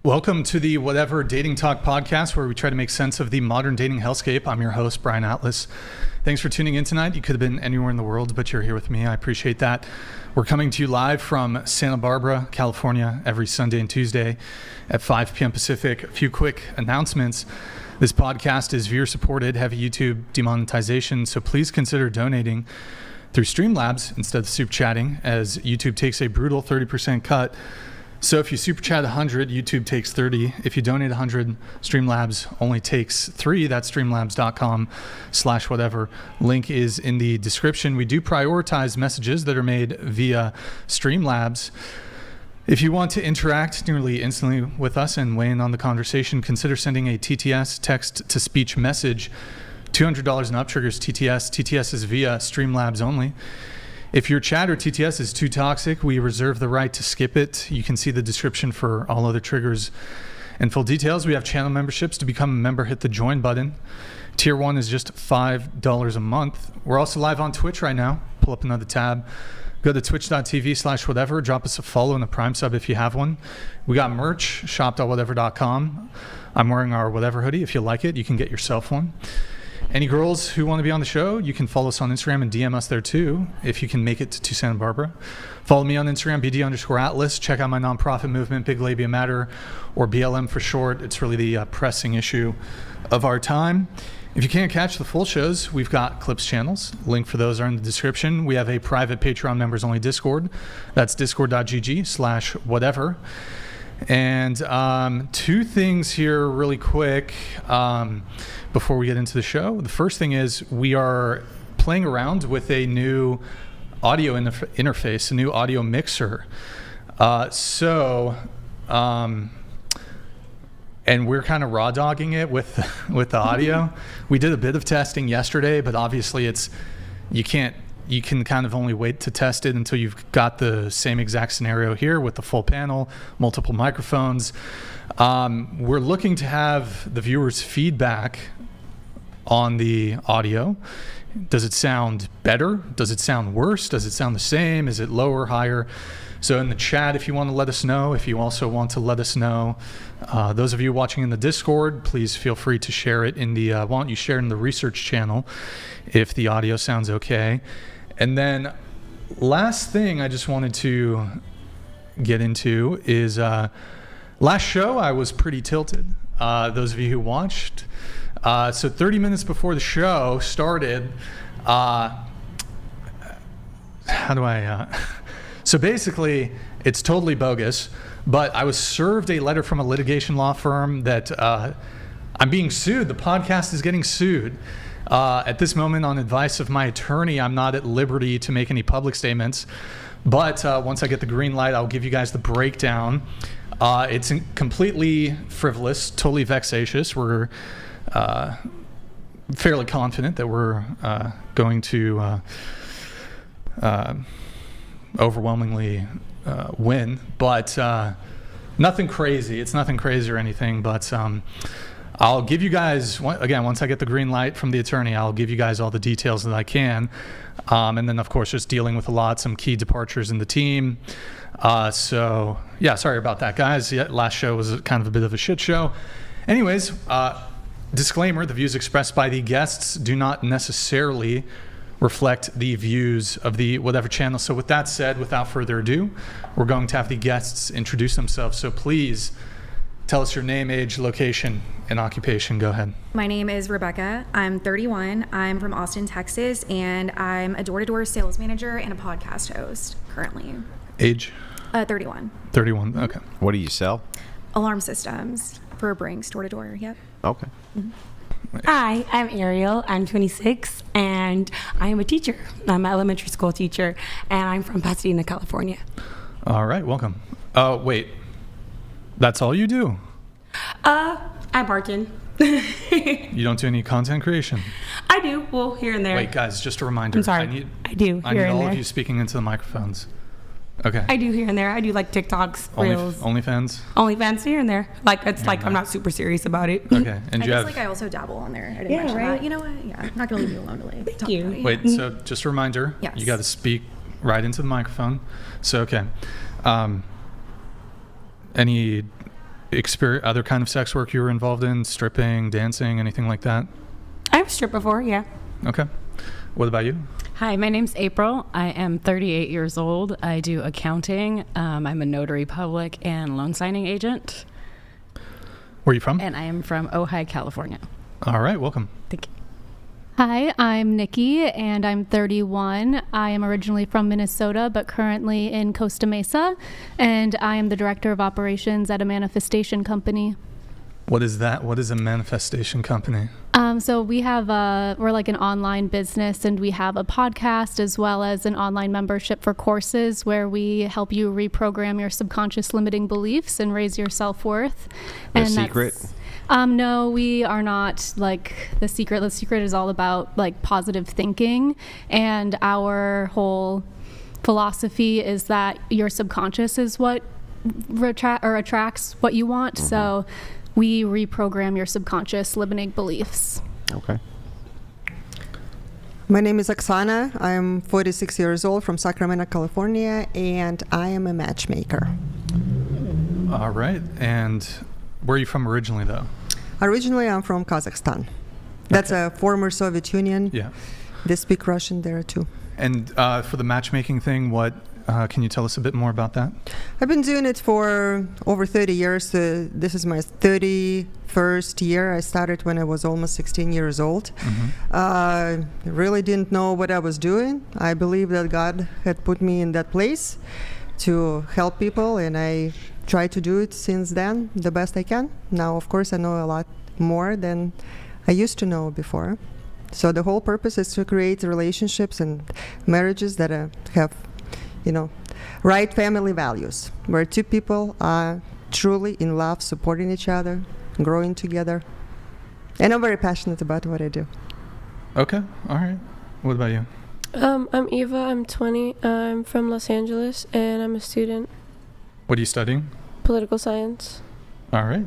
Welcome to the Whatever Dating Talk podcast, where we try to make sense of the modern dating hellscape. I'm your host, Brian Atlas. Thanks for tuning in tonight. You could have been anywhere in the world, but you're here with me. I appreciate that. We're coming to you live from Santa Barbara, California, every Sunday and Tuesday at 5 p.m. Pacific. A few quick announcements. This podcast is viewer-supported, heavy YouTube demonetization, so please consider donating through Streamlabs instead of super chatting, as YouTube takes a brutal 30% cut. So if you super chat 100, YouTube takes 30. If you donate 100, Streamlabs only takes 3. That's streamlabs.com/whatever. Link is in the description. We do prioritize messages that are made via Streamlabs. If you want to interact nearly instantly with us and weigh in on the conversation, consider sending a TTS, text-to-speech message. $200 and up triggers TTS. TTS is via Streamlabs only. If your chat or TTS is too toxic, we reserve the right to skip it. You can see the description for all other triggers and full details. We have channel memberships. To become a member, hit the join button. Tier 1 is just $5 a month. We're also live on Twitch right now. Pull up another tab. Go to twitch.tv/whatever. Drop us a follow and a Prime sub if you have one. We got merch, shop.whatever.com. I'm wearing our Whatever hoodie. If you like it, you can get yourself one. Any girls who want to be on the show, you can follow us on Instagram and DM us there too, if you can make it to Santa Barbara. Follow me on Instagram, BD_Atlas. Check out my nonprofit movement, Big Labia Matter, or BLM for short. It's really the pressing issue of our time. If you can't catch the full shows, we've got Clips channels. Link for those are in the description. We have a private Patreon members only Discord. That's discord.gg/whatever. And two things here really quick before we get into the show. The first thing is we are playing around with a new audio interface, a new audio mixer. And we're kind of raw dogging it with the audio. We did a bit of testing yesterday, but obviously you can kind of only wait to test it until you've got the same exact scenario here with the full panel, multiple microphones. We're looking to have the viewers' feedback on the audio. Does it sound better? Does it sound worse? Does it sound the same? Is it lower, higher? So in the chat, if you want to let us know, if you also want to let us know, those of you watching in the Discord, please feel free to share it in the, why don't you share it in the research channel if the audio sounds okay. And then last thing I just wanted to get into is last show I was pretty tilted. Those of you who watched. So 30 minutes before the show started, so basically it's totally bogus, but I was served a letter from a litigation law firm that I'm being sued. The podcast is getting sued. At this moment, on advice of my attorney, I'm not at liberty to make any public statements, but once I get the green light, I'll give you guys the breakdown. It's completely frivolous, totally vexatious. We're fairly confident that we're going to overwhelmingly win, but nothing crazy. It's nothing crazy or anything, but I'll give you guys, again, once I get the green light from the attorney, I'll give you guys all the details that I can. And then, of course, just dealing with some key departures in the team. So, yeah, sorry about that, guys. Yeah, last show was kind of a bit of a shit show. Anyways, disclaimer, the views expressed by the guests do not necessarily reflect the views of the Whatever channel. So with that said, without further ado, we're going to have the guests introduce themselves. So please tell us your name, age, location, and occupation. Go ahead. My name is Rebecca. I'm 31. I'm from Austin, Texas, and I'm a door-to-door sales manager and a podcast host currently. Age? 31. 31, okay. What do you sell? Alarm systems for Brinks, door-to-door, yep. Okay. Mm-hmm. Hi, I'm Ariel. I'm 26, and I am a teacher. I'm an elementary school teacher, and I'm from Pasadena, California. All right, welcome. Wait, that's all you do? I bargain. You don't do any content creation? I do, well, here and there. Wait, guys, just a reminder. I'm sorry, I do, I need all of you speaking into the microphones. Okay. I do here and there. I do like TikToks, Reels. OnlyFans? OnlyFans here and there. Like, it's like I'm not super serious about it. Okay. And I also dabble on there. I didn't mention that. You know what? Yeah, I'm not going to leave you alone to like talk about it. Wait, so just a reminder. Yes. You got to speak right into the microphone. So, okay. Any other kind of sex work you were involved in? Stripping, dancing, anything like that? I've stripped before, yeah. Okay. What about you? Hi, my name's April. I am 38 years old. I do accounting. I'm a notary public and loan signing agent. Where are you from? And I am from Ojai, California. All right, welcome. Thank you. Hi, I'm Nikki, and I'm 31. I am originally from Minnesota, but currently in Costa Mesa, and I am the director of operations at a manifestation company. What is that? What is a manifestation company? So we're like an online business, and we have a podcast as well as an online membership for courses where we help you reprogram your subconscious limiting beliefs and raise your self-worth. The secret? No, we are not like The Secret. The Secret is all about like positive thinking, and our whole philosophy is that your subconscious is what attracts what you want. Mm-hmm. So we reprogram your subconscious limiting beliefs. Okay. My name is Oksana. I'm 46 years old from Sacramento, California, and I am a matchmaker. All right. And where are you from originally, though? Originally, I'm from Kazakhstan. That's a former Soviet Union. Yeah. They speak Russian there, too. And for the matchmaking thing, can you tell us a bit more about that? I've been doing it for over 30 years. This is my 31st year. I started when I was almost 16 years old. I really didn't know what I was doing. I believe that God had put me in that place to help people, and I try to do it since then the best I can. Now, of course, I know a lot more than I used to know before. So the whole purpose is to create relationships and marriages that have, right family values, where two people are truly in love, supporting each other, growing together. And I'm very passionate about what I do. Okay. All right. What about you? I'm Eva. I'm 20. I'm from Los Angeles, and I'm a student. What are you studying? Political science. All right.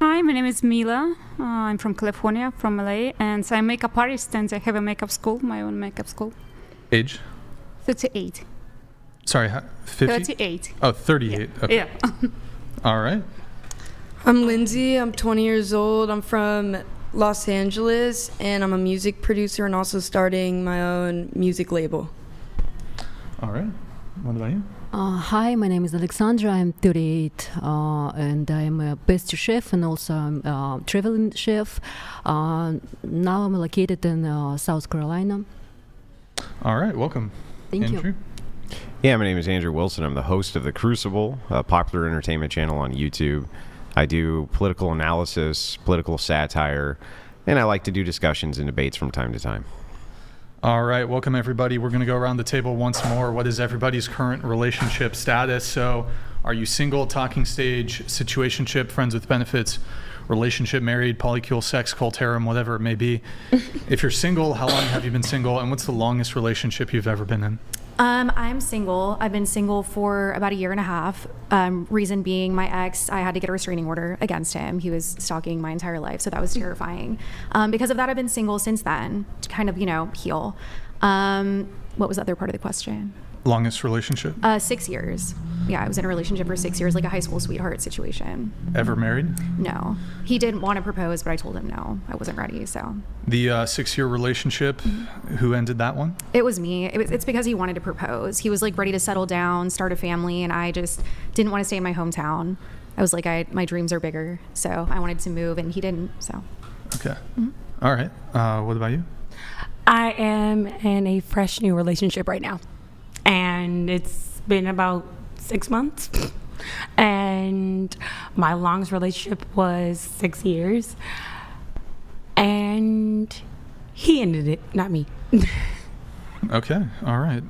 Hi, my name is Mila. I'm from California, from LA, and I'm a makeup artist, and I have a makeup school, my own makeup school. Age? 38. Sorry, 50? 38. Oh, 38. Okay. Yeah. All right. I'm Lindsay. I'm 20 years old. I'm from Los Angeles, and I'm a music producer and also starting my own music label. All right. What about you? Hi, my name is Alexandra. I'm 38, and I'm a pastry chef and also I'm a traveling chef. Now I'm located in South Carolina. All right, welcome. Thank Andrew? you. Yeah, my name is Andrew Wilson. I'm the host of The Crucible, a popular entertainment channel on YouTube. I do political analysis, political satire, and I like to do discussions and debates from time to time. All right, welcome everybody. We're going to go around the table once more. What is everybody's current relationship status? So, are you single, talking stage, situationship, friends with benefits, relationship, married, polycule, sex, cult, harem, whatever it may be? If you're single, how long have you been single, and what's the longest relationship you've ever been in? I'm single. I've been single for about 1.5 years. Reason being, my ex, I had to get a restraining order against him. He was stalking my entire life, so that was terrifying. Because of that, I've been single since then to kind of, heal. What was the other part of the question? Longest relationship? 6 years. Yeah, I was in a relationship for 6 years, like a high school sweetheart situation. Ever married? No. He didn't want to propose, but I told him no. I wasn't ready, so. The 6-year relationship, who ended that one? It was me. It's because he wanted to propose. He was like ready to settle down, start a family, and I just didn't want to stay in my hometown. I was like, my dreams are bigger, so I wanted to move, and he didn't, so. Okay. All right. What about you? I am in a fresh new relationship right now, and it's been about 6 months. And my longest relationship was 6 years, and he ended it, not me. Okay. All right.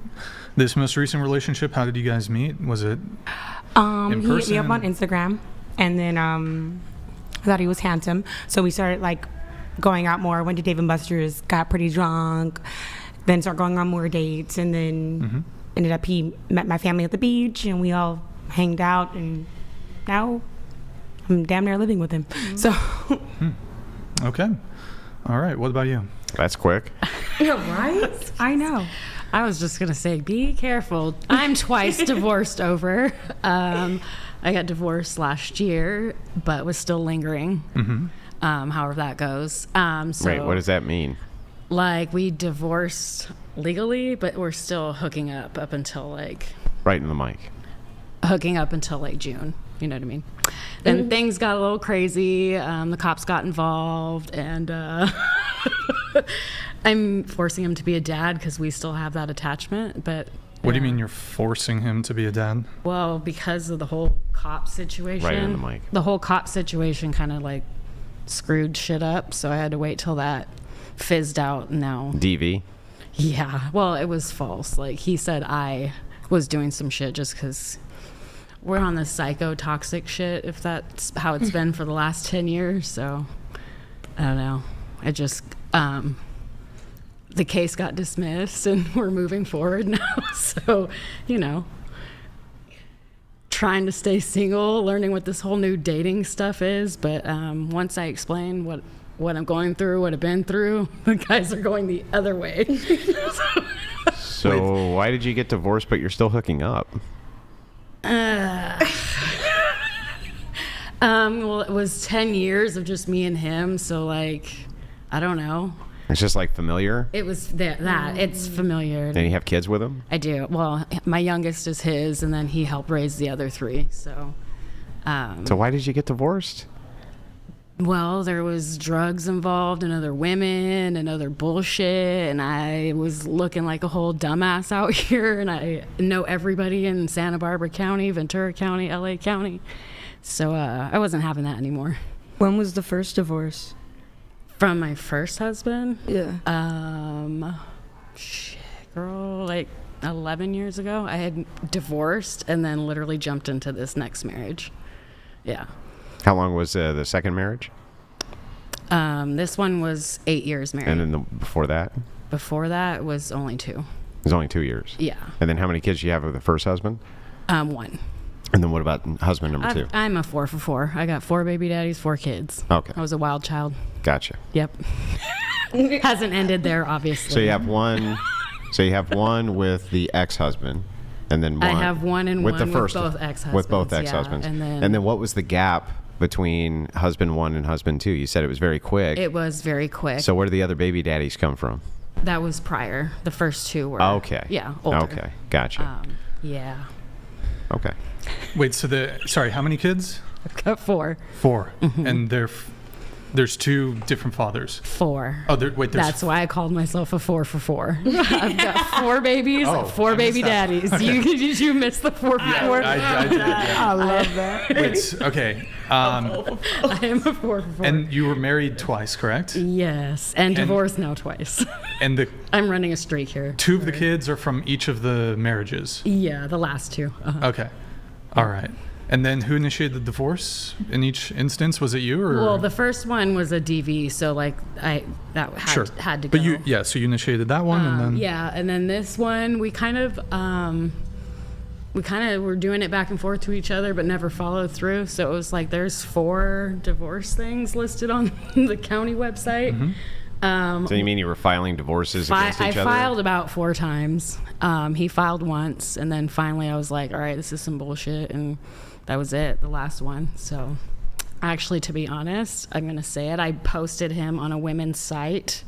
This most recent relationship, how did you guys meet? Was it in He hit me up person? on Instagram, and then I thought he was handsome, so we started like going out more. Went to Dave & Buster's, got pretty drunk, then started going on more dates, and then ended up he met my family at the beach, and we all hanged out, and now I'm damn near living with him. So Okay. All right. What about you? That's quick. right? I know. I was just going to say, be careful. I'm twice divorced over. I got divorced last year, but was still lingering. However that goes. Wait, what does that mean? Like, we divorced legally, but we're still hooking up until like... Right in the mic. Hooking up until like June. You know what I mean? Then things got a little crazy. The cops got involved, and I'm forcing him to be a dad because we still have that attachment. But what do you mean you're forcing him to be a dad? Well, because of the whole cop situation. Right in the mic. The whole cop situation kind of like screwed shit up, so I had to wait till that fizzed out. Now DV. Yeah. Well, it was false. Like, he said I was doing some shit just because we're on this psychotoxic shit, if that's how it's been for the last 10 years. So I don't know. I just the case got dismissed and we're moving forward now. So, you know, trying to stay single, learning what this whole new dating stuff is. But once I explain what I'm going through, what I've been through, the guys are going the other way. So why did you get divorced but you're still hooking up? Well, it was 10 years of just me and him, so like, I don't know. It's just like familiar? It was that. It's familiar. And you have kids with him? I do. Well, my youngest is his, and then he helped raise the other three, so. So why did you get divorced? Well, there was drugs involved and other women and other bullshit, and I was looking like a whole dumbass out here, and I know everybody in Santa Barbara County, Ventura County, LA County. So I wasn't having that anymore. When was the first divorce? From my first husband? Yeah. Shit, girl, like 11 years ago. I had divorced and then literally jumped into this next marriage. Yeah. How long was the second marriage? This one was 8 years married. And then before that? Before that was only 2. It was only 2 years? Yeah. And then how many kids do you have with the first husband? 1. And then what about husband number 2? I'm a 4 for 4. I got 4 baby daddies, 4 kids. Okay. I was a wild child. Gotcha. Yep. Hasn't ended there, obviously. So you have one. So you have one with the ex-husband, and then one. I have one and with one the first, with both ex-husbands. With both ex-husbands. Yeah, and then what was the gap between husband 1 and husband 2? You said it was very quick. It was very quick. So where did the other baby daddies come from? That was prior. The first 2 were. Okay. Yeah, older. Okay, gotcha. Yeah. Okay. Wait, so sorry, how many kids? I've got 4. 4. And there's 2 different fathers. 4. Oh, there's that's why I called myself a 4 for 4. I've got 4 babies, Oh, 4 baby daddies. Okay. Did you miss the 4 for 4? I did. Yeah. I love that. Wait, okay. I am a 4 for 4. And you were married twice, correct? Yes, and divorced now twice. And I'm running a streak here. 2 of the kids are from each of the marriages? Yeah, the last 2. Okay. All right. And then who initiated the divorce in each instance? Was it you or? Well, the first one was a DV, so like had to go. But so you initiated that one, and then yeah, and then this one we kind of were doing it back and forth to each other, but never followed through. So it was like there's 4 divorce things listed on the county website. So you mean you were filing divorces against each other? I filed about 4 times. He filed once, and then finally I was like, all right, this is some bullshit, and that was it, the last one. So actually, to be honest, I'm going to say it, I posted him on a women's site,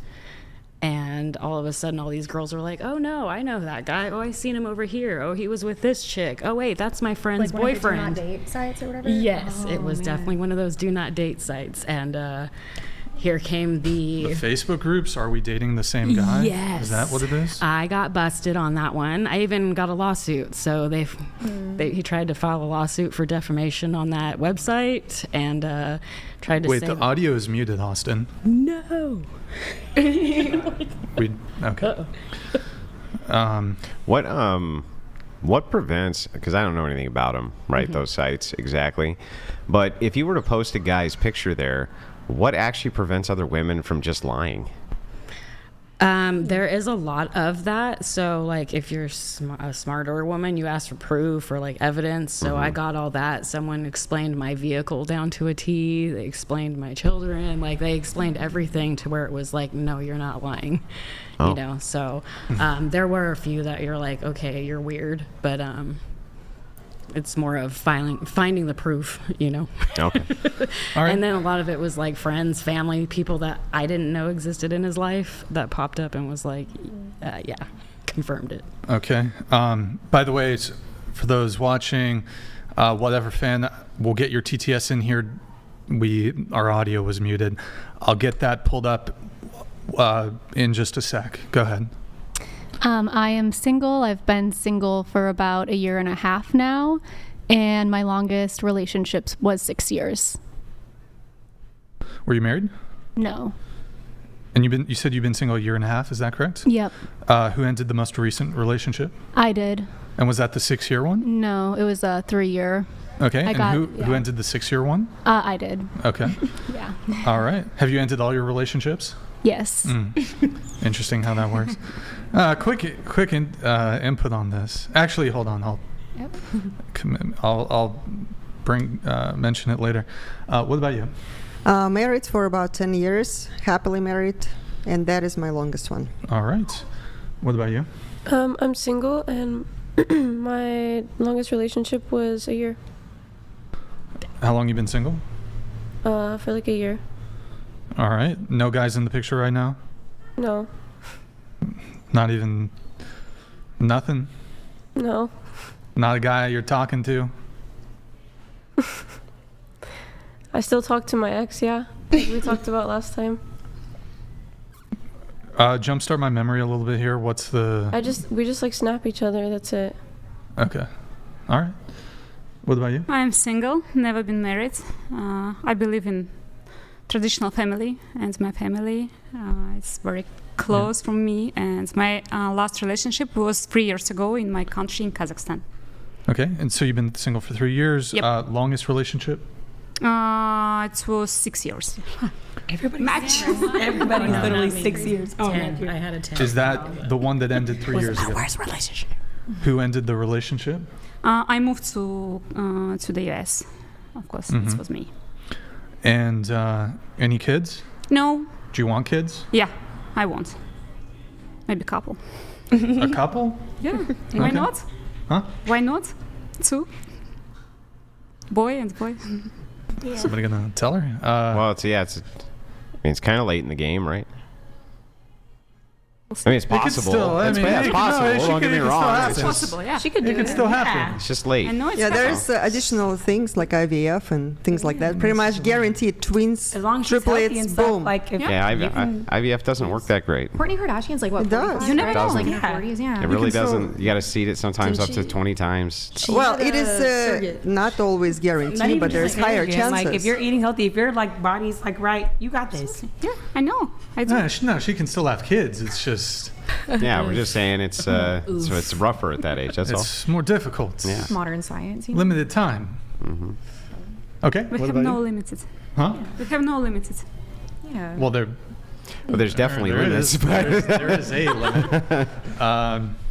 and all of a sudden all these girls were like, oh no, I know that guy. Oh, I seen him over here. Oh, he was with this chick. Oh wait, that's my friend's boyfriend. Like one of the do not date sites or whatever? Yes, it was definitely one of those do not date sites. And here came the Facebook groups. Are we dating the same guy? Yes. Is that what it is? I got busted on that one. I even got a lawsuit. So he tried to file a lawsuit for defamation on that website and tried to Wait, the audio is muted, Austin. No. Okay. What prevents, because I don't know anything about them, right, those sites exactly, but if you were to post a guy's picture there, what actually prevents other women from just lying? There is a lot of that. So, like, if you're a smarter woman, you ask for proof or, like, evidence. So I got all that. Someone explained my vehicle down to a T. They explained my children. Like, they explained everything to where it was like, no, you're not lying. Oh. You know? So, there were a few that you're like, okay, you're weird. But it's more of finding the proof, you know. Okay. All right. And then a lot of it was like friends, family, people that I didn't know existed in his life that popped up and was like, yeah, confirmed it. Okay. By the way, for those watching, whatever fan, we'll get your TTS in here. Our audio was muted. I'll get that pulled up in just a sec. Go ahead. I am single. I've been single for about 1.5 years now, and my longest relationship was 6 years. Were you married? No. And you said you've been single 1.5 years, is that correct? Yep. Who ended the most recent relationship? I did. And was that the 6-year one? No, it was a 3-year. Okay. Who ended the 6-year one? I did. Okay. Yeah. All right. Have you ended all your relationships? Yes. Interesting how that works. Quick input on this. Actually, hold on. I'll mention it later. What about you? Married for about 10 years, happily married, and that is my longest one. All right. What about you? I'm single, and my longest relationship was 1 year. How long you been single? For like 1 year. All right. No guys in the picture right now? No. Not even nothing? No. Not a guy you're talking to? I still talk to my ex, yeah. Like we talked about last time. Jumpstart my memory a little bit here. What's the... We just like snap each other, that's it. Okay. All right. What about you? I'm single, never been married. I believe in traditional family, and my family is very close from me. And my last relationship was 3 years ago in my country, in Kazakhstan. Okay. And so you've been single for 3 years. Yep. Longest relationship? It was 6 years. Everybody's literally 6 years. 10. I had a 10. Is that the one that ended 3 years ago? Worst relationship. Who ended the relationship? I moved to the US. Of course, this was me. And any kids? No. Do you want kids? Yeah, I want. Maybe a couple. A couple? Yeah. Why Okay. not? Huh? Why not? 2. Boy and boy. Yeah. Somebody gonna tell her? Well, it's kind of late in the game, right? I mean, it's possible. It's possible. Don't get me wrong. It's possible, yeah. She could do It could still happen. It's just late. I know it's Yeah, possible. there's additional things like IVF and things like that. Pretty much guaranteed twins, As long as she's healthy and triplets, stuff, boom. like if Yeah, you can- IVF doesn't work that great. Kourtney Kardashian's like what? It does. 45, You right? never Like know. in her 40s, yeah. It really can still- doesn't. You got to seed it sometimes up Didn't to she- 20 times. Well, had it is a surrogate. not always not guaranteed, even but there's just higher estrogen, chances. Like if you're eating healthy, if your like body's like right, you got this. Yeah, I know. I do. No, she can still have kids. It's just Yeah, we're just saying it's so it's rougher at that age. That's all. it's more difficult. Yeah. Modern science. You know? Limited time. Okay. We what have about no you? limited. Huh? We have no limited. Yeah. Well, There's definitely there limits. is, there is a limit.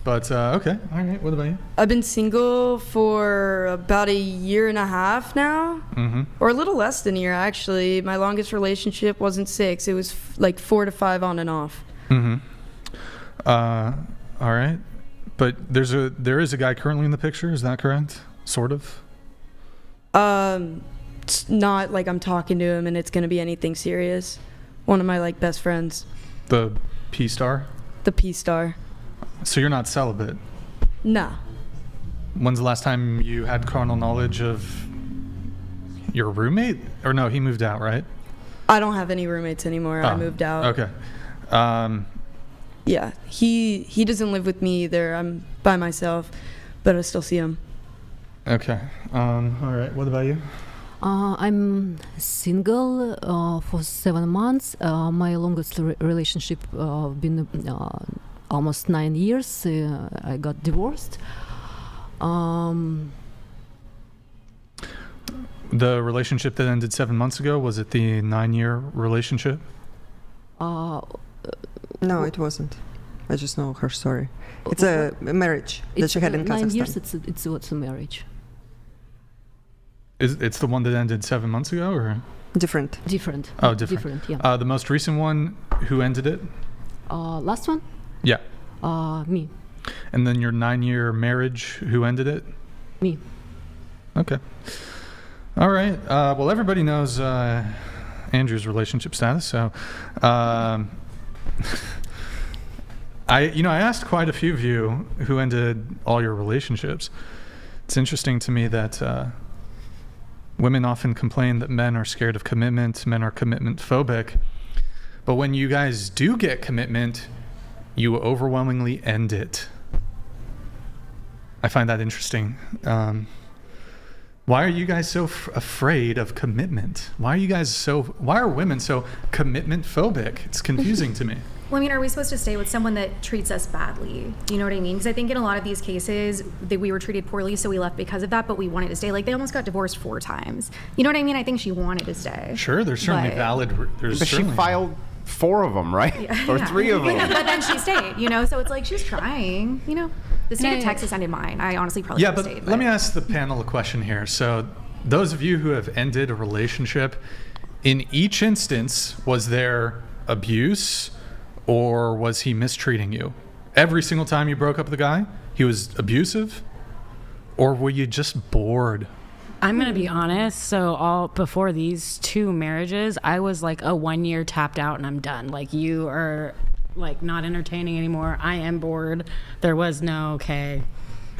But okay. All right. What about you? I've been single for about 1.5 years now, or a little less than a year actually. My longest relationship wasn't 6; it was like 4 to 5 on and off. All right. But there is a guy currently in the picture. Is that correct? Sort of. It's not like I'm talking to him and it's gonna be anything serious. One of my like best friends, The P star. the P star. So you're not celibate. Nah. When's the last time you had carnal knowledge of your roommate? Or no, he moved out, right? I don't have any roommates anymore. I Oh, moved out. Okay. Yeah, he doesn't live with me either. I'm by myself, but I still see him. Okay. All right. What about you? I'm single for 7 months. My longest relationship been almost 9 years. I got divorced. The relationship that ended 7 months ago, was it the 9-year relationship? No, it wasn't. I just know her story. It's a marriage that she had in 9 Kazakhstan. years. It's a marriage. It's the one that ended 7 months ago, or Different. Different. oh, different. Yeah. The most recent one, who ended it? Last one. Yeah. Me. And then your 9-year marriage, who ended it? Me. Okay. All right. Well, everybody knows Andrew's relationship status, so I asked quite a few of you who ended all your relationships. It's interesting to me that women often complain that men are scared of commitment, men are commitment phobic, but when you guys do get commitment, you overwhelmingly end it. I find that interesting. Why are you guys so afraid of commitment? Why are women so commitment phobic? It's confusing to me. Well, I mean, are we supposed to stay with someone that treats us badly? You know what I mean? Because I think in a lot of these cases, we were treated poorly, so we left because of that, but we wanted to stay. Like, they almost got divorced 4 times. You know what I mean? I think she wanted to stay. Sure, there's certainly But she filed 4 of them, right? Yeah. Or 3 of them. But then she stayed, so it's like she was trying, The state of Texas ended mine. I honestly probably would have stayed. Let me ask the panel a question here. So those of you who have ended a relationship, in each instance, was there abuse or was he mistreating you? Every single time you broke up with the guy, he was abusive? Or were you just bored? I'm going to be honest. So before these 2 marriages, I was like a 1 year tapped out and I'm done. Like, you are like not entertaining anymore. I am bored. There was no, okay,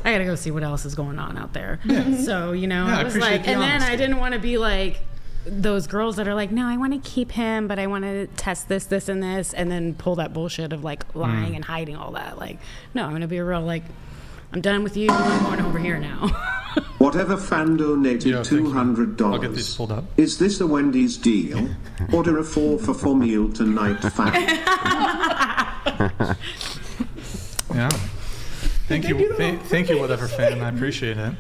I got to go see what else is going on out there. Yeah. So, I was like, and then I didn't want to be like those girls that are like, no, I want to keep him, but I want to test this, and this, and then pull that bullshit of like lying and hiding all that. Like, no, I'm going to be real, like, I'm done with you. I'm going over here now. Whatever fan donated $200. I'll get these pulled up. Is this a Wendy's deal? Order a 4 for 4 meal tonight, fan. Yeah. Thank you. Thank you, whatever fan. I appreciate it.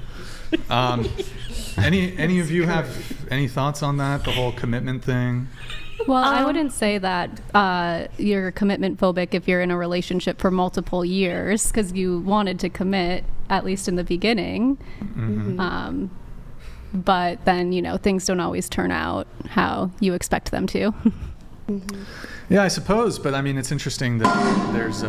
Any of you have any thoughts on that? The whole commitment thing? Well, I wouldn't say that you're commitment phobic if you're in a relationship for multiple years because you wanted to commit, at least in the beginning. Mm-hmm. But then, things don't always turn out how you expect them to. Mm-hmm. Yeah, I suppose. But I mean, it's interesting that there's...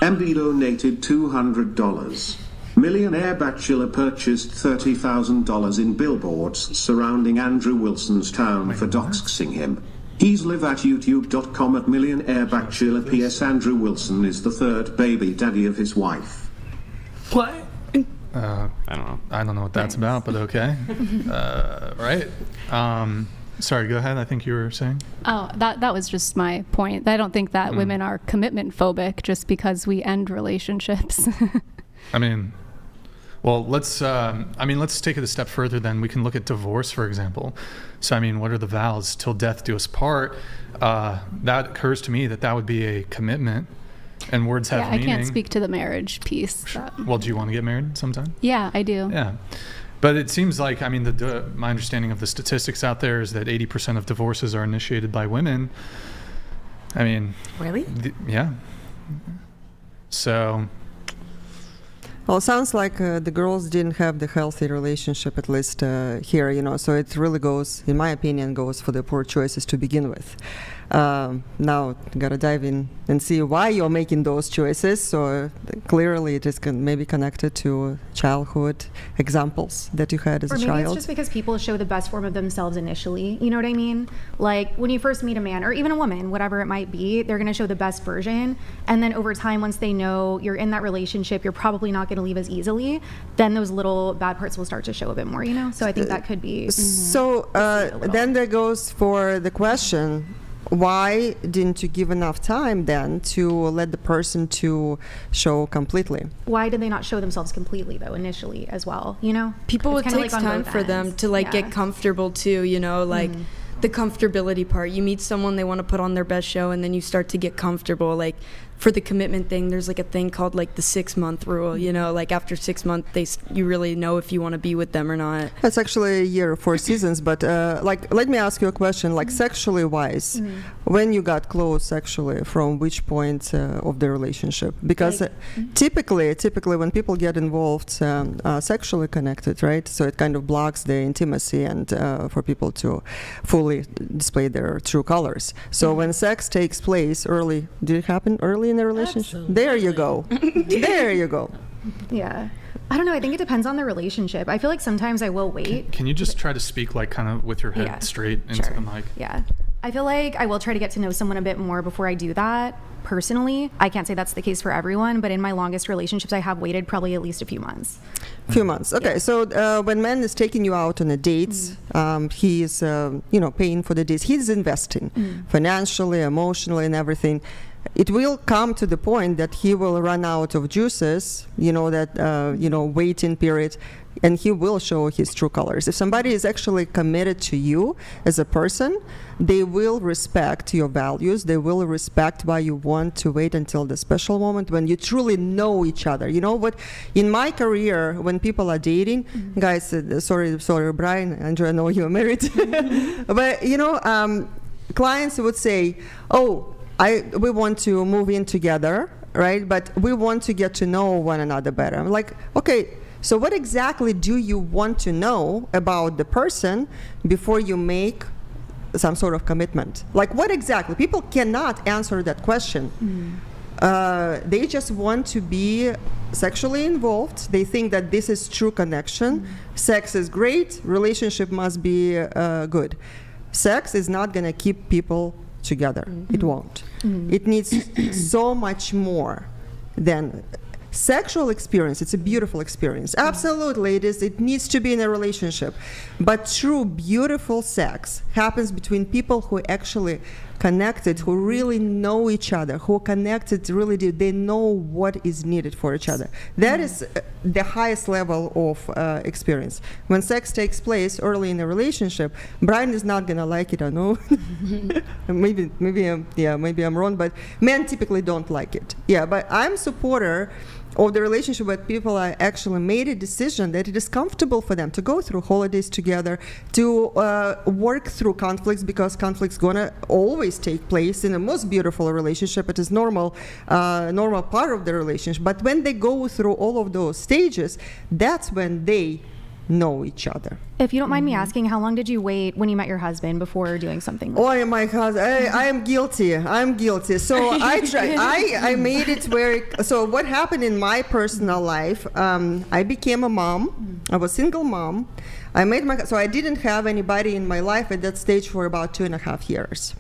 MB donated $200. Millionaire bachelor purchased $30,000 in billboards surrounding Andrew Wilson's town for doxing him. He's live at youtube.com at millionaire bachelor. P.S. Andrew Wilson is the 3rd baby daddy of his wife. What? I don't know. I don't know what that's about, but okay. Right. Sorry, go ahead. I think you were saying. Oh, that was just my point. I don't think that women are commitment phobic just because we end relationships. I mean, well, let's take it a step further then. We can look at divorce, for example. So, I mean, what are the vows? Till death do us part. That occurs to me that would be a commitment, and words have meaning. I can't speak to the marriage piece. Well, do you want to get married sometime? Yeah, I do. Yeah. But it seems like, I mean, my understanding of the statistics out there is that 80% of divorces are initiated by women. I mean... Really? Yeah. So... Well, it sounds like the girls didn't have the healthy relationship, at least here, so it really goes, in my opinion, goes for the poor choices to begin with. Now, gotta dive in and see why you're making those choices. So clearly it is maybe connected to childhood examples that you had as a child. Or maybe it's just because people show the best form of themselves initially. You know what I mean? Like when you first meet a man or even a woman, whatever it might be, they're going to show the best version. And then over time, once they know you're in that relationship, you're probably not going to leave as easily, then those little bad parts will start to show a bit more, So I think that could be. So then there goes for the question, why didn't you give enough time then to let the person to show completely? Why did they not show themselves completely though initially as well? People, it takes time for them to get comfortable too. The comfortability part. You meet someone, they want to put on their best show, and then you start to get comfortable. Like for the commitment thing, there's like a thing called like the 6-month rule. Like after 6 months, you really know if you want to be with them or not. That's actually a year, 4 seasons. But let me ask you a question. Like sexually wise, when you got close sexually, from which point of the relationship? Because typically when people get involved sexually connected, right? So it kind of blocks the intimacy and for people to fully display their true colors. So when sex takes place early, did it happen early in the relationship? Absolutely. There you go. There you go. Yeah. I don't know. I think it depends on the relationship. I feel like sometimes I will wait. Can you just try to speak like kind of with your head straight into the mic? Yeah. I feel like I will try to get to know someone a bit more before I do that. Personally, I can't say that's the case for everyone, but in my longest relationships, I have waited probably at least a few months. Few months. Okay. So when man is taking you out on a date, he is, paying for the dates. He's investing financially, emotionally, and everything. It will come to the point that he will run out of juices, waiting period, and he will show his true colors. If somebody is actually committed to you as a person, they will respect your values. They will respect why you want to wait until the special moment when you truly know each other. You know what? In my career, when people are dating, guys, sorry, Brian, Andrew, I know you're married, but clients would say, we want to move in together, right? But we want to get to know one another better. I'm like, okay, so what exactly do you want to know about the person before you make some sort of commitment? Like, what exactly? People cannot answer that question. They just want to be sexually involved. They think that this is true connection. Sex is great. Relationship must be good. Sex is not going to keep people together. It won't. It needs so much more than sexual experience. It's a beautiful experience. Absolutely, it is. It needs to be in a relationship. But true, beautiful sex happens between people who actually connected, who really know each other, who connected really do. They know what is needed for each other. That is the highest level of experience. When sex takes place early in a relationship, Brian is not gonna like it. I know. maybe I'm wrong, but men typically don't like it. Yeah, but I'm supporter of the relationship where people are actually made a decision that it is comfortable for them to go through holidays together, to work through conflicts, because conflicts gonna always take place in the most beautiful relationship. It is normal part of the relationship. But when they go through all of those stages, that's when they know each other. If you don't mind me asking, how long did you wait when you met your husband before doing something? My husband, I am guilty. I'm guilty. So I made it so what happened in my personal life, I became a mom. I was a single mom. So I didn't have anybody in my life at that stage for about 2.5 years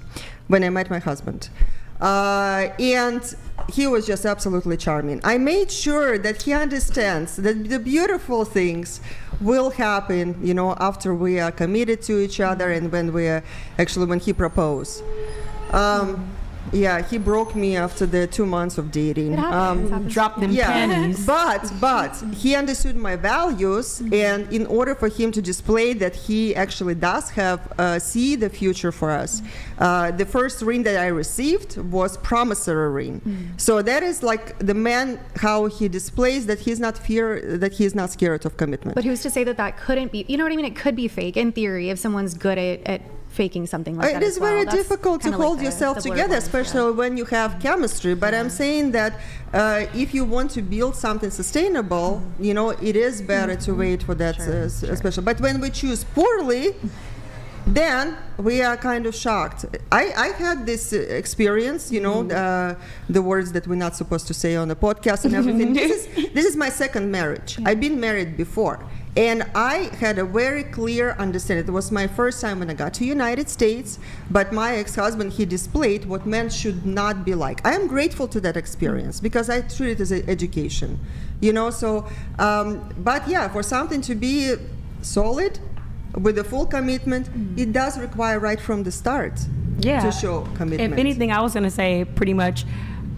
when I met my husband. And he was just absolutely charming. I made sure that he understands that the beautiful things will happen, after we are committed to each other and when he proposed. He broke me after the 2 months of dating. Dropped them pennies. But he understood my values, and in order for him to display that he actually does see the future for us, the first ring that I received was promissory ring. So that is like the man, how he displays that he's not scared of commitment. But who's to say that couldn't be? You know what I mean? It could be fake in theory if someone's good at faking something like that. It is very difficult to hold yourself together, especially when you have chemistry. But I'm saying that if you want to build something sustainable, it is better to wait for that special. But when we choose poorly, then we are kind of shocked. I had this experience, the words that we're not supposed to say on the podcast and everything. This is my second marriage. I've been married before. And I had a very clear understanding. It was my first time when I got to United States, but my ex-husband, he displayed what men should not be like. I am grateful to that experience because I treat it as an education, for something to be solid with a full commitment, it does require right from the start to show commitment. If anything, I was going to say pretty much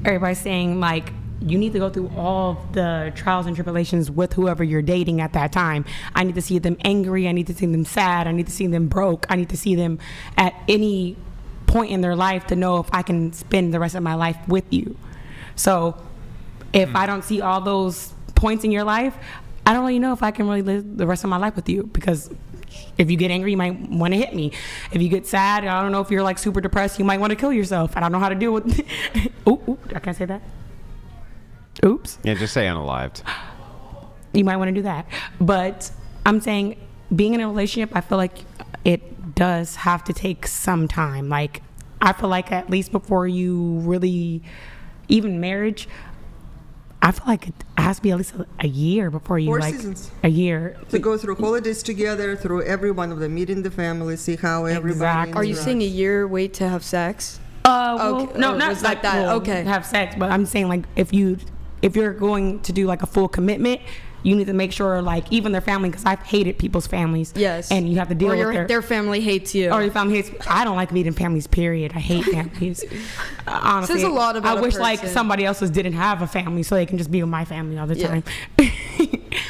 everybody's saying like, you need to go through all the trials and tribulations with whoever you're dating at that time. I need to see them angry. I need to see them sad. I need to see them broke. I need to see them at any point in their life to know if I can spend the rest of my life with you. So if I don't see all those points in your life, I don't really know if I can really live the rest of my life with you, because if you get angry, you might want to hit me. If you get sad, I don't know, if you're like super depressed, you might want to kill yourself. I don't know how to deal with ooh, I can't say that. Oops. Yeah, just say unalived. You might want to do that. But I'm saying being in a relationship, I feel like it does have to take some time. Like, I feel like at least before you really, even marriage, I feel like it has to be at least a year before you 4 like seasons. a year To go through holidays together, through every one of them, meeting the family, see how everybody. Exactly. Are you saying a year wait to have sex? Well, Okay. no, Or not was like like that. well, Okay. have sex, but I'm saying like if you're going to do like a full commitment, you need to make sure like even their family, because I've hated people's families. Yes. And you have to deal Or with their family hates you. or your family hates. I don't like meeting families. Period. I hate families. Honestly, Says a lot about I a wish like person. somebody else's didn't have a family, so they can just be with my family all the Yeah. time.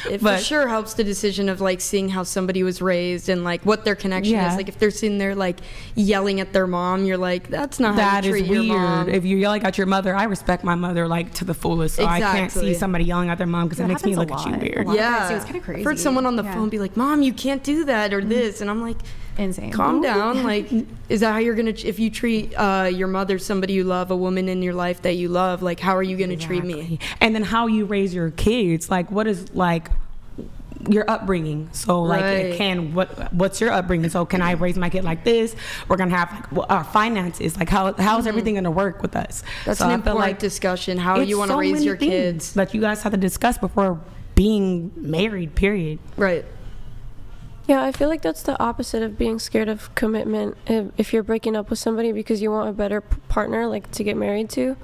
It But- for sure helps the decision of like seeing how somebody was raised and like what their connection Yeah. is. Like if they're sitting there like yelling at their mom, you're like, that's not how That you is treat your mom. weird. If you're yelling at your mother, I respect my mother like to the fullest. So I can't Exactly. see somebody yelling at their mom because it That makes me happens look a at you lot. weird. A lot of guys do. Yeah, It's kinda crazy. I've heard someone on the Yeah. phone be like, "Mom, you can't do that or this," and I'm like, Insane. "Calm down." Like, is that how you're gonna? If you treat your mother, somebody you love, a woman in your life that you love, like, how are you gonna treat me? Exactly. And then how you raise your kids, like what is like your upbringing. So like Right. what's your upbringing? So can I raise my kid like this? We're gonna have like, our finances, like how's everything gonna work with us? That's So an I feel important like discussion. How it's you want to so raise many your things kids. that you guys have to discuss before being married, period. Right. Yeah, I feel like that's the opposite of being scared of commitment. If you're breaking up with somebody because you want a better partner, like to get married to,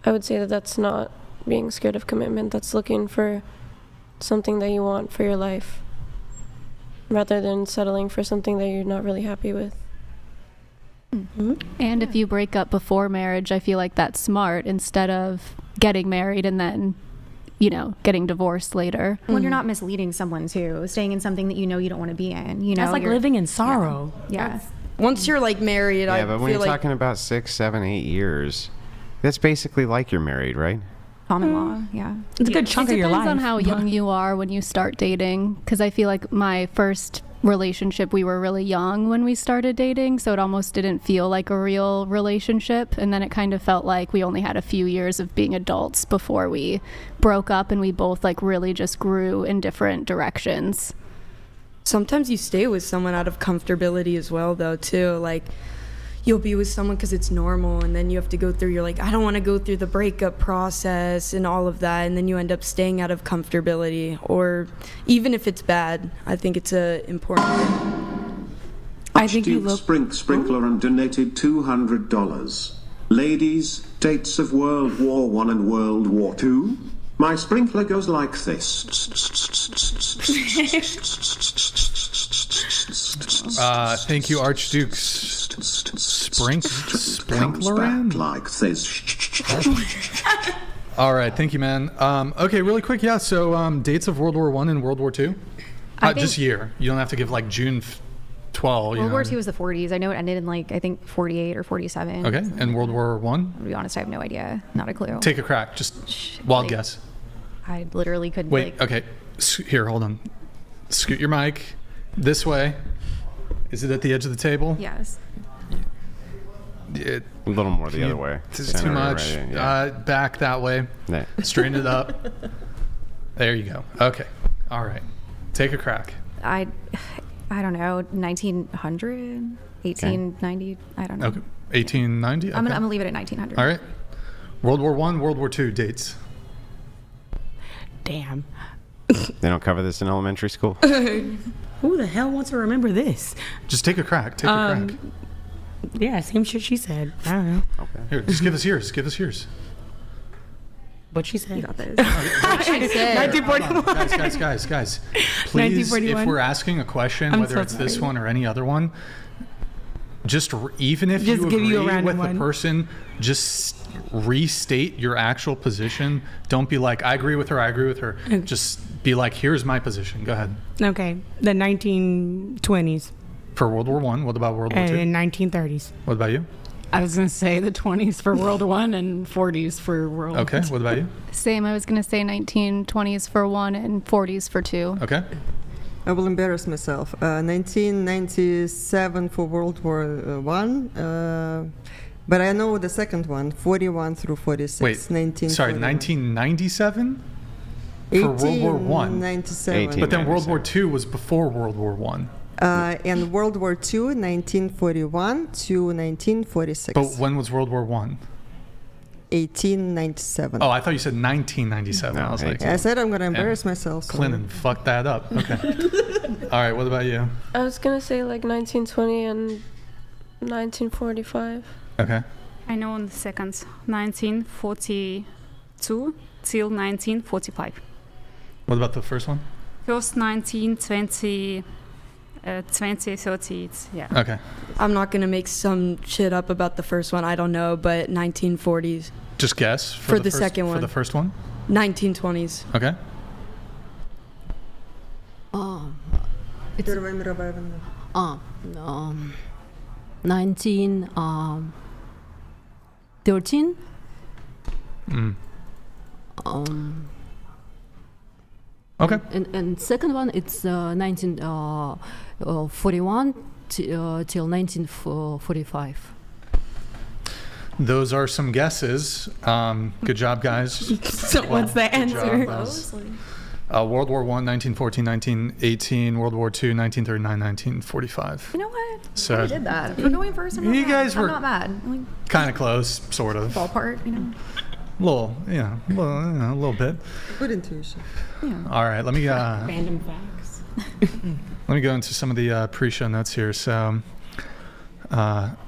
I would say that that's not being scared of commitment. That's looking for something that you want for your life rather than settling for something that you're not really happy with. And if you break up before marriage, I feel like that's smart instead of getting married and then, you know, getting divorced later. When you're not misleading someone too, staying in something that you know you don't want to be in. You know, That's like you're- living in sorrow. Yeah. Once you're like married, I Yeah, but when feel you're like talking about 6, 7, 8 years, that's basically like you're married, right? Common law. Yeah. It's a good chunk It of your depends life. on how young you are when you start dating, because I feel like my first relationship, we were really young when we started dating, so it almost didn't feel like a real relationship, and then it kind of felt like we only had a few years of being adults before we broke up, and we both like really just grew in different directions. sometimes you stay with someone out of comfortability as well, though, too. Like, you'll be with someone because it's normal, and then you have to go through, you're like, I don't want to go through the breakup process and all of that, and then you end up staying out of comfortability. Or even if it's bad, I think it's a important thing. I think you Archduke look. Sprinkler and donated $200. Ladies, dates of World War I and World War II? My sprinkler goes like this. Thank you, Archduke Sprinkler. Back like this. All right, thank you, man. Okay, really quick, yeah. So, dates of World War I and World War II. Just year. You don't have to give like June 12. World War II was the 40s. I know it ended in like I think 48 or 47. Okay, and World War I. To be honest, I have no idea. Not a clue. Take a crack. Just wild guess. I literally couldn't. Wait. Okay. Here, hold on. Scoot your mic this way. Is it at the edge of the table? Yes. A little more the other way. This is too much. Right, yeah. Back that way. Yeah. Straighten it up. There you go. Okay. All right. Take a crack. I don't know. 1900, 1890. I don't know. Okay. 1890. I'm gonna leave it at 1900. All right. World War I, World War II dates. Damn. They don't cover this in elementary school? Who the hell wants to remember this? Just take a crack. Take a crack. Yeah, same shit she said. I don't know. Okay. Here, just give us yours. Give us yours. What she said. You got this. I said. 1941. Guys. Please, if 1941. we're asking a question, I'm whether so it's this sorry. one or any other one, just even if Just you give agree you a with random the one. person, just restate your actual position. Don't be like, I agree with her. Just be like, here's my position. Go ahead. Okay, the 1920s For World War I, what about World War II? and 1930s. What about you? I was going to say the 20s for World War I and 40s for World War Okay, what about you? Same, I was going to say 1920s for one and 40s for two. Okay. I will embarrass myself. 1997 for World War I. But I know the second one, 41 through 46. Wait, sorry, 1997 for World War I. 1997. But then World War II was before World War I. And World War II, 1941 to 1946. But when was World War I? 1897. Oh, I thought you said 1997. No, I was like, I said I'm going to embarrass myself. So. Clinton fucked that up. Okay. All right, what about you? I was gonna say like 1920 and 1945. Okay. I know on the seconds, 1942 till 1945. What about the first one? First 1920, 2030, it's, yeah. Okay. I'm not gonna make some shit up about the first one. I don't know, but 1940s, Just guess For the first, second For one. the first one? 1920s. Okay. It's 1913. Okay. And second one, it's 1941 till 1945. Those are some guesses. Good job, guys. So what's the answer? World War I, 1914, 1918. World War II, 1939, 1945. You know what? So I did that. If we're going first, I'm not you mad. guys were I'm not mad. Like, kind of close, sort of. ballpark, you know. A little bit. Good intuition. Yeah. All right, let me Random facts. let me go into some of the pre-show notes here. So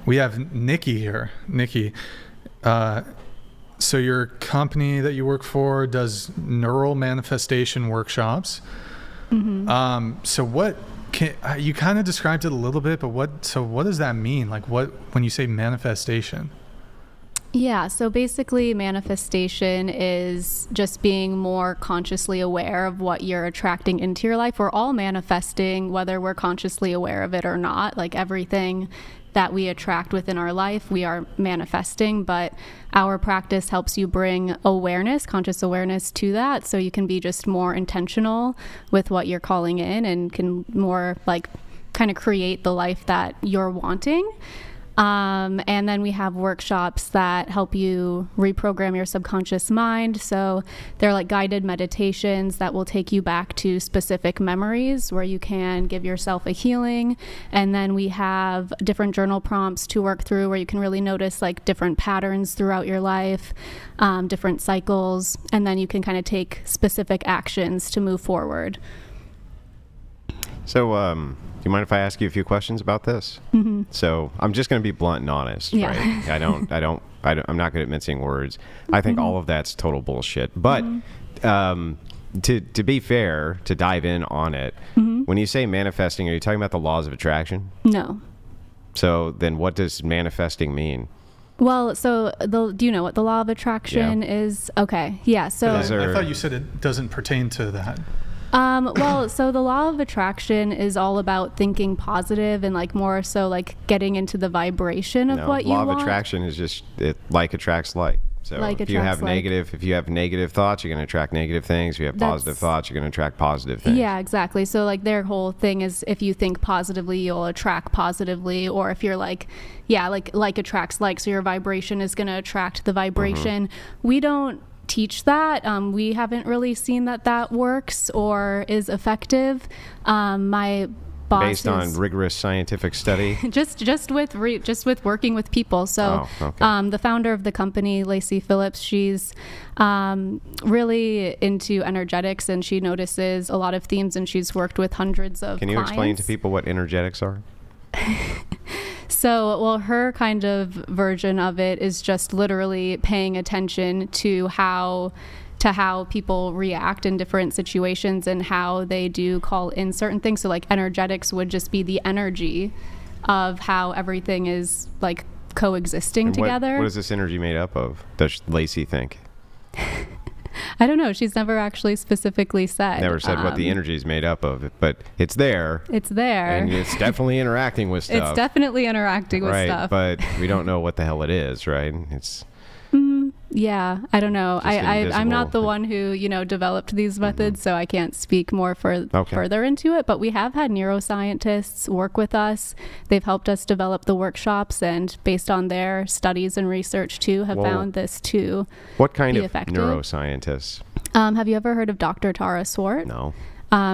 we have Nikki here. Nikki, so your company that you work for does neural manifestation workshops. So what you kind of described it a little bit, but what does that mean? Like when you say manifestation? Yeah, so basically manifestation is just being more consciously aware of what you're attracting into your life. We're all manifesting, whether we're consciously aware of it or not. Like everything that we attract within our life, we are manifesting, but our practice helps you bring awareness, conscious awareness to that, so you can be just more intentional with what you're calling in and can more like kind of create the life that you're wanting. And then we have workshops that help you reprogram your subconscious mind. So they're like guided meditations that will take you back to specific memories where you can give yourself a healing. And then we have different journal prompts to work through where you can really notice like different patterns throughout your life, different cycles, and then you can kind of take specific actions to move forward. So, do you mind if I ask you a few questions about this? Mm-hmm. So, I'm just going to be blunt and honest, Yeah. right? I'm not good at mincing words. I think all of that's total bullshit. But to be fair, to dive in on it, when you say manifesting, are you talking about the laws of attraction? No. So then, what does manifesting mean? Well, so do you know what the law of attraction is? Okay. Yeah. So I thought you said it doesn't pertain to that. Well, so the law of attraction is all about thinking positive and like more so like getting into the vibration of what you want. Law of attraction is just like attracts like. So Like if you have negative thoughts, you're going to attract negative things. If you have positive thoughts, you're going to attract positive things. Yeah, exactly. So like their whole thing is if you think positively, you'll attract positively. Or if you're like attracts like, so your vibration is going to attract the vibration. We don't teach that. We haven't really seen that works or is effective. My boss based on rigorous scientific study. just with working with people. So the founder of the company, Lacey Phillips, she's really into energetics, and she notices a lot of themes, and she's worked with hundreds of Can you clients. explain to people what energetics are? So, well, her kind of version of it is just literally paying attention to how people react in different situations and how they do call in certain things. So like energetics would just be the energy of how everything is like coexisting And together. What is this energy made up of? Does Lacey think? I don't know. She's never actually specifically said. Never said what the energy is made up of, but it's there. It's there. And it's definitely interacting with stuff. It's definitely interacting with stuff. But we don't know what the hell it is, right? It's yeah, I don't know. I'm not the invisible. one who, developed these methods, so I can't speak more further into it. But we have had neuroscientists work with us. They've helped us develop the workshops, and based on their studies and research too, have found this to what kind be of effective. neuroscientists? Have you ever heard of Dr. Tara Swart? No.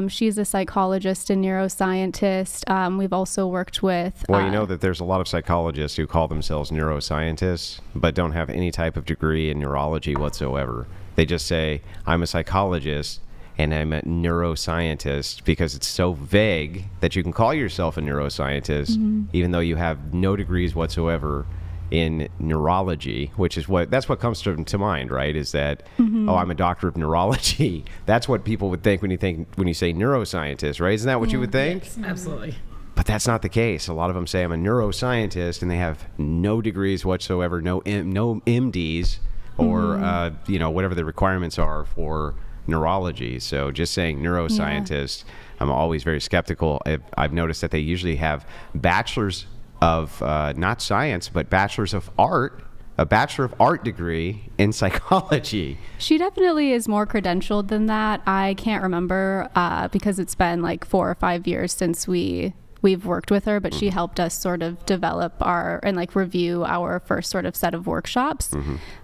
She's a psychologist and neuroscientist. We've also worked with... Well, you know that there's a lot of psychologists who call themselves neuroscientists, but don't have any type of degree in neurology whatsoever. They just say, I'm a psychologist and I'm a neuroscientist, because it's so vague that you can call yourself a neuroscientist, even though you have no degrees whatsoever in neurology, which is that's what comes to mind, right? Is that, oh, I'm a doctor of neurology. That's what people would think when you say neuroscientist, right? Isn't that what you would think? Yes, absolutely. But that's not the case. A lot of them say I'm a neuroscientist, and they have no degrees whatsoever, no MDs, or whatever the requirements are for neurology. So just saying neuroscientist, I'm always very skeptical. I've noticed that they usually have bachelors of not science, but bachelors of art, a bachelor of art degree in psychology. She definitely is more credentialed than that. I can't remember because it's been like 4 or 5 years since we've worked with her, but she helped us sort of develop and like review our first sort of set of workshops.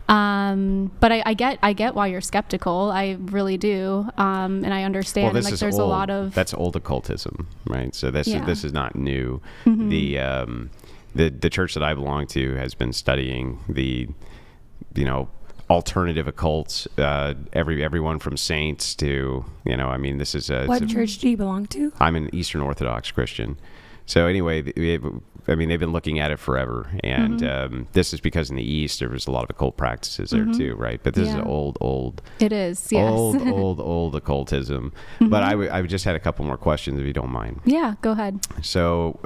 But I get why you're skeptical. I really do. And I understand. Well, this and, like, is there's old. a lot of... That's old occultism, right? So this is not new. The church that I belong to has been studying the, alternative occults, everyone from saints to, this is what church do you belong to? I'm an Eastern Orthodox Christian. So anyway, they've been looking at it forever, and this is because in the East there was a lot of occult practices there too, right? But this is old. It is, yes. old occultism. But I just had a couple more questions, if you don't mind. Yeah, go ahead. So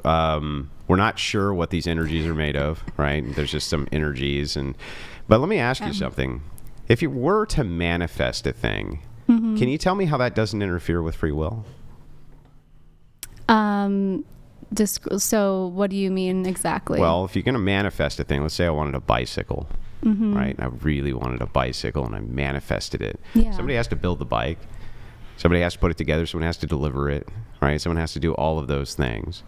we're not sure what these energies are made of, right? There's just some energies, but let me ask you something. If you were to manifest a thing, can you tell me how that doesn't interfere with free will? So what do you mean exactly? Well, if you're going to manifest a thing, let's say I wanted a bicycle, right? I really wanted a bicycle, and I manifested it. Yeah. Somebody has to build the bike. Somebody has to put it together. Someone has to deliver it, right? Someone has to do all of those things.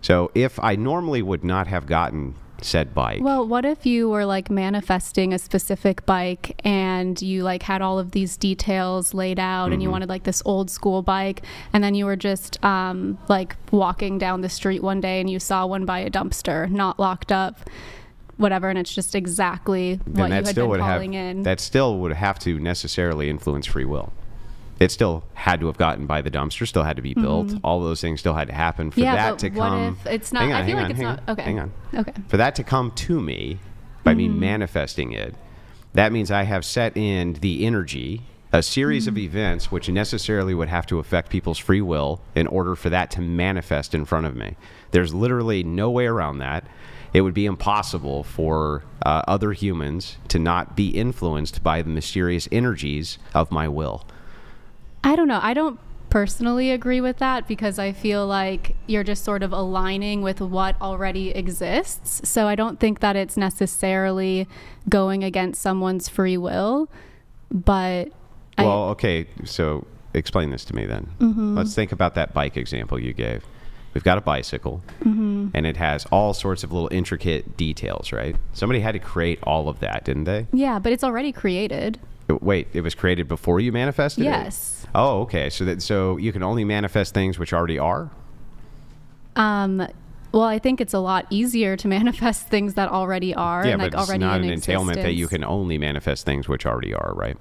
So if I normally would not have gotten said bike. Well, what if you were like manifesting a specific bike and you like had all of these details laid out and you wanted like this old school bike, and then you were just like walking down the street one day and you saw one by a dumpster, not locked up, whatever, and it's just exactly what you had been calling in. That still would have to necessarily influence free will. It still had to have gotten by the dumpster, still had to be built. All those things still had to happen for that to come. Yeah, but what if it's not? I feel like it's not. Okay. Hang on. Okay. For that to come to me by me manifesting it, that means I have set in the energy, a series of events which necessarily would have to affect people's free will in order for that to manifest in front of me. There's literally no way around that. It would be impossible for other humans to not be influenced by the mysterious energies of my will. I don't know. I don't personally agree with that, because I feel like you're just sort of aligning with what already exists. So I don't think that it's necessarily going against someone's free will. But okay. So explain this to me then. Let's think about that bike example you gave. We've got a bicycle, and it has all sorts of little intricate details, right? Somebody had to create all of that, didn't they? Yeah, but it's already created. Wait, it was created before you manifested it? Yes. Oh, okay. So you can only manifest things which already are? Well, I think it's a lot easier to manifest things that already are. Yeah, and, like, but it's already not in an entailment that you existence. can only manifest things which already are, right?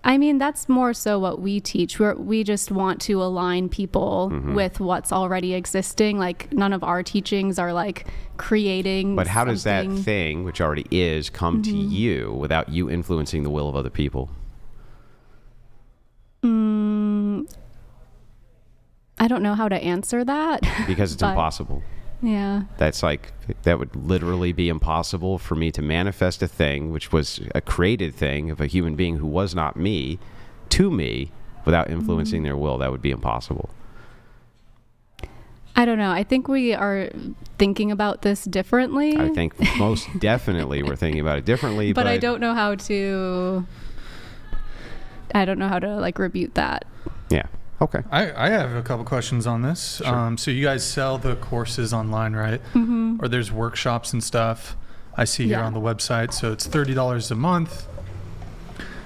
I mean, that's more so what we teach. We just want to align people with what's already existing. Like, none of our teachings are like creating. But how does that something. thing, which already is, come to you without you influencing the will of other people? I don't know how to answer that. Because it's impossible. Yeah. That would literally be impossible for me to manifest a thing, which was a created thing of a human being who was not me, to me, without influencing their will. That would be impossible. I don't know. I think we are thinking about this differently. I think most definitely we're thinking about it differently. But I don't know how to like rebuke that. Yeah. Okay. I have a couple questions on this. Sure. So you guys sell the courses online, right? Or there's workshops and stuff I see here on the website. So it's $30 a month,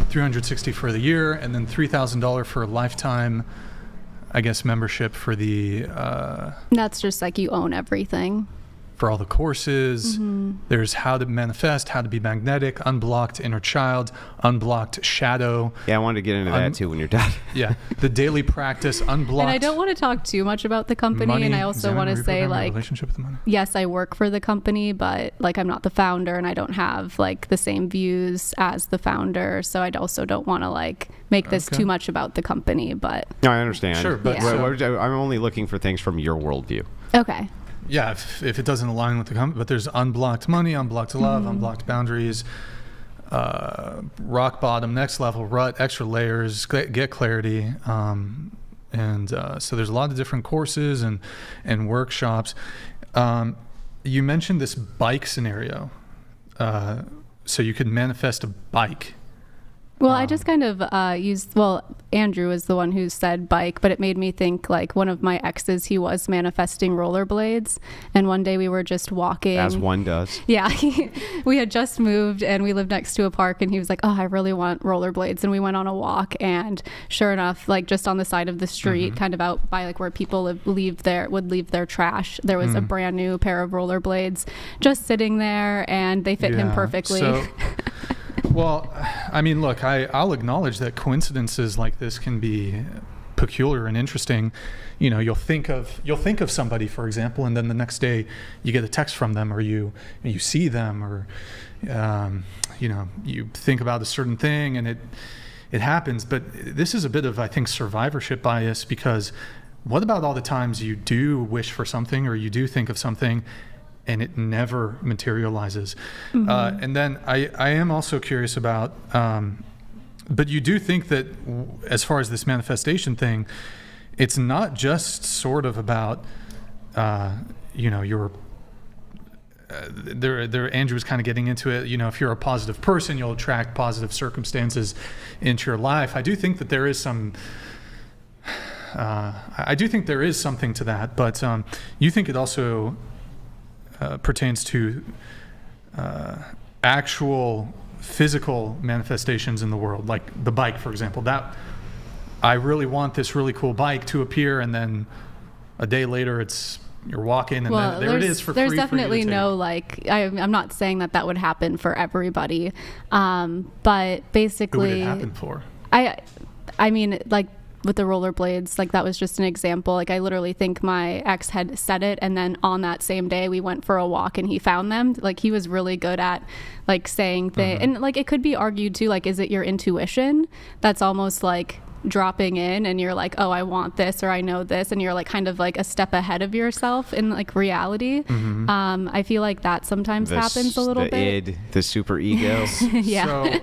$360 for the year, and then $3,000 for a lifetime I guess, membership for the... That's just like you own everything. For all the courses. There's how to manifest, how to be magnetic, unblocked inner child, unblocked shadow. Yeah, I wanted to get into that too when you're done. Yeah, the daily practice, unblocked. And I don't want to talk too much about the company, money, and I also want to say, like, relationship with the money. Yes, I work for the company, but like I'm not the founder, and I don't have like the same views as the founder, so I also don't want to like make this too much about the company. But no, I understand. Sure, but I'm only looking for things from your worldview. Okay. Yeah, if it doesn't align with the company, but there's unblocked money, unblocked love, unblocked boundaries, rock bottom, next level, rut, extra layers, get clarity. So there's a lot of different courses and workshops. You mentioned this bike scenario. So you could manifest a bike. Well, I just kind of Andrew was the one who said bike, but it made me think like one of my exes, he was manifesting rollerblades. And one day we were just walking. As one does. Yeah. We had just moved and we lived next to a park, and he was like, oh, I really want rollerblades. And we went on a walk, and sure enough, like just on the side of the street, kind of out by like where people would leave their trash, there was a brand new pair of rollerblades just sitting there, and they fit him perfectly. So, well, I mean, look, I'll acknowledge that coincidences like this can be peculiar and interesting. You know, you'll think of somebody, for example, and then the next day you get a text from them, or you see them, or you think about a certain thing, and it happens. But this is a bit of, I think, survivorship bias, because what about all the times you do wish for something, or you do think of something, and it never materializes? And then I am also curious about, but you do think that as far as this manifestation thing, it's not just sort of about, your, Andrew was kind of getting into it, if you're a positive person, you'll attract positive circumstances into your life. I do think that there is something to that, but you think it also pertains to actual physical manifestations in the world, like the bike, for example. That I really want this really cool bike to appear, and then a day later you're walking, and then there it is for free. There's definitely no, like, I'm not saying that would happen for everybody, but basically, who would it happen for? I mean, like, with the rollerblades, like that was just an example. Like I literally think my ex had said it, and then on that same day we went for a walk and he found them. Like he was really good at like saying things, and like it could be argued too, like, is it your intuition that's almost like dropping in, and you're like, oh, I want this, or I know this, and you're like kind of like a step ahead of yourself in like reality. I feel like that sometimes happens a little bit. The super ego. Yeah. So,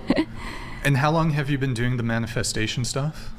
and how long have you been doing the manifestation stuff?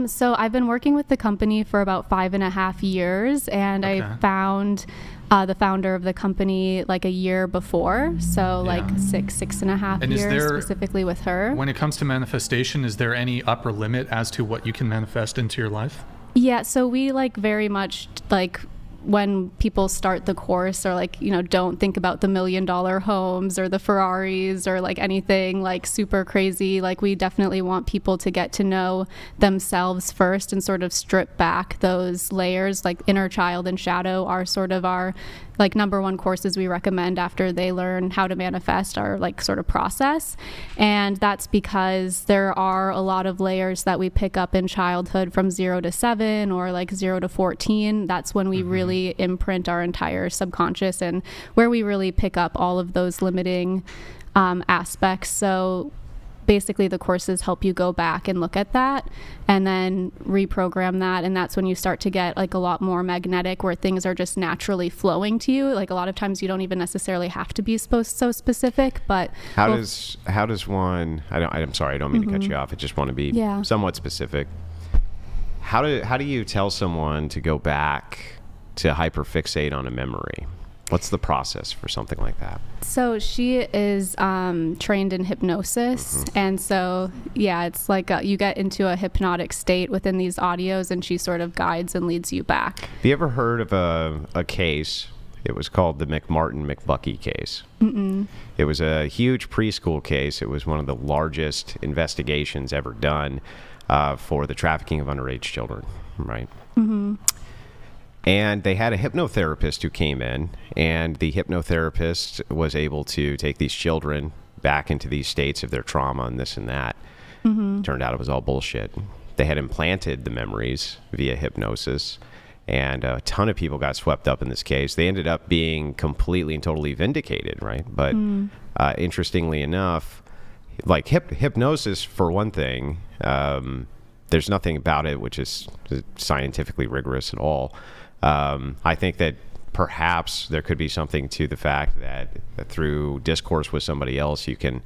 So I've been working with the company for about 5.5 years, and I found the founder of the company like a year before. So like 6.5 years specifically with her. When it comes to manifestation, is there any upper limit as to what you can manifest into your life? Yeah. So we like very much like, when people start the course, or like, don't think about the $1 million homes or the Ferraris or like anything like super crazy. Like we definitely want people to get to know themselves first and sort of strip back those layers. Like inner child and shadow are sort of our like number one courses we recommend after they learn how to manifest our like sort of process. And that's because there are a lot of layers that we pick up in childhood from 0 to 7 or like 0 to 14. That's when we really imprint our entire subconscious, and where we really pick up all of those limiting aspects. So basically the courses help you go back and look at that and then reprogram that, and that's when you start to get like a lot more magnetic, where things are just naturally flowing to you. Like a lot of times you don't even necessarily have to be so specific, but how does one, I'm sorry, I don't mean to cut you off, I just want to be somewhat specific. How do you tell someone to go back to hyperfixate on a memory? What's the process for something like that? So she is trained in hypnosis. And so, it's like you get into a hypnotic state within these audios, and she sort of guides and leads you back. Have you ever heard of a case It was called the McMartin case. It was a huge preschool case. It was one of the largest investigations ever done for the trafficking of underage children, right? And they had a hypnotherapist who came in, and the hypnotherapist was able to take these children back into these states of their trauma and this and that. Turned out it was all bullshit. They had implanted the memories via hypnosis, and a ton of people got swept up in this case. They ended up being completely and totally vindicated, right? But interestingly enough, like hypnosis, for one thing, there's nothing about it which is scientifically rigorous at all. I think that perhaps there could be something to the fact that through discourse with somebody else, you can,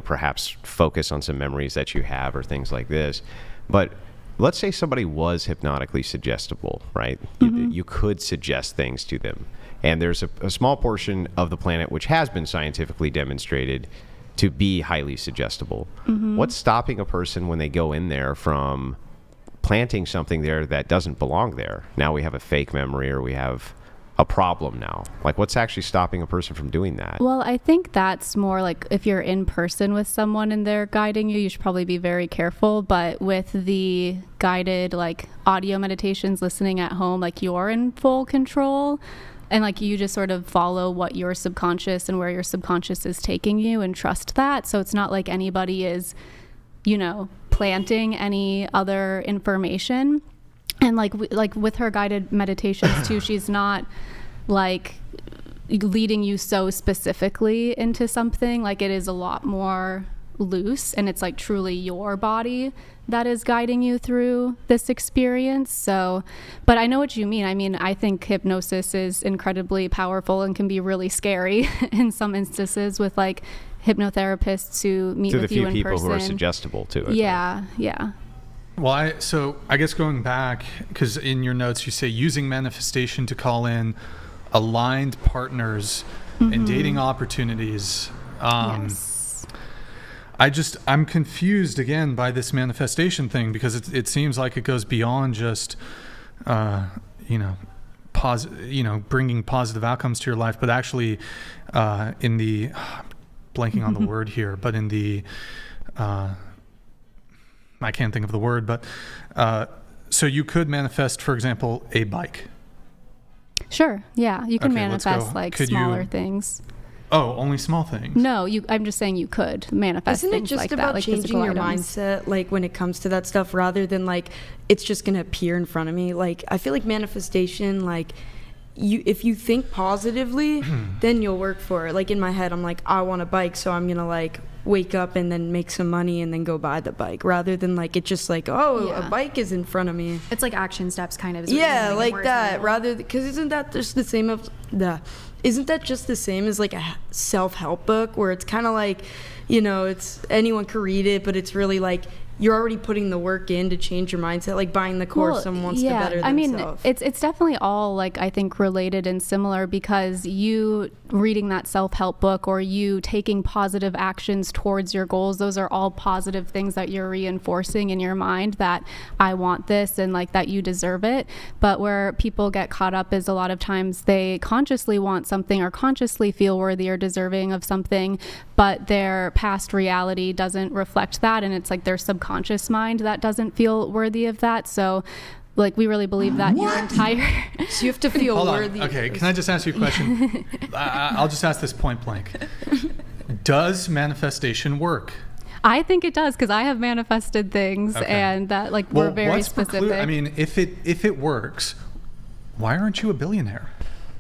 perhaps focus on some memories that you have or things like this. But let's say somebody was hypnotically suggestible, right? You could suggest things to them. And there's a small portion of the planet which has been scientifically demonstrated to be highly suggestible. What's stopping a person when they go in there from planting something there that doesn't belong there? Now we have a fake memory, or we have a problem now. Like, what's actually stopping a person from doing that? Well, I think that's more like if you're in person with someone and they're guiding you, you should probably be very careful. But with the guided like audio meditations, listening at home, like you're in full control, and like you just sort of follow what your subconscious and where your subconscious is taking you and trust that. So it's not like anybody is, planting any other information. And like with her guided meditations too, she's not like leading you so specifically into something. Like, it is a lot more loose, and it's like truly your body that is guiding you through this experience. So, but I know what you mean. I mean, I think hypnosis is incredibly powerful and can be really scary in some instances with like hypnotherapists who meet with you in person. To the few people who are suggestible to it. Yeah. Well, I guess going back, because in your notes you say using manifestation to call in aligned partners and dating opportunities. Yes. I'm confused again by this manifestation thing, because it seems like it goes beyond just, bringing positive outcomes to your life, but actually in the, blanking on the word here, but in the, I can't think of the word, but so you could manifest, for example, a bike. Sure. Yeah. You can Okay, manifest like smaller things. Oh, only small things. No, I'm just saying you could manifest Isn't it things just like about that, like changing your items. mindset, like when it comes to that stuff, rather than like it's just gonna appear in front of me? Like, I feel like manifestation, like if you think positively, then you'll work for it. Like in my head, I'm like, I want a bike, so I'm gonna like wake up and then make some money and then go buy the bike, rather than like it's just like, a bike is in front of me. It's like action steps kind of. Yeah, like that. Rather, because isn't that just the same as like a self-help book, where it's kind of like, it's anyone could read it, but it's really like you're already putting the work in to change your mindset, like buying the course someone wants to better themselves. I mean, it's definitely all like, I think, related and similar, because you reading that self-help book or you taking positive actions towards your goals, those are all positive things that you're reinforcing in your mind, that I want this and like that you deserve it. But where people get caught up is a lot of times they consciously want something or consciously feel worthy or deserving of something, but their past reality doesn't reflect that, and it's like their subconscious mind that doesn't feel worthy of that. So like, we really believe that your entire so you have to feel worthy. Okay, can I just ask you a question? I'll just ask this point blank. Does manifestation work? I think it does, because I have manifested things, and that like we're very specific. I mean, if it works, why aren't you a billionaire?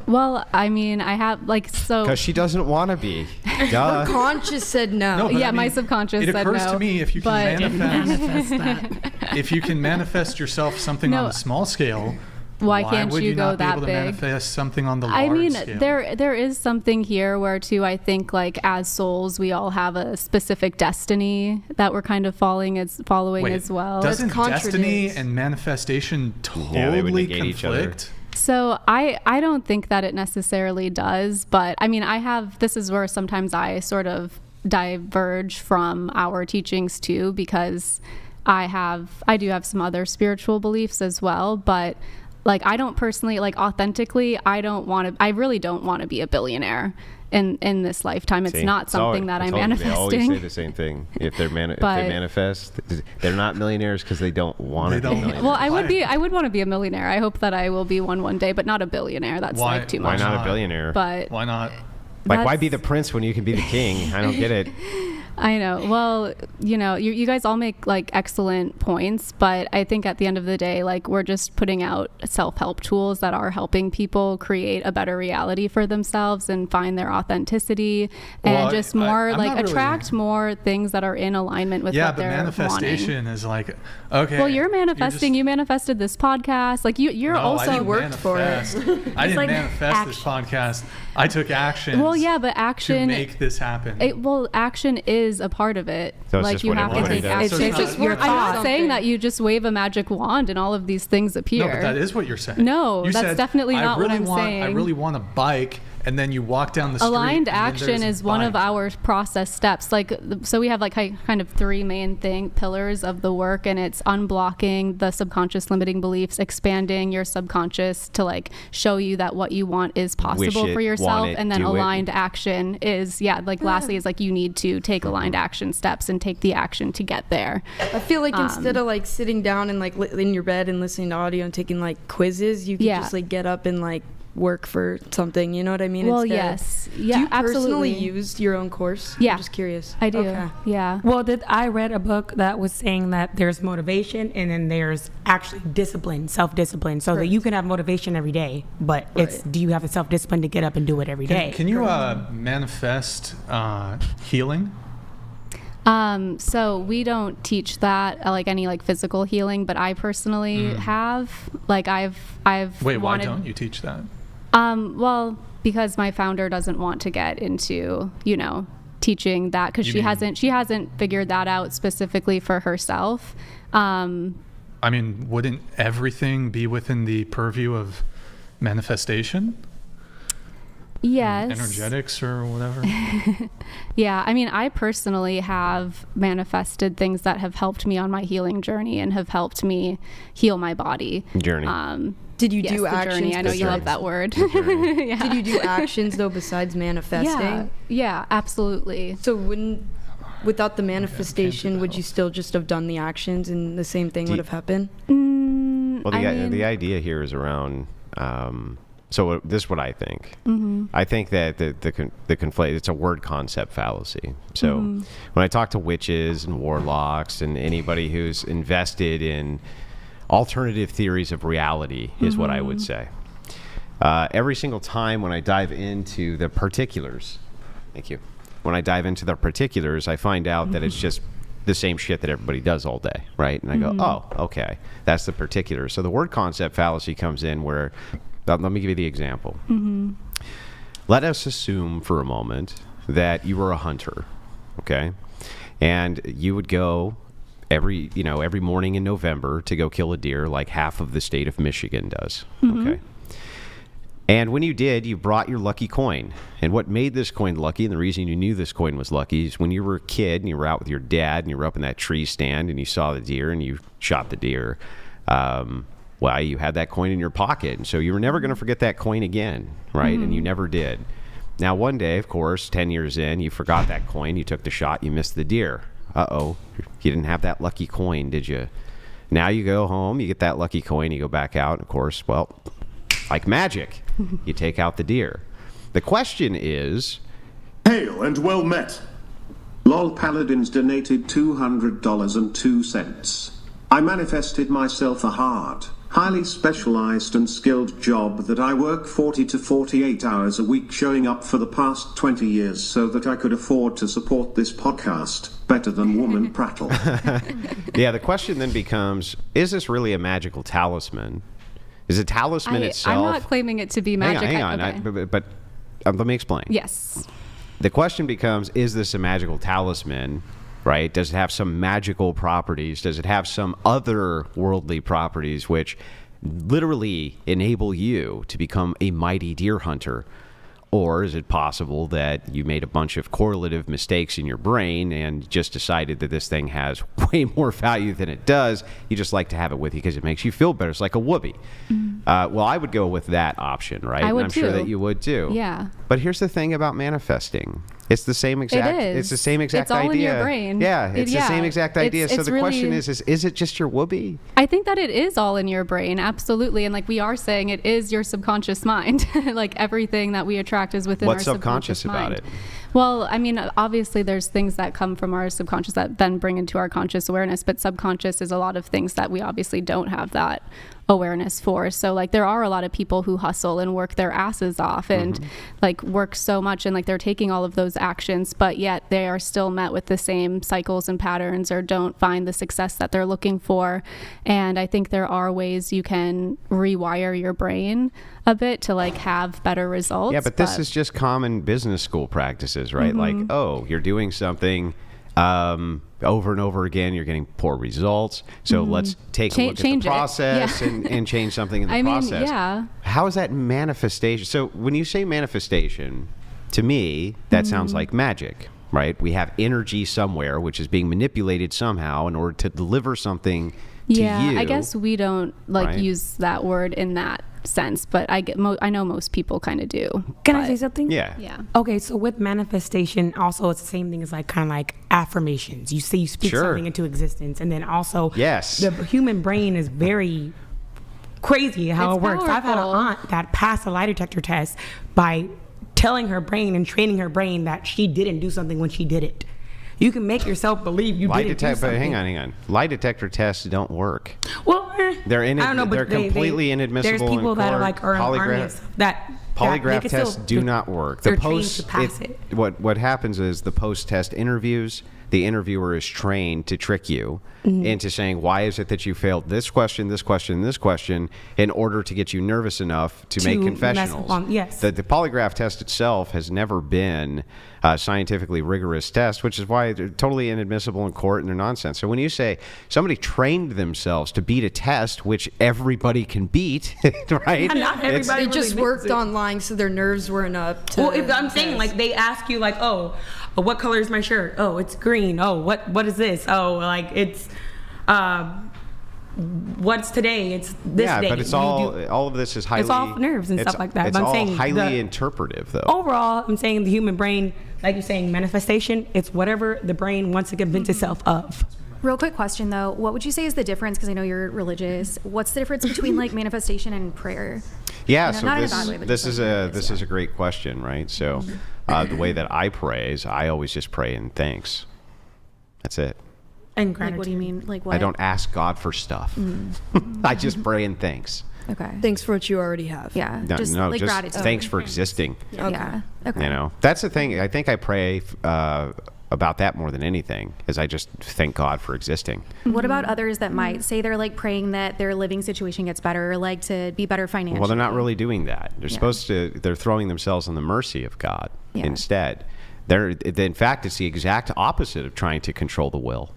Well, I mean, I have like, so because she doesn't want to be. Duh. Her conscious said no. Yeah, my subconscious said no. It occurs to me, if you can manifest that. If you can manifest yourself something on a small scale, why can't would you go not be that able to big? manifest something on the large scale? I mean, there is something here where too, I think like as souls, we all have a specific destiny that we're kind of following as well. Doesn't destiny and manifestation totally conflict? Each other. So I don't think that it necessarily does, but I mean, this is where sometimes I sort of diverge from our teachings too, because I do have some other spiritual beliefs as well, but like, I don't personally, like, authentically, I really don't want to be a billionaire in this lifetime. It's not something that I'm manifesting. They always say the same thing. If they manifest, they're not millionaires because they don't want to be millionaires. Well, I would want to be a millionaire. I hope that I will be one day, but not a billionaire. That's like too much. Why not a billionaire? But why not? Like, why be the prince when you can be the king? I don't get it. I know. Well, you know, you guys all make like excellent points, but I think at the end of the day, like, we're just putting out self-help tools that are helping people create a better reality for themselves and find their authenticity and just more attract more things that are in alignment with what they're wanting. Yeah, but manifestation is like, okay. Well, you're manifesting. You manifested this podcast. Like, you're also I didn't worked for it. I didn't manifest this podcast. I took action. Well, yeah, but action to make this happen. Action is a part of it. So like, you have to take action. I'm not saying that you just wave a magic wand and all of these things appear. No, but that is what you're saying. No, that's definitely not what I'm saying. I really want a bike. And then you walk down the street. Aligned action is one of our process steps. Like, so we have like kind of three main pillars of the work, and it's unblocking the subconscious limiting beliefs, expanding your subconscious to like show you that what you want is possible for yourself, and then aligned action is lastly is like you need to take aligned action steps and take the action to get there. I feel like instead of like sitting down and like in your bed and listening to audio and taking like quizzes, you can just like get up and like work for something, you know what I mean? Well, instead. Yes. Yeah, do you absolutely. personally use your own course? Yeah. I'm just curious. I do. Okay. Yeah. Well, I read a book that was saying that there's motivation and then there's actually discipline, self-discipline. So that you can have motivation every day, but it's, do you have the self-discipline to get up and do it every day? Can you manifest healing? So we don't teach that, like any like physical healing, but I personally have, like I've Wait, why don't you teach that? Well, because my founder doesn't want to get into, teaching that, because she hasn't figured that out specifically for herself. I mean, wouldn't everything be within the purview of manifestation? Yes. Energetics or whatever. Yeah, I mean, I personally have manifested things that have helped me on my healing journey and have helped me heal my body. Journey. Did you do actions? Journey. I know you love that word. Yeah. Did you do actions though besides manifesting? Yeah, absolutely. So without the manifestation, would you still just have done the actions and the same thing would have happened? Well, the idea here is around. So this is what I think. I think that the conflate, it's a word concept fallacy. So when I talk to witches and warlocks and anybody who's invested in alternative theories of reality is what I would say. Every single time when I dive into the particulars, when I dive into the particulars, I find out that it's just the same shit that everybody does all day, right? And I go, oh, okay, that's the particulars. So the word concept fallacy comes in where, let me give you the example. Let us assume for a moment that you were a hunter, okay? And you would go every morning in November to go kill a deer like half of the state of Michigan does, okay? And when you did, you brought your lucky coin. And what made this coin lucky, and the reason you knew this coin was lucky, is when you were a kid and you were out with your dad and you were up in that tree stand and you saw the deer and you shot the deer. Well, you had that coin in your pocket, and so you were never going to forget that coin again, right? And you never did. Now, one day, of course, 10 years in, you forgot that coin, you took the shot, you missed the deer. Uh-oh, you didn't have that lucky coin, did you? Now you go home, you get that lucky coin, you go back out, and of course, well, like magic, you take out the deer. The question is... Hail and well met. LOL Paladins donated $200.02. I manifested myself a hard, highly specialized and skilled job that I work 40 to 48 hours a week showing up for the past 20 years so that I could afford to support this podcast better than woman prattle. Yeah, the question then becomes, is this really a magical talisman? Is a talisman itself... I'm not claiming it to be magic. Hang on. Okay. But let me explain. Yes. The question becomes, is this a magical talisman? Right? Does it have some magical properties? Does it have some other worldly properties which literally enable you to become a mighty deer hunter? Or is it possible that you made a bunch of correlative mistakes in your brain and just decided that this thing has way more value than it does? You just like to have it with you because it makes you feel better. It's like a whoopee. Well, I would go with that option, right? I would I'm sure too. that you would too. Yeah. But here's the thing about manifesting. It's the same exact. It is. It's the same exact It's all idea. in your brain. Yeah, it's the same exact idea. So It's the question really- is it just your whoopee? I think that it is all in your brain, absolutely. And like we are saying, it is your subconscious mind. Like everything that we attract is within our What's subconscious subconscious about mind. it? Well, I mean, obviously there's things that come from our subconscious that then bring into our conscious awareness, but subconscious is a lot of things that we obviously don't have that awareness for. So like there are a lot of people who hustle and work their asses off and like work so much and like they're taking all of those actions, but yet they are still met with the same cycles and patterns or don't find the success that they're looking for. And I think there are ways you can rewire your brain a bit to like have better results. Yeah, but this is just common business school practices, right? Like, oh, you're doing something over and over again, you're getting poor results. So let's take a look at the Change it. process Yeah. and change something in the I mean, process. yeah. How is that manifestation? So when you say manifestation, to me, that sounds like magic, right? We have energy somewhere, which is being manipulated somehow in order to deliver something to you. I guess we don't like right? use that word in that sense, but I know most people kind of do. Can I say something? Yeah. Yeah. Okay, so with manifestation, also it's the same thing as like kind of like affirmations. You say you speak Sure. something into existence, and then also Yes. the human brain is very crazy how It's it works. I've had an powerful. aunt that passed a lie detector test by telling her brain and training her brain that she didn't do something when she did it. You can make yourself believe you Lie didn't do detector, something. hang on. Lie detector tests don't work. Well, They're I don't know, but they're completely inadmissible. There's people in that are court. like are in the army and stuff that Polygraph they can tests still- do not work. They're trained to pass it. What happens is the post-test interviews, the interviewer is trained to trick you into saying, why is it that you failed this question, this question, this question, in order to get you nervous enough to make mess confessionals. along, yes. The polygraph test itself has never been a scientifically rigorous test, which is why they're totally inadmissible in court and they're nonsense. So when you say somebody trained themselves to beat a test, which everybody can beat, right? Not everybody They really just makes worked it. online, so their nerves weren't up. To Well, if I'm saying test. like they ask you like, oh, what color is my shirt? Oh, it's green. Oh, what is this? Oh, like it's what's today? It's this yeah, day. but it's You all do- of this is highly. It's all nerves and stuff like that. It's But I'm all saying highly interpretive, though. overall, I'm saying the human brain, like you're saying, manifestation. It's whatever the brain wants to convince itself of. Real quick question though, what would you say is the difference? Because I know you're religious. What's the difference between like manifestation and prayer? Yeah, You know, so not in a this, bad way, but this just is like this is a great question, right? So the way that I pray is I always just pray in thanks. That's it. And Like, gratitude. what do you mean? Like what? I don't ask God for stuff. I just pray in thanks. Okay. thanks for what you already have. Yeah. No, just no, like just gratitude. thanks for existing. Okay. Yeah. Okay. You know, that's the thing. I think I pray about that more than anything, is I just thank God for existing. What about others that might say they're like praying that their living situation gets better or like to be better financially? Well, they're not really doing that. They're Yeah. supposed to. They're throwing themselves on the mercy of God Yeah. instead. In fact, it's the exact opposite of trying to control the will.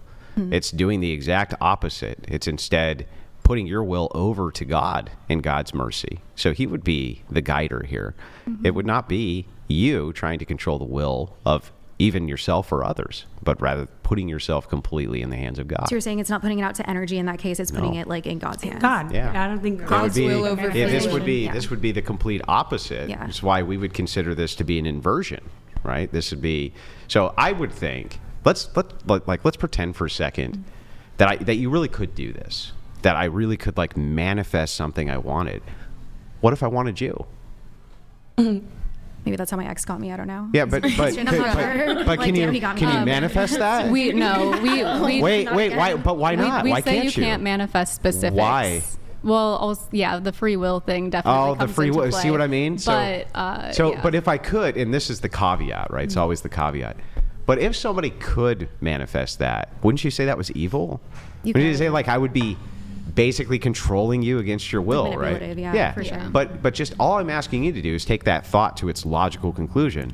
It's doing the exact opposite. It's instead putting your will over to God and God's mercy. So He would be the guider here. It would not be you trying to control the will of even yourself or others, but rather putting yourself completely in the hands of God. So you're saying it's not putting it out to energy in that case, it's putting No. it like in God's hands. God. Yeah. I don't think It would God's be- will over yeah, this creation. would be Yeah. this would be the complete opposite. Yeah. Which is why we would consider this to be an inversion, right? This would be. So I would think let's pretend for a second that you really could do this. That I really could like manifest something I wanted. What if I wanted you? Maybe that's how my ex got me. I don't know. Yeah, but I'm not sure. but Like, can damn, you he got me. can you manifest that? We wait, why? But why not? We Why say can't you can't manifest specifics. Why? Well, also, yeah, the free will thing definitely. Oh, the comes free into will. play. See what I mean? But yeah. But if I could, and this is the caveat, right? It's always the caveat. But if somebody could manifest that, wouldn't you say that was evil? Wouldn't you say like I would be basically controlling you against your will, right? manipulative, yeah, for sure. But just all I'm asking you to do is take that thought to its logical conclusion.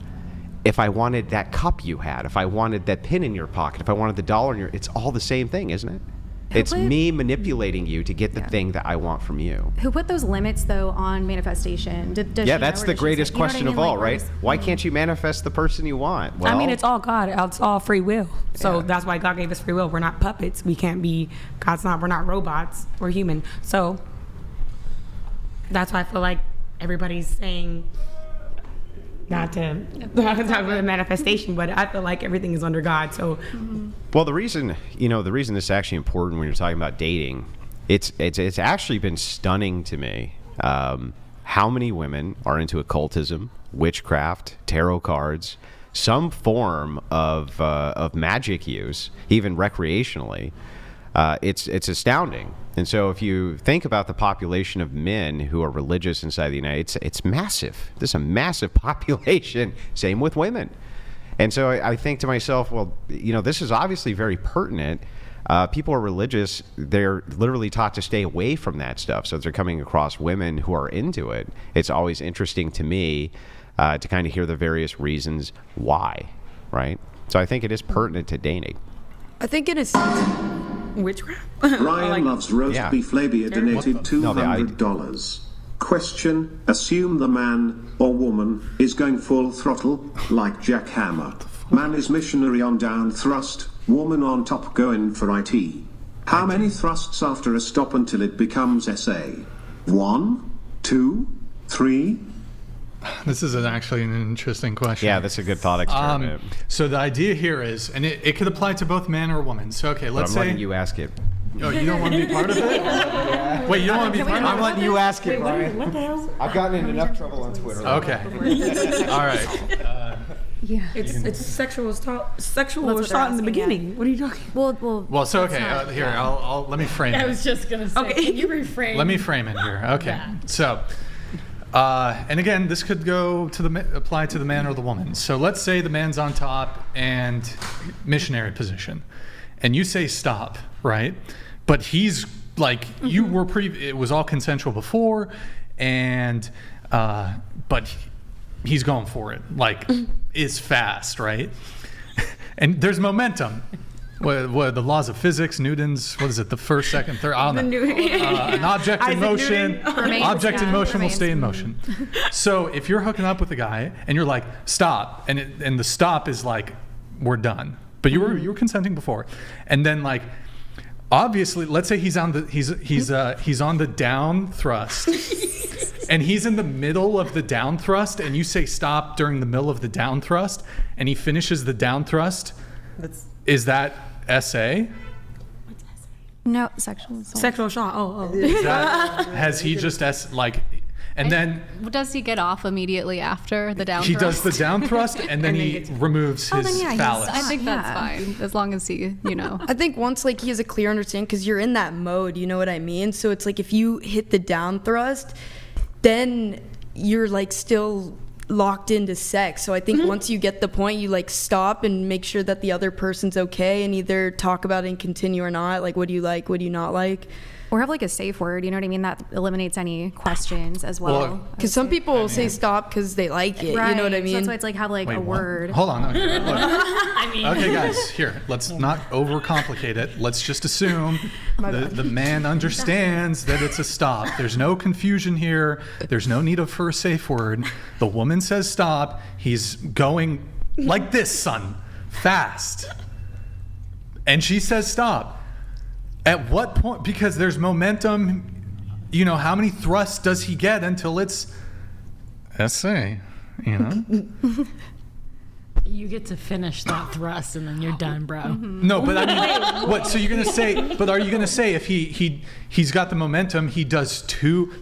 If I wanted that cup you had, if I wanted that pin in your pocket, if I wanted the dollar in your, it's all the same thing, isn't it? It's me manipulating you to get the thing that I want from you. Who put those limits though on manifestation? Does she know, That's or the does she greatest say- you know what I question mean? of all, Like, right? where's- Why can't you manifest the person you want? Well, I mean, it's all God. It's all free will. So Yeah. that's why God gave us free will. We're not puppets. We can't be. We're not robots. We're human. So that's why I feel like everybody's saying not to talk about the manifestation, but I feel like everything is under God. So, well, the reason this is actually important when you're talking about dating, it's actually been stunning to me how many women are into occultism, witchcraft, tarot cards, some form of magic use, even recreationally. It's astounding. And so if you think about the population of men who are religious inside the United States, it's massive. There's a massive population. Same with women. And so I think to myself, well, this is obviously very pertinent. People are religious. They're literally taught to stay away from that stuff. So if they're coming across women who are into it, it's always interesting to me to kind of hear the various reasons why, right? So I think it is pertinent to dating. I think it is witchcraft. Ryan loves roast beef labia donated $200. Question: assume the man or woman is going full throttle, like Jack Hammer. Man is missionary on down thrust, woman on top going for IT. How many thrusts after a stop until it becomes SA? 1, 2, 3? This is actually an interesting question. Yeah, that's a good thought experiment. So the idea here is, and it could apply to both man or woman. So, okay, let's say... I'm letting you ask it. Oh, you don't want to be part of it? Yeah. Wait, you don't want to be part of it? I'm letting you ask it, Brian. What the hell? I've gotten in enough trouble on Twitter. Okay. All right. Yeah, it's sexual assault in the beginning. What are you talking? Well, so okay. Here, I'll let me frame it. I was just gonna say. Okay, can you reframe? Let me frame it here. Okay. Yeah. So, and again, this could apply to the man or the woman. So let's say the man's on top and missionary position, and you say stop, right? But he's like, you were it was all consensual before, and but he's going for it, like is fast, right? And there's momentum. What the laws of physics, Newton's, what is it, the first, second, third, I don't know. An object in motion, will stay in motion. So if you're hooking up with a guy and you're like, stop, and the stop is like, we're done. But you were consenting before. And then like, obviously, let's say he's on the down thrust. And he's in the middle of the down thrust, and you say stop during the middle of the down thrust, and he finishes the down thrust. Is that SA? What's SA? No, sexual assault. Sexual assault. Oh. Has he just and then does he get off immediately after the down thrust? He does the down thrust, and then he removes his phallus. I think that's fine, as long as he, I think once like he has a clear understanding, because you're in that mode, you know what I mean? So it's like if you hit the down thrust, then you're like still locked into sex. So I think once you get the point, you like stop and make sure that the other person's okay, and either talk about it and continue or not. Like, what do you like? What do you not like? Or have like a safe word, you know what I mean? That eliminates any questions as well. Because some people will say stop because they like it, right. You know what I mean? So that's why it's like have like a word. Hold on. Okay, okay, guys, here, let's not overcomplicate it. Let's just assume the man understands that it's a stop. There's no confusion here. There's no need for a safe word. The woman says stop. He's going like this, son, fast. And she says stop. At what point, because there's momentum, how many thrusts does he get until it's SA, You get to finish that thrust and then you're done, bro. No, but I mean, what, so you're going to say, but are you going to say if he's got the momentum, he does two,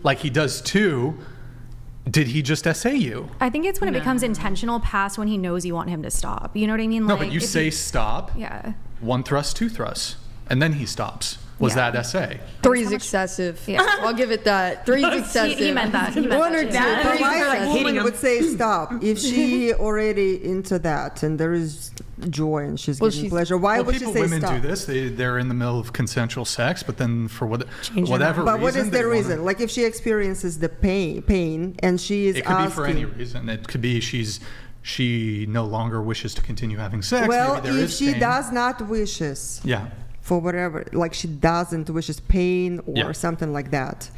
did he just SA you? I think it's when it becomes intentional past when he knows you want him to stop. You know what I mean? No, but you say stop. Yeah. 1 thrust, 2 thrusts. And then he stops. Was that SA? 3's excessive. Yeah. I'll give it that. 3's excessive. He meant that. 1 or 2. But why a woman would say stop if she already into that and there is joy and she's getting pleasure? Why would she say women stop? do this. They're in the middle of consensual sex, but then for whatever reason. But what is the reason? Like if she experiences the pain and she is asking. It could be for any reason. It could be she no longer wishes to continue having sex. Well, if she does not wishes. Yeah. For whatever, like she doesn't wishes pain or something like that.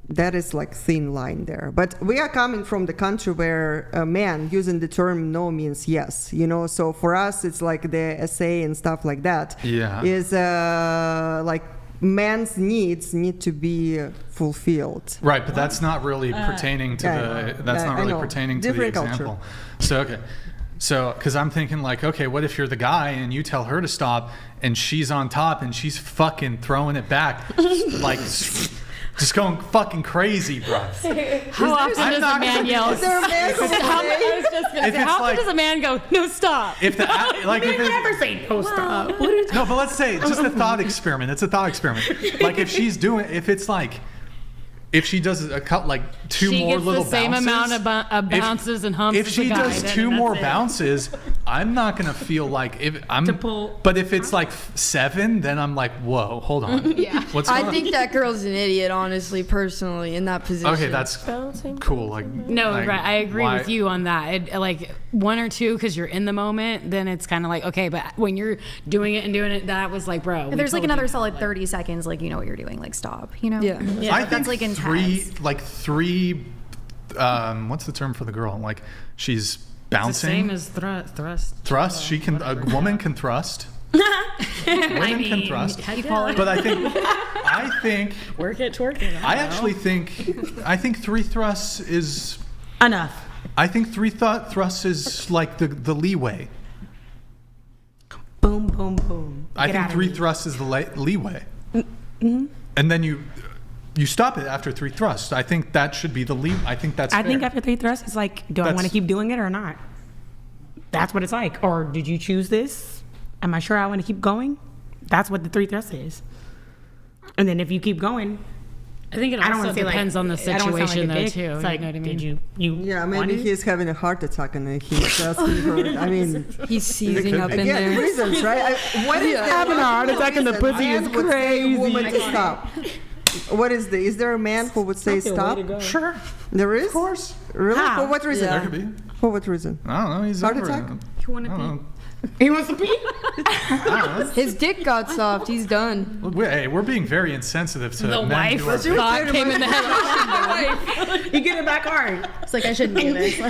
That is like thin line there. But we are coming from the country where a man using the term no means yes, So for us, it's like the SA and stuff like that. Yeah. Is like man's needs need to be fulfilled. Right, but that's not really pertaining to pertaining to the Different culture. example. So okay. So, because I'm thinking like, okay, what if you're the guy and you tell her to stop and she's on top and she's fucking throwing it back, like just going fucking crazy, bro. How often does a man yell? Is there a man who would say? I was just gonna say, how often does a man go, no, stop? If the like, if it's, Never say no stop. no, but let's say just a thought experiment. It's a thought experiment. Like if she's doing, if it's like, if she does a cut like two She more gets little the same bounces, amount of bounces and humps. if as she the guy, does then two more that's it. bounces, I'm not gonna feel like if I'm. To pull. But if it's like 7, then I'm like, whoa, hold on. Yeah. What's going I think that girl's an idiot, honestly, personally, in that position. Okay, that's cool. Like No, like, right. I agree why- with you on that. Like 1 or 2, because you're in the moment, then it's kind of like, okay, but when you're doing it, that was like, bro. If there's like another solid 30 seconds, like you know what you're doing, like stop, you know? Yeah. I think that's like intense. three. What's the term for the girl? Like she's It's bouncing. the same as thrust. Thrust. She can. A woman can thrust. Women can thrust. How do you call it? But I think. Work it, twerk it. I actually think. I think 3 thrusts is. Enough. I think 3 thrusts is like the leeway. Boom, boom, boom. I Get think out of 3 me. thrusts is the leeway. And then you stop it after 3 thrusts. I think that should be the leeway. I think that's. I fair. think after 3 thrusts, it's like, do I want to That's- keep doing it or not? That's what it's like. Or did you choose this? Am I sure I want to keep going? That's what the 3 thrusts is. And then if you keep going, I think it I don't also want to say depends on the I don't wanna sound situation like a though dick. too. It's You like, know what I mean? did you Yeah, want maybe it? he's having a heart attack and he's asking her. I mean, He's seizing up in again, there. reasons, right? What is Having a heart attack in the reason pussy man is would say a woman crazy. to stop? What is is there a man who would say stop? Sure. There is? Of course. Really? How? For what reason? Yeah. There could be. For what reason? I don't know. He's Heart over it. attack? You want to I be? don't know. He wants to pee? His dick got soft. He's done. Look, we're being very insensitive to The men wife who are thought came in the head. You get it back hard. It's like I shouldn't do this.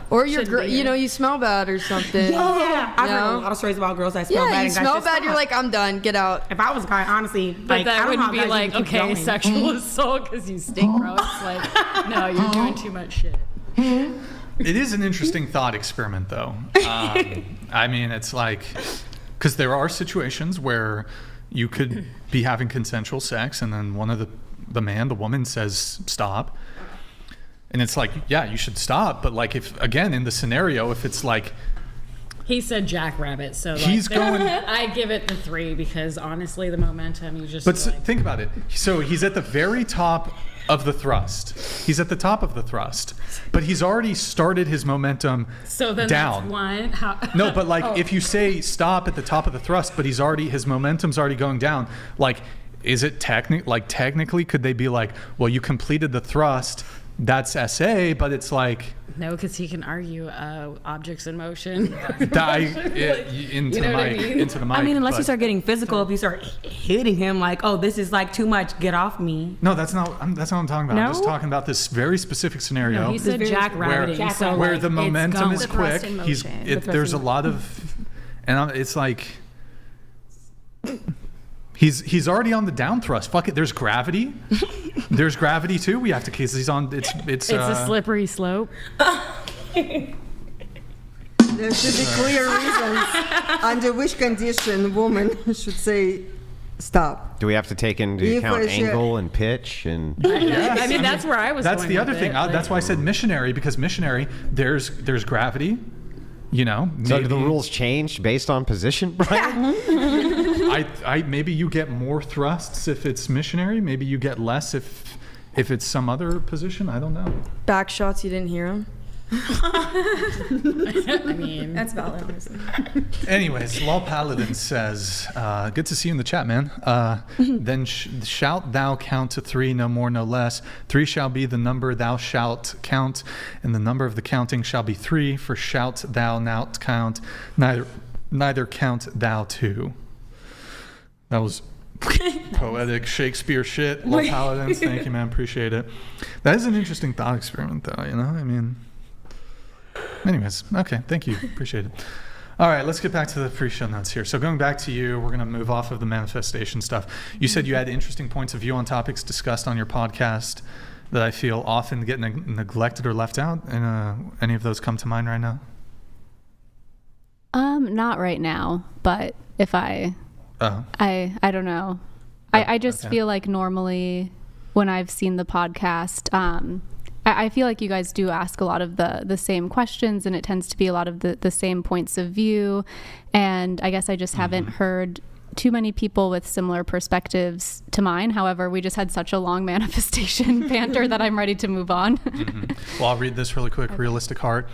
Or your girl, you know, you smell bad or something. Yeah. I've heard No. a lot of stories about girls that smell Yeah, bad. you and guys smell just bad, you're stop. like, I'm done, get out. If I was a guy, honestly, But like, that I don't know wouldn't how be guys like, even keep okay, going. sexual assault because you stink, bro. It's like, no, you're doing too much shit. It is an interesting thought experiment, though. I mean, it's like, because there are situations where you could be having consensual sex, and then one of the woman says stop, and it's like, yeah, you should stop. But like, if again in the scenario, if it's like He said jackrabbit, so like, He's going- I give it the 3 because honestly, the momentum you just. But like, think about it. So he's at the very top of the thrust. He's at the top of the thrust, but he's already started his momentum so then down. that's 1. How, No, but like Oh. if you say stop at the top of the thrust, but his momentum's already going down. Like, is it technically could they be like, well, you completed the thrust, that's SA, but it's like No, because he can argue objects in motion. into know the what I mic, mean? into the mic. I mean, unless you but- start getting physical, if you start hitting him like, oh, this is like too much, get off me. No, that's not what I'm talking about. I'm just No? talking about this very specific scenario. No, he said jackrabbiting, so where like, the it's momentum going. is The thrust quick. in motion. There's a lot of, and it's like he's already on the down thrust. Fuck it. There's gravity. There's gravity too. We have to case he's on. It's a slippery slope. There should be clear reasons under which condition woman should say stop. Do we have to take into If account it's a- angle and pitch and? Yes, I mean, that's where I was. That's going the other with thing. it, like- That's why I said missionary, because missionary there's gravity. You know, So do the rules change based on position, Brian? I maybe you get more thrusts if it's missionary. Maybe you get less if it's some other position. I don't know. Back shots, you didn't hear him. I mean, That's valid. Honestly. Anyways, Law Paladin says, good to see you in the chat, man. Then shalt thou count to 3, no more, no less. 3 shall be the number thou shalt count, and the number of the counting shall be 3, for shalt thou not count, neither count thou 2. That was poetic Shakespeare shit. Law Paladins, thank you, man. Appreciate it. That is an interesting thought experiment, though, you know? I mean... Anyways, okay, thank you. Appreciate it. All right, let's get back to the pre-show notes here. So going back to you, we're going to move off of the manifestation stuff. You said you had interesting points of view on topics discussed on your podcast that I feel often get neglected or left out. And any of those come to mind right now? Not right now, but if I don't know. I just feel like normally when I've seen the podcast, I feel like you guys do ask a lot of the same questions, and it tends to be a lot of the same points of view. And I guess I just haven't heard too many people with similar perspectives to mine. However, we just had such a long manifestation banter that I'm ready to move on. Well, I'll read this really quick. Okay. Realistic heart.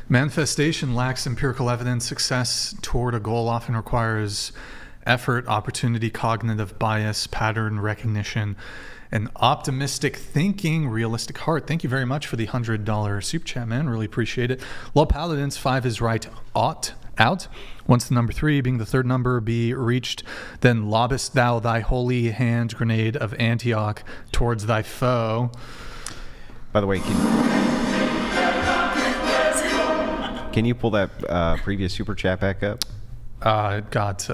Manifestation lacks empirical evidence. Success toward a goal often requires effort, opportunity, cognitive bias, pattern recognition, and optimistic thinking. Realistic heart. Thank you very much for the $100 super chat, man. Really appreciate it. Low paladins, 5 is right. Ought out. Once the number 3, being the third number, be reached, then lobbest thou thy holy hand grenade of Antioch towards thy foe. By the way, can you pull that previous super chat back up? I got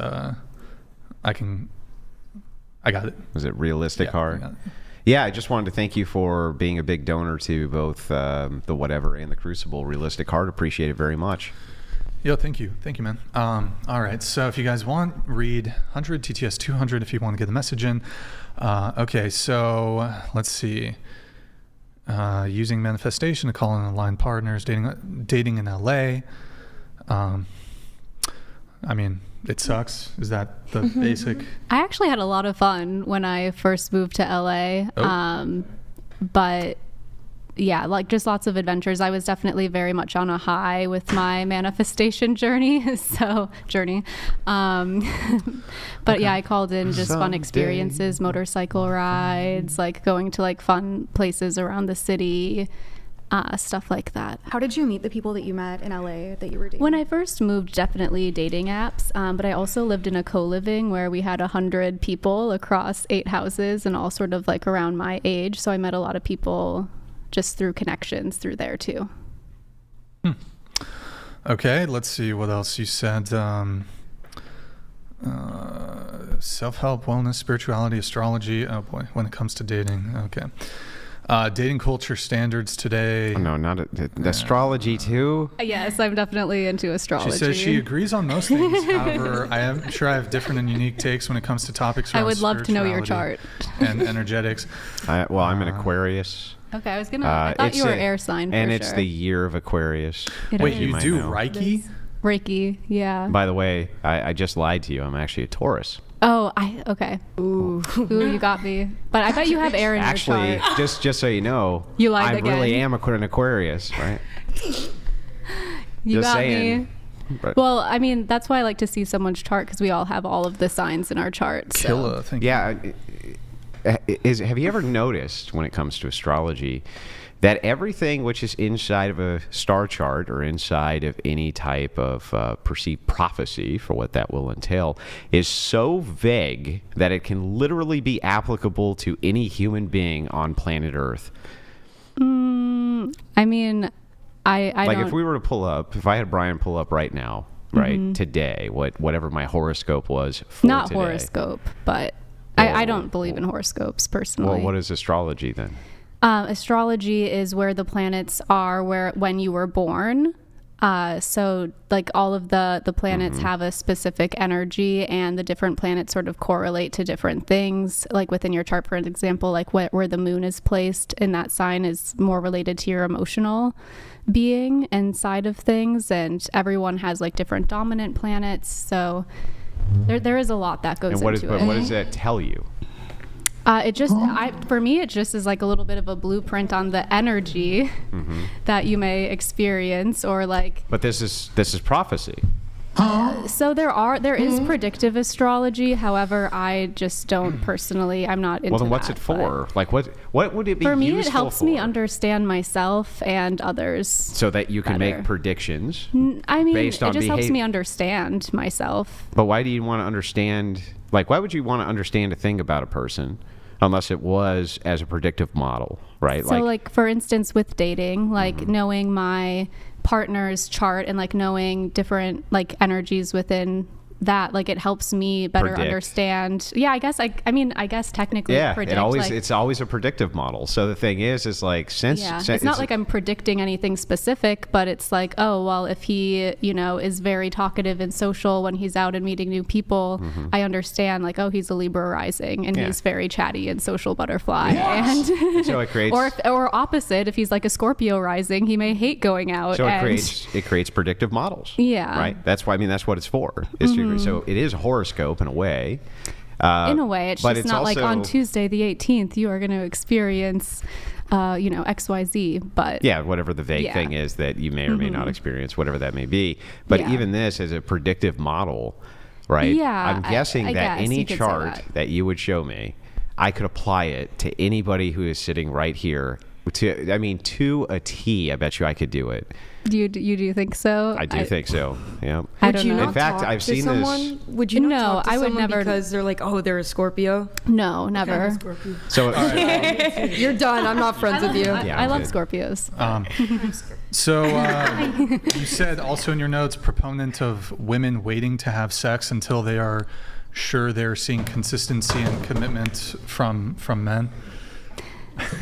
it. Was it realistic heart? Yeah, I just wanted to thank you for being a big donor to both the Whatever and the Crucible. Realistic heart, appreciate it very much. Yo, thank you, man. All right, so if you guys want, read 100 TTS 200 if you want to get the message in. Okay, so let's see. Using manifestation to call in aligned partners, dating in LA. I mean, it sucks. Is that the basic? I actually had a lot of fun when I first moved to LA. But yeah, like just lots of adventures. I was definitely very much on a high with my manifestation journey. But yeah, I called in just fun experiences, motorcycle rides, like going to like fun places around the city. Stuff like that. How did you meet the people that you met in LA that you were dating? When I first moved, definitely dating apps, but I also lived in a co-living where we had 100 people across 8 houses and all sort of like around my age. So I met a lot of people just through connections through there too. Okay, let's see what else you said. Self-help, wellness, spirituality, astrology. Oh boy, when it comes to dating. Okay. Dating culture standards today. Oh, no, not astrology too. Yes, I'm definitely into astrology. She says she agrees on most things. However, I am sure I have different and unique takes when it comes to topics around I would love to know your chart. And energetics. I'm an Aquarius. Okay, I thought you were air sign for and sure. it's the year of Aquarius. Wait, you do Reiki? Reiki, yeah. By the way, I just lied to you. I'm actually a Taurus. Oh, okay. Ooh, you got me. But I bet you have air in your chart. Actually, just so you know, you lied I again. really am an Aquarius, right? You just got saying. me. But well, I mean, that's why I like to see someone's chart because we all have all of the signs in our charts. Killer, thank you. Yeah. Have you ever noticed when it comes to astrology that everything which is inside of a star chart or inside of any type of perceived prophecy, for what that will entail, is so vague that it can literally be applicable to any human being on planet Earth? I mean, I like don't... if we were to pull up, if I had Brian pull up right now, right, today, whatever my horoscope was for Not today. Horoscope, but I don't believe in horoscopes personally. Well, what is astrology then? Astrology is where the planets are when you were born. So like all of the planets have a specific energy, and the different planets sort of correlate to different things. Like within your chart, for example, like where the moon is placed in that sign is more related to your emotional being and side of things. And everyone has like different dominant planets. So there is a lot that goes into it. But what does that tell you? For me, it just is like a little bit of a blueprint on the energy that you may experience, or like. But this is prophecy. So there is predictive astrology. However, I just don't personally. I'm not into. Well, then what's it for? Like what would it be? For me, useful it helps me understand myself and others, so that you can make predictions. I mean, based on it just helps me understand myself. But why do you want to understand? Like, why would you want to understand a thing about a person unless it was as a predictive model, right? So like for instance, with dating, like knowing my partner's chart and like knowing different like energies within that, like it helps me better Predict. Understand. Yeah, I guess I mean I guess technically predict. It's always a predictive model. So the thing is like since it's not like I'm predicting anything specific, but it's like, oh well, if he, you know, is very talkative and social when he's out and meeting new people, I understand like, oh, he's a Libra rising and he's very chatty and social butterfly. And so it creates or opposite, if he's like a Scorpio rising, he may hate going out. So it creates predictive models. Yeah. Right. That's why that's what it's for. So it is a horoscope in a way. In a way, it's just not like on Tuesday the 18th you are going to experience, you know, XYZ. But whatever the vague thing is that you may or may not experience, whatever that may be. But even this is a predictive model, right? Yeah, I'm guessing that any chart that you would show me, I could apply it to anybody who is sitting right here. To a T, I bet you I could do it. You do think so? I do think so. Yeah. I don't know. In fact, I've seen someone, this. Would you not talk to I would someone never because they're like, oh, they're a Scorpio? No, never. Okay, Scorpio. So you're done. I'm not friends with you. I love Scorpios. You said also in your notes, proponent of women waiting to have sex until they are sure they're seeing consistency and commitment from men.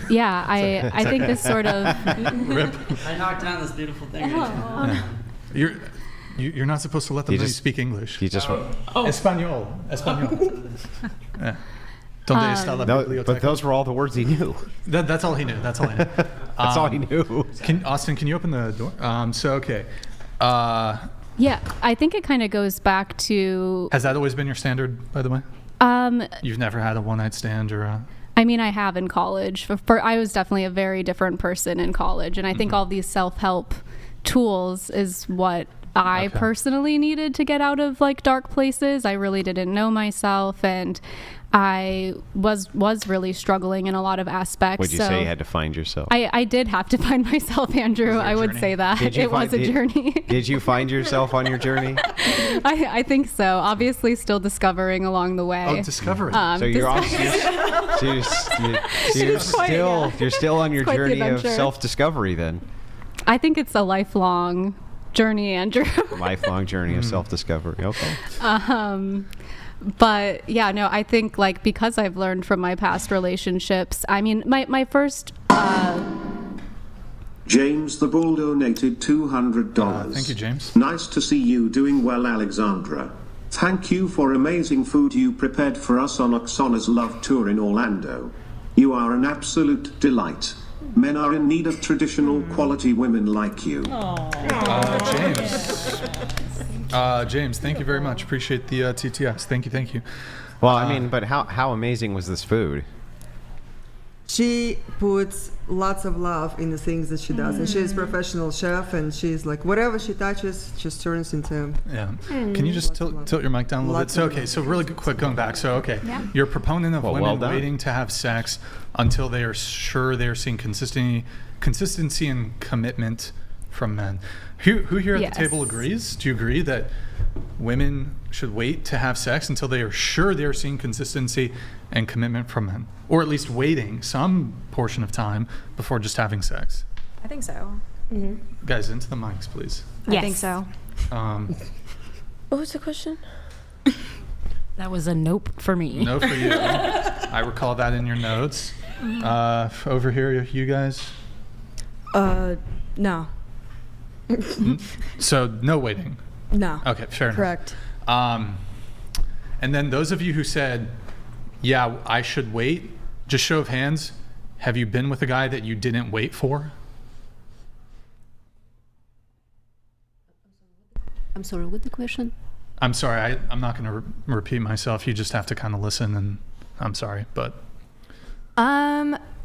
Yeah, I think this sort of I knocked down this beautiful thing. You're not supposed to let them know you speak English. You just Español. Yeah. But those were all the words he knew. That's all he knew. That's all he knew. That's all he knew. Austin, can you open the door? Okay. Yeah, I think it kind of goes back to. Has that always been your standard, by the way? You've never had a one-night stand or a. I mean, I have in college. I was definitely a very different person in college, and I think all these self-help tools is what I personally needed to get out of like dark places. I really didn't know myself, and I was really struggling in a lot of aspects. Would you say you had to find yourself? I did have to find myself, Andrew. I would say that. It was a journey. Did you find yourself on your journey? I think so. Obviously still discovering along the way. Oh, discovering. So you're still on your journey of self-discovery then. I think it's a lifelong journey, Andrew. Lifelong journey of self-discovery. Okay. But yeah, no, I think like because I've learned from my past relationships, I mean, my first. James the Bull donated $200. Thank you, James. Nice to see you doing well, Alexandra. Thank you for amazing food you prepared for us on Oksana's love tour in Orlando. You are an absolute delight. Men are in need of traditional quality women like you. James, thank you very much. Appreciate the TTS. Thank you. Well, I mean, but how amazing was this food? She puts lots of love in the things that she does, and she's a professional chef, and she's like whatever she touches just turns into. Yeah. Can you just tilt your mic down a little bit? So really quick going back. You're a proponent of women waiting to have sex until they are sure they're seeing consistency and commitment from men. Who here at the table agrees? Do you agree that women should wait to have sex until they are sure they're seeing consistency and commitment from men? Or at least waiting some portion of time before just having sex? I think so. Guys, into the mics, please. I think so. What was the question? That was a nope for me. No for you. I recall that in your notes. Over here, you guys? No. So no waiting. No. Okay, fair enough. Correct. And then those of you who said, yeah, I should wait, just show of hands, have you been with a guy that you didn't wait for? I'm sorry, what's the question? I'm sorry, I'm not going to repeat myself. You just have to kind of listen, and I'm sorry, but...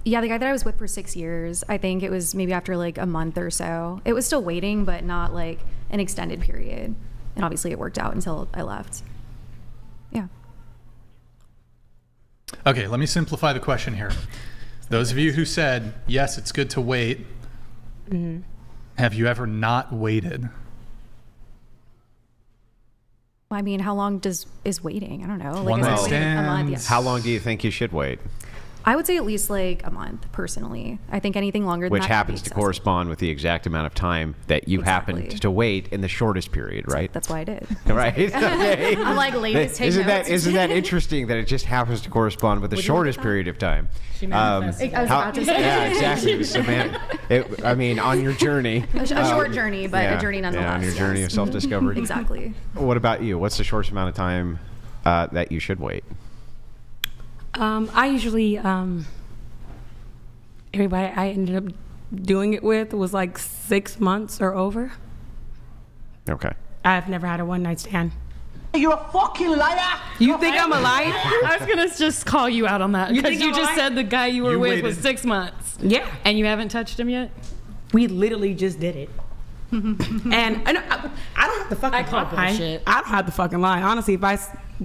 Yeah, the guy that I was with for 6 years, I think it was maybe after like a month or so. It was still waiting, but not like an extended period. And obviously it worked out until I left. Yeah. Okay, let me simplify the question here. Those of you who said, yes, it's good to wait, have you ever not waited? I mean, how long is waiting? I don't know. One night stands. A month, yeah. How long do you think you should wait? I would say at least like a month, personally. I think anything longer than Which that happens to correspond with the exact amount of time that you happened to wait in the shortest period, right? That's why I did. Right? Okay. I'm like, ladies, take isn't notes. isn't that interesting that it just happens to correspond with the shortest period of time? She manifested. I was about to say. Yeah, exactly. So, I mean, on your journey. A short journey, but a journey nonetheless. Yeah, on your journey of self-discovery. Exactly. What about you? What's the shortest amount of time that you should wait? I usually, everybody I ended up doing it with was like 6 months or over. Okay. I've never had a one-night stand. You're a fucking liar. You think I'm a liar? I was gonna just call you out on that You because think you I'm just lying? said the guy you were You with was waited. 6 months. Yeah. And you haven't touched him yet? We literally just did it. And I don't have to fucking call lie. bullshit. I don't have to fucking lie. Honestly,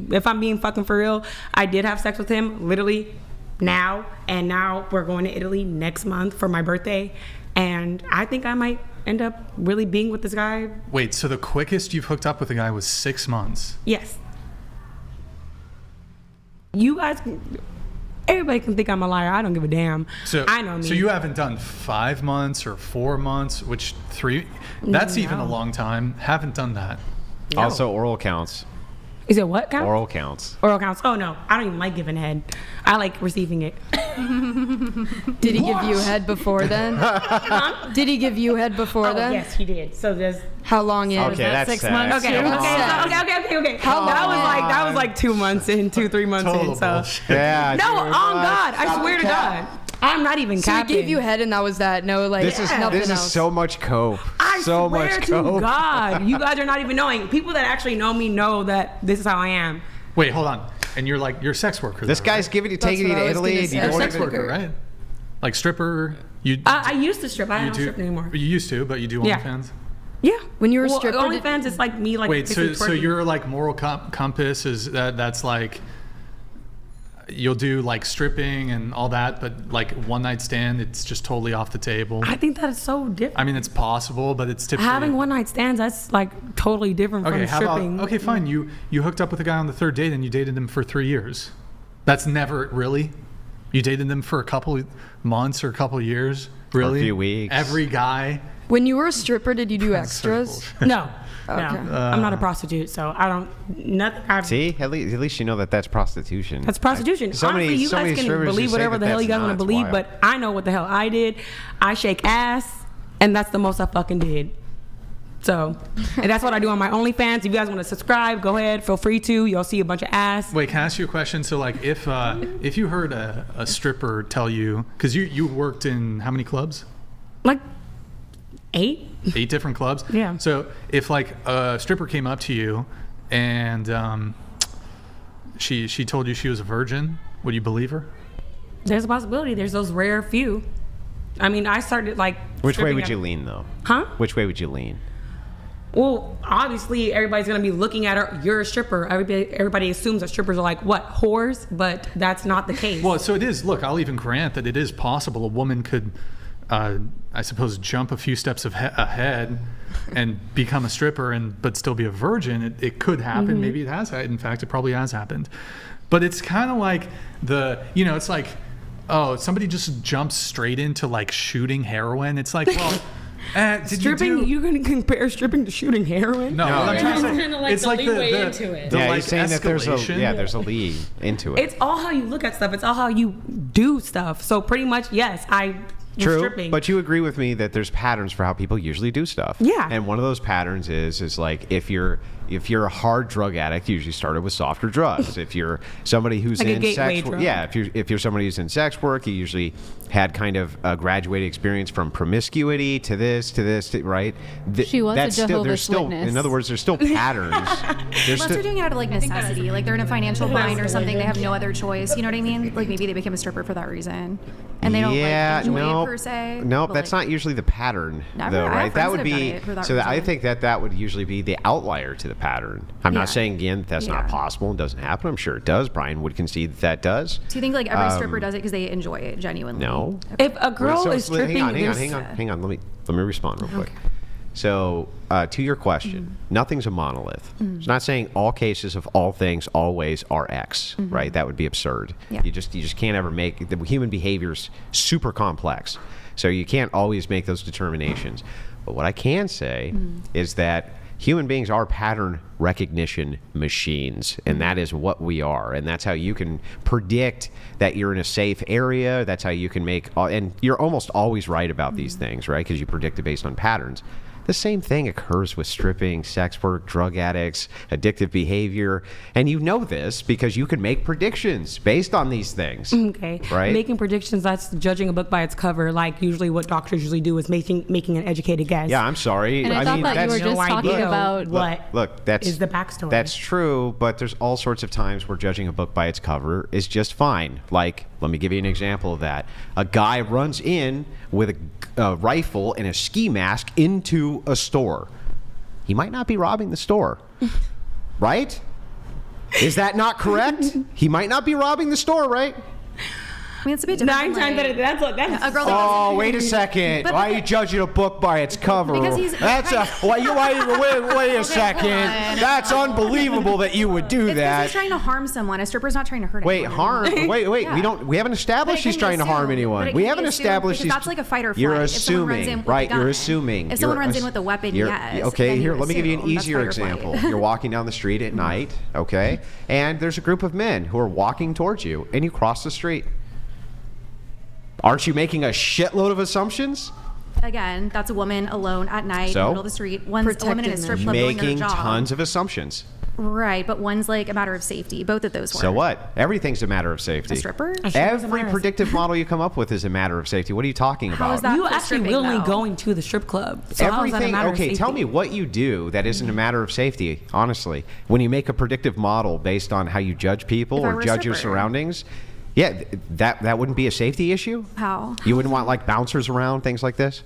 if I'm being fucking for real, I did have sex with him literally now, and now we're going to Italy next month for my birthday, and I think I might end up really being with this guy. Wait, so the quickest you've hooked up with a guy was 6 months? Yes. You guys, everybody can think I'm a liar. I don't give a damn. So I know me. So you haven't done 5 months or 4 months, which 3? That's even a long time. Haven't done that. No. Also, oral counts. Is it what counts? Oral counts. Oral counts. Oh no, I don't even like giving head. I like receiving it. Did he give you head before then? Did he give you head before then? Yes, he did. So there's How long in? Okay, that's 6 sad. months? okay. How That was like 2 months in, 2-3 months Total in. So bullshit. Yeah. no, dude, on what? God, I swear to God, I'm not even So he capping. gave you head and that was that? No, like This is nothing this else. is so much cope. I so swear much to cope. God, you guys are not even knowing. People that actually know me know that this is how I am. Wait, hold on. And you're like, you're a sex worker. This though, guy's right? taking you what I to was Italy. gonna And say. you You're a don't sex even- worker, right? Like stripper. You I used to strip. I you don't strip anymore. You used to, but you do Yeah. OnlyFans. Yeah. When you were a Well, stripper, OnlyFans is like me, like Wait, so basically twerking. your like moral compass is that's like you'll do like stripping and all that, but like one night stand, it's just totally off the table. I think that is so different. I mean, it's possible, but it's typically Having one night stands, that's like totally different Okay, from how stripping. about okay, fine. You hooked up with a guy on the 3rd date and you dated him for 3 years. That's never really. You dated them for a couple months or a couple years. Really? few weeks. Every guy. when you were a stripper, did you do That's such extras? No. Okay. No. I'm not a prostitute, so I don't. Nothing. See, at least you know that that's prostitution. That's prostitution. Honestly, you guys can believe whatever the hell you guys want to believe, but I know what the hell I did. I shake ass, and that's the most I fucking did. So, and that's what I do on my OnlyFans. If you guys want to subscribe, go ahead. Feel free to. You'll see a bunch of ass. Wait, can I ask you a question? So, like, if you heard a stripper tell you, because you worked in how many clubs? Like 8. 8 different clubs. Yeah. So, if like a stripper came up to you and she told you she was a virgin, would you believe her? There's a possibility. There's those rare few. I mean, I started like. Which way stripping would at- you lean, though? Huh? Which way would you lean? Well, obviously, everybody's gonna be looking at her. You're a stripper. Everybody assumes that strippers are like what, whores, but that's not the case. Well, so it is. Look, I'll even grant that it is possible a woman could, I suppose, jump a few steps ahead and become a stripper, but still be a virgin. It could happen. Maybe it has. In fact, it probably has happened. But it's kind of like it's like, oh, somebody just jumps straight into like shooting heroin. It's like, well. Did stripping? You're gonna compare stripping to shooting heroin? No, what I'm trying to say, kinda like it's the like leeway into it. the Yeah, like he's saying that escalation. there's a lead into it. It's all how you look at stuff. It's all how you do stuff. So pretty much, yes, I was True, stripping. but you agree with me that there's patterns for how people usually do stuff. Yeah. And one of those patterns is like if you're a hard drug addict, you usually started with softer drugs. If you're somebody who's Like a in gateway sex work, drug. yeah, if you're somebody who's in sex work, you usually had kind of a graduated experience from promiscuity to this, right? She was a There's Jehovah's still, Witness. in other words, there's still patterns. Unless they're doing it out of like necessity, like they're in a financial bind or something, they have no other choice. You know what I mean? Like maybe they became a stripper for that reason, and they don't like enjoy it per se. No, but, that's like, not usually the pattern, Never. though, I have right? That friends would that have be done it for that so. I reason. think that would usually be the outlier to the pattern. I'm Yeah. not saying again that that's not Yeah. possible and doesn't happen. I'm sure it does. Brian would concede that does. Do you think like every stripper does it because they enjoy it genuinely? No. if a girl So, is stripping, hang on. there's- Hang on. Let me respond real quick. So to your question, nothing's a monolith. It's not saying all cases of all things always are X, right? That would be absurd. Yeah. You just can't ever make the human behavior's super complex, so you can't always make those determinations. But what I can say is that human beings are pattern recognition machines, and that is what we are. And that's how you can predict that you're in a safe area. That's how you can make, and you're almost always right about these things, right? Because you predict it based on patterns. The same thing occurs with stripping, sex work, drug addicts, addictive behavior. And you know this because you can make predictions based on these things. Okay. Right? Making predictions, that's judging a book by its cover. Like usually what doctors usually do is making an educated guess. Yeah, I'm sorry. And I thought that you were just talking about Look, that's is the backstory. That's true, but there's all sorts of times where judging a book by its cover is just fine. Like, let me give you an example of that. A guy runs in with a rifle and a ski mask into a store. He might not be robbing the store, right? Is that not correct? He might not be robbing the store, right? I mean, it's a bit different. 9 times out of that's a girl. That Oh, wait a second. Why are you judging a book by its cover? Because he's wait a second. That's unbelievable that you would do It's because that. he's trying to harm someone. A stripper's not trying to hurt anyone. Wait. Yeah. We haven't established he's trying to harm anyone. We haven't established he's. That's like a fight or flight. You're If someone runs in assuming, with a right? gun. You're assuming. If someone runs in with a weapon, yes. Okay, then here, you let me give you an assume. That's easier fight or flight. example. You're walking down the street at night, okay? And there's a group of men who are walking towards you, and you cross the street. Aren't you making a shitload of assumptions? Again, that's a woman alone at night in the middle of the street. One's a woman in a strip club doing her Making job. tons of assumptions. Right, but one's like a matter of safety. Both of those were. So what? Everything's a matter of safety. A stripper? Every predictive model you come up with is a matter of safety. What are you talking about? How is that You for actually stripping, willingly though? going to the strip club. So how is that a Everything. matter of Okay, safety? tell me what you do that isn't a matter of safety. Honestly, when you make a predictive model based on how you judge people If I or were a judge your stripper. surroundings, yeah, that wouldn't be a safety issue. How? You wouldn't want like bouncers around, things like this.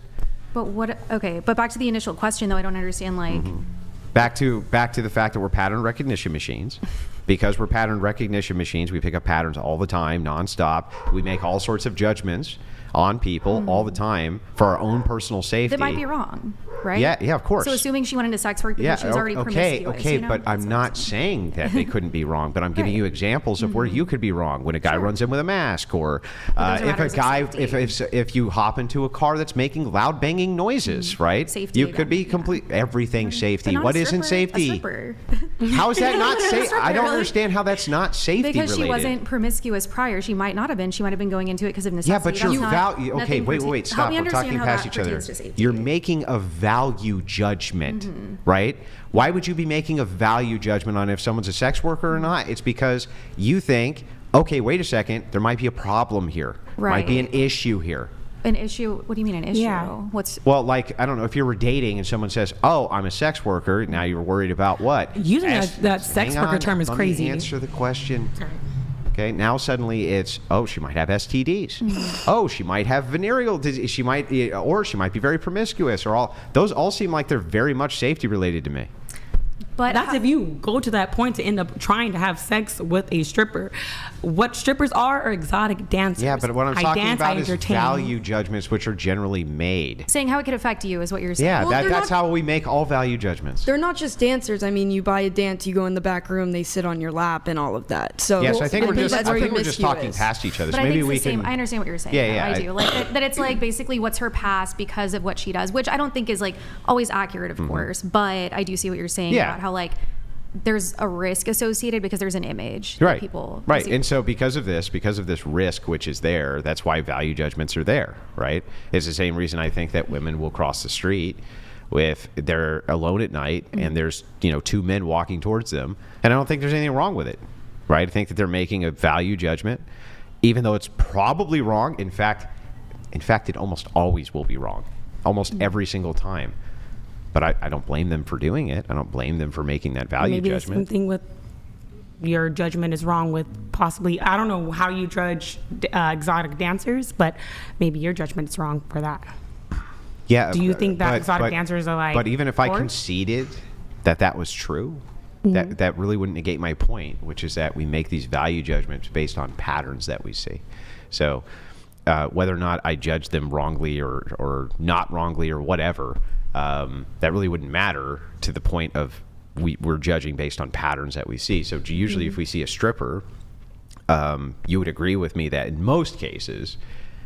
But what? Okay, but back to the initial question, though. I don't understand. Like, Back to the fact that we're pattern recognition machines. Because we're pattern recognition machines, we pick up patterns all the time, nonstop. We make all sorts of judgments on people all the time for our own personal safety. that might be wrong, right? Yeah, of course. So assuming she went into sex work because she was already promiscuous. Okay, you know? but I'm not saying that they couldn't be wrong, but I'm giving you examples of where you could be wrong. When a guy runs in with a mask, or those are if a matters of guy, safety. if you hop into a car that's making loud banging noises, right? Safety You could again, be complete everything safety. But not What a isn't stripper, safety? A stripper. How is that not Not a safe? I stripper, don't really. understand how that's not safety Because she related. wasn't promiscuous prior. She might not have been. She might have been going into it because of necessity. Yeah, but That's your not- value. Okay, nothing wait, pertain- wait, Help stop. me We're understand talking how past that each other. pertains to safety. You're making a value judgment, right? Why would you be making a value judgment on if someone's a sex worker or not? It's because you think, okay, wait a second, there might be a problem here. Might be an Right. issue here. An issue? What do you mean an issue? Yeah. What's Well, like, I don't know, if you were dating and someone says, oh, I'm a sex worker, now you're worried about what? Using that sex Hang worker on, term is let crazy. me answer the question. Okay, now suddenly it's, oh, she might have STDs. Oh, she might have venereal disease. She might be very promiscuous. Those all seem like they're very much safety related to me. But That's if you go to that point to end up trying to have sex with a stripper. What strippers are exotic dancers. Yeah, but what I'm I talking dance, about I is entertain. value judgments, which are generally made. saying how it could affect you is what you're saying. Yeah, Well, they're that's not- how we make all value judgments. They're not just dancers. I mean, you buy a dance, you go in the back room, they sit on your lap, and all of that. So Yes, I think we're just that's where talking promiscuous. past each other. But So I maybe think we it's the same. can. I understand what you're saying. Yeah, I do. Like that it's like basically what's her past because of what she does, which I don't think is like always accurate, of course. But I do see what you're saying Yeah. about how like there's a risk associated because there's an image that Right. people Right. see. And so because of this risk which is there, that's why value judgments are there, right? It's the same reason I think that women will cross the street if they're alone at night and there's, two men walking towards them, and I don't think there's anything wrong with it. Right? I think that they're making a value judgment even though it's probably wrong. In fact, it almost always will be wrong. Almost every single time. But I don't blame them for doing it. I don't blame them for making that value Maybe the judgment. same thing with your judgment is wrong with possibly, I don't know how you judge exotic dancers, but maybe your judgment is wrong for that. Yeah. Do you think that exotic dancers are like But even if I forced? conceded that was true, that really wouldn't negate my point, which is that we make these value judgments based on patterns that we see. So whether or not I judge them wrongly or not wrongly or whatever, that really wouldn't matter to the point of we're judging based on patterns that we see. So usually if we see a stripper, you would agree with me that in most cases,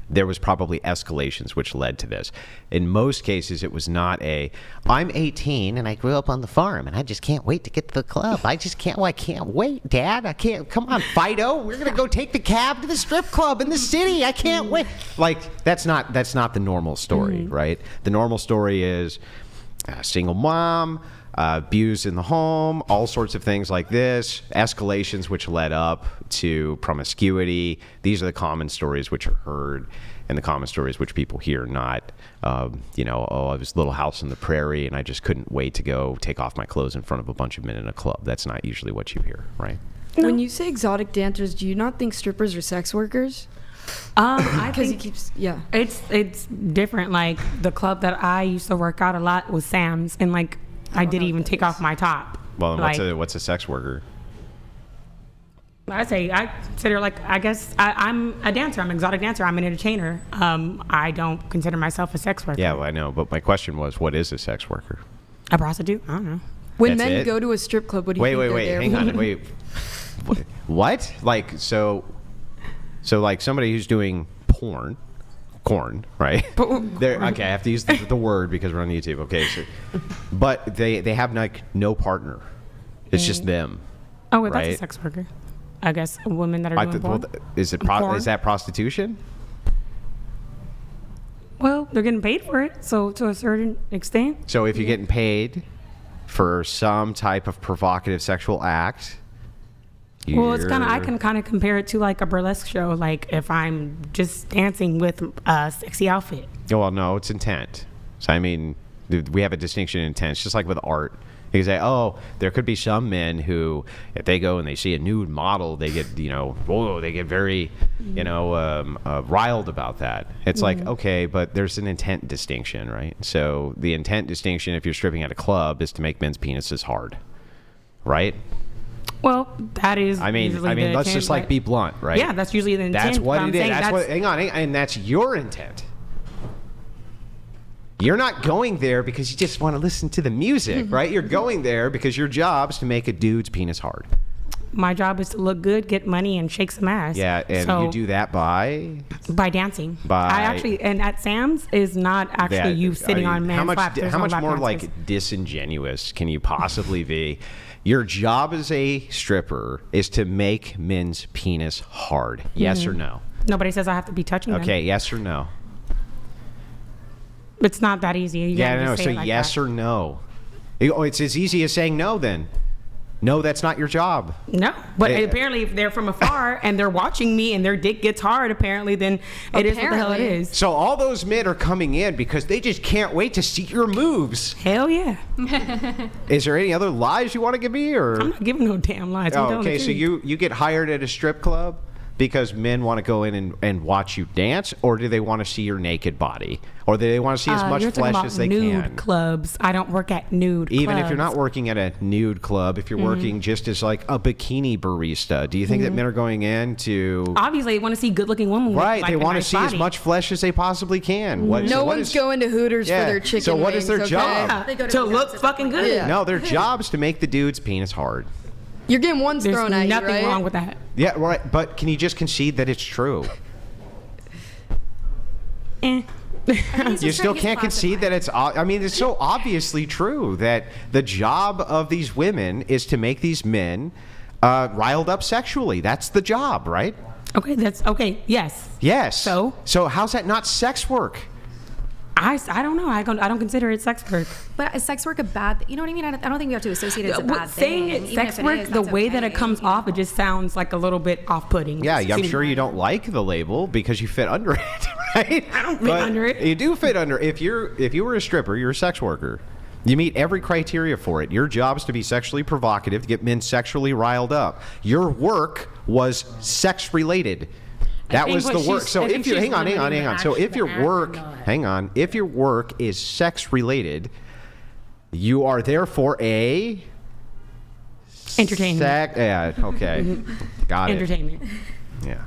there was probably escalations which led to this. In most cases, it was not I'm 18 and I grew up on the farm and I just can't wait to get to the club. I can't wait, Dad. I can't. Come on, Fido. We're going to go take the cab to the strip club in the city. I can't wait. Like, that's not the normal story, right? The normal story is a single mom, abused in the home, all sorts of things like this, escalations which led up to promiscuity. These are the common stories which are heard, and the common stories which people hear, not, I was a little house on the prairie and I just couldn't wait to go take off my clothes in front of a bunch of men in a club. That's not usually what you hear, right? When you say exotic dancers, do you not think strippers are sex workers? I think it's different. Like the club that I used to work out a lot was Sam's, and like I didn't even take off my top. Well, like, what's a sex worker? I consider, like, I guess I'm a dancer. I'm an exotic dancer. I'm an entertainer. I don't consider myself a sex worker. Yeah, well, I know, but my question was, what is a sex worker? A prostitute? I don't know. When men go to a strip club, what do you think they're there hang on, wait. What? Like, so like somebody who's doing corn, right? Okay, I have to use the word because we're on YouTube. Okay, so, but they have like no partner. It's just them. Oh, well, right? That's a sex worker. I guess women that are doing porn. Is that prostitution? Well, they're getting paid for it, so to a certain extent. So if you're getting paid for some type of provocative sexual act. Well, it's I can kind of compare it to like a burlesque show. Like if I'm just dancing with a sexy outfit. Well, no, it's intent. So I mean, we have a distinction in intent. It's just like with art. You can say, oh, there could be some men who, if they go and they see a nude model, they get, they get very, riled about that. It's like, okay, but there's an intent distinction, right? So the intent distinction, if you're stripping at a club, is to make men's penises hard, right? Well, that is. I mean, let's just be blunt, right? Yeah, that's usually the intent. That's what it is. Hang on, and that's your intent. You're not going there because you just want to listen to the music, right? You're going there because your job is to make a dude's penis hard. My job is to look good, get money, and shake some ass. Yeah, and you do that by dancing. And at Sam's is not actually you sitting on man's lap. How much more like disingenuous can you possibly be? Your job as a stripper is to make men's penis hard. Yes or no? Nobody says I have to be touching them. Okay, yes or no? It's not that easy. So yes or no. It's as easy as saying no then. No, that's not your job. No, but apparently if they're from afar and they're watching me and their dick gets hard, apparently then it is what the hell it is. So all those men are coming in because they just can't wait to see your moves. Hell yeah. Is there any other lies you want to give me? Or I'm not giving no damn lies. Okay, so you get hired at a strip club because men want to go in and watch you dance, or do they want to see your naked body? Or do they want to see as much flesh as they can? Nude clubs. I don't work at nude clubs. Even if you're not working at a nude club, if you're working just as like a bikini barista, do you think that men are going in to... Obviously, they want to see good-looking women. Right, with, they want to nice see body. as much flesh as they possibly can. No one's going to Hooters for their chicken So what wings, is their job? Yeah, to look fucking good. Yeah. No, their job is to make the dude's penis hard. You're getting ones There's thrown at you, right? nothing wrong with that. Yeah, right. But can you just concede that it's true? You still can't concede that it's... I mean, it's so obviously true that the job of these women is to make these men riled up sexually. That's the job, right? Okay, yes. Yes. So how's that not sex work? I don't know. I don't consider it sex work. But is sex work a bad? You know what I mean? I don't think we have to associate it as a bad saying thing. Saying it's sex work, the way that it comes off, it just sounds like a little bit off-putting. Yeah, I'm sure you don't like the label because you fit under it, right? I don't fit under it. You do fit under. If you were a stripper, you're a sex worker. You meet every criteria for it. Your job is to be sexually provocative, to get men sexually riled up. Your work was sex-related. That was the work. So if you hang on. So if your work is sex related, you are therefore a entertainment. Yeah, okay. Got it. Entertainment. Yeah.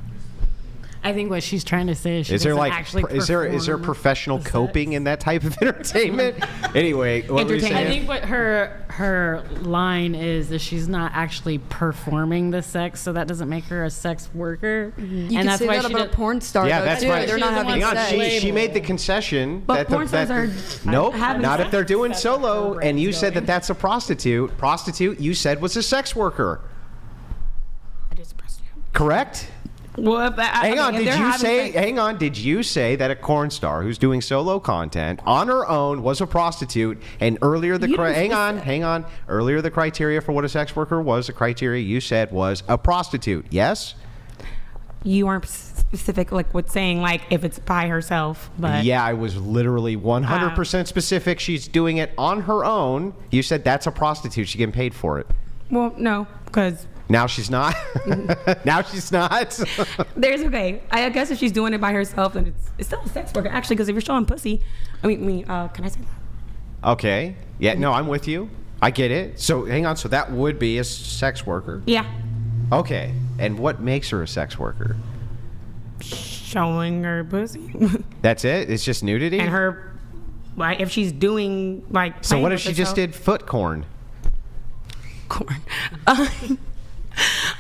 I think what she's trying to say is she doesn't actually is there professional coping in that type of entertainment? Anyway, what were you saying? I think what her line is she's not actually performing the sex, so that doesn't make her a sex worker. You can say that about a porn star. Yeah, though, that's too. right. They're not having sex. She made the concession But porn stars are nope, having not sex. if they're doing solo. And you said that that's a prostitute. Prostitute, you said was a sex worker. I just pressed you. Correct? Well, hang on. Did you say that a porn star who's doing solo content on her own was a prostitute? And earlier earlier the criteria for what a sex worker was, the criteria you said was a prostitute. Yes. You aren't specific, like with saying like if it's by herself, but yeah, I was literally 100% specific. She's doing it on her own. You said that's a prostitute. She's getting paid for it. Well, no, because. Now she's not. Now she's not. There's okay. I guess if she's doing it by herself, then it's still a sex worker. Actually, because if you're showing pussy, can I say that? Okay. Yeah. No, I'm with you. I get it. So hang on. So that would be a sex worker. Yeah. Okay. And what makes her a sex worker? Showing her pussy. That's it. It's just nudity. And her, like, if she's doing like. So what if she just did foot corn? Corn.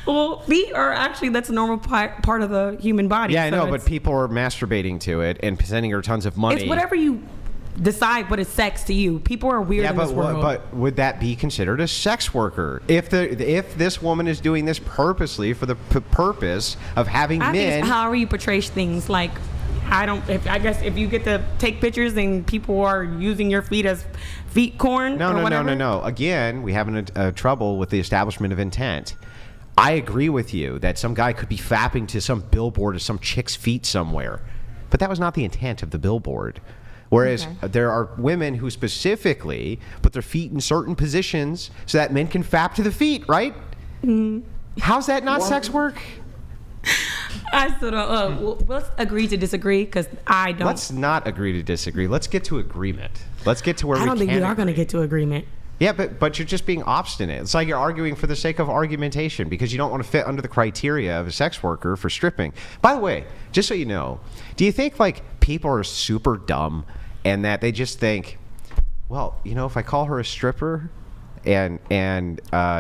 Well, feet are actually, that's a normal part of the human body. Yeah, I know, but people are masturbating to it and sending her tons of money. It's whatever you decide what is sex to you. People are weird in this world. But would that be considered a sex worker? If this woman is doing this purposely for the purpose of having men... think it's however you portray things. Like, I guess if you get to take pictures and people are using your feet as feet corn or whatever. No. Again, we have trouble with the establishment of intent. I agree with you that some guy could be fapping to some billboard of some chick's feet somewhere. But that was not the intent of the billboard. Whereas there are women who specifically put their feet in certain positions so that men can fap to the feet, right? Mm. How's that not sex work? I still don't. Well, let's agree to disagree because I don't. Let's not agree to disagree. Let's get to agreement. Let's get to where we can. I don't think we are going to get to agreement. Yeah, but you're just being obstinate. It's like you're arguing for the sake of argumentation because you don't want to fit under the criteria of a sex worker for stripping. By the way, just so you know, do you think like people are super dumb and that they just think, well, you know, if I call her a stripper and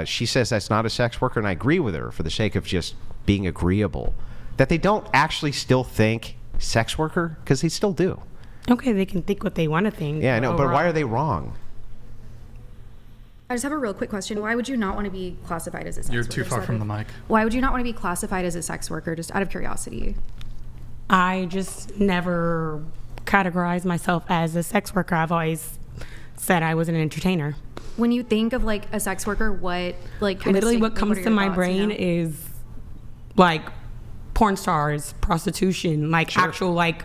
she says that's not a sex worker and I agree with her for the sake of just being agreeable, that they don't actually still think sex worker? Because they still do. Okay, they can think what they want to think. Yeah, I know, but why are they wrong? I just have a real quick question. Why would you not want to be classified as a sex worker? You're too far from the mic. Why would you not want to be classified as a sex worker, just out of curiosity? I just never categorized myself as a sex worker. I've always said I was an entertainer. When you think of like a sex worker, what like literally what comes to my brain is like porn stars, prostitution, like actual like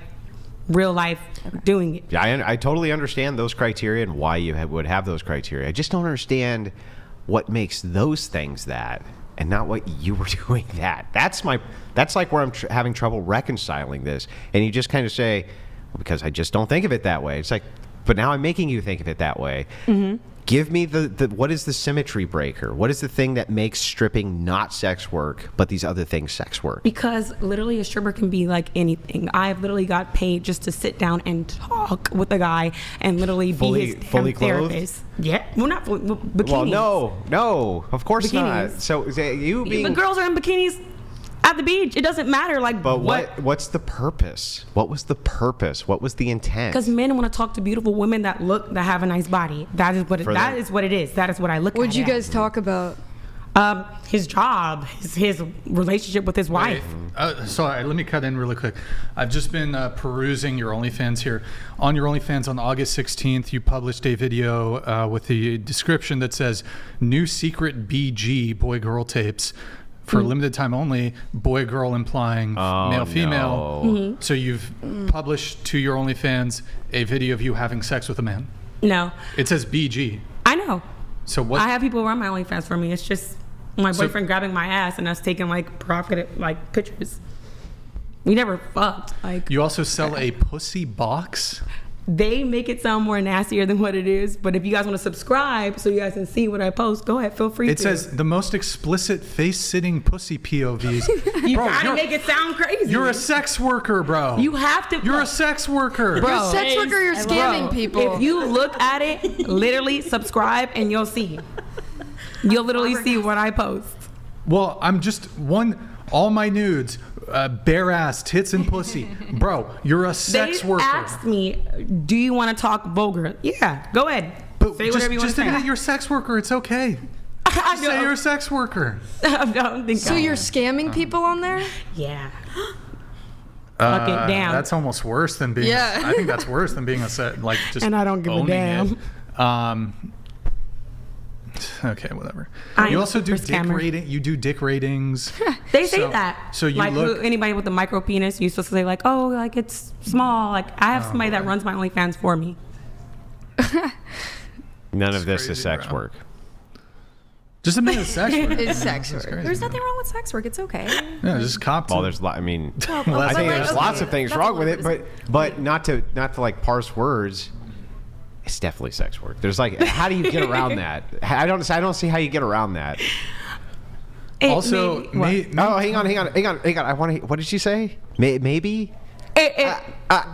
real life doing it. Yeah, I totally understand those criteria and why you would have those criteria. I just don't understand what makes those things that and not what you were doing that. That's like where I'm having trouble reconciling this. And you just kind of say, well, because I just don't think of it that way. It's like, but now I'm making you think of it that way. Mm-hmm. Give me the what is the symmetry breaker? What is the thing that makes stripping not sex work, but these other things sex work? Because literally a stripper can be like anything. I've literally got paid just to sit down and talk with a guy and literally be his fully therapist. Yeah, well, not fully, bikinis. Well, no, of course bikinis. not. So you being... But girls are in bikinis at the beach. It doesn't matter. Like, but what's the purpose? What was the purpose? What was the intent? Because men want to talk to beautiful women that have a nice body. That is what it is. That is what I look at. What'd you guys talk about? His job, his relationship with his wife. Sorry, let me cut in really quick. I've just been perusing your OnlyFans here. On your OnlyFans on August 16th, you published a video with the description that says, new secret BG, boy-girl tapes, for limited time only, boy-girl implying male-female. No. Mm-hmm. So you've published to your OnlyFans a video of you having sex with a man. No. It says BG. I know. So what? I have people run my OnlyFans for me. It's just my boyfriend grabbing my ass and us taking like provocative like pictures. We never fucked. Like, you also sell a pussy box? They make it sound more nastier than what it is. But if you guys want to subscribe so you guys can see what I post, go ahead. Feel free to. It says the most explicit face-sitting pussy POVs. You gotta make it sound crazy. You're a sex worker, bro. You have to. You're a sex worker. Bro, You're a sex worker, you're scamming people. If you look at it, literally subscribe and you'll see. You'll literally see what I post. Well, I'm just all my nudes, bare ass, tits and pussy. Bro, you're a sex worker. They asked me, do you want to talk vulgar? Yeah, go ahead. But say whatever you want to say. Just admit you're a sex worker. It's okay. Just say you're a sex worker. I don't think so. You're scamming people on there? Yeah. Fuck it down. That's almost worse than being. Yeah. I think that's worse than being just. And I don't give a damn. Okay, whatever. You also do dick rating. You do dick ratings. They say that. So you like look. Anybody with a micro penis, you're supposed to say like, oh, like it's small. Like I have somebody that runs my OnlyFans for me. None of this is sex work. Just admit it's sex work. It's sex work. There's nothing wrong with sex work. It's okay. Yeah, just cop. Well, there's. I mean, Well, I think like, there's lots of things wrong with it, but not to like parse words. It's definitely sex work. There's like, how do you get around that? I don't see how you get around that. Also, hang on. I want to. What did she say? Maybe.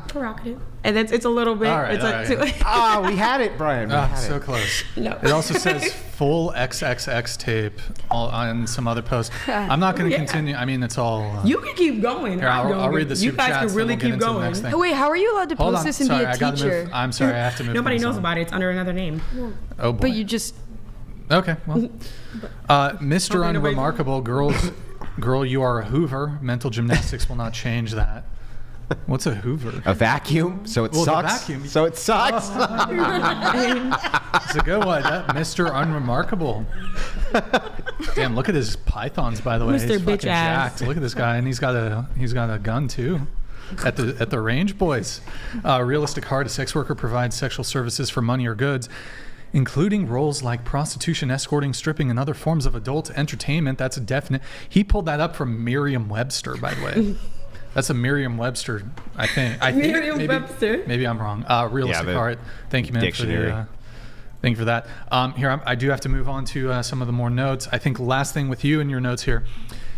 Prerogative. And it's a little bit. All right, we had it, Brian. So close. No. It also says full XXX tape on some other post. I'm not going to continue. I mean, it's all. You can keep going. Here, I'll read the super You guys chats, can really then we'll keep get into the going. next thing. Oh, wait, how are you allowed to Hold post on. this and Sorry, be a I gotta teacher? move. I'm sorry, I have to move. Nobody things knows on. about it. It's under another name. Oh boy. But you just. Okay. Well, Mr. Unremarkable, girl, you are a Hoover. Mental gymnastics will not change that. What's a Hoover? A vacuum, so it sucks. A vacuum. So it sucks. It's a good one. Mr. Unremarkable. Damn, look at his pythons, by the way. Mr. He's Bitch fucking ass. jacked. Look at this guy, and he's got a gun too. At the range, boys. Realistic heart. A sex worker provides sexual services for money or goods, including roles like prostitution, escorting, stripping, and other forms of adult entertainment. That's a definite. He pulled that up from Merriam-Webster, by the way. That's a Merriam-Webster, I think. Merriam-Webster. Maybe I'm wrong. Realistic heart. Thank you, man, dictionary. thank you for that. Here, I do have to move on to some of the more notes. I think last thing with you in your notes here,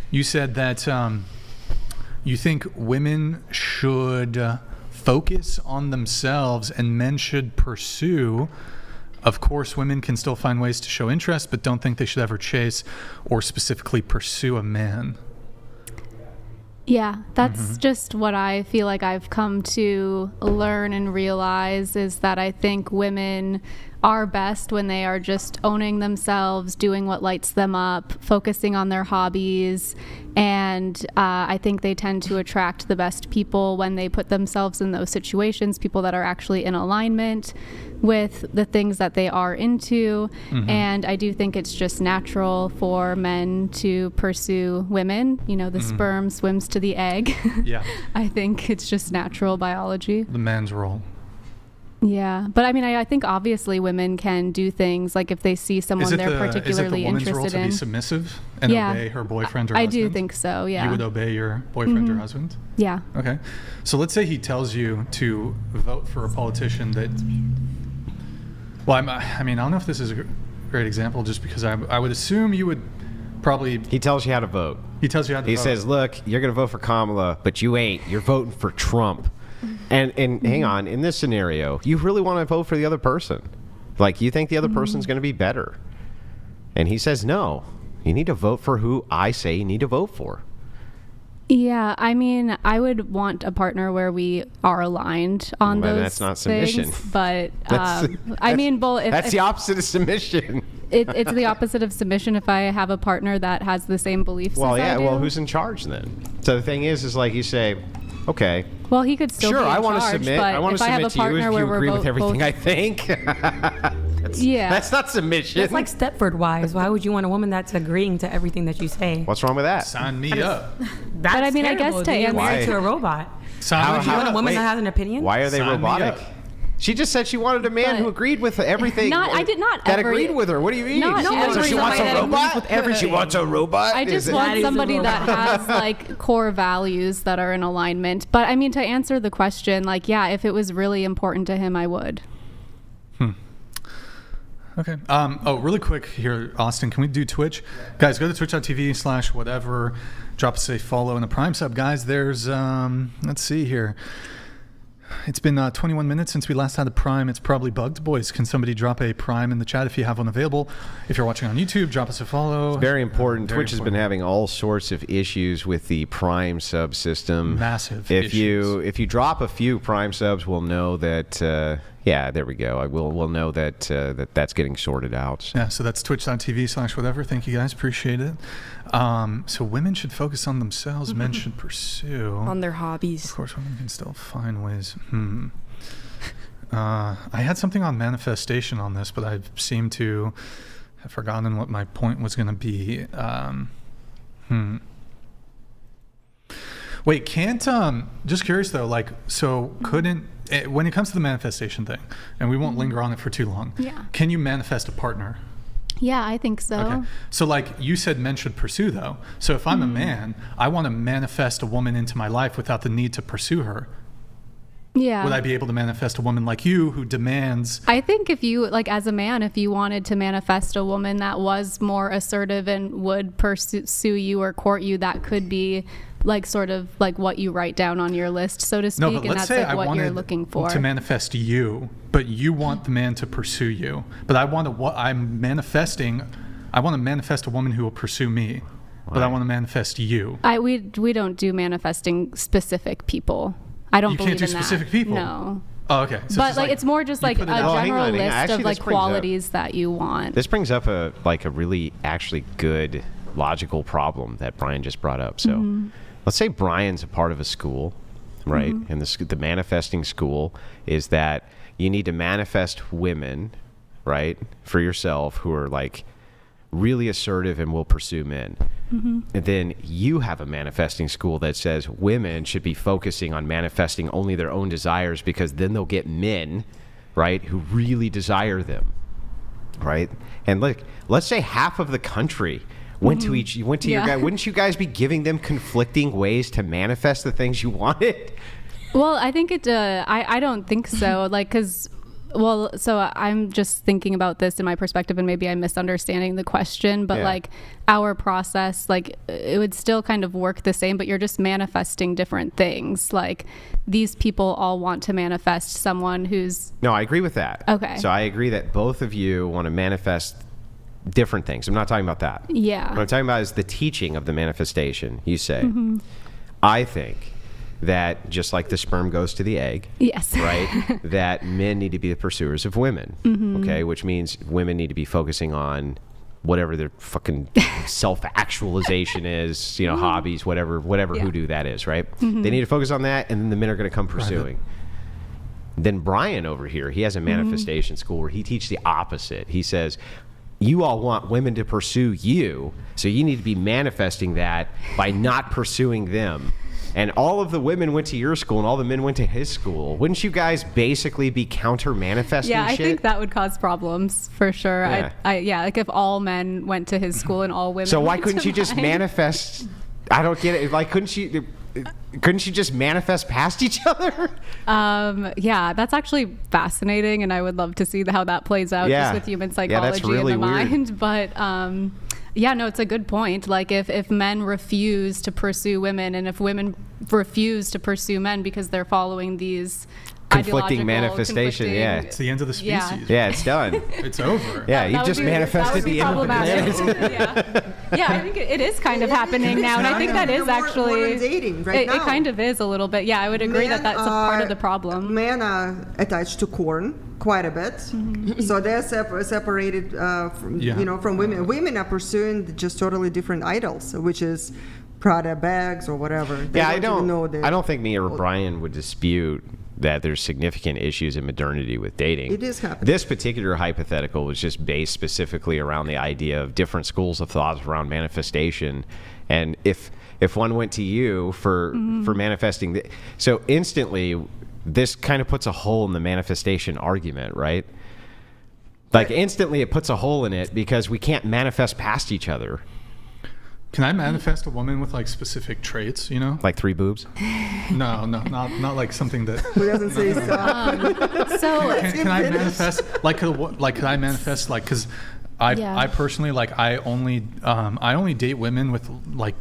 you said that you think women should focus on themselves and men should pursue. Of course, women can still find ways to show interest, but don't think they should ever chase or specifically pursue a man. Yeah, that's just what I feel like I've come to learn and realize is that I think women are best when they are just owning themselves, doing what lights them up, focusing on their hobbies. And I think they tend to attract the best people when they put themselves in those situations, people that are actually in alignment with the things that they are into. And I do think it's just natural for men to pursue women. You know, the sperm swims to the egg. Yeah. I think it's just natural biology. The man's role. Yeah, but I mean, I think obviously women can do things like if they see someone they're particularly interested in. Is it the woman's role to be submissive and obey her boyfriend or husband? I do think so, yeah. You would obey your boyfriend or husband? Yeah. Okay. So let's say he tells you to vote for a politician that... Well, I mean, I don't know if this is a great example just because I would assume you would probably... He tells you how to vote. He tells you how to vote. He says, look, you're going to vote for Kamala, but you ain't. You're voting for Trump. And hang on, in this scenario, you really want to vote for the other person. Like, you think the other person's going to be better. And he says, no, you need to vote for who I say you need to vote for. Yeah, I mean, I would want a partner where we are aligned on those that's not submission. things. But, I mean, that's the opposite of submission. It's the opposite of submission if I have a partner that has the same beliefs as I do. Well, who's in charge then? So the thing is like you say, okay. Well, he could still be in I want charge, to submit. but I want if to I have submit a partner to you if where you we're agree with everything both, I think. That's not submission. It's like Stepford Wives. Why would you want a woman that's agreeing to everything that you say? What's wrong with that? Sign me up. That's I mean, I terrible. guess to You're answer- married to a robot. Sign Would you want a woman that has an opinion? Why are they Sign me robotic? up. She just said she wanted a man who agreed with everything. I did not. That agreed with her. What do you mean? Not She wants a robot. She wants a robot. I just want somebody that has like core values that are in alignment. But I mean, to answer the question, like, yeah, if it was really important to him, I would. Okay. Really quick here, Austin, can we do Twitch? Guys, go to twitch.tv/whatever. Drop us a follow and a Prime sub. Guys, there's, let's see here. It's been 21 minutes since we last had a Prime. It's probably bugged. Boys, can somebody drop a Prime in the chat if you have one available? If you're watching on YouTube, drop us a follow. It's very important. Twitch has been having all sorts of issues with the Prime sub system. Massive If issues. you drop a few Prime subs, we'll know that, yeah, there we go. We'll know that that's getting sorted out. Yeah, so that's twitch.tv/whatever. Thank you guys. Appreciate it. So women should focus on themselves. Men should pursue. On their hobbies. Of course, women can still find ways. I had something on manifestation on this, but I seem to have forgotten what my point was going to be. Wait, can't, just curious though, like, so couldn't, when it comes to the manifestation thing, and we won't linger on it for too long, can you manifest a partner? Yeah, I think so. Okay. So like you said, men should pursue though. So if I'm a man, I want to manifest a woman into my life without the need to pursue her. Yeah. Would I be able to manifest a woman like you who demands? I think if you, like as a man, if you wanted to manifest a woman that was more assertive and would pursue you or court you, that could be like sort of like what you write down on your list, so to speak. No, but and let's that's say like I what wanted you're looking for. to manifest you, but you want the man to pursue you. But I want to, I want to manifest a woman who will pursue me, but I want to manifest you. We don't do manifesting specific people. I don't believe in that. You can't do specific people? No. Oh, okay. So but like it's more just like a general list Actually, of like qualities that you want. This brings up a really actually good logical problem that Brian just brought up. So let's say Brian's a part of a school, right? And the manifesting school is that you need to manifest women, right, for yourself who are like really assertive and will pursue men. And then you have a manifesting school that says women should be focusing on manifesting only their own desires, because then they'll get men, right, who really desire them, right? And look, let's say half of the country went to your guy. Wouldn't you guys be giving them conflicting ways to manifest the things you wanted? Well, I think I don't think so. Like, because, well, so I'm just thinking about this in my perspective, and maybe I'm misunderstanding the question, but like our process, like it would still kind of work the same, but you're just manifesting different things. Like these people all want to manifest someone who's... No, I agree with that. Okay. So I agree that both of you want to manifest different things. I'm not talking about that. Yeah. What I'm talking about is the teaching of the manifestation. You say, I think that just like the sperm goes to the egg, yes, right, that men need to be the pursuers of women, okay, which means women need to be focusing on whatever their fucking self-actualization is, hobbies, whatever hoodoo that is, right? They need to focus on that, and then the men are going to come pursuing. Then Brian over here, he has a manifestation school where he teaches the opposite. He says, you all want women to pursue you, so you need to be manifesting that by not pursuing them. And all of the women went to your school and all the men went to his school. Wouldn't you guys basically be counter-manifesting shit? Yeah, I think that would cause problems for sure. Yeah. Like if all men went to his school and all women So why went couldn't to you just mine? manifest? I don't get it. Like, couldn't you just manifest past each other? Yeah, that's actually fascinating, and I would love to see how that plays out just with human psychology really in the weird. mind. But yeah, no, it's a good point. Like if men refuse to pursue women, and if women refuse to pursue men because they're following these conflicting manifestation, it's the end of the species. Yeah, it's done. It's over. Yeah, you just manifested the end of the planet. Yeah, I think it is kind of happening now, and I think that is actually more dating right now. It kind of is a little bit. Yeah, I would agree that that's a part of the problem. Men are attached to corn quite a bit, so they're separated from women. Women are pursuing just totally different idols, which is Prada bags or whatever. I don't think me or Brian would dispute that there's significant issues in modernity with dating. It is happening. This particular hypothetical was just based specifically around the idea of different schools of thought around manifestation, and if one went to you for manifesting, so instantly this kind of puts a hole in the manifestation argument, right? Like instantly it puts a hole in it because we can't manifest past each other. Can I manifest a woman with like specific traits, you know? Like 3 boobs? No, not like something that. Who doesn't say so? So Can I manifest could I manifest like because I personally like I only date women with like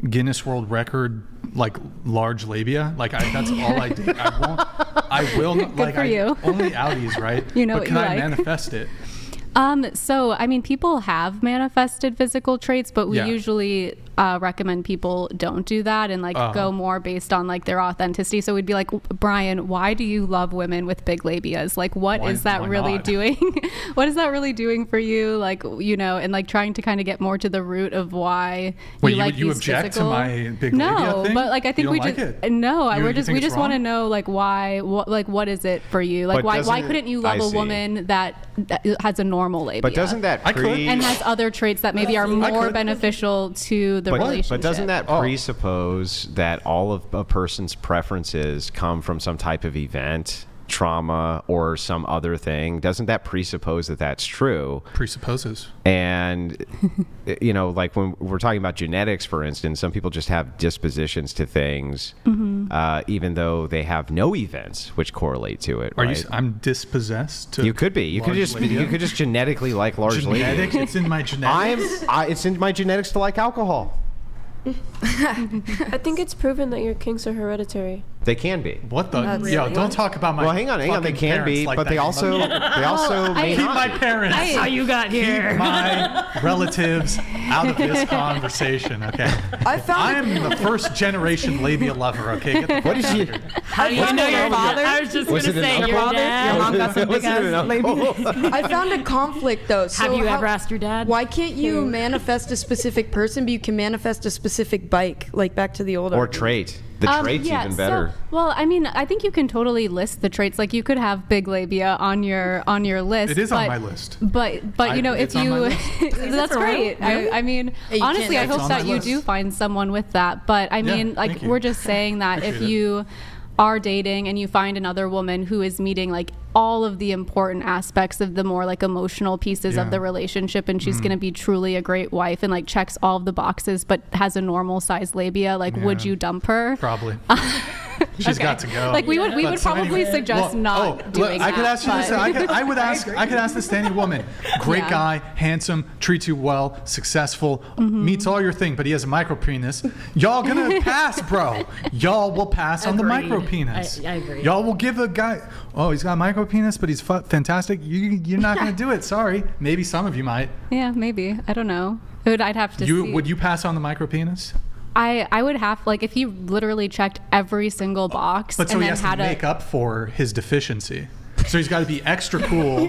Guinness World Record like large labia, like that's all I do. I will Good like for you. only outies, right? You know but what can you I like. manifest it? So, I mean, people have manifested physical traits, but we Yeah. usually recommend people don't do that and like go more based on like their authenticity. So we'd be like, Brian, why do you love women with big labias? Like, what is that why really not? doing? What is that really doing for you? Like, you know, and like trying to kind of get more to the root of why Wait, you like you these object physical. to my big labia thing? But like I think You we don't like just it? no, You we think it's just want to wrong? know like why what is it for you? Like But why doesn't- couldn't you love I a see. woman that has a normal labia? But doesn't that I could. and has other traits that maybe are more could. beneficial to the relationship. But doesn't that presuppose that all of a person's preferences come from some type of event, trauma, or some other thing? Doesn't that presuppose that that's true? Presupposes. And, you know, like when we're talking about genetics, for instance, some people just have dispositions to things, even though they have no events which correlate to it. Are right? you? I'm dispossessed. To You could be. You could large just. labia? You could just genetically like large Genetics. labia. It's in my genetics. It's in my genetics to like alcohol. I think it's proven that your kinks are hereditary. They can be. What the? That's Yo, really don't talk about my. Well, hang on. They fucking can parents be, like but that, they you also mother- may Keep not. my parents. That's how you got Keep my relatives out of this conversation, okay? I am the first generation labia lover, okay? Get the What is you? How do you know your father? I was just Was going to it an say your uncle? dad. Your mom got some Was big it an ass uncle? labia. I found a conflict though. So Have you how- ever asked your dad? Why can't you manifest a specific person, but you can manifest a specific bike? Like back to the old Or argument. trait. The trait's even better. So, well, I mean, I think you can totally list the traits. Like you could have big labia on your list. It is on but- my list. But you know, it's if on my you, list. that's great. I mean, you honestly, I can't- It's hope on that my you list. do find someone with that. But I Yeah, mean, like thank you. we're just saying that if Appreciate it. you are dating and you find another woman who is meeting like all of the important aspects of the more like emotional pieces Yeah. of the relationship, and she's going to be truly a great wife and like checks all of the boxes but has a normal size labia, like would Yeah. you dump her? Probably. She's got to go. Like we would But so probably anyway, suggest well, not doing I could that, ask you this. but- I could ask this to any woman. Great Yeah. guy, handsome, treats you well, successful, meets all your thing, but he has a micro penis. Y'all gonna pass, bro. Y'all will pass on the Agreed. micro penis. I agree. Y'all will give a guy. Oh, he's got a micro penis, but he's fantastic. You're not gonna do it. Sorry. Maybe some of you might. Yeah, maybe. I don't know. I'd have to see. Would you pass on the micro penis? I would have, like, if he literally checked every single box But so and he then has to had make up for his deficiency. So he's got to be extra cool.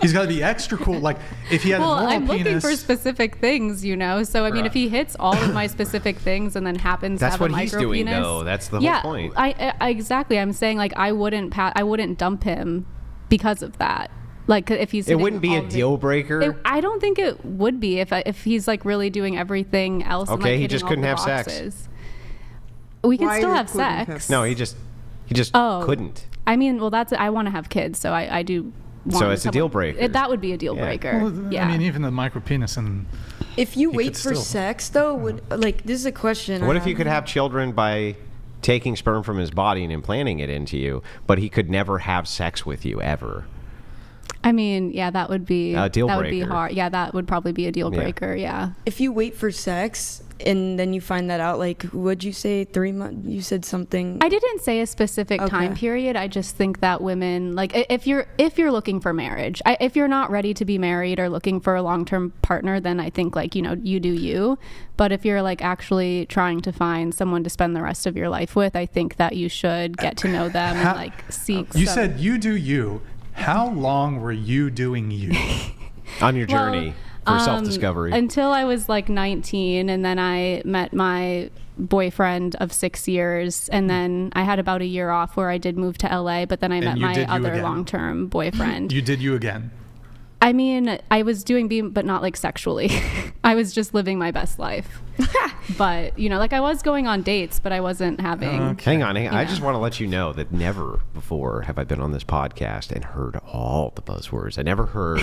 He's got to be extra cool. Like if he had well, a normal I'm looking penis. for specific things, you know. So I mean, Right. if he hits all of my specific things and then happens That's to have what a he's micro doing, penis, though. That's the whole point. I exactly. I'm saying like I wouldn't dump him because of that. Like if he's It hitting wouldn't be all a of deal breaker. I don't think it would be if he's like really doing everything else. and, Okay, like, he hitting just all couldn't the have sex. boxes. We can Why still you have couldn't sex. have No, he just Oh. couldn't. I mean, well, I want to have kids, so I do. Want So it's a someone- deal breaker. That would be a deal Yeah. breaker. Well, yeah. I mean, even the micro penis and. If you He wait could for still- sex, though, would like this is a question. What I if you could have children by taking sperm from his body and implanting it into you, but he could never have sex with you ever? I mean, yeah, that would be A deal that would be breaker. hard. Yeah, that would probably be a deal Yeah. breaker. Yeah. If you wait for sex and then you find that out, like, would you say 3 months? You said something. I didn't say a specific time Okay. period. I just think that women, like, if you're looking for marriage, if you're not ready to be married or looking for a long-term partner, then I think, like, you know, you do you. But if you're like actually trying to find someone to spend the rest of your life with, I think that you should get to know them and like seek. You some- said you do you. How long were you doing you? On your journey for self-discovery. Until I was like 19, and then I met my boyfriend of 6 years, and then I had about a year off where I did move to LA, but then I met you my did you other again. long-term boyfriend. You did you again. I mean, I was doing beam, but not like sexually. I was just living my best life. But, you know, like I was going on dates, but I wasn't having. Hang on. I just want to let you know that never before have I been on this podcast and heard all the buzzwords. I never heard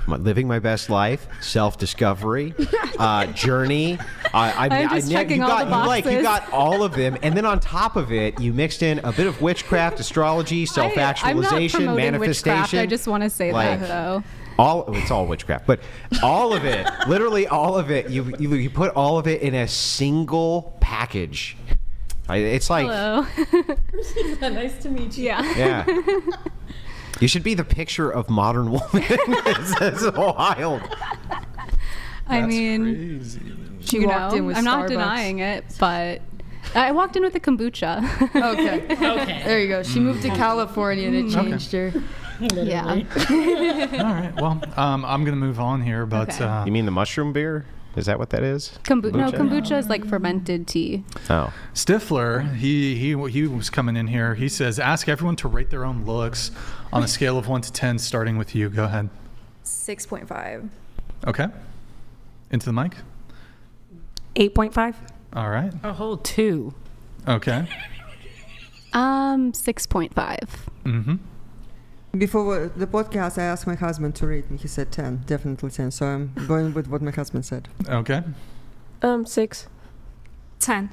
living my best life, self-discovery, journey. I'm just checking all the boxes. You got all of them, and then on top of it, you mixed in a bit of witchcraft, astrology, self-actualization, I'm not manifestation. Witchcraft. I just want to say that though. It's all witchcraft, but all of it, literally all of it, you put all of it in a single package. It's like, hello. Nice to meet you. Yeah. You should be the picture of modern woman. It's wild. I mean, crazy. She walked in with I'm not Starbucks. denying it, but I walked in with a kombucha. Okay. There you go. She moved to California and it changed her. Yeah. All right. Well, I'm gonna move on here, but You mean the mushroom beer? Is that what that is? No, kombucha is like fermented tea. Oh. Stifler, he was coming in here. He says, ask everyone to rate their own looks on a scale of 1 to 10, starting with you. Go ahead. 6.5. Okay. Into the mic. 8.5. All right. A whole 2. Okay. 6.5. Mm-hmm. Before the podcast, I asked my husband to rate me. He said 10, definitely 10. So I'm going with what my husband said. Okay. 6. 10.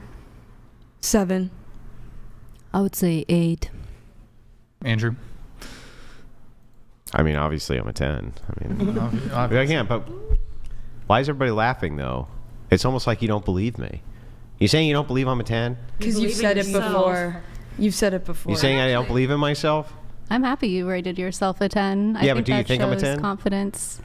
7. I would say 8. Andrew. I mean, obviously I'm a 10. I mean, I can't, but why is everybody laughing though? It's almost like you don't believe me. You saying you don't believe I'm a 10? Because you've said it before. You've said it before. You saying I don't believe in myself? I'm happy you rated yourself a 10. Yeah, but do you think I'm a 10? Confidence.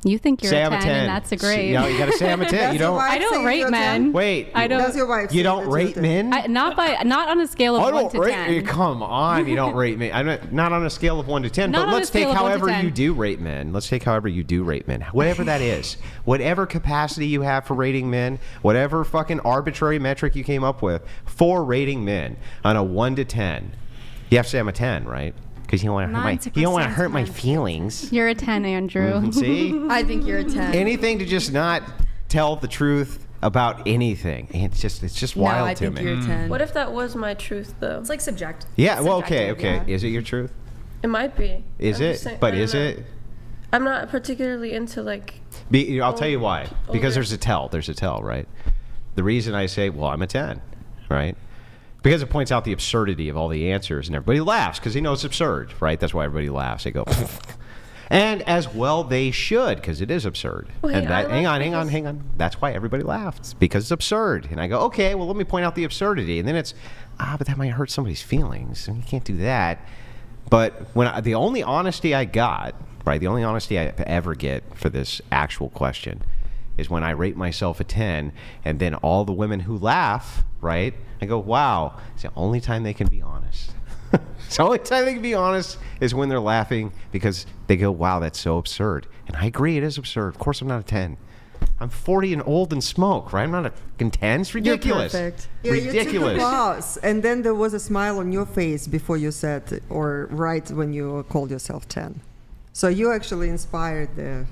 You think you're say a I'm 10, a 10, and that's a great. You gotta say I'm a 10. You don't. I don't rate men. Wait. I don't. Does your wife You say don't that rate you're men? Not on a scale of I 1 don't to rate 10. Come on, you don't rate me. I'm not on a scale of 1 to 10. Not But on a let's take scale of 1 to however 10. you do rate men. Let's take however you do rate men. Whatever that is, whatever capacity you have for rating men, whatever fucking arbitrary metric you came up with for rating men on a 1 to 10, you have to say I'm a 10, right? Because you don't want to hurt my feelings. You're a 10, Andrew. See? I think you're a 10. Anything to just not tell the truth about anything. It's just wild to me. I think you're a 10. What if that was my truth, though? It's like subjective. Yeah, well, okay. Yeah. Is it your truth? It might be. Is I'm it? just saying- But I don't is know. it? I'm not particularly into, like... I'll tell you why. Because there's a tell. There's a tell, right? The reason I say, well, I'm a 10, right? Because it points out the absurdity of all the answers, and everybody laughs because they know it's absurd, right? That's why everybody laughs. They go, and as well they should, because it is absurd. Wait, and hang on. That's why everybody laughs, because it's absurd. And I go, okay, well, let me point out the absurdity. And then it's, but that might hurt somebody's feelings, and you can't do that. But the only honesty I got, right, the only honesty I ever get for this actual question is when I rate myself a 10, and then all the women who laugh, right, I go, wow, it's the only time they can be honest. It's the only time they can be honest is when they're laughing, because they go, wow, that's so absurd. And I agree, it is absurd. Of course I'm not a 10. I'm 40 and old and smoke, right? I'm not a 10. It's ridiculous. You're perfect. Yeah, ridiculous. you took a pause, and then there was a smile on your face before you said, or right when you called yourself 10. So you actually inspired the...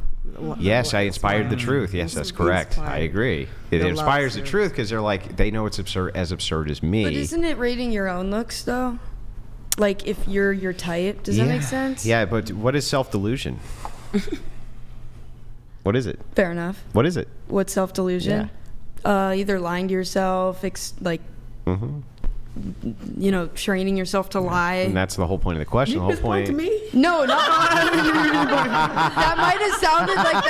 Yes, I inspired the truth. Yes, that's correct. I agree. It inspires the truth because they're like, they know it's absurd as me. But isn't it rating your own looks, though? Like, if you're your type, does that make sense? Yeah, but what is self-delusion? What is it? Fair enough. What is it? What's self-delusion? Either lying to yourself, you know, training yourself to lie. And that's the whole point of the question. The whole point. To me? No, not that might have sounded like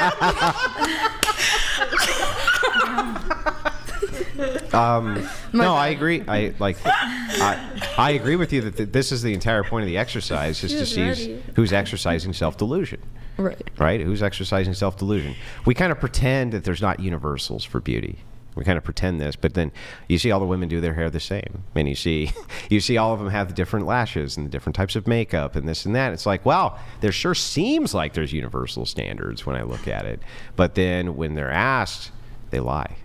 that. No, I agree. I agree with you that this is the entire point of the exercise, is to see who's exercising self-delusion. Right? Who's exercising self-delusion? We kind of pretend that there's not universals for beauty. We kind of pretend this, but then you see all the women do their hair the same, and you see all of them have the different lashes and the different types of makeup and this and that. It's like, wow, there sure seems like there's universal standards when I look at it, but then when they're asked, they lie,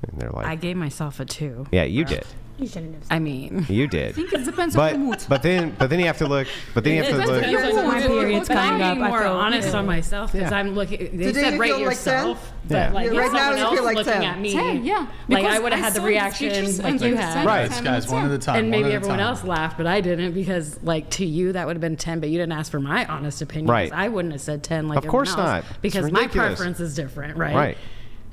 and they're like, I gave myself a 2. Yeah, you did. You shouldn't have. I mean, You did. I think it depends on the mood. But then you have to look. But then you have to look. My period's but I'm coming up. being I more feel honest on myself because Yeah. I'm looking. They Today said you rate feel like 10? yourself, Yeah. but like Yeah, if right now someone you else feel like looking 10. at me, 10, yeah. like Because I would have had the saw reaction pictures like and you the had. design Right. time Guys, and one at a 10. time. And maybe one at a everyone time. else laughed, but I didn't because, like, to you that would have been 10, but you didn't ask for my honest opinion. 'Cause Right. I wouldn't have said 10 like Of course everyone else, not. It's because my ridiculous. preference is different, right? Right.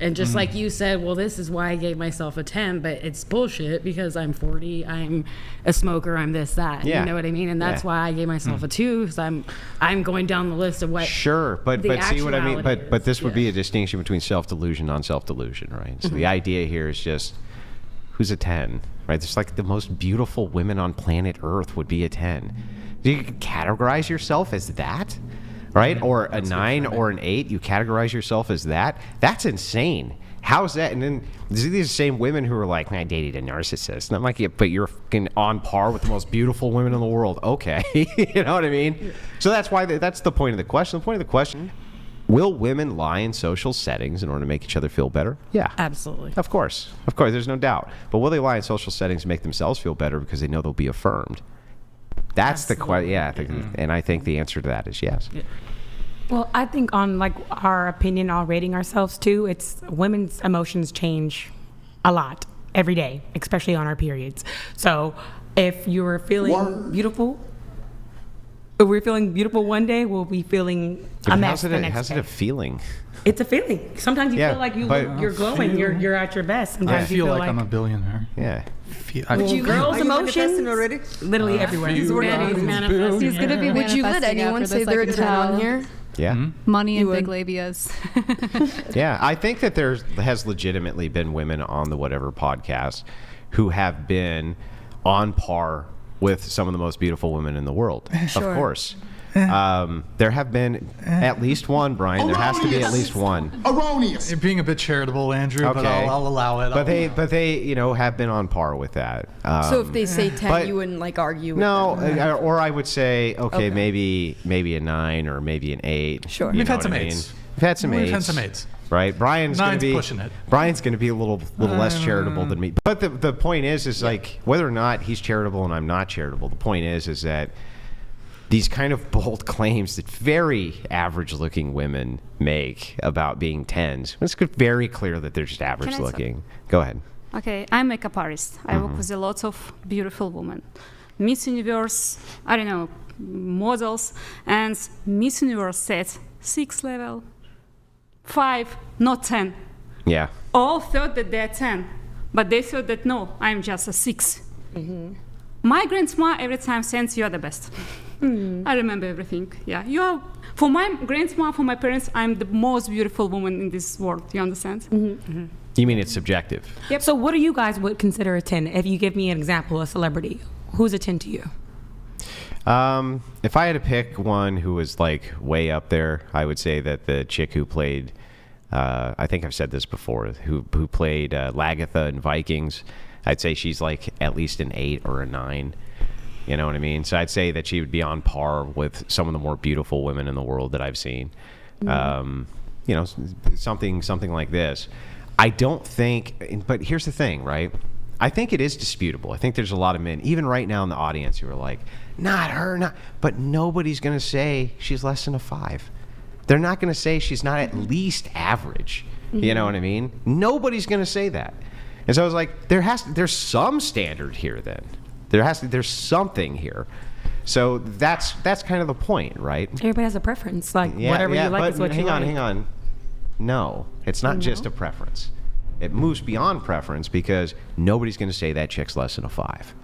And just like you said, well, this is why I gave myself a 10, but it's bullshit because I'm 40, I'm a smoker, I'm this, that. Yeah. You know what I mean? And that's Yeah. why I gave myself a 2 because I'm going down the list of what. Sure, but the see what I mean. actuality But is. this would be Yeah. a distinction between self-delusion, non-self-delusion, right? So the idea here is just who's a 10, right? There's like the most beautiful women on planet Earth would be a 10. Do you categorize yourself as that, right? Or a 9 or an 8? You categorize yourself as that? That's insane. How's that? And then these same women who are like, I dated a narcissist. And I'm like, yeah, but you're fucking on par with the most beautiful women in the world. Okay. You know what I mean? So that's why that's the point of the question. The point of the question, will women lie in social settings in order to make each other feel better? Yeah. Absolutely. Of course. Of course. There's no doubt. But will they lie in social settings to make themselves feel better because they know they'll be affirmed? That's the question. Yeah. And I think the answer to that is yes. Yeah. Well, I think on like our opinion on rating ourselves too, it's women's emotions change a lot every day, especially on our periods. So if you're feeling beautiful, if we're feeling beautiful one day, we'll be feeling a mess the next how's day. it a feeling? It's a feeling. Sometimes you Yeah, feel like but- you're glowing. You're at your best. I Sometimes you feel like I'm a billionaire. Yeah. Would you girls' Are you manifesting emotions already? literally everywhere. He's going to be manifesting. Would you let anyone say they're a 10 on here? Yeah. Money and You big would. labias. Yeah, I think that there has legitimately been women on the Whatever podcast who have been on par with some of the most beautiful women in the world. Sure. Of course. There have been at least one, Brian. There has to be at least one. Erroneous. You're being a bit charitable, Andrew, but Okay. I'll allow it. But they, you know, have been on par with that. So if they say 10, but- you wouldn't like argue with No, them? or I would say, okay, Okay. maybe a 9 or maybe an 8. Sure. You We've know had some what I mean? 8s. We've had some We've 8s. had some 8s. Right, Brian's going to 9's be pushing it. Brian's going to be a little less charitable than me. But the point is like whether or not he's charitable and I'm not charitable. The point is that these kind of bold claims that very average-looking women make about being 10s. It's very clear that they're just average-looking. Go ahead. Okay, I'm a makeup artist. I work with a lot of beautiful women. Miss Universe, I don't know, models, and Miss Universe said 6 level, 5, not 10. Yeah. All thought that they're 10, but they thought that no, I'm just a 6. My grandma every time says you're the best. I remember everything. Yeah, you are. For my grandma, for my parents, I'm the most beautiful woman in this world. You understand? You mean it's subjective? Yep. So what do you guys would consider a 10? If you give me an example, a celebrity, who's a 10 to you? If I had to pick one who was like way up there, I would say that the chick who played, I think I've said this before, who played Lagatha in Vikings, I'd say she's like at least an 8 or a 9. You know what I mean? So I'd say that she would be on par with some of the more beautiful women in the world that I've seen. You know, something like this. I don't think, but here's the thing, right? I think it is disputable. I think there's a lot of men, even right now in the audience, who are like, not her, not. But nobody's going to say she's less than a 5. They're not going to say she's not at least average. You know what I mean? Nobody's going to say that. And so I was like, there's some standard here then. There's something here. So that's kind of the point, right? Everybody has a preference. Like whatever you like is what you like. Hang on. No, it's not just a preference. It moves beyond preference because nobody's going to say that chick's less than a 5.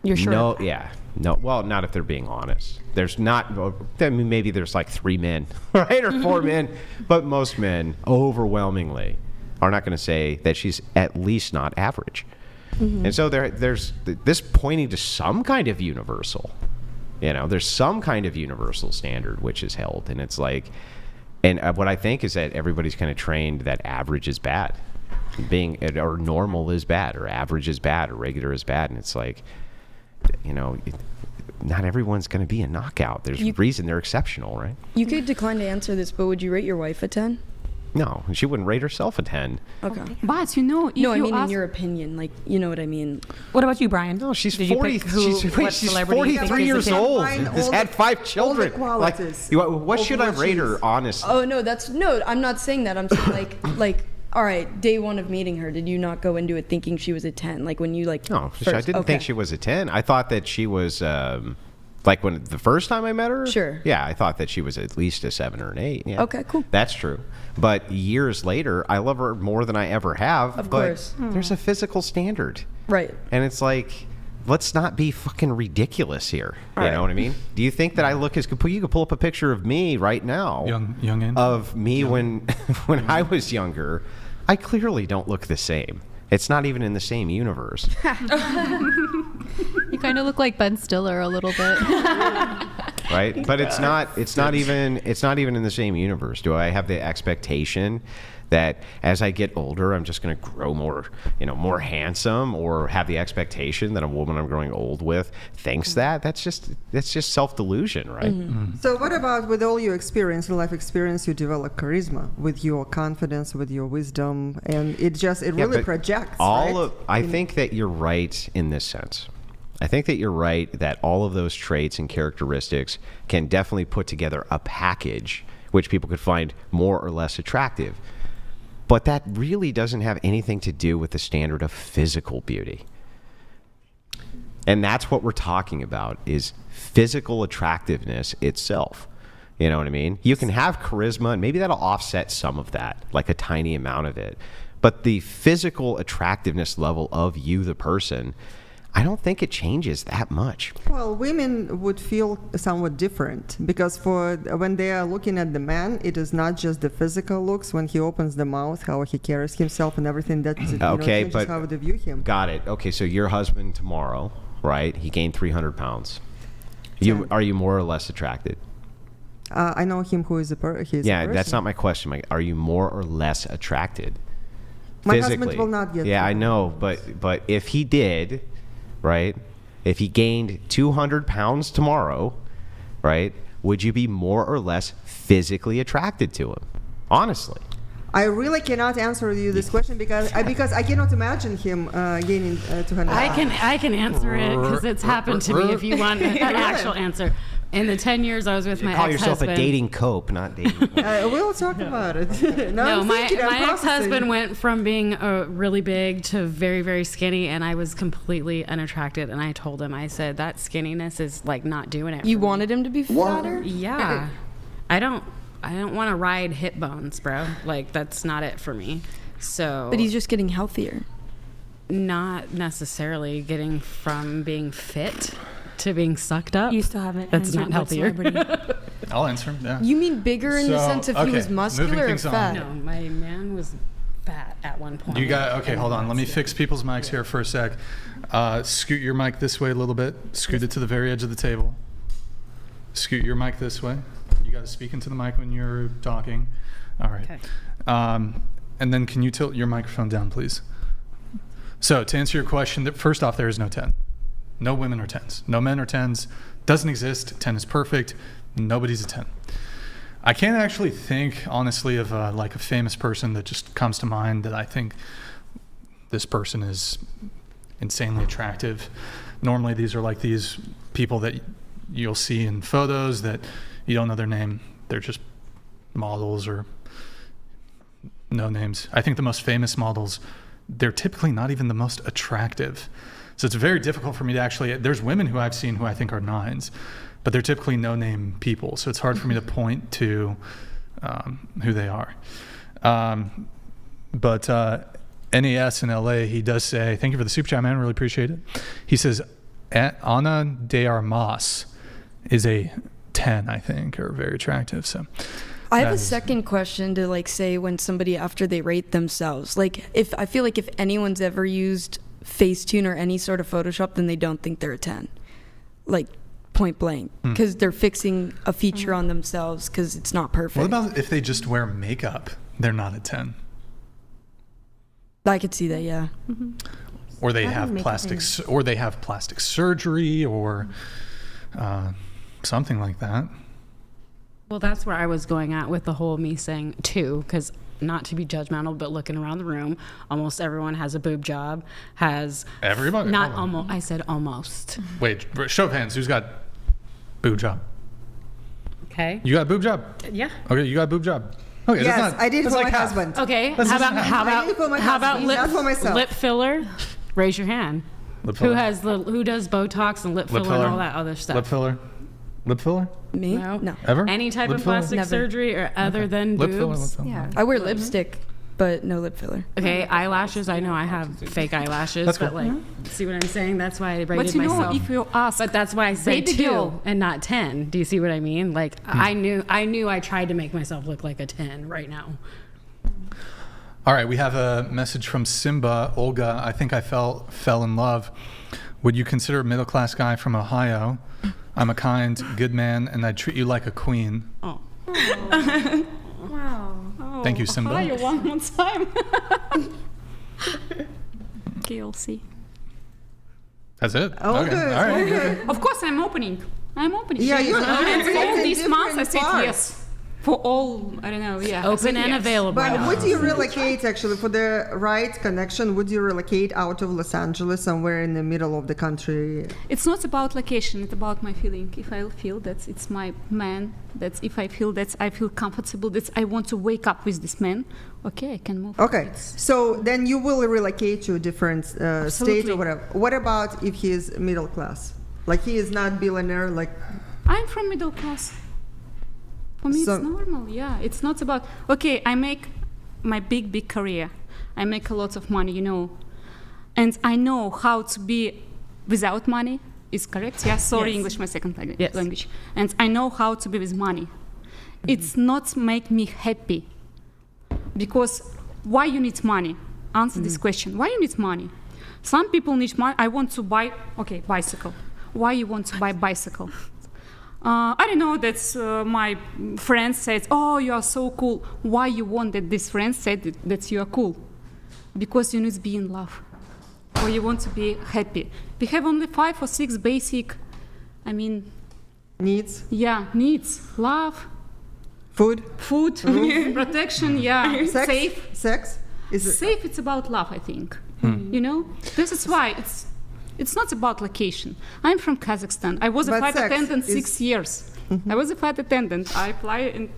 You're sure? No, yeah. No, well, not if they're being honest. There's not, I mean, maybe there's like 3 men, right? Or 4 men. But most men, overwhelmingly, are not going to say that she's at least not average. And so there's this pointing to some kind of universal, you know, there's some kind of universal standard which is held. And it's like, and what I think is that everybody's kind of trained that average is bad. Or normal is bad, or average is bad, or regular is bad. And it's like, you know, not everyone's going to be a knockout. There's a reason they're exceptional, right? You could decline to answer this, but would you rate your wife a 10? No, she wouldn't rate herself a 10. Okay. But you know, if No, I you mean ask, in your opinion, like you know what I mean. What about you, Brian? No, she's Did you 40. pick who- She's what celebrity you think 43 is a years 10? old. Fine, Has all had the- 5 all children. the qualities What of should I what rate she her, is. honestly? Oh no, I'm not saying that. I'm saying like all right, day one of meeting her, did you not go into it thinking she was a 10? Like when you like No, first, I didn't think she was a 10. I thought that she was like when the first time I met her. Sure. Yeah, I thought that she was at least a 7 or an 8. Yeah. Okay, cool. That's true. But years later, I love her more than I ever have. Of but course. there's a physical standard, Right. and it's like, let's not be fucking ridiculous here. You know what I mean? Do you think that I look as good? You could pull up a picture of me right now, young of me when when I was younger. I clearly don't look the same. It's not even in the same universe. You kind of look like Ben Stiller a little bit. Right? But it's not even in the same universe. Do I have the expectation that as I get older, I'm just going to grow more handsome, or have the expectation that a woman I'm growing old with thinks that? That's just self-delusion, right? So what about with all your experience, life experience, you develop charisma with your confidence, with your wisdom, and it really but projects. I think that you're right in this sense. I think that you're right that all of those traits and characteristics can definitely put together a package which people could find more or less attractive. But that really doesn't have anything to do with the standard of physical beauty. And that's what we're talking about, is physical attractiveness itself. You know what I mean? You can have charisma, and maybe that'll offset some of that, like a tiny amount of it. But the physical attractiveness level of you, the person, I don't think it changes that much. Well, women would feel somewhat different because when they are looking at the man, it is not just the physical looks. When he opens the mouth, how he carries himself and everything, that changes but how they view him. Got it. Okay, so your husband tomorrow, right? He gained 300 pounds. Are you more or less attracted? I know him who is a person. That's not my question. Are you more or less attracted? My physically? husband will not get. Yeah, I know, but if he did, right? If he gained 200 pounds tomorrow, right? Would you be more or less physically attracted to him? Honestly. I really cannot answer you this question because I cannot imagine him gaining 200. I can answer it because it's happened to me. If you want an actual answer, in the 10 years I was with my call ex-husband. yourself a dating cope, not dating. We'll talk about it. No, my ex-husband went from being really big to very, very skinny, and I was completely unattracted. And I told him, I said, that skinniness is like not doing it. You wanted him to be fatter? Yeah. I don't want to ride hip bones, bro. Like, that's not it for me. So. But he's just getting healthier. Not necessarily getting from being fit to being sucked up. You still haven't. That's not healthier. I'll answer him. Yeah. You mean bigger in the sense if he was muscular or fat? No, my man was fat at one point. Okay, hold on. Let me fix people's mics here for a sec. Scoot your mic this way a little bit. Scoot it to the very edge of the table. Scoot your mic this way. You got to speak into the mic when you're talking. All right. Okay. And then can you tilt your microphone down, please? So to answer your question, first off, there is no 10. No women are 10s. No men are 10s. Doesn't exist. 10 is perfect. Nobody's a 10. I can't actually think, honestly, of like a famous person that just comes to mind that I think this person is insanely attractive. Normally, these are like these people that you'll see in photos that you don't know their name. They're just models or no names. I think the most famous models, they're typically not even the most attractive. So it's very difficult for me to actually, there's women who I've seen who I think are 9s, but they're typically no-name people. So it's hard for me to point to who they are. But NAS in LA, he does say, thank you for the super chat, man, really appreciate it. He says, Ana de Armas is a 10, I think, or very attractive. So I have a second question to like say when somebody after they rate themselves. Like I feel like if anyone's ever used Facetune or any sort of Photoshop, then they don't think they're a 10. Like point blank. Because they're fixing a feature on themselves because it's not perfect. What about if they just wear makeup? They're not a 10. I could see that, yeah. Mm-hmm. Or they have plastic surgery or something like that. Well, that's where I was going at with the whole me saying 2, because not to be judgmental, but looking around the room, almost everyone has a boob job. Everybody? Not almost. I said almost. Wait, show of hands. Who's got boob job? Okay. You got a boob job? Yeah. Okay, you got a boob job. Okay, Yes, that's not, I did that's for like my half. husband. Okay. That's How just about half. I did for my husband, not for myself. lip filler? Raise your hand. Lip Who filler. has who does Botox and lip filler and all that other stuff? Lip filler. Lip filler? Me? No. Ever? Any type Lip of filler? plastic Never. surgery or other than Lip boobs? filler, lip filler. Yeah. I wear lipstick, but no lip filler. Okay, eyelashes. I know I have fake eyelashes, That's but cool. like, see what I'm saying? That's why I rated But you know, myself. if you ask, But that's why I said baby 2 girl. and not 10. Do you see what I mean? Like I knew I tried to make myself look like a 10 right now. All right, we have a message from Simba. Olga, I think I fell in love. Would you consider a middle-class guy from Ohio? I'm a kind, good man, and I treat you like a queen. Oh. Wow. Thank you, Simba. Hi, one more time. Okay, you'll see. That's it? Oh, Okay. good. All right. Oh, okay. good. Of course, I'm opening. Yeah, you're And opening all in these months, I different said parts. yes. For all, I don't know, yeah. I Open said and yes. available. But would you relocate, actually, for the right connection, would you relocate out of Los Angeles, somewhere in the middle of the country? It's not about location, it's about my feeling. If I feel that it's my man, that's if I feel that I feel comfortable, that I want to wake up with this man, okay, I can move. Okay, so then you will relocate to a different state Absolutely. or whatever. What about if he is middle class? Like he is not billionaire, like... I'm from middle class. For me, So- it's normal. Yeah, it's not about okay. I make my big career. I make a lot of money, you know, and I know how to be without money. Is correct? Yeah. Sorry, Yes. English, my second Yes. language. And I know how to be with money. It's not make me happy. Because why you need money? Answer this question. Why you need money? Some people need money. I want to buy bicycle. Why you want to buy bicycle? I don't know, that's my friend said, oh, you are so cool. Why you want that this friend said that you are cool? Because you need to be in love. Or you want to be happy. We have only 5 or 6 basic, Needs? needs. Love, Food? protection, Sex? safe. Sex? Is it... Safe, it's about love, I think. You know? This is why it's not about location. I'm from Kazakhstan. I was a But flight sex attendant is- 6 years. I was a flight attendant. I fly in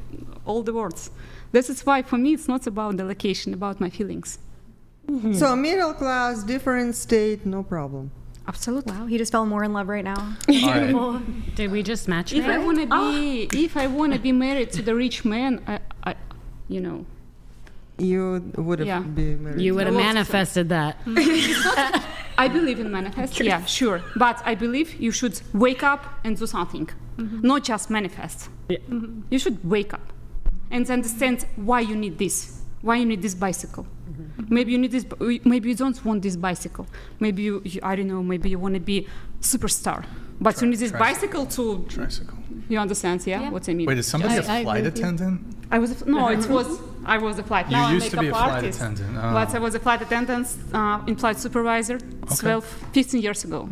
all the worlds. This is why, for me, it's not about the location, about my feelings. So middle class, different state, no problem. Absolutely. Wow, he just fell more in love right now. All right. Did we just match If it? if I wanna be married to the rich man, I You would have Yeah. been married. You would have Lots of manifested that. I believe in manifest. Yeah, sure. But I believe you should wake up and do something, not just manifest. Yeah. You should wake up and understand why you need this. Why you need this bicycle? Maybe you need this. Maybe you don't want this bicycle. Maybe you I don't know. Maybe you want to be superstar, but you need this bicycle to. Tricycle. You understand? Yeah, what I mean. Wait, is somebody a I flight agree with you. attendant? I was I was a flight. You Now used I'm to be a makeup flight artist, attendant. Oh. but I was a flight attendant in flight supervisor 15 years ago.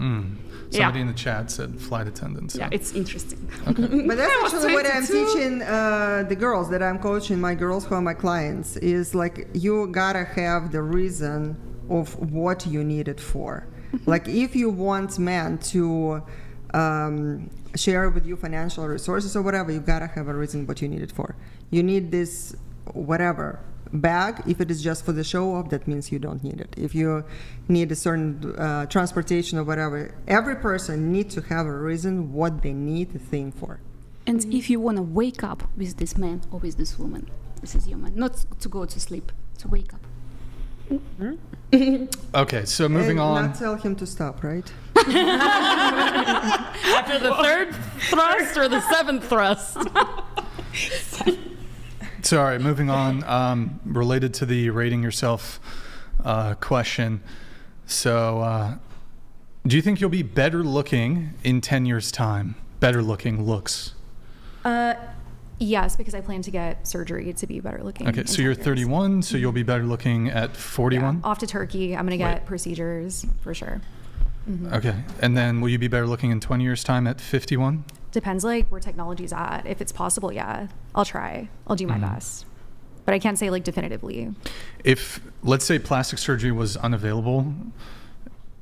Somebody in the chat said flight attendant. So. Yeah, it's interesting. But that's I was actually what I'm 22. teaching the girls that I'm coaching, my girls who are my clients, is like you gotta have the reason of what you need it for. Like if you want men to share with you financial resources or whatever, you gotta have a reason what you need it for. You need this whatever bag. If it is just for the show off, that means you don't need it. If you need a certain transportation or whatever, every person needs to have a reason what they need the thing for. And if you want to wake up with this man or with this woman, this is your man. Not to go to sleep, to wake up. Okay, so moving and on. not tell him to stop, right? After the 3rd thrust or the 7th thrust? So, all right, moving on. Related to the rating yourself question. So, do you think you'll be better looking in 10 years' time? Better looking looks. Yes, because I plan to get surgery to be better looking. Okay, in so 10 you're years. 31, so you'll be better looking at 41? Yeah, off to Turkey. I'm going to get Wait. procedures for sure. Okay, and then will you be better looking in 20 years' time at 51? Depends like where technology's at. If it's possible, yeah, I'll try. I'll do my best. but I can't say like definitively. If, let's say, plastic surgery was unavailable,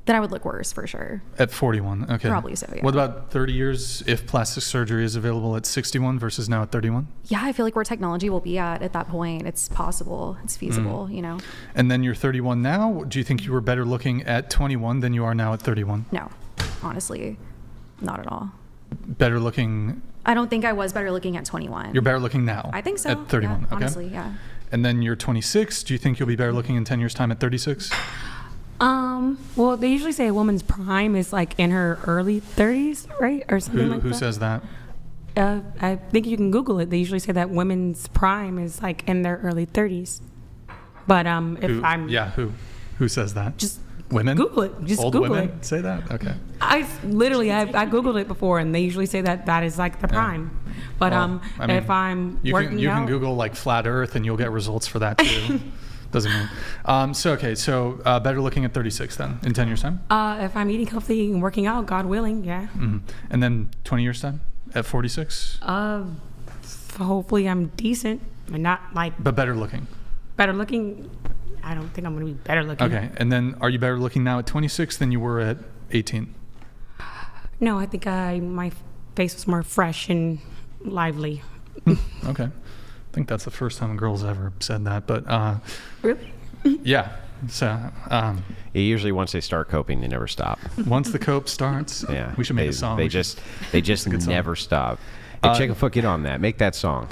Then I would look worse for sure. At 41, okay. Probably so, yeah. What about 30 years if plastic surgery is available at 61 versus now at 31? Yeah, I feel like where technology will be at that point, it's possible, it's feasible, you know. And then you're 31 now. Do you think you were better looking at 21 than you are now at 31? No, honestly, not at all. Better looking? I don't think I was better looking at 21. You're better looking now? I think so. At 31, yeah, okay. Honestly, yeah. And then you're 26. Do you think you'll be better looking in 10 years' time at 36? Well, they usually say a woman's prime is like in her early 30s, right? Or something like that. Who says that? I think you can Google it. They usually say that women's prime is like in their early 30s. But who says that? Just women? Google it. Just Old Google women it. say that? Okay. I Googled it before, and they usually say that is like the prime. But well, I mean, if I'm you working you out, can Google like flat Earth, and you'll get results for that too. Doesn't mean. So better looking at 36 then in 10 years time. If I'm eating healthy and working out, God willing, yeah. Mm-hmm. And then 20 years time at 46. Hopefully I'm decent and not like. But better looking. Better looking. I don't think I'm going to be better looking. Okay, and then are you better looking now at 26 than you were at 18? No, I think my face was more fresh and lively. Okay. I think that's the first time a girl's ever said that, but really? Yeah. So usually once they start coping, they never stop. Once the cope starts, yeah, we should make a song. They just never stop. Hey, Chickenfoot, get on that. Make that song.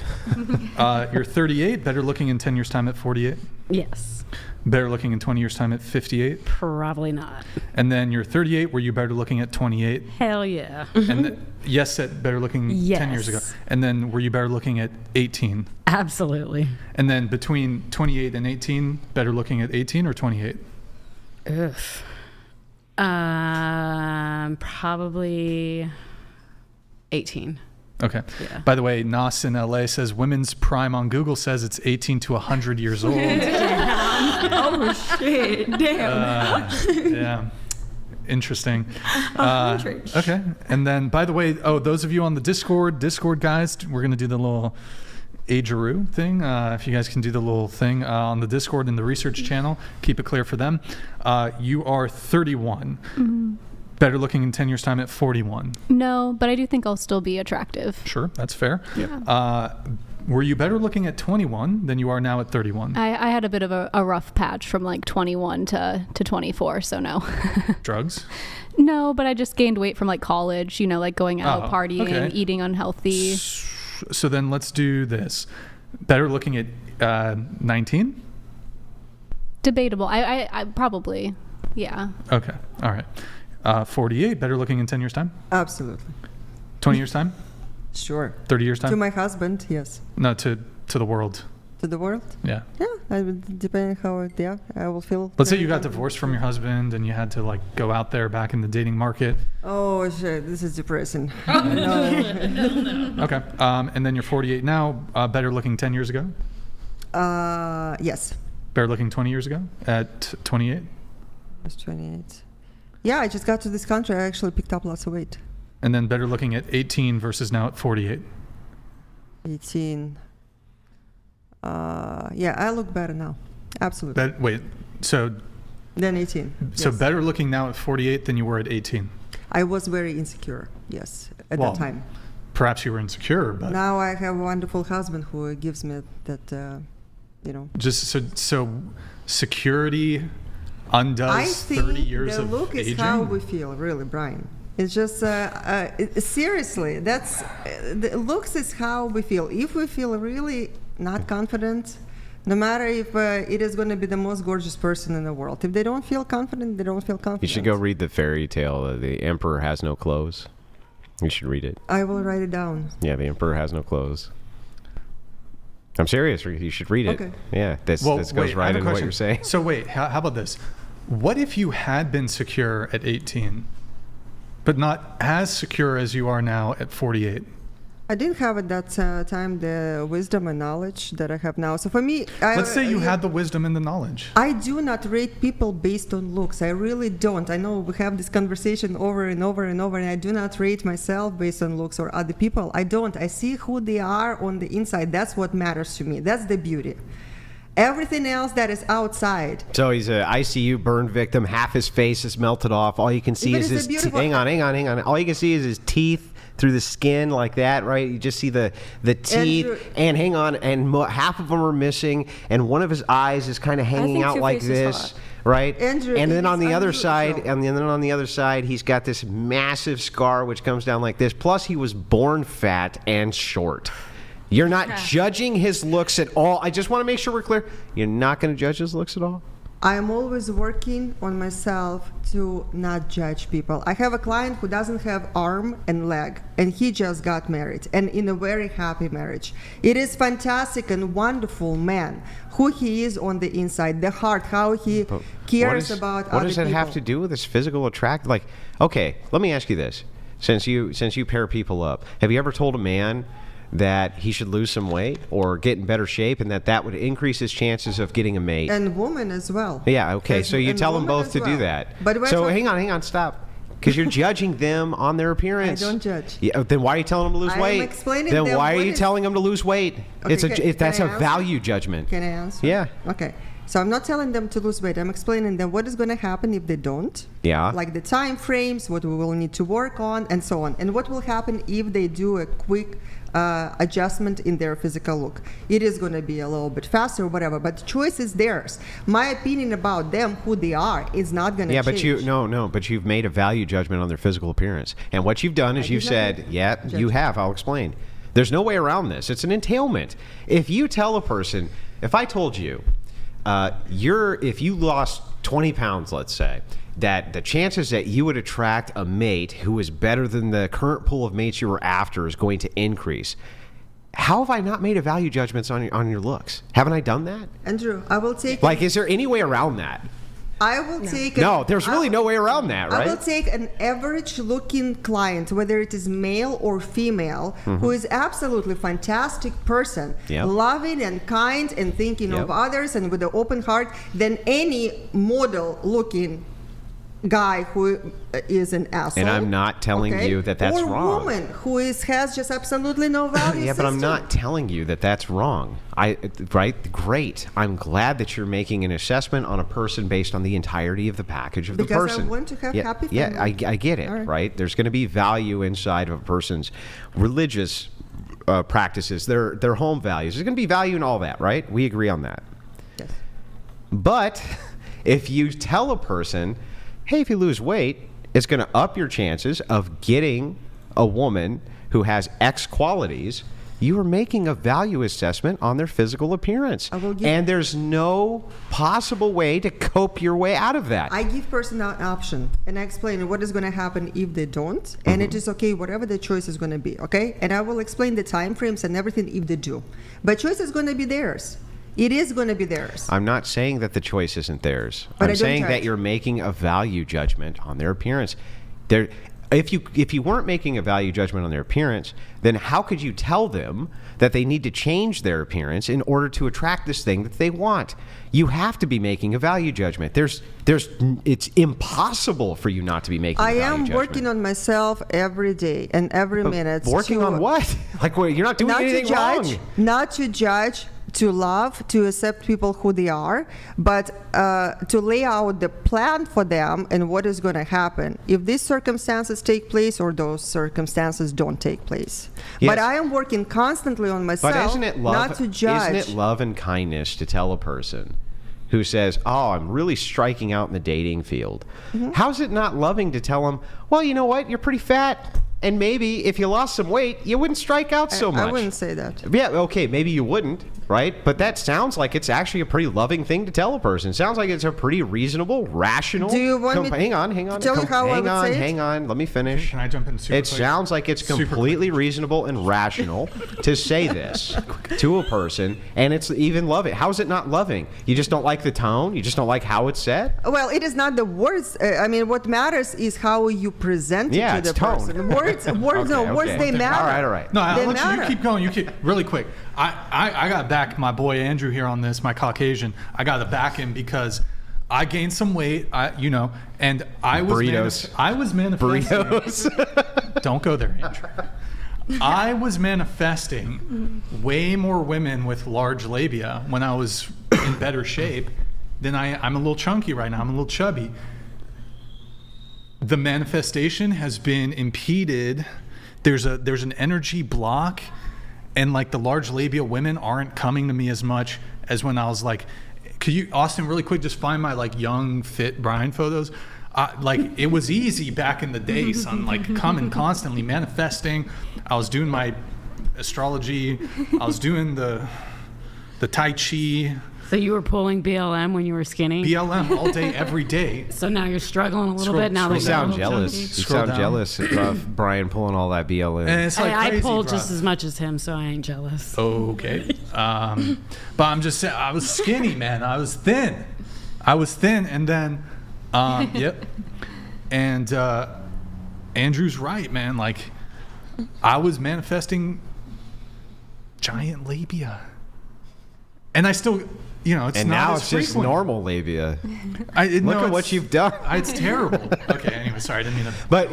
You're 38, better looking in 10 years time at 48? Yes. Better looking in 20 years time at 58? Probably not. And then you're 38, were you better looking at 28? Hell yeah. And yes, at better looking 10 years ago. And then were you better looking at 18? Absolutely. And then between 28 and 18, better looking at 18 or 28? Ugh. Probably 18. Okay. Yeah. By the way, Nas in LA says women's prime on Google says it's 18 to 100 years old. Oh shit! Damn. Yeah. Interesting. Okay. And then, by the way, those of you on the Discord guys, we're gonna do the little ageroo thing. If you guys can do the little thing on the Discord and the research channel, keep it clear for them. You are 31. Mm-hmm. Better looking in 10 years time at 41. No, but I do think I'll still be attractive. Sure, that's fair. Yeah. Were you better looking at 21 than you are now at 31? I had a bit of a rough patch from like 21 to 24, so no. Drugs? No, but I just gained weight from like college, like going out, partying, eating unhealthy. So then let's do this. Better looking at 19? Debatable. I probably, yeah. Okay, all right. 48, better looking in 10 years time? Absolutely. 20 years time? Sure. 30 years time? To my husband, yes. No, to the world. To the world? Yeah. Yeah, depending how I will feel. Let's say you got divorced from your husband and you had to like go out there back in the dating market. Oh shit, this is depressing. No. Okay. And then you're 48 now, better looking 10 years ago? Yes. Better looking 20 years ago at 28? I was 28. Yeah, I just got to this country. I actually picked up lots of weight. And then better looking at 18 versus now at 48. 18. Yeah, I look better now. Absolutely. Than 18. So yes. Better looking now at 48 than you were at 18. I was very insecure, yes, at that time. Perhaps you were insecure, but now I have a wonderful husband who gives me that, Just so security undoes 30 years of aging? I think the look is how we feel, really, Brian. It's just, seriously, the looks is how we feel. If we feel really not confident, no matter if it is going to be the most gorgeous person in the world, if they don't feel confident, they don't feel confident. You should go read the fairy tale, The Emperor Has No Clothes. You should read it. I will write it down. Yeah, The Emperor Has No Clothes. I'm serious. You should read it. Okay. Yeah, this goes right into what you're saying. So wait, how about this? What if you had been secure at 18, but not as secure as you are now at 48? I didn't have at that time the wisdom and knowledge that I have now. So for me, Let's say you had the wisdom and the knowledge. I do not rate people based on looks. I really don't. I know we have this conversation over and over and over, and I do not rate myself based on looks or other people. I don't. I see who they are on the inside. That's what matters to me. That's the beauty. Everything else that is outside. So he's an ICU burn victim. Half his face is melted off. All you can see is his hang on. All you can see is his teeth through the skin like that, right? You just see the teeth, Andrew, and hang on, and half of them are missing, and one of his eyes is kind of hanging out like this, right? Andrew, and then on the other unusual. side, and then on the other side, he's got this massive scar which comes down like this. Plus, he was born fat and short. You're not judging his looks at all. I just want to make sure we're clear. You're not going to judge his looks at all? I am always working on myself to not judge people. I have a client who doesn't have arm and leg, and he just got married, and in a very happy marriage. It is fantastic and wonderful man, who he is on the inside, the heart, how he cares about other people. What does that have to do with his physical attract? Like, okay, let me ask you this. Since you pair people up, have you ever told a man that he should lose some weight or get in better shape, and that would increase his chances of getting a mate? And women as well. Yeah, okay, so you tell them both to do that. But so hang on, stop. Because you're judging them on their appearance. I don't judge. Yeah, then why are you telling them to lose weight? I'm explaining then them why are what you is- telling them to lose weight? Okay, That's can a I value judgment. Can I answer? Yeah. Okay. So I'm not telling them to lose weight. I'm explaining them what is going to happen if they don't. Yeah. Like the time frames, what we will need to work on, and so on. And what will happen if they do a quick adjustment in their physical look. It is going to be a little bit faster or whatever, but the choice is theirs. My opinion about them, who they are, is not going to change. Yeah, but you've made a value judgment on their physical appearance. And what you've done is you've said, you have, I'll explain. There's no way around this. It's an entailment. If you tell a person, if I told you, if you lost 20 pounds, let's say, that the chances that you would attract a mate who is better than the current pool of mates you were after is going to increase. How have I not made a value judgments on your looks? Haven't I done that? Andrew, I will take... Like, is there any way around that? I will take... No, there's really no way around that, right? I will take an average-looking client, whether it is male or female, who is absolutely fantastic person, loving and kind and thinking of others and with an open heart, than any model-looking guy who is an asshole. And I'm not telling you that that's wrong. Or a woman who has just absolutely no value but I'm not telling you that that's wrong. Right? Great. I'm glad that you're making an assessment on a person based on the entirety of the package of the person. Because I want to have happy family. Yeah, I get it, right? There's going to be value inside of a person's religious practices, their home values. There's going to be value in all that, right? We agree on that. Yes. But if you tell a person, hey, if you lose weight, it's going to up your chances of getting a woman who has X qualities, you are making a value assessment on their physical appearance. And there's no possible way to cope your way out of that. I give person an option, and I explain what is going to happen if they don't, and it is okay, whatever the choice is going to be, okay? And I will explain the time frames and everything if they do. But choice is going to be theirs. It is going to be theirs. I'm not saying that the choice isn't theirs. But I'm saying that you're making a value judgment on their appearance. If you weren't making a value judgment on their appearance, then how could you tell them that they need to change their appearance in order to attract this thing that they want? You have to be making a value judgment. It's impossible for you not to be making a value judgment. I am working on myself every day and every minute. Working on what? Like, you're not doing anything wrong. Not to judge, to love, to accept people who they are, but to lay out the plan for them and what is going to happen if these circumstances take place or those circumstances don't take place. Yes. But I am working constantly on myself, but isn't it love, not to judge. Isn't it love and kindness to tell a person who says, oh, I'm really striking out in the dating field? How's it not loving to tell them, well, you know what, you're pretty fat, and maybe if you lost some weight, you wouldn't strike out so much? I wouldn't say that. Yeah, okay, maybe you wouldn't. right? But that sounds like it's actually a pretty loving thing to tell a person. It sounds like it's a pretty reasonable, rational. Do you want me hang on. tell you how I would say it? Hang on. Let me finish. Can I jump in super It quick? sounds like it's completely reasonable and rational to say this to a person, and it's even loving. How is it not loving? You just don't like the tone? You just don't like how it's said? Well, it is not the words. I mean, what matters is how you present it to it's the tone. person. Words, words, they matter. All right. No, I'll They let matter. you keep going. You keep really quick. I got to back my boy Andrew here on this, my Caucasian. I got to back him because I gained some weight, and I was Burritos. I was manifesting. Burritos. Don't go there, Andrew. I was manifesting way more women with large labia when I was in better shape than I'm a little chunky right now. I'm a little chubby. The manifestation has been impeded. There's an energy block, and like the large labia women aren't coming to me as much as when I was like, could you, Austin, really quick, just find my like young fit Brian photos? Like it was easy back in the day, son. Like coming constantly, manifesting. I was doing my astrology. I was doing the Tai Chi. So you were pulling BLM when you were skinny? BLM all day, every day. So now you're struggling a little bit. Now You that sound you're a little jealous. chunky? You Scroll sound down. jealous of Brian pulling all that BLM. And it's like I crazy, pulled bro. just as much as him, so I ain't jealous. Okay. But I'm just saying, I was skinny, man. I was thin. And then, yep. And Andrew's right, man. Like, I was manifesting giant labia. And I still, it's and not now as it's just frequent. normal labia. Look at what you've done. It's terrible. Okay, anyway, sorry, I didn't mean to. But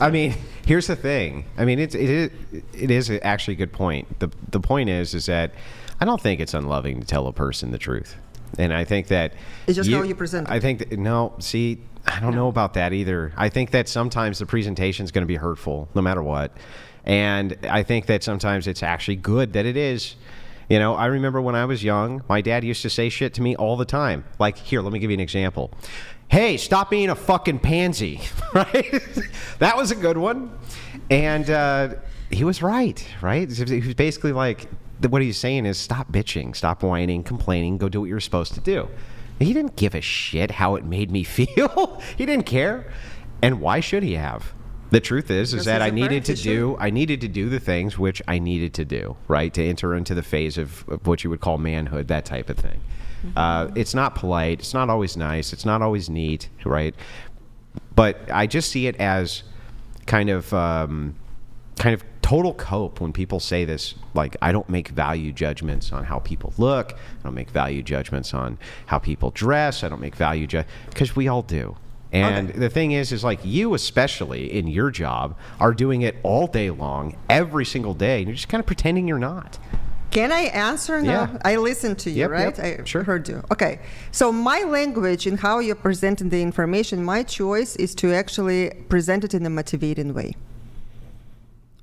I mean, here's the thing. I mean, it is actually a good point. The point is that I don't think it's unloving to tell a person the truth, and I think that It's just how you present it. I think I don't know about that either. I think that sometimes the presentation is going to be hurtful, no matter what, and I think that sometimes it's actually good that it is. I remember when I was young, my dad used to say shit to me all the time. Like, here, let me give you an example. Hey, stop being a fucking pansy, right? That was a good one. And he was right? He was basically like, what he's saying is stop bitching, stop whining, complaining, go do what you're supposed to do. And he didn't give a shit how it made me feel. He didn't care. And why should he have? The truth is that I needed to do the things which I needed to do, right, to enter into the phase of what you would call manhood, that type of thing. It's not polite. It's not always nice. It's not always neat, right? But I just see it as kind of total cope when people say this, like, I don't make value judgments on how people look. I don't make value judgments on how people dress. I don't make value because we all do. And the thing is like you, especially in your job, are doing it all day long, every single day, and you're just kind of pretending you're not. Can I answer now? Yeah. I listened to you, right? I heard you. Okay. So my language and how you're presenting the information, my choice is to actually present it in a motivating way.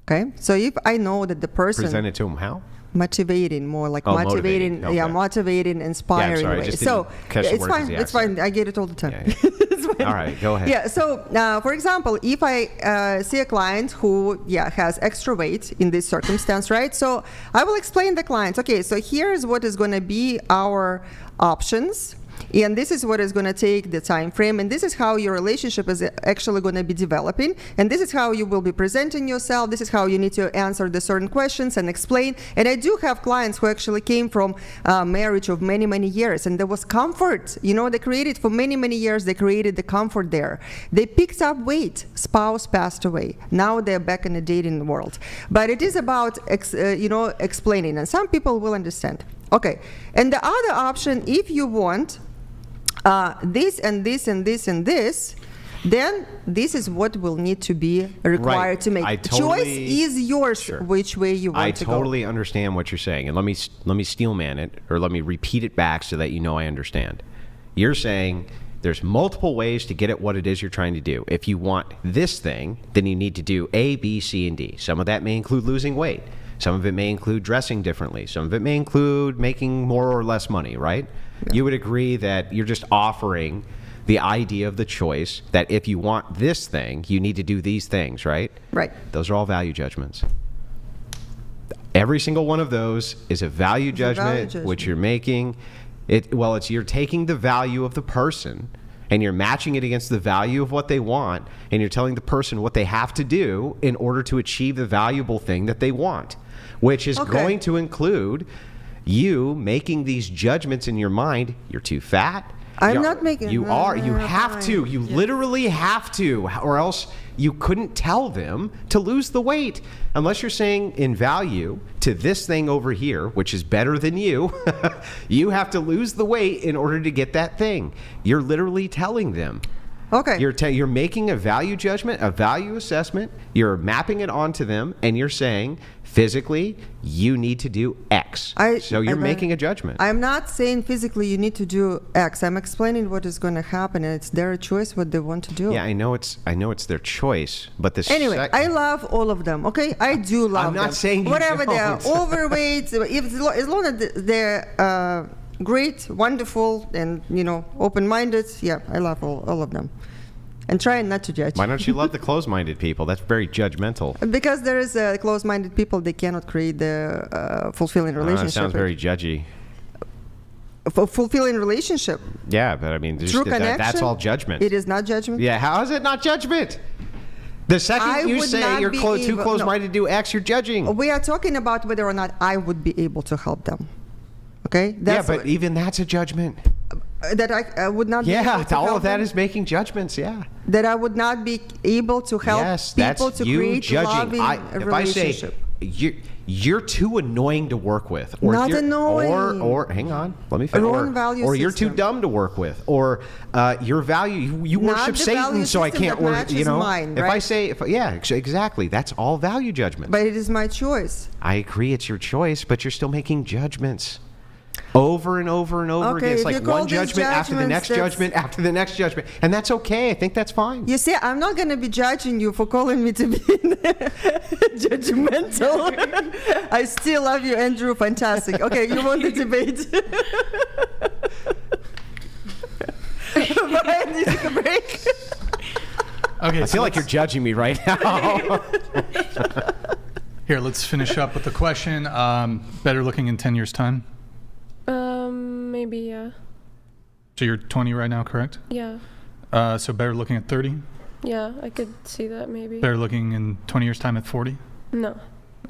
Okay? So if I know that the person... Present it to them how? Motivating, more like motivating, okay. motivating, inspiring way. So it's fine. I get it all the time. Yeah. It's fine. All right, go ahead. Yeah. So, for example, if I see a client who, has extra weight in this circumstance, right? So I will explain the client. Okay, so here's what is going to be our options. And this is what is going to take the time frame, and this is how your relationship is actually going to be developing, and this is how you will be presenting yourself. This is how you need to answer the certain questions and explain. And I do have clients who actually came from marriage of many, many years, and there was comfort. They created for many, many years. They created the comfort there. They picked up weight. Spouse passed away. Now they're back in the dating world. But it is about explaining, and some people will understand. Okay, and the other option, if you want this and this and this and this, then this is what will need to be required to make. Choice is yours, which way you want to go. I totally understand what you're saying, and let me steelman it, or let me repeat it back so that I understand. You're saying there's multiple ways to get at what it is you're trying to do. If you want this thing, then you need to do A, B, C, and D. Some of that may include losing weight. Some of it may include dressing differently. Some of it may include making more or less money, right? Yeah. You would agree that you're just offering the idea of the choice that if you want this thing, you need to do these things, right? Right. Those are all value judgments. Every single one of those is a value judgment, which you're making. You're taking the value of the person and you're matching it against the value of what they want, and you're telling the person what they have to do in order to achieve the valuable thing that they want, which is going to include you making these judgments in your mind. You're too fat. I'm not making. You are. You have to. You literally have to, or else you couldn't tell them to lose the weight. Unless you're saying in value to this thing over here, which is better than you, you have to lose the weight in order to get that thing. You're literally telling them. Okay. You're making a value judgment, a value assessment. You're mapping it onto them, and you're saying physically you need to do X. So you're making a judgment. I'm not saying physically you need to do X. I'm explaining what is going to happen, and it's their choice what they want to do. Yeah, I know it's their choice, but this. Anyway, I love all of them. Okay, I do love them. I'm not saying you whatever don't. they are, overweight, as long as they're great, wonderful, and open-minded. Yeah, I love all of them. And trying not to judge. Why don't you love the closed-minded people? That's very judgmental. Because there is closed-minded people, they cannot create the fulfilling relationship. That sounds very judgy. Fulfilling relationship. Yeah, but I mean, True connection, that's all judgment. It is not judgment. Yeah, how is it not judgment? The second you say you're too close-minded to do X, you're judging. We are talking about whether or not I would be able to help them. Okay? But even that's a judgment. That I would not be able to help all of that them? is making judgments, yeah. That I would not be able to help people to create judging. loving relationship. If I say you're too annoying to work with, or not annoying, or hang on, let me finish. Or you're too dumb to work with, or your value you worship Satan, so I can't work. Mine, right? If I say exactly, that's all value judgment. But it is my choice. I agree, it's your choice, but you're still making judgments. Over and over and over again. It's like one judgment after the next judgment after the next judgment. And that's okay. I think that's fine. You see, I'm not going to be judging you for calling me to be judgmental. I still love you, Andrew. Fantastic. Okay, you want the debate? Brian, you take a break. Okay, I feel like you're judging me right now. Here, let's finish up with the question. Better looking in 10 years' time? Maybe, yeah. So you're 20 right now, correct? Yeah. So better looking at 30? Yeah, I could see that maybe. Better looking in 20 years' time at 40? No.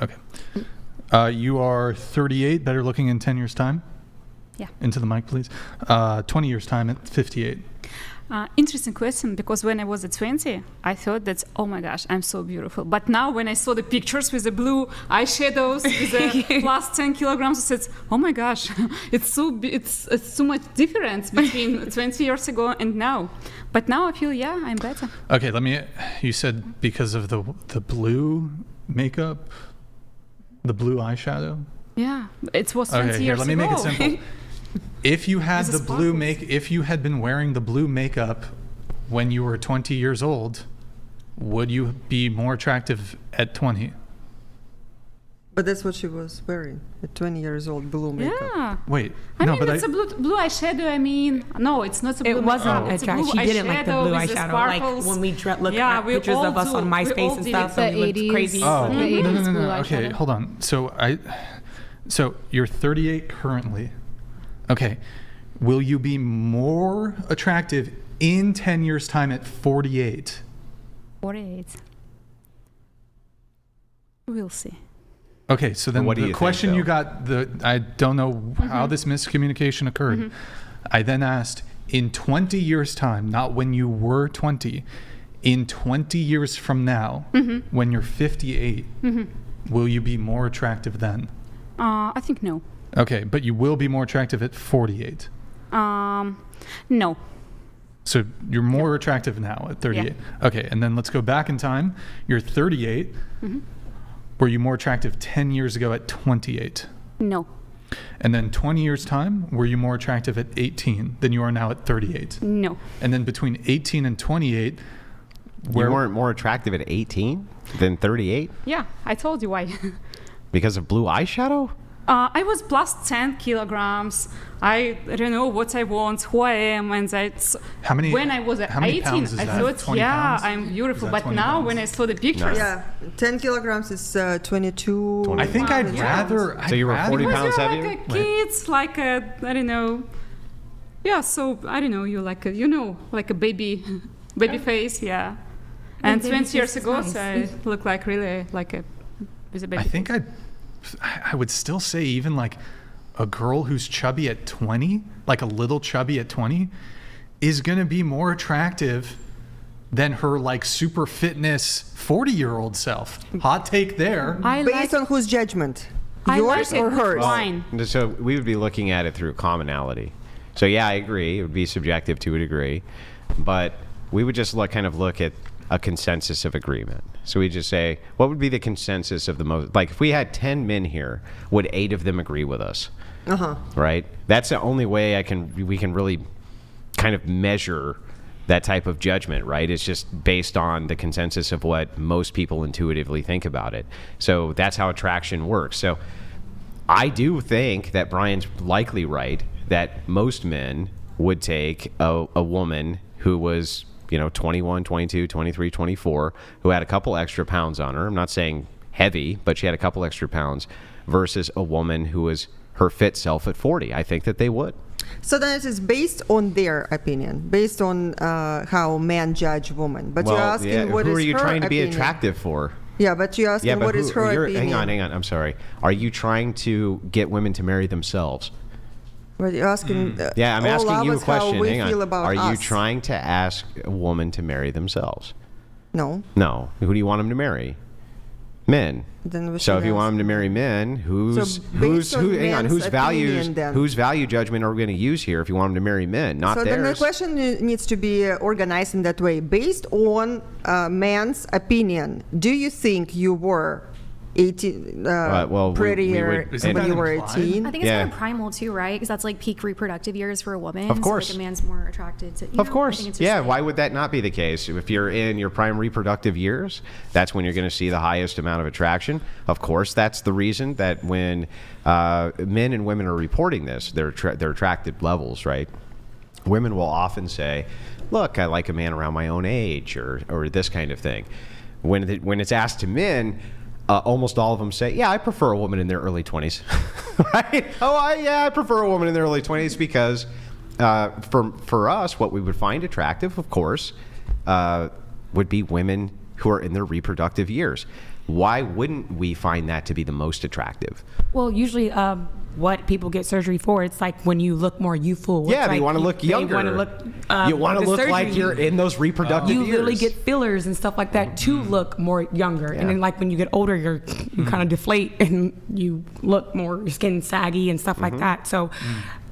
Okay. You are 38, better looking in 10 years' time? Yeah. Into the mic, please. 20 years' time at 58. Interesting question, because when I was at 20, I thought that, oh my gosh, I'm so beautiful. But now when I saw the pictures with the blue eyeshadows, with the plus 10 kilograms, I said, oh my gosh, it's so much difference between 20 years ago and now. But now I feel, yeah, I'm better. Okay, you said because of the blue makeup, the blue eyeshadow? Yeah, it was 20 years ago. Here, let me make it simple. If you had if you had been wearing the blue makeup when you were 20 years old, would you be more attractive at 20? But that's what she was wearing at 20 years old, blue makeup. Yeah. Wait. It's a blue eyeshadow. No, it's not a blue. It wasn't attractive. She didn't like the blue eyeshadow. Sparkles. Like when we look at pictures of us on MySpace and stuff, so we looked crazy. Oh, no. Okay, hold on. So you're 38 currently. Okay. Will you be more attractive in 10 years' time at 48? 48. We'll see. Okay, so then the question you got, I don't know how this miscommunication occurred. I then asked, in 20 years' time, not when you were 20, in 20 years from now, when you're 58, will you be more attractive then? I think no. Okay, but you will be more attractive at 48? No. So you're more attractive now at 38? Yeah. Okay, and then let's go back in time. You're 38. Were you more attractive 10 years ago at 28? No. And then 20 years' time, were you more attractive at 18 than you are now at 38? No. And then between 18 and 28... You weren't more attractive at 18 than 38? Yeah, I told you why. Because of blue eyeshadow? I was plus 10 kilograms. I don't know what I want, who I am, and that's How many? when I was at how many 18. pounds is I that? thought, 20 yeah, pounds? I'm beautiful. Is that But 20 now pounds? when I saw the pictures, Yeah, 10 kilograms is 22. I think I'd Yeah. rather. So you were 40 because pounds you're heavier? like a kids, like a, I don't know. Yeah, so I don't know, you're like a, like a baby face, yeah. And 20 years ago, so I look like really like a, with a baby I think face. I would still say even like a girl who's chubby at 20, like a little chubby at 20, is going to be more attractive than her like super fitness 40-year-old self. Hot take there. Based on whose judgment? I Yours like or it. hers? Fine. So we would be looking at it through commonality. So yeah, I agree. It would be subjective to a degree, but we would just look at a consensus of agreement. So we just say, what would be the consensus of the most? Like if we had 10 men here, would 8 of them agree with us? Right. That's the only way we can really kind of measure that type of judgment, right? It's just based on the consensus of what most people intuitively think about it. So that's how attraction works. So I do think that Brian's likely right that most men would take a woman who was, 21, 22, 23, 24, who had a couple extra pounds on her. I'm not saying heavy, but she had a couple extra pounds versus a woman who was her fit self at 40. I think that they would. So then it is based on their opinion, based on how men judge women. But you're asking what is her opinion. Who are you trying to be attractive for? Yeah, but you're asking what is her opinion. Hang on. I'm sorry. Are you trying to get women to marry themselves? But you're asking. Yeah, I'm asking you a question. How we Hang feel on. about Are you us. trying to ask a woman to marry themselves? No. No. Who do you want them to marry? Men. Then we So should if you ask. want them to marry men, whose based on men's opinion, then. whose value judgment are we going to use here if you want them to marry men, not So theirs? then the question needs to be organized in that way. Based on man's opinion, do you think you were 18, prettier when you were 18? I think it's kind of primal too, right? Because that's like peak reproductive years for a woman. Of course. So like a man's more attracted to. Of course. Yeah, why would that not be the case? If you're in your prime reproductive years, that's when you're going to see the highest amount of attraction. Of course, that's the reason that when men and women are reporting this, their attracted levels, right? Women will often say, look, I like a man around my own age or this kind of thing. When it's asked to men, almost all of them say, yeah, I prefer a woman in their early 20s. Right? I prefer a woman in their early 20s because for us, what we would find attractive, of course, would be women who are in their reproductive years. Why wouldn't we find that to be the most attractive? Well, usually what people get surgery for, it's like when you look more youthful. Yeah, they want to look younger. Want to look. You want to look like you're in those reproductive years. You literally get fillers and stuff like that to look more younger. Yeah. And then like when you get older, you kind of deflate and you look more, your skin saggy and stuff like that. So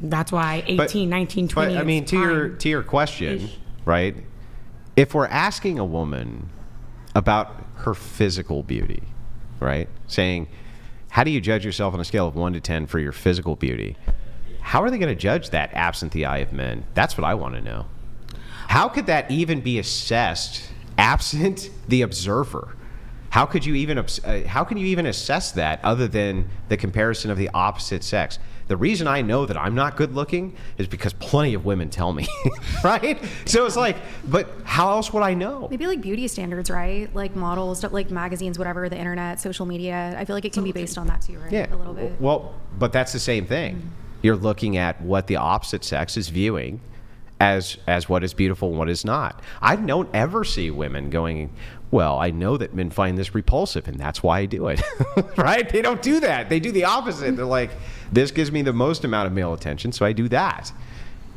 that's why 18, 19, 20. But I mean, to your question, right? If we're asking a woman about her physical beauty, right? Saying, how do you judge yourself on a scale of 1 to 10 for your physical beauty? How are they going to judge that absent the eye of men? That's what I want to know. How could that even be assessed absent the observer? How could you even assess that other than the comparison of the opposite sex? The reason I know that I'm not good looking is because plenty of women tell me, right? So it's like, but how else would I know? Maybe like beauty standards, right? Like models, stuff like magazines, whatever, the internet, social media. I feel like it can be based on that too, right? Yeah. A little bit. Well, but that's the same thing. You're looking at what the opposite sex is viewing as what is beautiful and what is not. I don't ever see women going, well, I know that men find this repulsive and that's why I do it. Right? They don't do that. They do the opposite. They're like, this gives me the most amount of male attention, so I do that.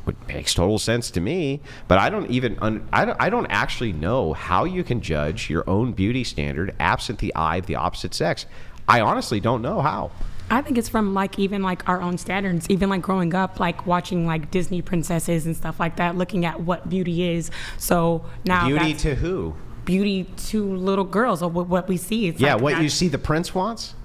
Which makes total sense to me, but I don't actually know how you can judge your own beauty standard absent the eye of the opposite sex. I honestly don't know how. I think it's from like even like our own standards, even like growing up, like watching like Disney princesses and stuff like that, looking at what beauty is. So now beauty to who? Beauty to little girls, or what we see. It's yeah, like what you see the prince wants?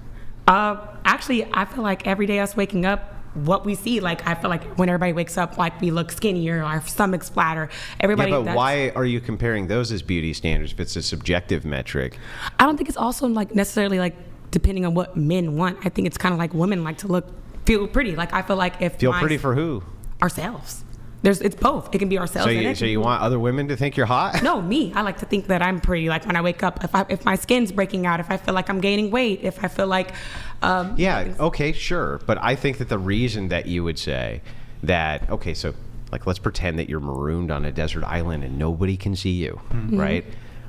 Actually, I feel like every day us waking up, what we see, like I feel like when everybody wakes up, like we look skinnier, our stomach's flatter. Everybody. Yeah, but why are you comparing those as beauty standards if it's a subjective metric? I don't think it's also like necessarily like depending on what men want. I think it's kind of like women like to feel pretty. Like I feel like if Feel pretty for who? Ourselves. It's both. It can be ourselves. So you want other women to think you're hot? No, me. I like to think that I'm pretty. Like when I wake up, if my skin's breaking out, if I feel like I'm gaining weight, if I feel like yeah, okay, sure. But I think that the reason that you would say that, okay, so like let's pretend that you're marooned on a desert island and nobody can see you, right?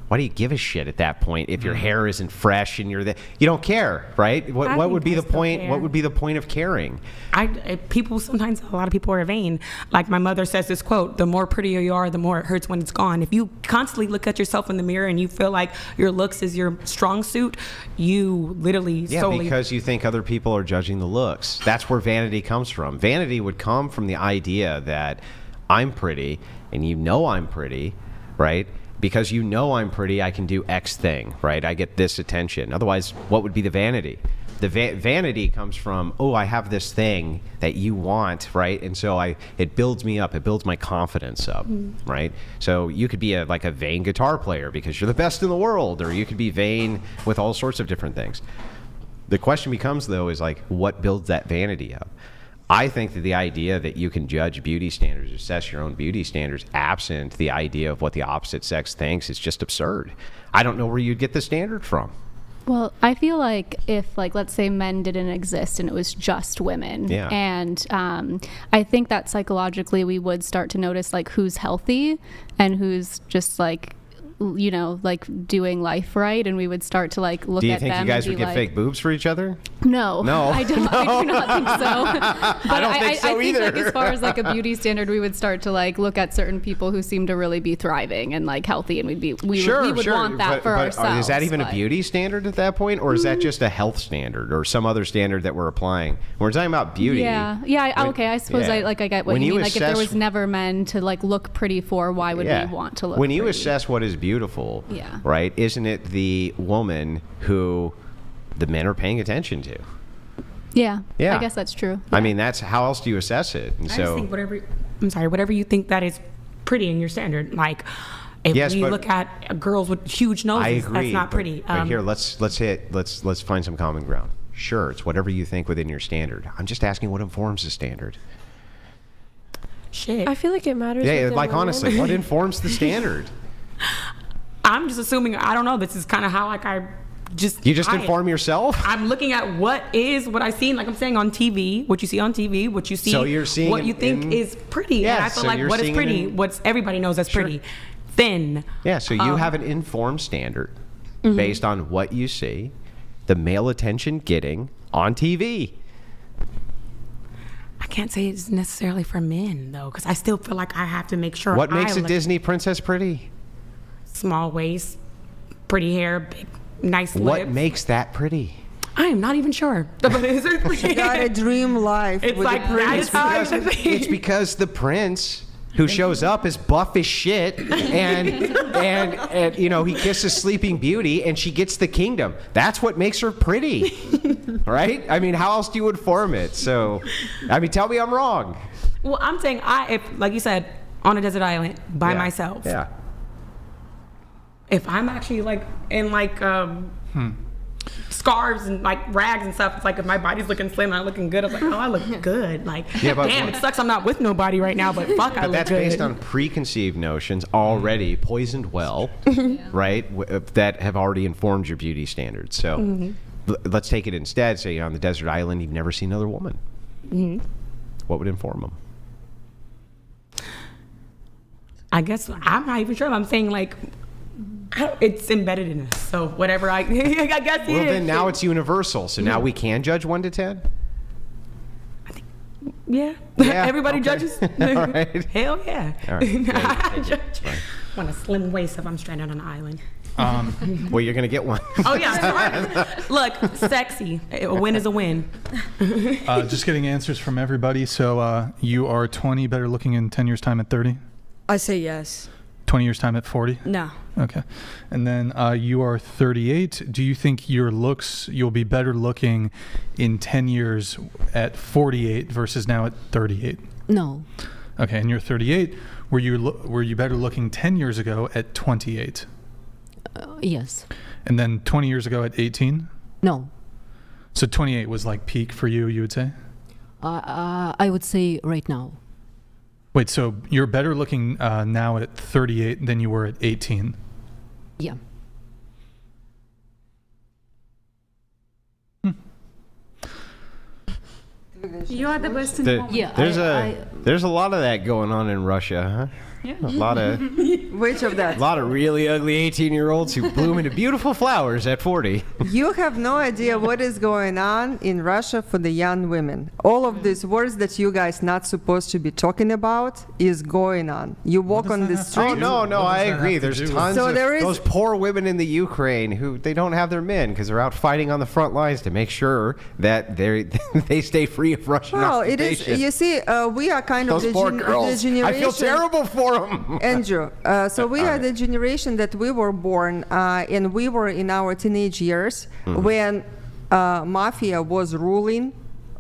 Why do you give a shit at that point if your hair isn't fresh and you're there? You don't care, right? What would be the point? Care. What would be the point of caring? People sometimes, a lot of people are vain. Like my mother says this quote: "The more prettier you are, the more it hurts when it's gone." If you constantly look at yourself in the mirror and you feel like your looks is your strong suit, you literally because you think other people are judging the looks. That's where vanity comes from. Vanity would come from the idea that I'm pretty and you know I'm pretty, right? Because you know I'm pretty, I can do X thing, right? I get this attention. Otherwise, what would be the vanity? The vanity comes from, oh, I have this thing that you want, right? And so it builds me up. It builds my confidence up, right? So you could be like a vain guitar player because you're the best in the world, or you could be vain with all sorts of different things. The question becomes, though, is like, what builds that vanity up? I think that the idea that you can judge beauty standards, assess your own beauty standards, absent the idea of what the opposite sex thinks, is just absurd. I don't know where you'd get the standard from. Well, I feel like if, like, let's say men didn't exist and it was just women, and I think that psychologically we would start to notice, like, who's healthy and who's just, like, you know, like doing life right, and we would start to like look at them. Do you think you guys would get fake boobs for each other? No, I do not think so. But I don't think so either. Like, as far as like a beauty standard, we would start to like look at certain people who seem to really be thriving and like healthy, and we would want that for ourselves. Is that even a beauty standard at that point, or is that just a health standard or some other standard that we're applying? When we're talking about beauty. Okay. I suppose I get what you mean. Like if there was never men to like look pretty for, why would we want to look? When you assess what is beautiful, right? Isn't it the woman who the men are paying attention to? Yeah. I guess that's true. I mean, that's how else do you assess it? And I just think whatever you think that is pretty in your standard. Like if you look at girls with huge noses, I agree, that's not pretty. But here, let's find some common ground. Sure, it's whatever you think within your standard. I'm just asking what informs the standard. Shit. I feel like it matters. Yeah, like honestly, what informs the standard? I'm just assuming, I don't know, this is kind of how like You just inform yourself? I'm looking at what I see, like I'm saying on TV, what you see on TV, what you see, so you're seeing what you think is pretty. And I feel like what is pretty, what everybody knows that's pretty, thin. Yeah, so you have an informed standard based on what you see, the male attention getting on TV. I can't say it's necessarily for men, though, because I still feel like I have to make sure. What makes a Disney princess pretty? Small waist, pretty hair, big, nice lips. What makes that pretty? I am not even sure. But you got a dream life. It's like it's because the prince who shows up is buff as shit, and you know, he kisses Sleeping Beauty, and she gets the kingdom. That's what makes her pretty, right? I mean, how else do you inform it? So, I mean, tell me I'm wrong. Well, I'm saying if, like you said, on a desert island by myself. Yeah. If I'm actually like in like scarves and like rags and stuff, it's like if my body's looking slim and I'm looking good, I was like, oh, I look good. Like, damn, it sucks I'm not with nobody right now, but fuck, I look good. But that's based on preconceived notions already poisoned well, right? That have already informed your beauty standards. So let's take it instead. Say you're on the desert island, you've never seen another woman. What would inform them? I guess I'm not even sure. I'm saying like, it's embedded in us. So whatever I guess. Well, then now it's universal. So now we can judge 1 to 10. I think, yeah. Everybody judges. All right. Hell yeah. All right. I judge. Want a slim waist if I'm stranded on an island. Well, you're gonna get one. Oh yeah. Look, sexy. A win is a win. Just getting answers from everybody. So you are 20, better looking in 10 years' time at 30? I say yes. 20 years' time at 40? No. Okay. And then you are 38. Do you think you'll be better looking in 10 years at 48 versus now at 38? No. Okay. And you're 38. Were you better looking 10 years ago at 28? Yes. And then 20 years ago at 18? No. So 28 was like peak for you, you would say? I would say right now. Wait, so you're better looking now at 38 than you were at 18? Yeah. You are the best in the moment. Yeah, There's a lot of that going on in Russia, huh? Yeah. A lot of Which of that? a lot of really ugly 18-year-olds who bloom into beautiful flowers at 40. You have no idea what is going on in Russia for the young women. All of these words that you guys not supposed to be talking about is going on. You walk on the street. Oh no, I agree. There's tons So of there is- those poor women in the Ukraine who they don't have their men because they're out fighting on the front lines to make sure that they stay free of Russian Well, it occupation. is. You see, we are kind of Those the, poor the girls. generation. I feel terrible for them. Andrew, so we are the generation that we were born, and we were in our teenage years when mafia was ruling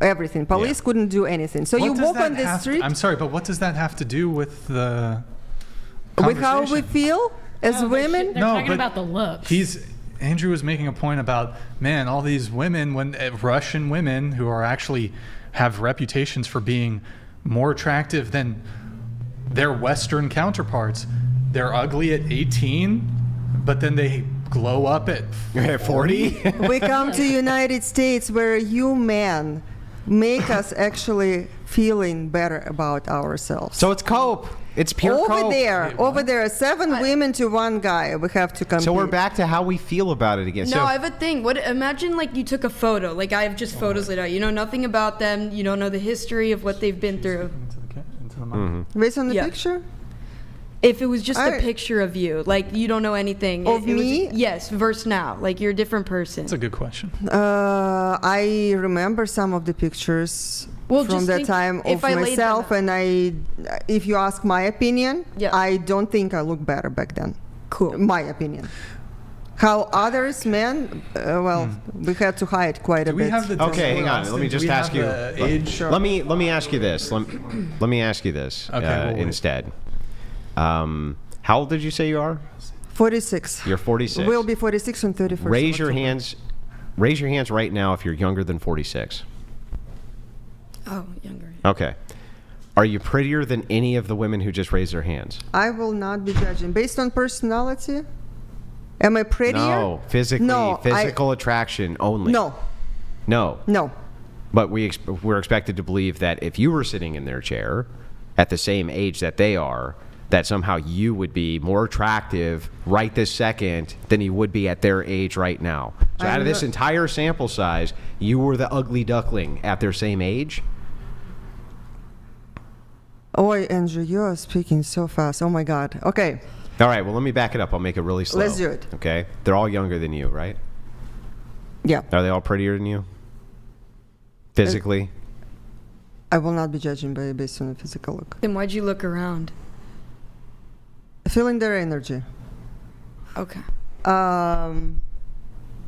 everything. Police couldn't do anything. So you walk on the street. I'm sorry, but what does that have to do with the with how we conversation? feel as women. They're talking about the looks. Andrew was making a point about, man, all these women, Russian women who are actually have reputations for being more attractive than their Western counterparts. They're ugly at 18, but then they glow up at 40. We come to United States where you men make us actually feeling better about ourselves. So it's cope. It's pure cope. Over there, 7 women to 1 guy. We have to compete. So we're back to how we feel about it again. No, So I have a thing. Imagine like you took a photo. Like I have just photos laid out. You know nothing about them. You don't know the history of what they've been through. Based on the picture? If it was just a picture of you, like you don't know anything. Of it was me? yes, versus now. Like you're a different person. That's a good question. I remember some of the pictures Well, from just that think time if of I laid them myself, and if you ask my opinion, Yeah. I don't think I look better back then. Cool. My opinion. How others, men, we had to hide quite a Do we bit. have the okay, hang on. Let me just ask you. age? Let me ask you this. Let me ask you this Okay, we'll instead. How old did you say you are? 46. You're 46. We'll be 46 on 31st. Raise your hands. Raise your hands right now if you're younger than 46. Oh, younger. Okay. Are you prettier than any of the women who just raised their hands? I will not be judging. Based on personality? Am I prettier? No, physically, No, physical attraction only. No. No. No. But we're expected to believe that if you were sitting in their chair at the same age that they are, that somehow you would be more attractive right this second than you would be at their age right now. So out of this entire sample size, you were the ugly duckling at their same age? Oh, Andrew, you are speaking so fast. Oh, my God. Okay. All right, well, let me back it up. I'll make it really slow. Let's do it. Okay? They're all younger than you, right? Yeah. Are they all prettier than you? Physically? I will not be judging based on the physical look. Then why'd you look around? Feeling their energy. Okay.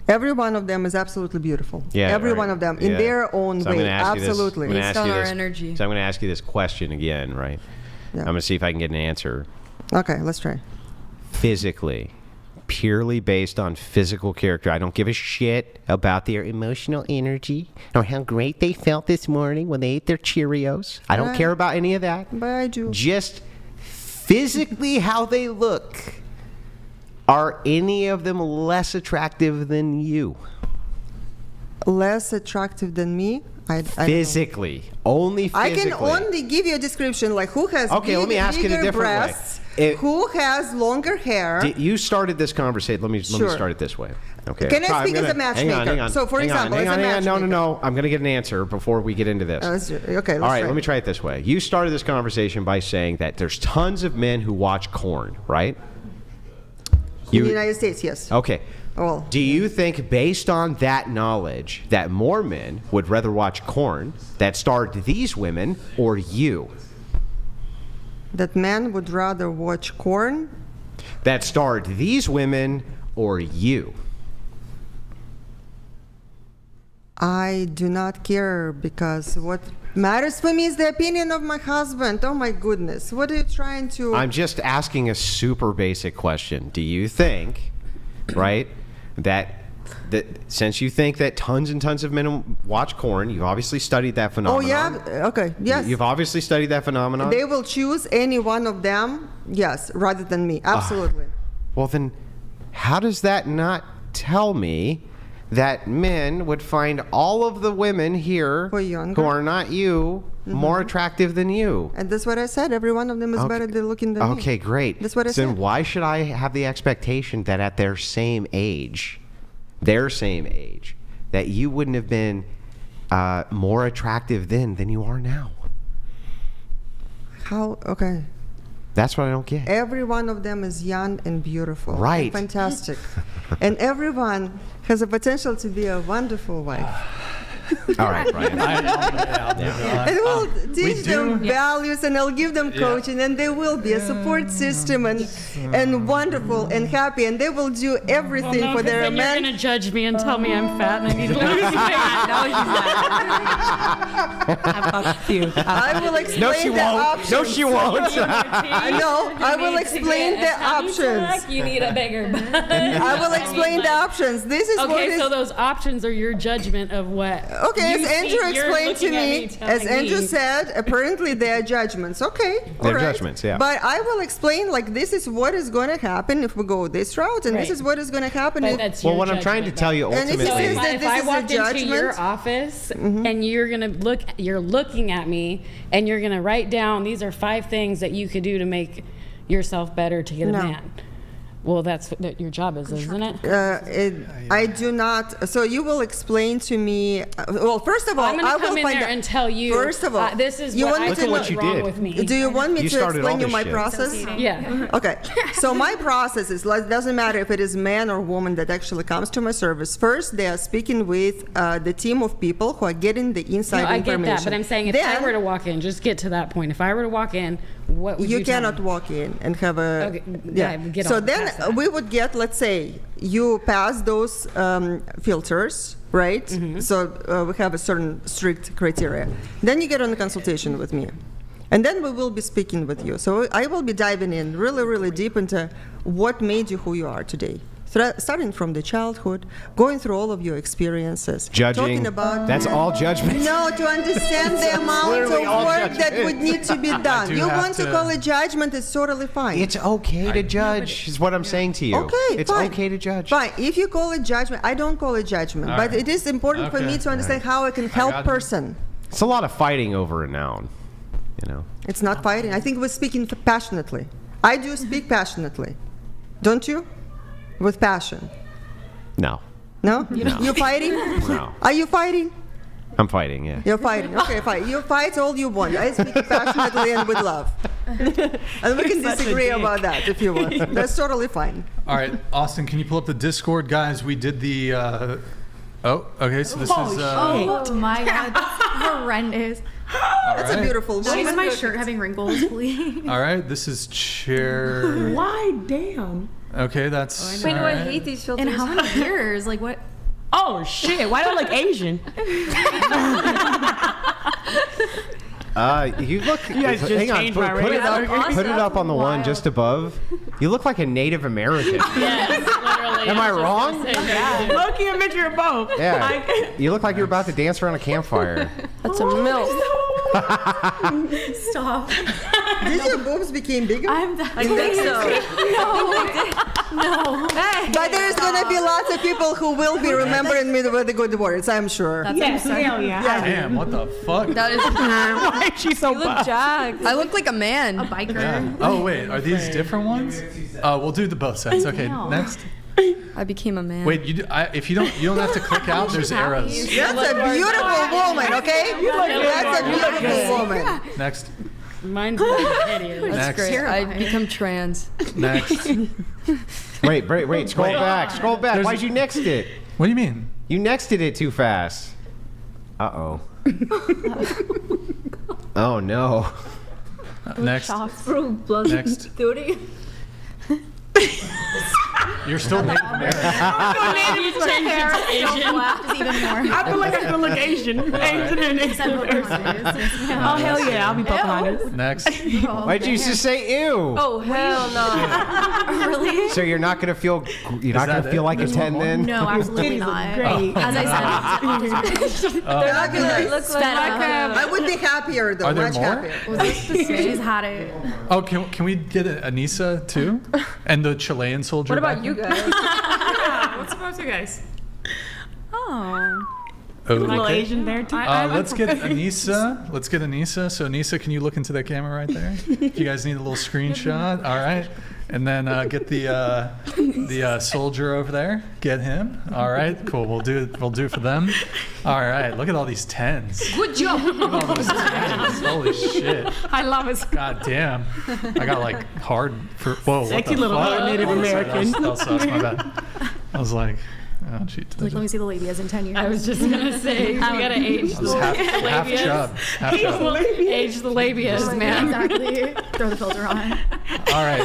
Every one of them is absolutely beautiful. Yeah, every right. one of them in their own So I'm way. gonna ask you this- Absolutely. I'm gonna Based ask on you our this- energy. So I'm going to ask you this question again, right? Yeah. I'm going to see if I can get an answer. Okay, let's try. Physically, purely based on physical character. I don't give a shit about their emotional energy or how great they felt this morning when they ate their Cheerios. I don't care about any of that. But I do. Just physically how they look. Are any of them less attractive than you? Less attractive than me? I don't know. Physically. Only physically. I can only give you a description, like who has Okay, let me ask it a bigger different way. breasts, who has longer hair. You started this conversation. Let me start it this way. Okay. Can I I'm speak as gonna- a matchmaker? Hang on. So, for example, as a matchmaker. No. I'm going to get an answer before we get into this. Okay, let's All right, try. let me try it this way. You started this conversation by saying that there's tons of men who watch porn, right? In the United States, yes. Okay. Well, Do you think, based on that knowledge, that more men would rather watch porn that starred these women or you? that men would rather watch corn? That starred these women or you? I do not care, because what matters for me is the opinion of my husband. Oh my goodness. What are you trying to... I'm just asking a super basic question. Do you think, right, that that since you think that tons and tons of men watch porn, you've obviously studied that phenomenon. Oh, yeah? Okay, yes. You've obviously studied that phenomenon. They will choose any one of them, yes, rather than me. Absolutely. Well, then, how does that not tell me that men would find all of the women here who are not you more attractive than you? And that's what I said. Every one of them is better looking than me. Okay, great. That's what I said. Then why should I have the expectation that at their same age, that you wouldn't have been more attractive then than you are now? How? Okay. That's what I don't get. Every one of them is young and beautiful. Right. And fantastic. And everyone has the potential to be a wonderful wife. All right, Brian. And we'll teach them values, and I'll give them coaching, and they will be a support system, and wonderful and happy, and they will do everything for their man. You're gonna judge me and tell me I'm fat and I need to lose weight. No, she's not. I fucked you. I will explain the options. No, she won't. I will explain the options. You need a bigger butt. I will explain the options. This is what okay. So those options are your judgment of what. Okay, as Andrew explained to me, as Andrew said, apparently they are judgments. Okay, they're judgments, yeah. But I will explain, like, this is what is going to happen if we go this route, and this is what is going to happen if... Well, what I'm trying to tell you ultimately... If I walked into your office and you're looking at me and you're going to write down, these are 5 things that you could do to make yourself better to get a man. Well, that's what your job is, isn't it? I do not. So you will explain to me. Well, first of all, I'm going to come in there and tell you. First of all, this is what I think is wrong with me. Do you want me to explain you my process? Yeah. Okay. So my process is, doesn't matter if it is man or woman that actually comes to my service. First, they are speaking with the team of people who are getting the inside information. I get that, but I'm saying if I were to walk in, just get to that point. If I were to walk in, what would you tell me? You cannot walk in and have a... Okay. Get so on then we would get, let's say, you pass those filters, right? So we have a certain strict criteria. Then you get on a consultation with me. And then we will be speaking with you. So I will be diving in really, really deep into what made you who you are today. Starting from the childhood, going through all of your experiences. Judging. Talking about... That's all judgment. No, to understand the amount of work that would need to be done. You want to call it judgment, it's totally fine. It's okay to judge, is what I'm saying to you. Okay, it's okay to judge. Fine. If you call it judgment, I don't call it judgment. But it is important for me to understand how I can help person. It's a lot of fighting over a noun, you know. It's not fighting. I think we're speaking passionately. I do speak passionately. Don't you? With passion. No. No? No. You fighting? No. Are you fighting? I'm fighting, yeah. You're fighting. Okay, fine. You fight all you want. I speak passionately and with love. And we can disagree about that if you want. That's totally fine. All right, Austin, can you pull up the Discord, guys? We did the... okay, so this is... Oh my God, that's horrendous. That's a beautiful Why woman. is my shirt having wrinkles, please? All right, this is chair... Why? Damn. Okay, that's... Wait, no, I hate these filters. In how many years? Like, what? Oh, shit. Why do I look Asian? You look... You guys just hang on, changed my put it up, radar. put it up on the one just above. You look like a Native American. Yes, literally. Am I wrong? Look at a picture of both. Yeah. You look like you're about to dance around a campfire. That's a milk. Stop. Did your boobs become bigger? I'm that. I think so. No. But there's going to be lots of people who will be remembering me with the good words, I'm sure. Yes, hell yeah. Damn, what the fuck? That is. Why is she so buff? Jacked. I look like a man. A biker. Yeah. Oh, wait, are these different ones? We'll do the both sets. Okay, next. I became a man. Wait, if you don't have to click out. There's arrows. That's a beautiful woman, okay? That's a beautiful woman. Next. Mine's like hideous. That's Next. great. I become trans. Next. Wait. Scroll back. Scroll back. There's- Why'd you next it? What do you mean? You nexted it too fast. Uh-oh. Oh, no. Next. Next. You're still Native American. Even more. I feel like I still look Asian. Asian and Asian. Oh, hell yeah. I'll be Pocahontas. Next. Why'd you just say ew? Oh hell no! Really? So you're not gonna feel like a 10 then? No, absolutely not. Great. As I said, They're not gonna look like I would be happier though. Are there Much more? happier. she's had it. Oh, can we get Anissa too? And the Chilean soldier. What about back you there? guys? What's about you guys? Oh. Oh, A little okay. Asian there, too. Let's get Anissa. Let's get Anissa. So Anissa, can you look into that camera right there? If you guys need a little screenshot, all right. And then get the soldier over there. Get him. All right, cool. We'll do it for them. All right. Look at all these 10s. Good job. Look at all these 10s. Holy shit. I love it. God damn. I got like hard for. Whoa. Sexy what the little fuck? Native American. That was my bad. I was like, oh, gee. Like, let me see the labias in 10 years. I was just gonna say, you gotta age the Half labias. chub. Half chub. Age the labias, man. Exactly. Throw the filter on. All right.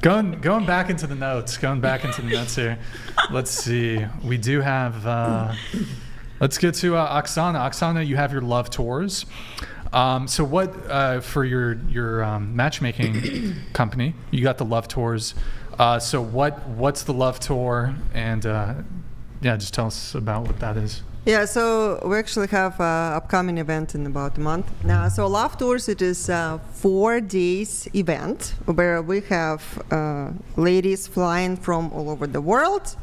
Going back into the notes. Going back into the notes here. Let's see. We do have. Let's get to Oksana. Oksana, you have your love tours. So what for your matchmaking company? You got the love tours. So what's the love tour? And just tell us about what that is. Yeah, so we actually have an upcoming event in about a month. So Love Tours, it is a 4 days event where we have ladies flying from all over the world,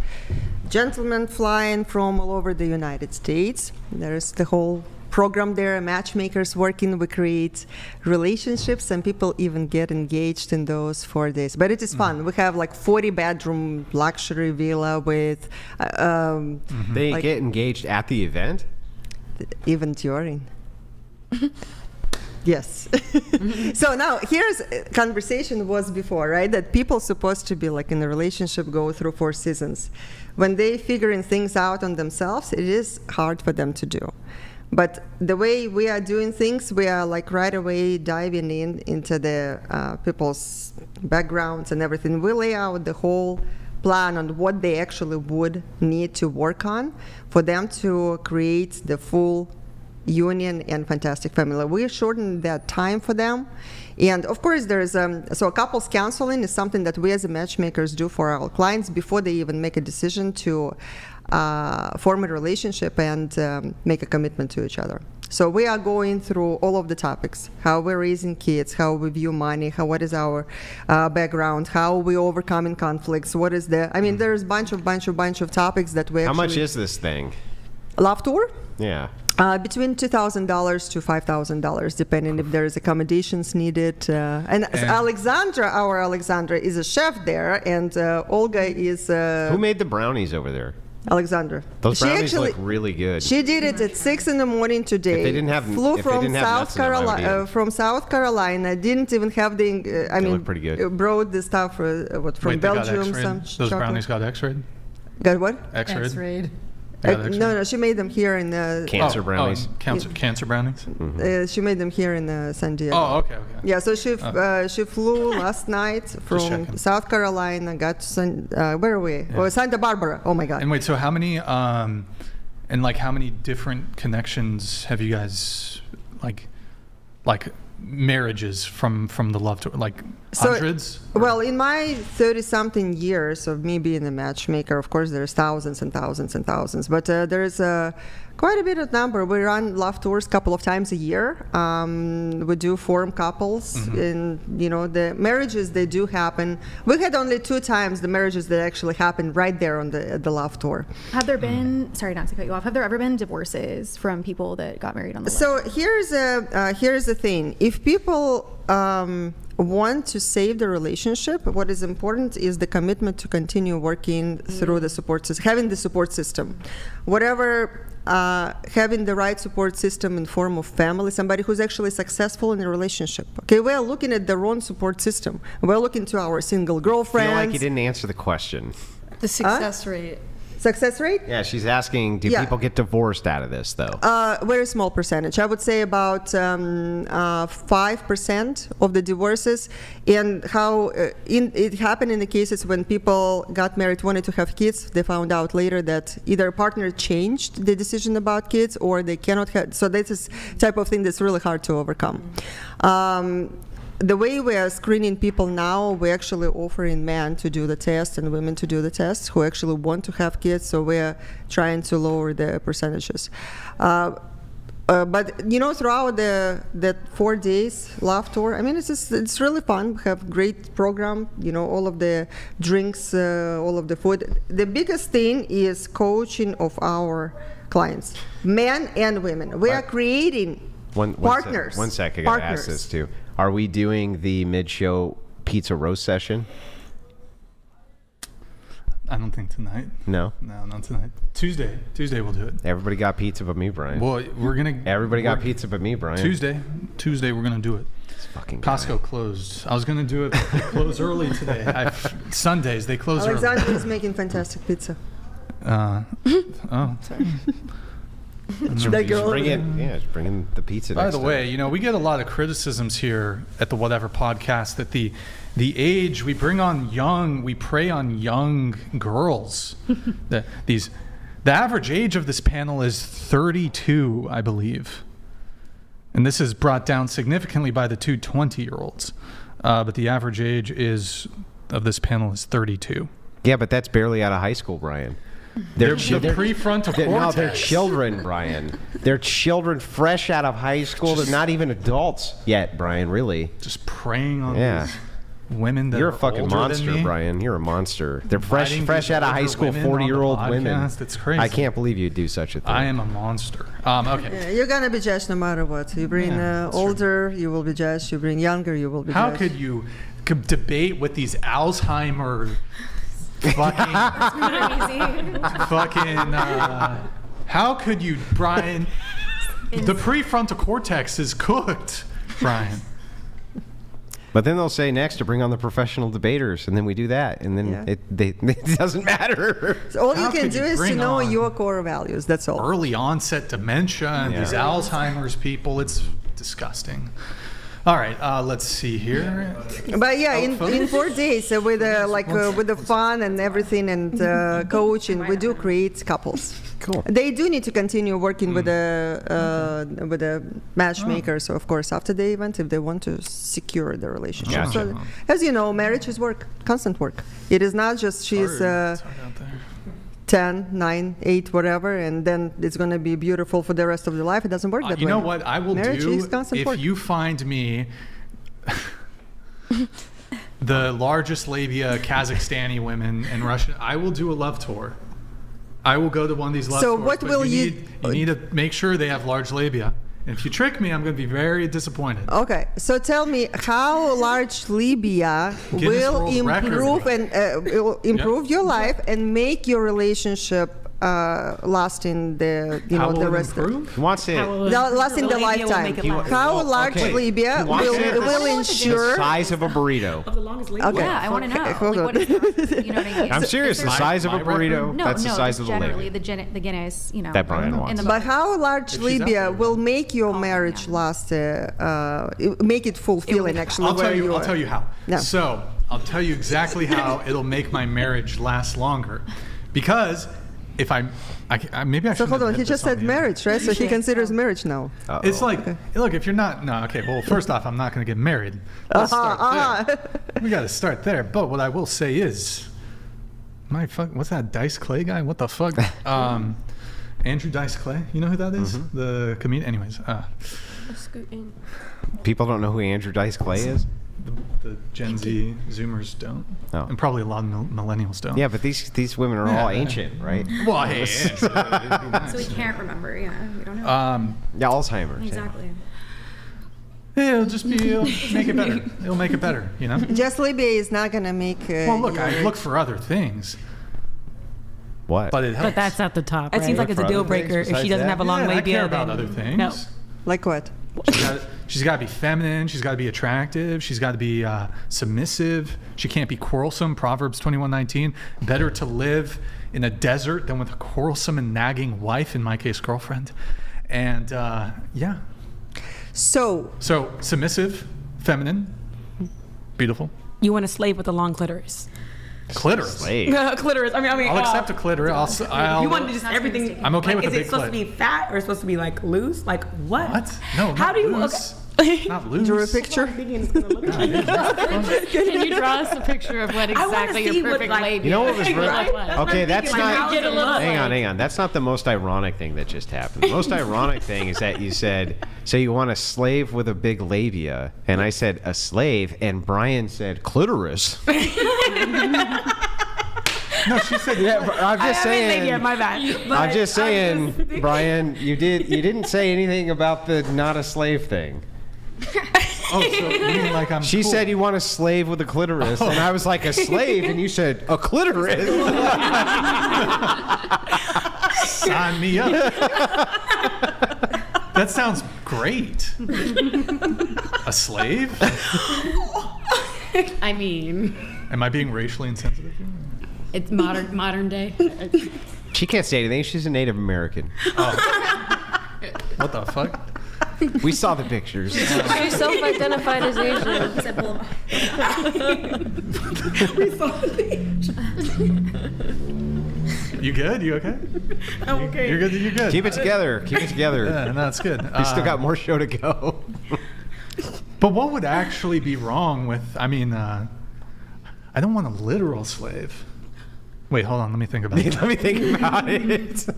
gentlemen flying from all over the United States. There's the whole program there, matchmakers working, we create relationships, and people even get engaged in those 4 days. But it is fun. We have like 40-bedroom luxury villa with They get engaged at the event? even during. Yes. So now here's conversation was before, right? That people supposed to be like in a relationship go through 4 seasons. When they figuring things out on themselves, it is hard for them to do. But the way we are doing things, we are like right away diving into the people's backgrounds and everything. We lay out the whole plan on what they actually would need to work on for them to create the full union and fantastic family. We shorten that time for them. And of course, there's so couples counseling is something that we as a matchmakers do for our clients before they even make a decision to form a relationship and make a commitment to each other. So we are going through all of the topics: how we're raising kids, how we view money, what is our background, how we overcoming conflicts, what is the. I mean, there's bunch of topics that we. How much is this thing? Love tour? Yeah. Between $2,000 to $5,000, depending if there is accommodations needed. And our Alexandra is a chef there, and Olga is. Who made the brownies over there? Alexandra. Those brownies look really good. She did it at 6 a.m. today. If they didn't have, flew from South Carolina. Didn't even have the. They look pretty good. Brought the stuff from Belgium. Those chocolate. Brownies got X-rayed. Got what? X-rayed. No, she made them here in cancer brownies. Cancer brownies. She made them here in San Diego. Oh, okay. Yeah, so she flew last night from South Carolina. Got to where are we? Yeah. Oh, Santa Barbara. Oh my God. And wait, so how many how many different connections have you guys like marriages from the love tour, like hundreds? Well, in my 30-something years of me being a matchmaker, of course there's thousands and thousands and thousands, but there's quite a bit of number. We run love tours a couple of times a year. We do form couples, and the marriages, they do happen. We had only 2 times the marriages that actually happened right there on the love tour. Have there been, sorry not to cut you off, have there ever been divorces from people that got married on the love tour? So here's the thing. If people want to save the relationship, what is important is the commitment to continue working through the support system, having the support system. Whatever, having the right support system in form of family, somebody who's actually successful in a relationship. Okay, we're looking at the wrong support system. We're looking to our single girlfriends. I feel like you didn't answer the question. The success rate. Success rate? Yeah, she's asking, do people get divorced out of this, though? Very small percentage. I would say about 5% of the divorces. And how it happened in the cases when people got married, wanted to have kids, they found out later that either a partner changed the decision about kids or they cannot have. So this is type of thing that's really hard to overcome. The way we are screening people now, we're actually offering men to do the test and women to do the test who actually want to have kids, so we're trying to lower the percentages. But, throughout that 4 days love tour, I mean, it's really fun. We have great program, all of the drinks, all of the food. The biggest thing is coaching of our clients, men and women. We are creating partners. One sec, I got to ask this too. Are we doing the mid-show pizza roast session? I don't think tonight. No? No, not tonight. Tuesday we'll do it. Everybody got pizza but me, Brian. Well, Everybody got pizza but me, Brian. Tuesday we're going to do it. This fucking Costco closed. I was going to do it, but they close early today. Sundays, they close early. Alexander is making fantastic pizza. Sorry. Just bring in the pizza. By the way, we get a lot of criticisms here at the Whatever Podcast that the age we prey on young girls. The average age of this panel is 32, I believe, and this is brought down significantly by the two 20-year-olds. But the average age of this panel is 32. Yeah, but that's barely out of high school, Brian. They're prefrontal cortex. No, they're children, Brian. They're children fresh out of high school. They're not even adults yet, Brian, really. Just preying on these women that You're are a fucking older monster, than me. Brian. You're a monster. They're fresh out of high school, 40-year-old women. It's crazy. I can't believe you'd do such a thing. I am a monster. Okay. Yeah, you're going to be judged no matter what. You bring older, you will be judged. You bring younger, you will be judged. How could you debate with these Alzheimer... how could you, Brian? The prefrontal cortex is cooked, Brian. But then they'll say next to bring on the professional debaters, and then we do that, and then it doesn't matter. So all you can do is to know your core values. That's all. Early onset dementia and these Alzheimer's people. It's disgusting. All right, let's see here. But in 4 days with the fun and everything and coaching, we do create couples. Cool. They do need to continue working with the matchmakers, of course, after the event if they want to secure the relationship. Gotcha. So, as you know, marriage is work, constant work. It is not just she's 10, 9, 8, whatever, and then it's going to be beautiful for the rest of the life. It doesn't work that way. You know what I will Marriage do is constant if work. you find me the largest labia Kazakhstani women in Russia, I will do a love tour. I will go to one of these love tours. So what will you need to make sure they have large labia. And if you trick me, I'm going to be very disappointed. Okay, so tell me how large labia will improve improve your life and make your relationship lasting the the rest of He wants to lasting the lifetime. How large labia will ensure the size of a burrito. Okay. Yeah, I want to know. Hold on. What is that? You know what I mean? I'm serious. The size of a burrito. That's the size of the generally labia. the Guinness, That Brian wants. But how large labia will make your marriage last? Make it fulfilling. Actually, I'll tell you how. Yeah. So I'll tell you exactly how it'll make my marriage last longer, because if maybe I should. So hold on, he just said marriage, right? So he considers marriage now. It's like, look, if you're not, well, first off, I'm not going to get married. Let's start there. We got to start there. But what I will say is, what's that Dice Clay guy? What the fuck? Andrew Dice Clay. You know who that is? Mm-hmm. The comedian. Anyways. People don't know who Andrew Dice Clay is? The Gen Z Zoomers don't. Oh. And probably a lot of millennials don't. Yeah, but these women are all ancient, right? Well, hey, so we can't remember. Yeah, we don't know. Yeah, Alzheimer's. Exactly. Yeah, it'll make it better. It'll make it better, Just labia is not gonna make. Well, look, I look for other things. What? But it helps. But that's at the top. It seems like it's a deal breaker if she doesn't have a long labia. I care about other things. No. Like what? She's got to be feminine. She's got to be attractive. She's got to be submissive. She can't be quarrelsome. Proverbs 21:19. Better to live in a desert than with a quarrelsome and nagging wife, in my case, girlfriend. And yeah. So submissive, feminine, beautiful. You want a slave with a long clitoris. Clitoris. Clitoris. I mean, I'll accept a clitoris. You want just everything. I'm okay like, with a big Is it supposed to be fat or supposed to be like loose? Like what? What? No. How do you? Loose. Okay. Not loose. Draw a picture. Can you draw us a picture of what exactly your perfect lady? You know what was really like? Okay, that's not. Hang on. on. That's not the most ironic thing that just happened. The most ironic thing is that you said, "So you want a slave with a big labia?" And I said, "A slave," and Brian said, "Clitoris." No, she said. Yeah, I'm just saying. Labia, my bad. I'm just saying, Brian. You didn't say anything about the not a slave thing. Oh, so you mean like I'm She cool. said you want a slave with a clitoris, and I was like, a slave? And you said, a clitoris? Sign me up. That sounds great. A slave? I mean, Am I being racially insensitive here? it's modern day. She can't say anything. She's a Native American. What the fuck? We saw the pictures. She self-identified as Asian. You good? You okay? I'm okay. You're good. You're good. Keep it together. Keep it together. Yeah, no, it's good. We still got more show to go. But what would actually be wrong with? I mean, I don't want a literal slave. Wait, hold on. Let me think about it. Let me think about it.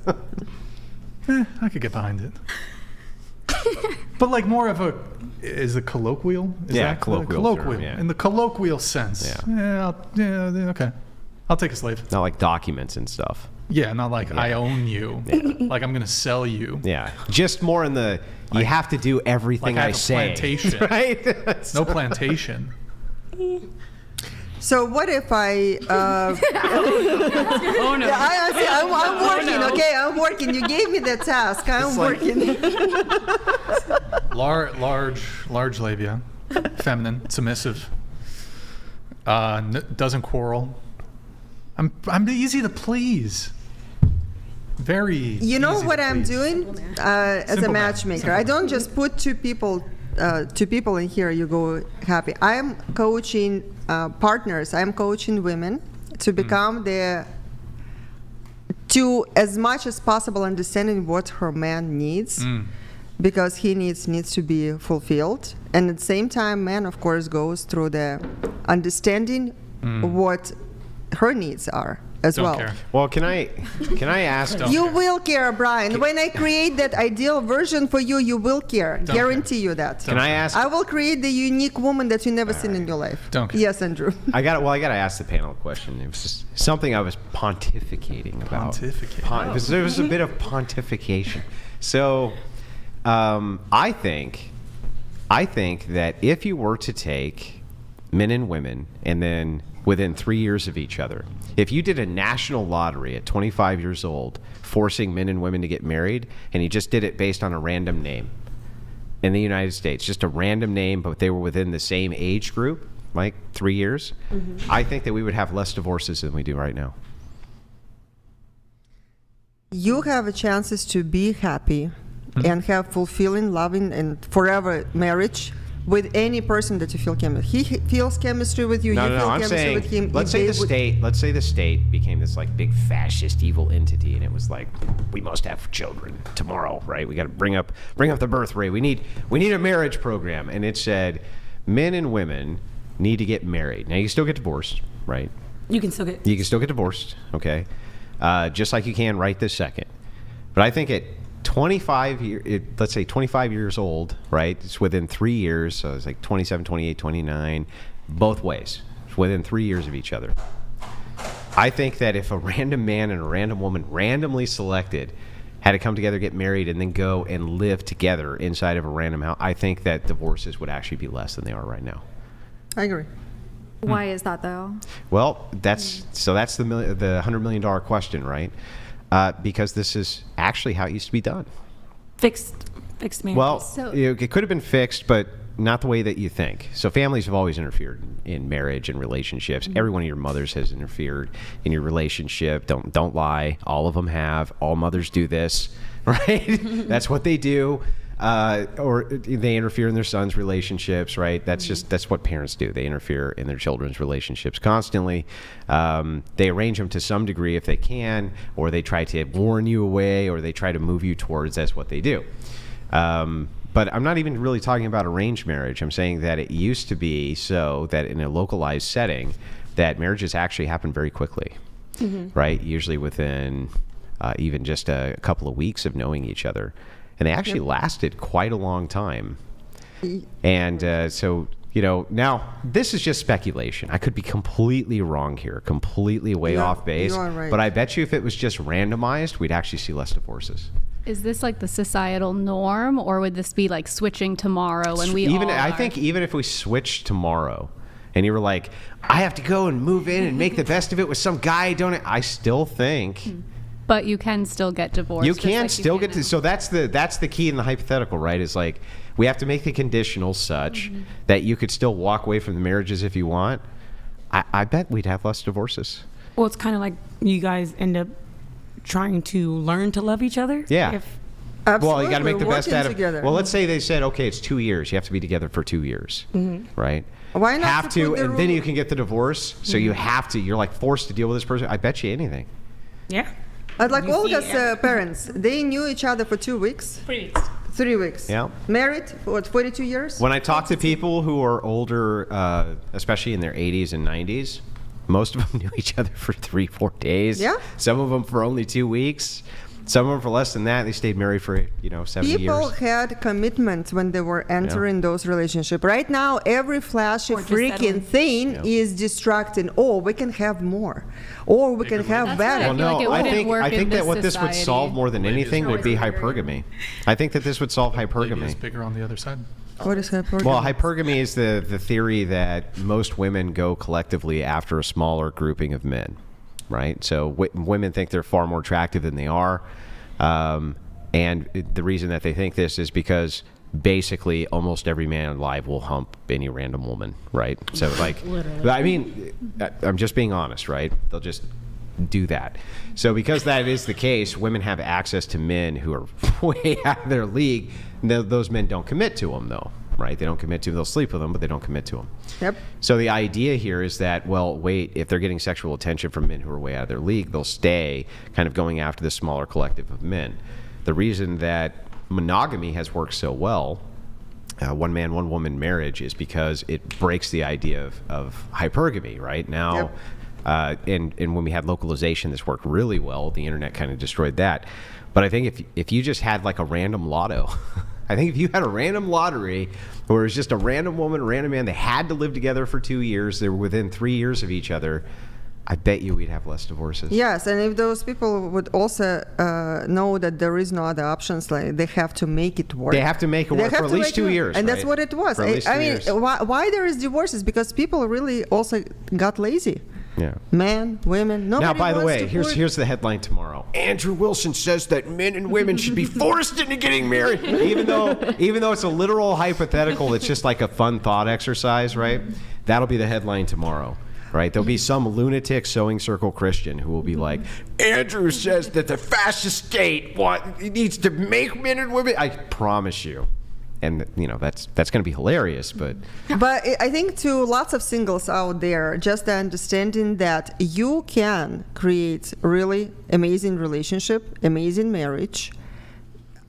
I could get behind it. But like more of a, is it colloquial? Is Yeah, that colloquial term, yeah. In the colloquial sense. Yeah. Okay. I'll take a slave. Not like documents and stuff. Yeah, not like I own you. Yeah. Like I'm going to sell you. Yeah. Just more in the, you have to do everything Like I I have a say. plantation. Right? No plantation. So what if I? Oh no! Yeah, I'm working. Okay, I'm working. You gave me the task. I'm working. Large labia, feminine, submissive. Doesn't quarrel. I'm easy to please. Very. You know easy what to I'm please. doing as a Simple man. matchmaker? I don't just put two people in here. You go happy. I'm coaching partners. I'm coaching women to become to as much as possible understanding what her man needs. Because he needs to be fulfilled, and at the same time, man, of course, goes through the understanding what her needs are as Don't well. care. Well, can I ask? You will care, Brian. When I create that ideal version for you, you will care. Don't Guarantee you that. Can I ask? I will create the unique woman that you never seen in your life. Don't care. Yes, Andrew. I got to ask the panel a question. It was just something I was pontificating about. Pontificating. There was a bit of pontification. So, I think that if you were to take men and women, and then within 3 years of each other, if you did a national lottery at 25 years old, forcing men and women to get married, and you just did it based on a random name in the United States, just a random name, but they were within the same age group, like 3 years, I think that we would have less divorces than we do right now. You have a chances to be happy and have fulfilling, loving, and forever marriage with any person that you feel chemistry. He feels chemistry with you. You feel I'm chemistry saying, with him. let's say the state became this like big fascist evil entity, and it was like, we must have children tomorrow, right? We got to bring up the birth rate. We need a marriage program, and it said men and women need to get married. Now you can still get divorced, right? You can still get divorced, okay? Just like you can right this second. But I think at 25 years old, right? It's within 3 years, so it's like 27, 28, 29, both ways. It's within 3 years of each other. I think that if a random man and a random woman randomly selected had to come together, get married, and then go and live together inside of a random house, I think that divorces would actually be less than they are right now. I agree. Why is that though? Well, that's the $100 million question, right? Because this is actually how it used to be done. fixed fixed marriage. Well, So- it could have been fixed, but not the way that you think. So families have always interfered in marriage and relationships. Every one of your mothers has interfered in your relationship. Don't lie. All of them have. All mothers do this, right? That's what they do. Or they interfere in their sons' relationships, right? That's what parents do. They interfere in their children's relationships constantly. They arrange them to some degree if they can, or they try to warn you away, or they try to move you towards. That's what they do. But I'm not even really talking about arranged marriage. I'm saying that it used to be so that in a localized setting, that marriages actually happen very quickly, right? Usually within even just a couple of weeks of knowing each other. And they actually lasted quite a long time. And so, now this is just speculation. I could be completely wrong here, completely way off base. You are right. But I bet you if it was just randomized, we'd actually see less divorces. Is this like the societal norm, or would this be like switching tomorrow and I think even if we switched tomorrow and you were like, I have to go and move in and make the best of it with some guy, I still think... But you can still get divorced. You can still get to. So that's the key in the hypothetical, right? Is like we have to make the conditional such that you could still walk away from the marriages if you want. I bet we'd have less divorces. Well, it's kind of like you guys end up trying to learn to love each other. Yeah. Absolutely. Well, you got to make the best out of it. Together. Well, let's say they said, okay, it's 2 years. You have to be together for 2 years, right? Why not have put to, the and then you can get the divorce. So you have to. You're like forced to deal with this person. I bet you anything. Yeah. Like Olga's parents, they knew each other for 2 weeks. 3 weeks. 3 weeks. Yeah. Married, 42 years? When I talk to people who are older, especially in their 80s and 90s, most of them knew each other for 3-4 days. Yeah. Some of them for only 2 weeks. Some of them for less than that. They stayed married for 70 years. People had commitment when they were entering those relationships. Right now, every flashy freaking thing is distracting. Oh, we can have more. Or we can have better. I feel like it wouldn't work I think in that this what this would society. solve more than anything would be hypergamy. I think that this would solve Maybe hypergamy. it's bigger on the other side. What is hypergamy? Well, hypergamy is the theory that most women go collectively after a smaller grouping of men, right? So women think they're far more attractive than they are. And the reason that they think this is because basically almost every man alive will hump any random woman, right? So like, I mean, I'm just being honest, right? They'll just do that. So because that is the case, women have access to men who are way out of their league. Those men don't commit to them though, right? They don't commit to them. They'll sleep with them, but they don't commit to them. Yep. So the idea here is that, well, wait, if they're getting sexual attention from men who are way out of their league, they'll stay kind of going after the smaller collective of men. The reason that monogamy has worked so well, one man, one woman marriage, is because it breaks the idea of hypergamy, right? Now, and when we had localization, this worked really well. The internet kind of destroyed that. But I think if you just had like a random lotto, I think if you had a random lottery where it was just a random woman, a random man, they had to live together for 2 years, they were within 3 years of each other, I bet you we'd have less divorces. Yes, and if those people would also know that there is no other options, like they have to make it work. They have to make it work for at least 2 years. And right? that's what it was. For at least 2 I mean, years. why there is divorces? Because people really also got lazy. Yeah. Men, women, nobody Now, by the wants way, to here's the headline tomorrow. Andrew Wilson says that men and women should be forced into getting married, even though it's a literal hypothetical. It's just like a fun thought exercise, right? That'll be the headline tomorrow, right? There'll be some lunatic sewing circle Christian who will be like, Andrew says that the fascist state needs to make men and women. I promise you. And that's going to be hilarious, but I think to lots of singles out there, just the understanding that you can create really amazing relationship, amazing marriage,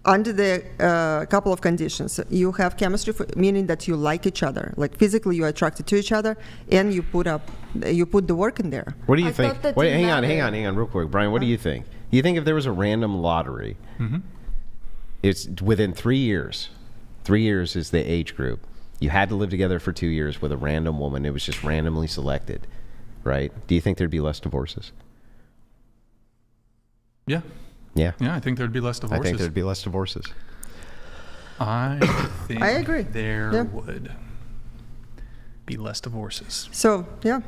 under the couple of conditions. You have chemistry, meaning that you like each other, like physically you're attracted to each other, and you put the work in there. What do you think? Wait, hang on, real quick, Brian. What do you think? You think if there was a random lottery, it's within 3 years. 3 years is the age group. You had to live together for 2 years with a random woman. It was just randomly selected, right? Do you think there'd be less divorces? Yeah. Yeah. Yeah, I think there'd be less divorces. I think there'd be less divorces. I think I agree. There would be less divorces. So, yeah.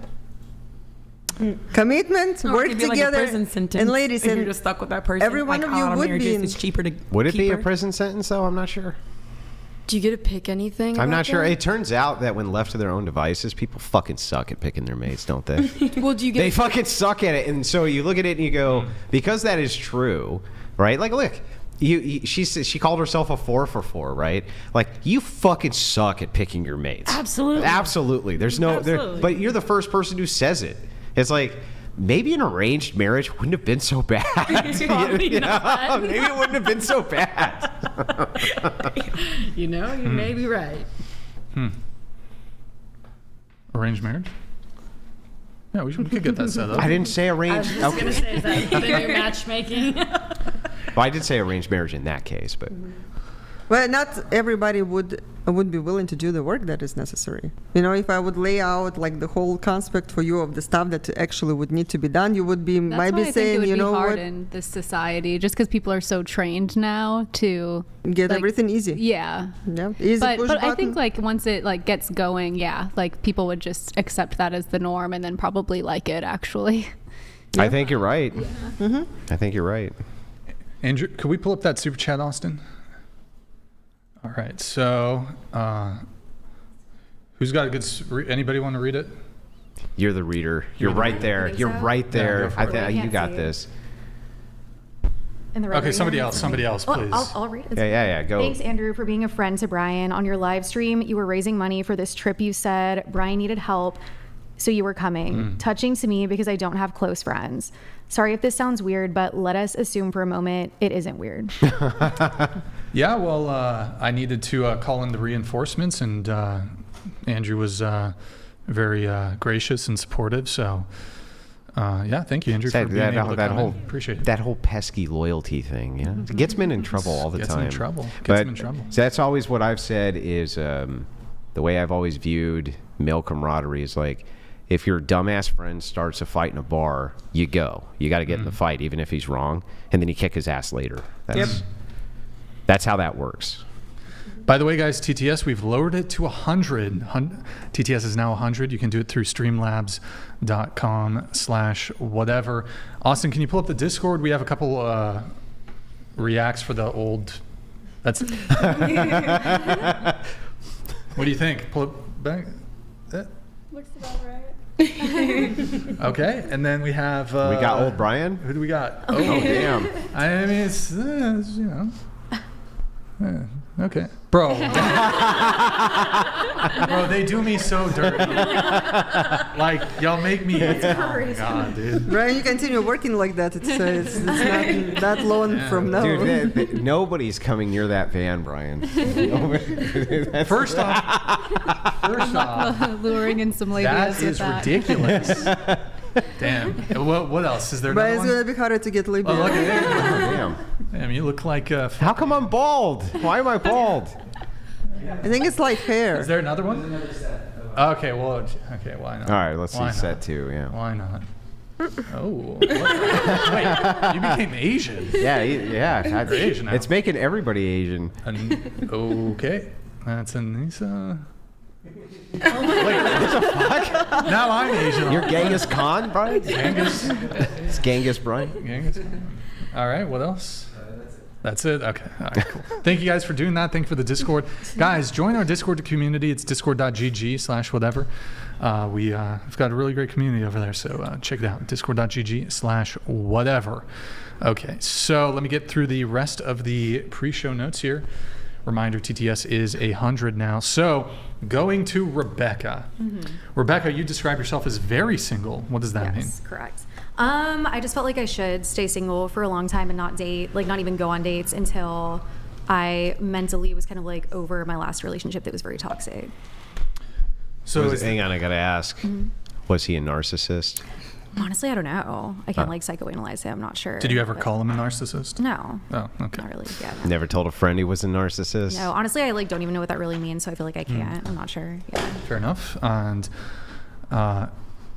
Commitment, Or it work could be together, like a prison sentence, and ladies, if and you're just stuck with that person. every one of you would be. It's cheaper to. Would it keep be a her. prison sentence though? I'm not sure. Do you get to pick anything? I'm about not sure. that? It turns out that when left to their own devices, people fucking suck at picking their mates, don't they? Well, do you get? They fucking suck at it, and so you look at it and you go, because that is true, right? Like, look, she called herself a 4 for 4, right? Like, you fucking suck at picking your mates. Absolutely. There's no, but you're the first person who says it. It's like, maybe an arranged marriage wouldn't have been so bad. Probably not. Maybe it wouldn't have been so bad. You may be right. Arranged marriage? Yeah, we could get that set up. I didn't say arranged. I was just going to say, is that the new matchmaking? Well, I did say arranged marriage in that case, but Well, not everybody would be willing to do the work that is necessary. You know, if I would lay out like the whole concept for you of the stuff that actually would need to be done, you would be That's might why be I think saying, it would you be know hard what, in this society, just because people are so trained now to get like, everything easy. Yeah. Yeah, easy But push I button. think like once it like gets going, yeah, like people would just accept that as the norm and then probably like it actually. I think you're right. Mm-hmm. I think you're right. Andrew, could we pull up that super chat, Austin? All right, so who's got a good? Anybody want to read it? You're the reader. You're right there. You're right there. go for it. You got this. In the Okay, rotary somebody hand. else. Somebody else, Oh, please. I'll read it. Yeah. Go. Thanks, Andrew, for being a friend to Brian. On your live stream, you were raising money for this trip. You said Brian needed help, so you were coming. Touching to me because I don't have close friends. Sorry if this sounds weird, but let us assume for a moment it isn't weird. Yeah, well, I needed to call in the reinforcements, and Andrew was very gracious and supportive. So, yeah, thank you, Andrew, for being able to come in. Appreciate it. That whole pesky loyalty thing, you know, it gets men in trouble all the Gets time. them in trouble. Gets But them in trouble. so that's always what I've said is the way I've always viewed male camaraderie is like, if your dumbass friend starts a fight in a bar, you go. You got to get in the fight, even if he's wrong, and then you kick his ass later. That's how that works. By the way, guys, TTS, we've lowered it to 100. TTS is now 100. You can do it through streamlabs.com/whatever. Austin, can you pull up the Discord? We have a couple reacts for the old. That's. What do you think? Pull it back. Looks about right. Okay, and then we have. We got old Brian. Who do we got? Oh damn! I mean, it's you know. Okay, bro. Bro, they do me so dirty. Like y'all make me. Oh my god, dude. Brian, you continue working like that. It's not that long from now. Dude, nobody's coming near that van, Brian. First off, luring in some ladies that with is that. ridiculous. Damn. What else? Is there another Brian's one? gonna be harder to get Libya. Oh, look at it. Damn. Damn, you look like. How come I'm bald? Why am I bald? I think it's like hair. Is there another one? Okay, well, why not? All right, let's Why see set not? 2. Yeah. Why not? Oh, wait, you became Asian. Yeah. You're Asian now. It's making everybody Asian. Okay, that's Anissa. Wait, what the fuck? Now I'm Asian. You're Genghis Khan, Brian? Genghis. It's Genghis Brian. Genghis. All right, what else? That's it. Okay. All right, cool. Thank you guys for doing that. Thank you for the Discord. Guys, join our Discord community. It's discord.gg/whatever. We've got a really great community over there, so check it out. Discord.gg/whatever. Okay, so let me get through the rest of the pre-show notes here. Reminder, TTS is 100 now. So going to Rebecca. Rebecca, you describe yourself as very single. What does that mean? Yes, correct. I just felt like I should stay single for a long time and not date, like not even go on dates until I mentally was kind of like over my last relationship that was very toxic. So hang on, I gotta ask. Was he a narcissist? Honestly, I don't know. I can't like psychoanalyze him. I'm not sure. Did you ever call him a narcissist? No. Oh, okay. Not really. Yeah. Never told a friend he was a narcissist? No, honestly, I like don't even know what that really means, so I feel like I can't. I'm not sure. Yeah. Fair enough. And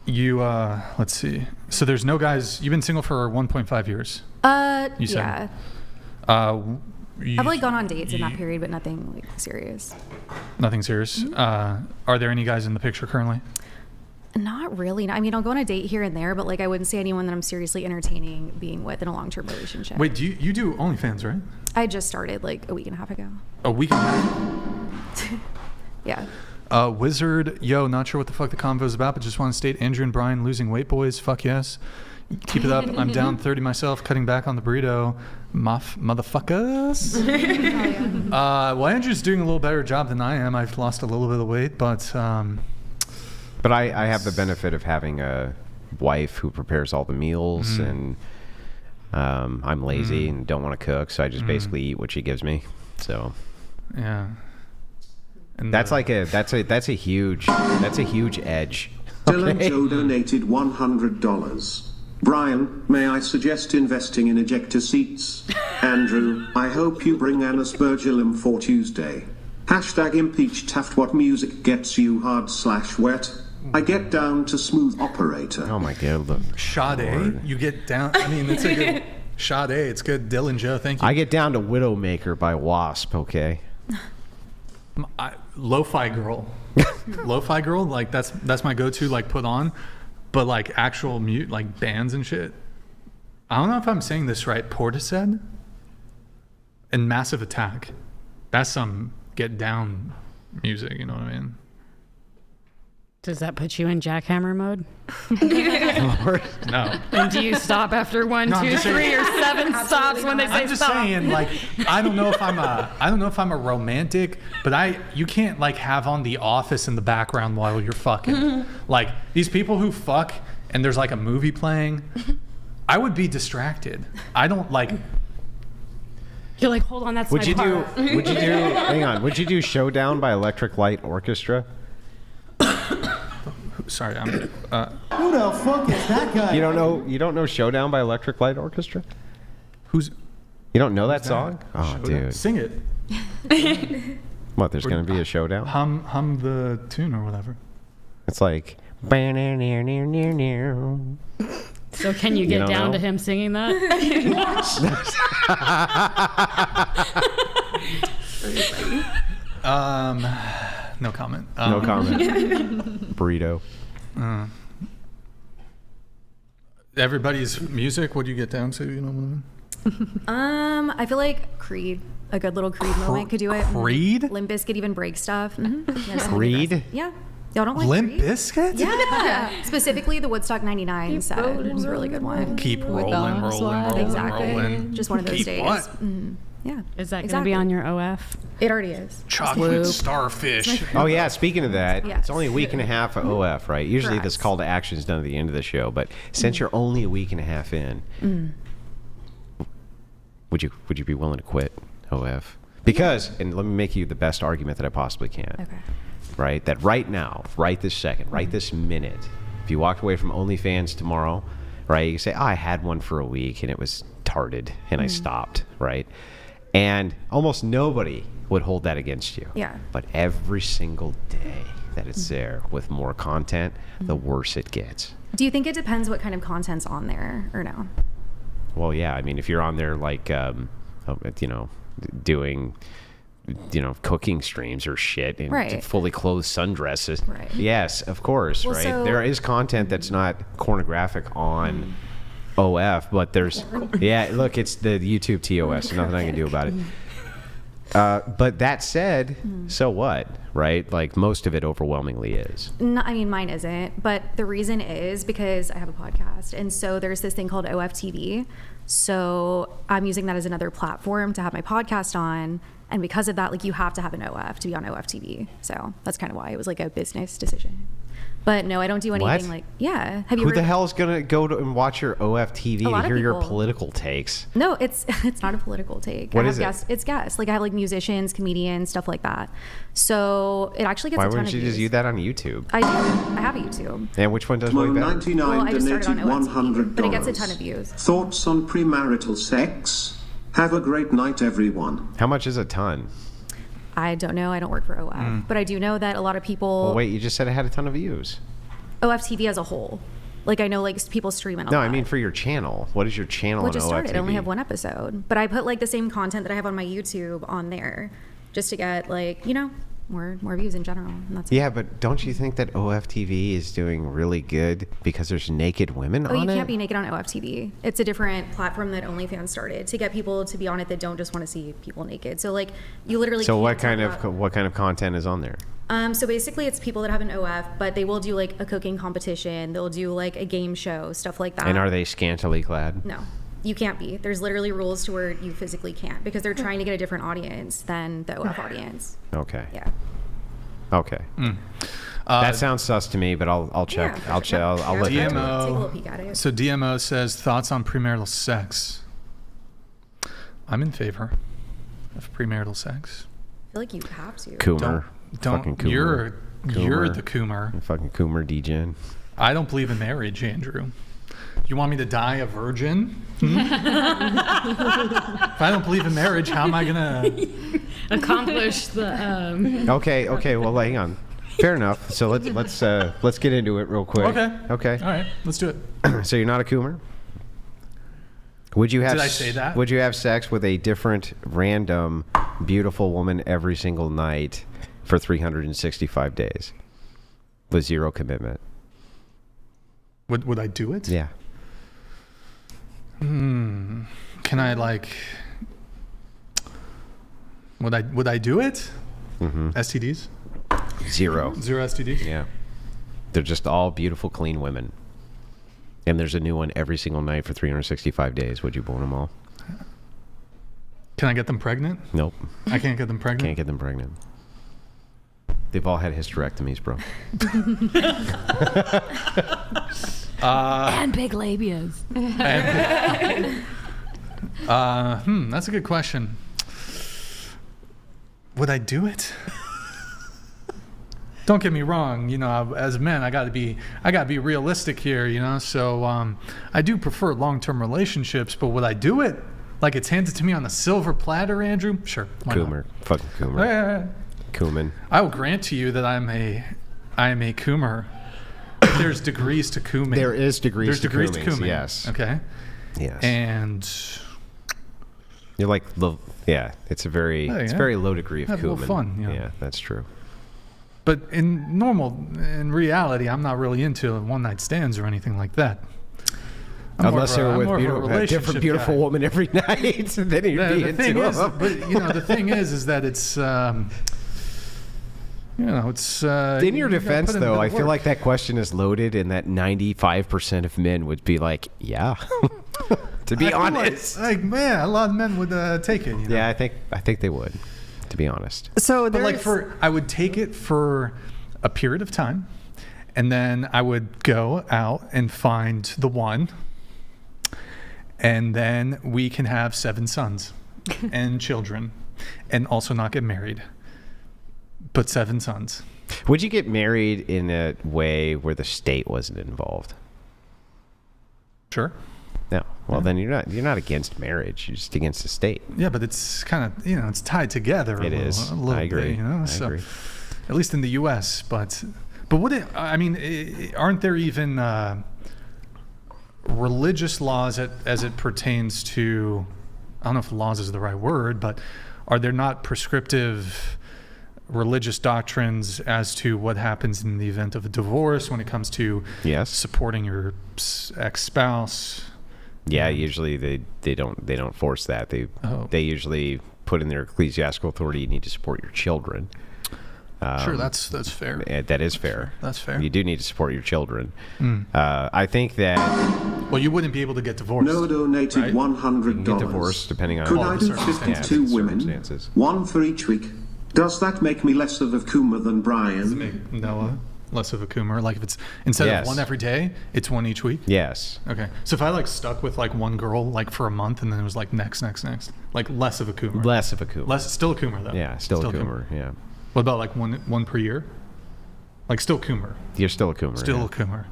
you, let's see. So there's no guys. You've been single for 1.5 years. You said. Yeah. I've like gone on dates in that period, but nothing like serious. Nothing serious. Are there any guys in the picture currently? Not really. I mean, I'll go on a date here and there, but like I wouldn't say anyone that I'm seriously entertaining being with in a long-term relationship. Wait, you do OnlyFans, right? I just started like a week and a half ago. A week and a half? Yeah. Wizard, yo, not sure what the fuck the convo is about, but just want to state Andrew and Brian losing weight, boys. Fuck yes. Keep it up. I'm down 30 myself, cutting back on the burrito. Motherfuckers. Well, Andrew's doing a little better job than I am. I've lost a little bit of weight, but I have the benefit of having a wife who prepares all the meals, and I'm lazy and don't want to cook, so I just basically eat what she gives me. So yeah, and that's a huge edge. Dylan Joe donated $100. Brian, may I suggest investing in ejector seats? Andrew, I hope you bring Anna Spurgillum for Tuesday. Hashtag impeach Taft. What music gets you hard/wet? I get down to smooth operator. Oh my god. Sade, you get down. I mean, it's a good Sade. It's good. Dylan Joe, thank you. I get down to Widowmaker by Wasp. Okay. Lo-fi girl. Lo-fi girl, like that's my go-to, like put on, but like actual mute, like bands and shit. I don't know if I'm saying this right. Portishead and Massive Attack. That's some get down music. You know what I mean? Does that put you in jackhammer mode? No. And do you stop after 1, 2, 3, or 7 stops when they say stop? I'm just saying, like, I don't know if I'm a romantic, but you can't like have on The Office in the background while you're fucking. Like these people who fuck and there's like a movie playing, I would be distracted. I don't like. You're like, hold on, that's my part. Hang on. Would you do Showdown by Electric Light Orchestra? Sorry, I'm. Who the fuck is that guy? You don't know Showdown by Electric Light Orchestra? You don't know that song? Oh, dude. Sing it. What, there's going to be a showdown? Hum the tune or whatever. It's like. So can you get down to him singing that? No comment. No comment. Burrito. Everybody's music. What do you get down to? You know what I mean? I feel like Creed, a good little Creed moment could do it. Creed? Limp Bizkit even breaks stuff. Mm-hmm. Creed? Yeah. Y'all don't like Limp Creed? Bizkit? Yeah. Specifically the Woodstock 99 set. It was a really good one. Keep rolling. Exactly. Just one of those days. What? Mm-hmm. Yeah. Is that going to be on your OF? It already is. Chocolate starfish. Oh yeah, speaking of that, Yes. it's only a week and a half of OF, right? Usually this call to action is done at the end of the show, but since you're only a week and a half in, would you be willing to quit OF? Because, and let me make you the best argument that I possibly can. Okay. Right? That right now, right this second, right this minute, if you walked away from OnlyFans tomorrow, right, you can say, oh, I had one for a week and it was tarded and I stopped, right? And almost nobody would hold that against you. Yeah. But every single day that it's there with more content, the worse it gets. Do you think it depends what kind of content's on there or no? Well, yeah. I mean, if you're on there like, doing, cooking streams or shit in fully clothed sundresses. Right. Yes, of course, Well, right? so- There is content that's not pornographic on OF, but there's look, it's the YouTube TOS, so nothing I can do about it. But that said, so what, right? Like most of it overwhelmingly is. No, I mean, mine isn't, but the reason is because I have a podcast, and so there's this thing called OFTV. So I'm using that as another platform to have my podcast on, and because of that, like you have to have an OF to be on OFTV. So that's kind of why it was like a business decision. But no, I don't do anything like, yeah. Have you Who heard the hell is going to go to and watch your OFTV A lot to of hear your people. political takes? No, it's not a political take. What I is have it? guests. It's guests. Like I have like musicians, comedians, stuff like that. So it actually gets Why a ton wouldn't of you views. just use that on YouTube? I do. I have a YouTube. And which one does way better? 99 Well, I just donated started on OFTV, $100. but it gets a ton of views. Thoughts on premarital sex? Have a great night, everyone. How much is a ton? I don't know. I don't work for OF, but I do know that a lot of people. Well, wait, you just said it had a ton of views. OFTV as a whole. Like I know like people stream it a No, lot. I mean for your channel. What is your channel Well, on it just OFTV? started. I only have one episode, but I put like the same content that I have on my YouTube on there, just to get like more views in general. And that's Yeah, but don't you think that OFTV is doing really good because there's naked women on it? Oh, you can't be naked on OFTV. It's a different platform that OnlyFans started to get people to be on it that don't just want to see people naked. So like you literally. So what can't kind talk of what kind of content is on there? So basically, it's people that have an OF, but they will do like a cooking competition. They'll do like a game show, stuff like that. And are they scantily clad? No, you can't be. There's literally rules to where you physically can't because they're trying to get a different audience than the OF audience. Okay. Yeah. Okay. That sounds sus to me, but I'll check. Yeah, I'll check. I'll let you take a little peek at it. So DMO says thoughts on premarital sex. I'm in favor of premarital sex. I feel like you have to. Coomer. Fucking Coomer. You're the Coomer. You fucking Coomer degen. I don't believe in marriage, Andrew. You want me to die a virgin? If I don't believe in marriage, how am I gonna accomplish the? Okay. Well, hang on. Fair enough. So let's get into it real quick. Okay. All right. Let's do it. So you're not a Coomer? Would you have? Did I say that? Would you have sex with a different, random, beautiful woman every single night for 365 days with zero commitment? Would I do it? Yeah. Can I like? Would I do it? Mm-hmm. STDs? Zero STDs? Yeah. They're just all beautiful, clean women. And there's a new one every single night for 365 days. Would you bone them all? Can I get them pregnant? Nope. I can't get them pregnant? Can't get them pregnant. They've all had hysterectomies, bro. And big labias. That's a good question. Would I do it? Don't get me wrong, as men, I gotta be realistic here, so I do prefer long-term relationships, but would I do it like it's handed to me on a silver platter, Andrew? Sure. Coomer. Fucking Coomer. Yeah. Cooman. I will grant to you that I am a Coomer. There's degrees to Cooming. There is degrees to degrees Cooming, to Cooming. yes. Okay. Yes. And you're like, it's a very low degree of have a Cooman. little fun. Yeah, that's true. But in reality, I'm not really into one-night stands or anything like that. Unless they're with a different beautiful guy. woman every night, then you'd be into them. But the thing is that it's, it's. In your defense, though, I feel like that question is loaded, and that 95% of men would be like, yeah. To be honest, man, a lot of men would take it. Yeah, I think they would. To be honest. So I would take it for a period of time, and then I would go out and find the one, and then we can have 7 sons and children, and also not get married, but 7 sons. Would you get married in a way where the state wasn't involved? Sure. No. Well, then you're not against marriage. You're just against the state. Yeah, but it's kind of it's tied together. It is. I agree. Bit, I so, agree. At least in the U.S. But would it? I mean, aren't there even religious laws as it pertains to? I don't know if laws is the right word, but are there not prescriptive religious doctrines as to what happens in the event of a divorce when it comes to supporting your ex-spouse? Yeah, usually they don't force that. They usually put in their ecclesiastical authority, you need to support your children. Sure, that's fair. That is fair. Sure, that's fair. You do need to support your children. I think that. Well, you wouldn't be able to get divorced. No donated right? $100. You can get divorced depending on Could all I the do 52 circumstances. women, 1 for each week? Does that make me less of a Coomer than Brian? Does it make Noah less of a Coomer? Like if it's instead of 1 every day, it's 1 each week? Yes. Okay. So if I stuck with one girl for a month and then it was next, like less of a Coomer. Less of a Coomer. Still a Coomer though. Yeah, still a Coomer. Yeah. What about one per year? Still Coomer. You're still a Coomer. Still a Coomer.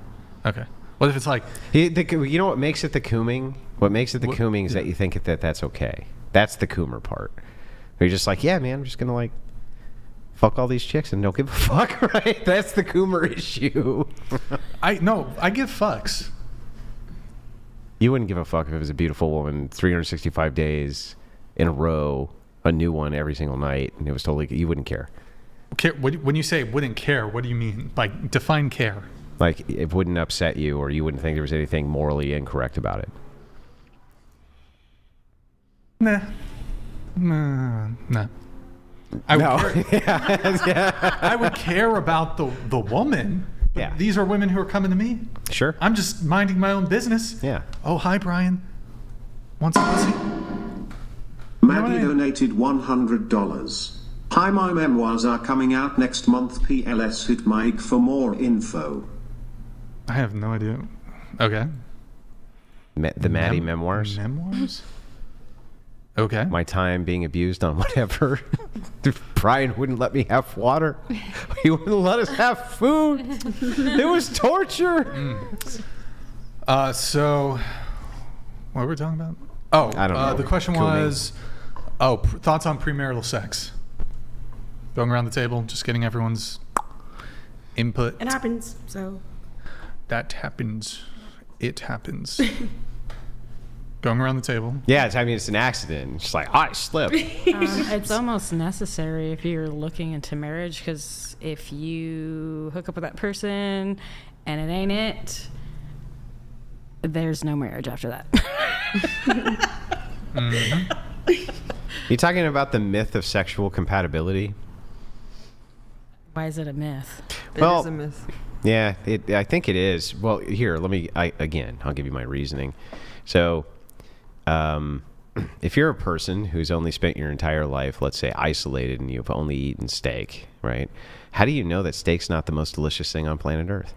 Okay. What if it's you know what makes it the Cooming? What makes it the Cooming is that you think that's okay. That's the Coomer part. Where you're just yeah, man, I'm just gonna fuck all these chicks and don't give a fuck, right? That's the Coomer issue. I give fucks. You wouldn't give a fuck if it was a beautiful woman 365 days in a row, a new one every single night, and it was totally, you wouldn't care. When you say wouldn't care, what do you mean? Like, define care. Like, it wouldn't upset you, or you wouldn't think there was anything morally incorrect about it. Nah. I would care. Yeah. I would care about the woman. But Yeah. these are women who are coming to me. Sure. I'm just minding my own business. Yeah. Oh, hi, Brian. Want some pussy? Maggie donated $100. Hi, my memoirs are coming out next month. PLS hit Mike for more info. I have no idea. Okay. The Maddie memoirs. Memoirs? Okay. My time being abused on whatever. Brian wouldn't let me have water. He wouldn't let us have food. It was torture. So, what were we talking about? Oh, I don't know. The question was, thoughts on premarital sex. Going around the table, just getting everyone's input. It happens, so. That happens. It happens. Going around the table. Yeah, it's an accident. It's just like, I slipped. It's almost necessary if you're looking into marriage, because if you hook up with that person and it ain't it, there's no marriage after that. You talking about the myth of sexual compatibility? Why is it a myth? It is a myth. Yeah, I think it is. Well, here, I'll give you my reasoning. So, if you're a person who's only spent your entire life, let's say, isolated, and you've only eaten steak, right? How do you know that steak's not the most delicious thing on planet Earth?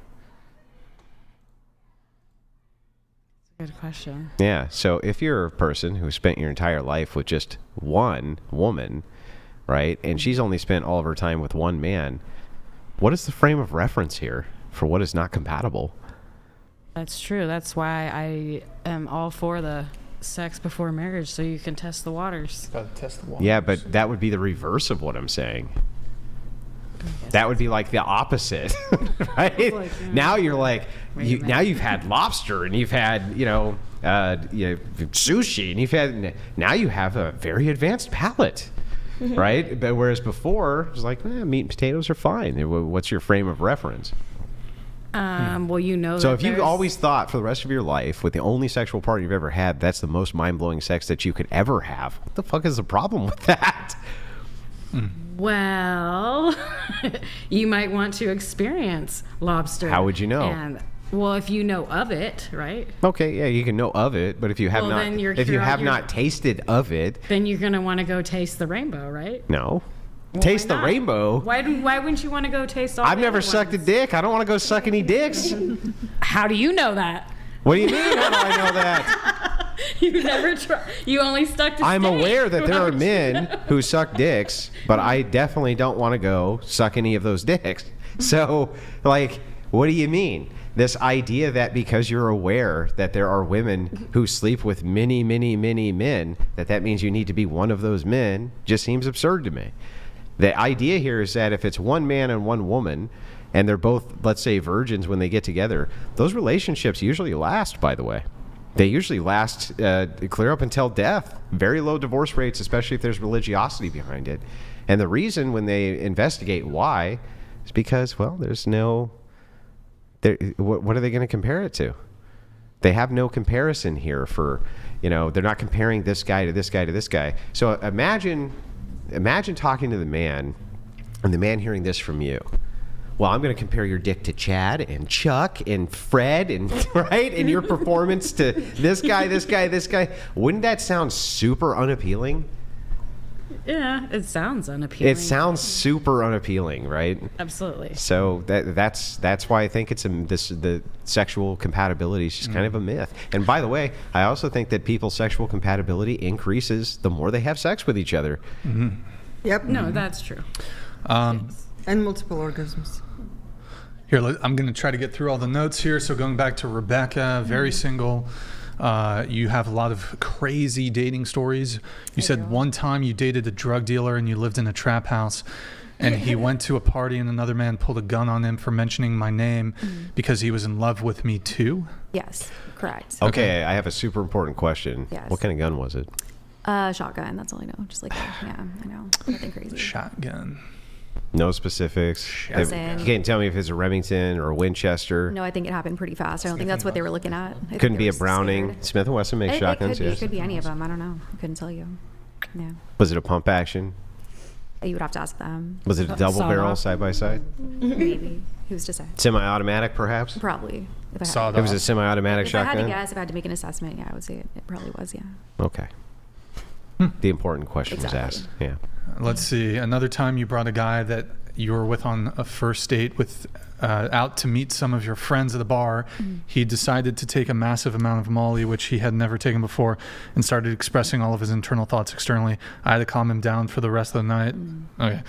Good question. Yeah, so if you're a person who spent your entire life with just one woman, right, and she's only spent all of her time with one man, what is the frame of reference here for what is not compatible? That's true. That's why I am all for the sex before marriage, so you can test the waters. Gotta test the waters. Yeah, but that would be the reverse of what I'm saying. That would be like the opposite, right? Now you're like, now you've had lobster and you've had, sushi, and now you have a very advanced palate, right? But whereas before, it was like, meat and potatoes are fine. What's your frame of reference? Well, So if you always thought for the rest of your life, with the only sexual partner you've ever had, that's the most mind-blowing sex that you could ever have, what the fuck is the problem with that? Well, you might want to experience lobster. How would you know? Well, if you know of it, right? Okay, yeah, you can know of it, but if you have not tasted of it, then you're gonna want to go taste the rainbow, right? No. Well, taste the rainbow. Why wouldn't you want to go taste all? I've never sucked a dick. I don't want to go suck any dicks. How do you know that? What do you mean? How do I know that? You never tried. You only stuck to I'm steak. aware that there are men who suck dicks, but I definitely don't want to go suck any of those dicks. So, like, what do you mean? This idea that because you're aware that there are women who sleep with many, many, many men, that means you need to be one of those men, just seems absurd to me. The idea here is that if it's one man and one woman, and they're both, let's say, virgins when they get together, those relationships usually last, by the way. They usually last clear up until death. Very low divorce rates, especially if there's religiosity behind it. And the reason when they investigate why is because, well, there's no... What are they going to compare it to? They have no comparison here for, they're not comparing this guy to this guy to this guy. So imagine talking to the man and the man hearing this from you. Well, I'm going to compare your dick to Chad and Chuck and Fred and right, and your performance to this guy, this guy, this guy. Wouldn't that sound super unappealing? Yeah, it sounds unappealing. It sounds super unappealing, right? Absolutely. So that's why I think the sexual compatibility is just kind of a myth. And by the way, I also think that people's sexual compatibility increases the more they have sex with each other. Mm-hmm. Yep. No, that's true. And multiple orgasms. Here, I'm going to try to get through all the notes here. So going back to Rebecca, very single. You have a lot of crazy dating stories. You said one time you dated a drug dealer and you lived in a trap house, and he went to a party and another man pulled a gun on him for mentioning my name because he was in love with me too? Yes, correct. Okay, I have a super important question. Yes. What kind of gun was it? Shotgun, that's all I know. Just like, yeah, I know. Nothing crazy. Shotgun. No specifics. Listen. You can't tell me if it's a Remington or a Winchester. No, I think it happened pretty fast. I don't think that's what they were looking at. I think Couldn't they be were a Browning. scared. Smith & Wesson makes shotguns. It could be any of them. I don't know. I couldn't tell you. Yeah. Was it a pump action? You would have to ask them. Was it a double barrel side by side? Maybe. Who's to say? Semi-automatic, perhaps? Probably. If I Sawed had It was a semi-automatic if I had shotgun? to guess, if I had to make an assessment, yeah, I would say it probably was, yeah. Okay. The important question was asked. Yeah. Let's see. Another time you brought a guy that you were with on a first date with out to meet some of your friends at the bar. He decided to take a massive amount of Molly, which he had never taken before, and started expressing all of his internal thoughts externally. I had to calm him down for the rest of the night. Okay.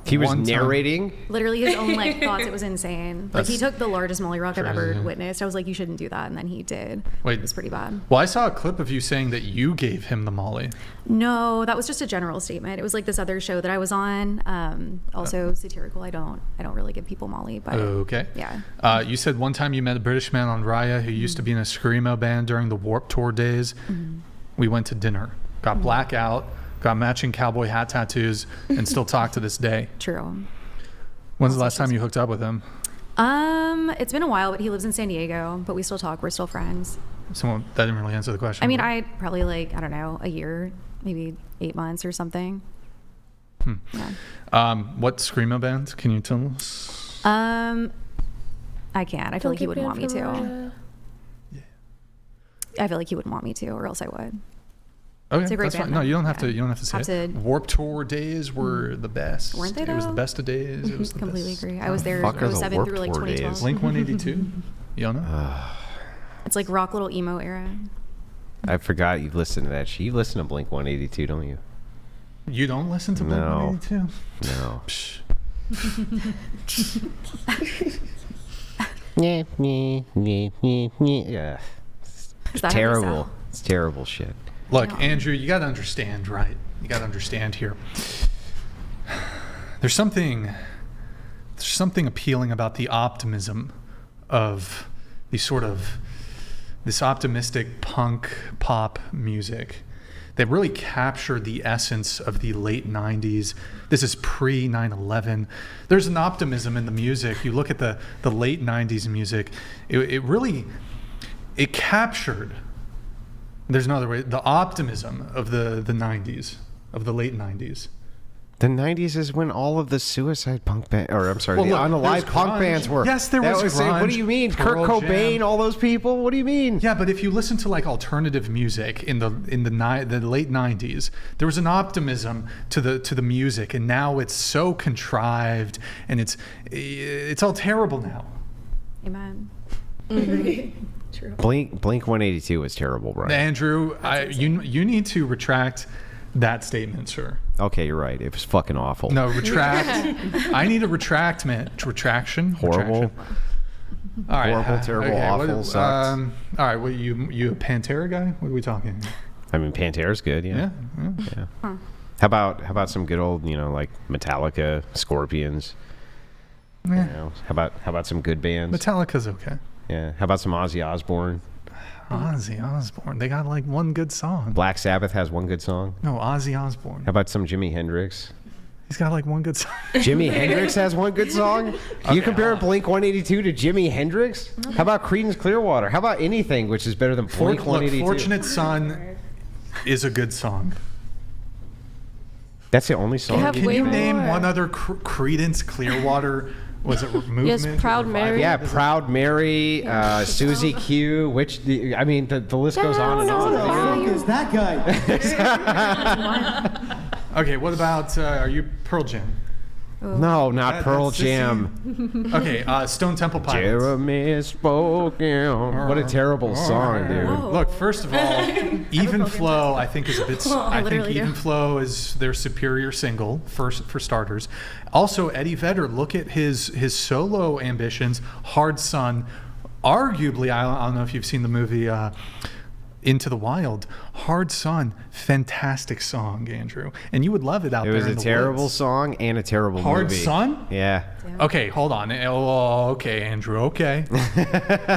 He was narrating? Literally his own thoughts. It was insane. He took the largest Molly rock I've ever crazy. witnessed. I was like, you shouldn't do that, and then he did. Wait. It was pretty bad. Well, I saw a clip of you saying that you gave him the Molly. No, that was just a general statement. It was like this other show that I was on. Also satirical. I don't really give people Molly, but okay. Yeah. You said one time you met a British man on Raya who used to be in a screamo band during the Warped Tour days. We went to dinner, got blackout, got matching cowboy hat tattoos, and still talk to this day. True. When's the last time you hooked up with him? It's been a while, but he lives in San Diego, but we still talk. We're still friends. That didn't really answer the question. I mean, I probably I don't know, a year, maybe 8 months or something. Yeah. What screamo band? Can you tell us? I can't. I feel like he wouldn't want me to. Yeah. I feel like he wouldn't want me to, or else I would. Okay, It's a great that's fine. band, No, though. you don't have to. You don't have to say Have it. to- Warped Tour days were the best. Weren't they, It was the though? best of days. It was the Completely best. agree. I was there Fuck are the 07 through Warped Tour 2012. days? Blink 182. You don't know? It's like rock little emo era. I forgot you've listened to that shit. You listen to Blink 182, don't you? You don't listen to Blink No. 182? No. Psh. Yeah. Is that how they Terrible. sound? It's terrible shit. Look, Andrew, you got to understand, right? You got to understand here. There's something appealing about the optimism of this optimistic punk pop music that really captured the essence of the late 90s. This is pre 9/11. There's an optimism in the music. You look at the late 90s music, it really captured, there's no other way, the optimism of the 90s, of the late 90s. The 90s is when all of the suicide punk band, or I'm sorry, Well, the look, unalive there's punk grunge. bands were. Yes, there That was what grunge, do you mean? Kurt Pearl Cobain, Jam. all those people? What do you mean? Yeah, but if you listen to alternative music in the late 90s, there was an optimism to the music, and now it's so contrived, and it's all terrible now. Amen. True. Blink 182 was terrible, Brian. Andrew, you need to retract that statement, sir. Okay, you're right. It was fucking awful. No, retract. I need a retraction. Horrible. Retraction. All right. Horrible, terrible, awful, sucks. All right. Well, you a Pantera guy? What are we talking? I mean, Pantera's good, yeah. Yeah. Huh. How about some good old, like Metallica, Scorpions? Yeah. You know, how about some good bands? Metallica's okay. Yeah. How about some Ozzy Osbourne? Ozzy Osbourne. They got one good song. Black Sabbath has one good song. No, Ozzy Osbourne. How about some Jimi Hendrix? He's got one good song. Jimi Hendrix has one good song? You compare Blink 182 to Jimi Hendrix? How about Creedence Clearwater? How about anything which is better than Blink 182? Fortunate Son is a good song. That's the only song? have way Can you name more. one other Creedence Clearwater? Was it movement? Yes, Proud Mary. Yeah, Proud Mary, Susie Q, the list goes on and Who the on. fuck is that guy? Okay, what about, are you Pearl Jam? No, not That- Pearl that's Jam. Okay, Stone Temple Pilots. Jeremy spoken. What a terrible song, dude. Look, first of all, Even Flow, I think is a bit. I think literally do. Even Flow is their superior single for starters. Also, Eddie Vedder. Look at his solo ambitions. Hard Sun, arguably, I don't know if you've seen the movie Into the Wild. Hard Sun, fantastic song, Andrew, and you would love it out It there. was in a the terrible woods. song and a terrible Hard movie. Sun? Yeah. Okay, hold on. Oh, okay, Andrew. Okay,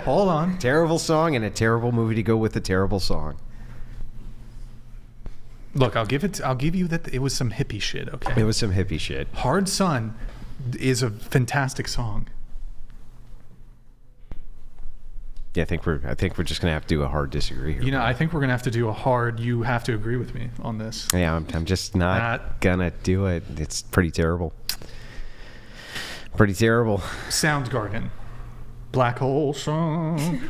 hold on. Terrible song and a terrible movie to go with the terrible song. Look, I'll give you that it was some hippie shit, okay? It was some hippie shit. Hard Sun is a fantastic song. Yeah, I think we're just gonna have to do a hard disagree here. I think we're gonna have to do a hard. You have to agree with me on this. Yeah, I'm just not gonna do it. It's pretty terrible. Pretty terrible. Soundgarden. Black Hole Song.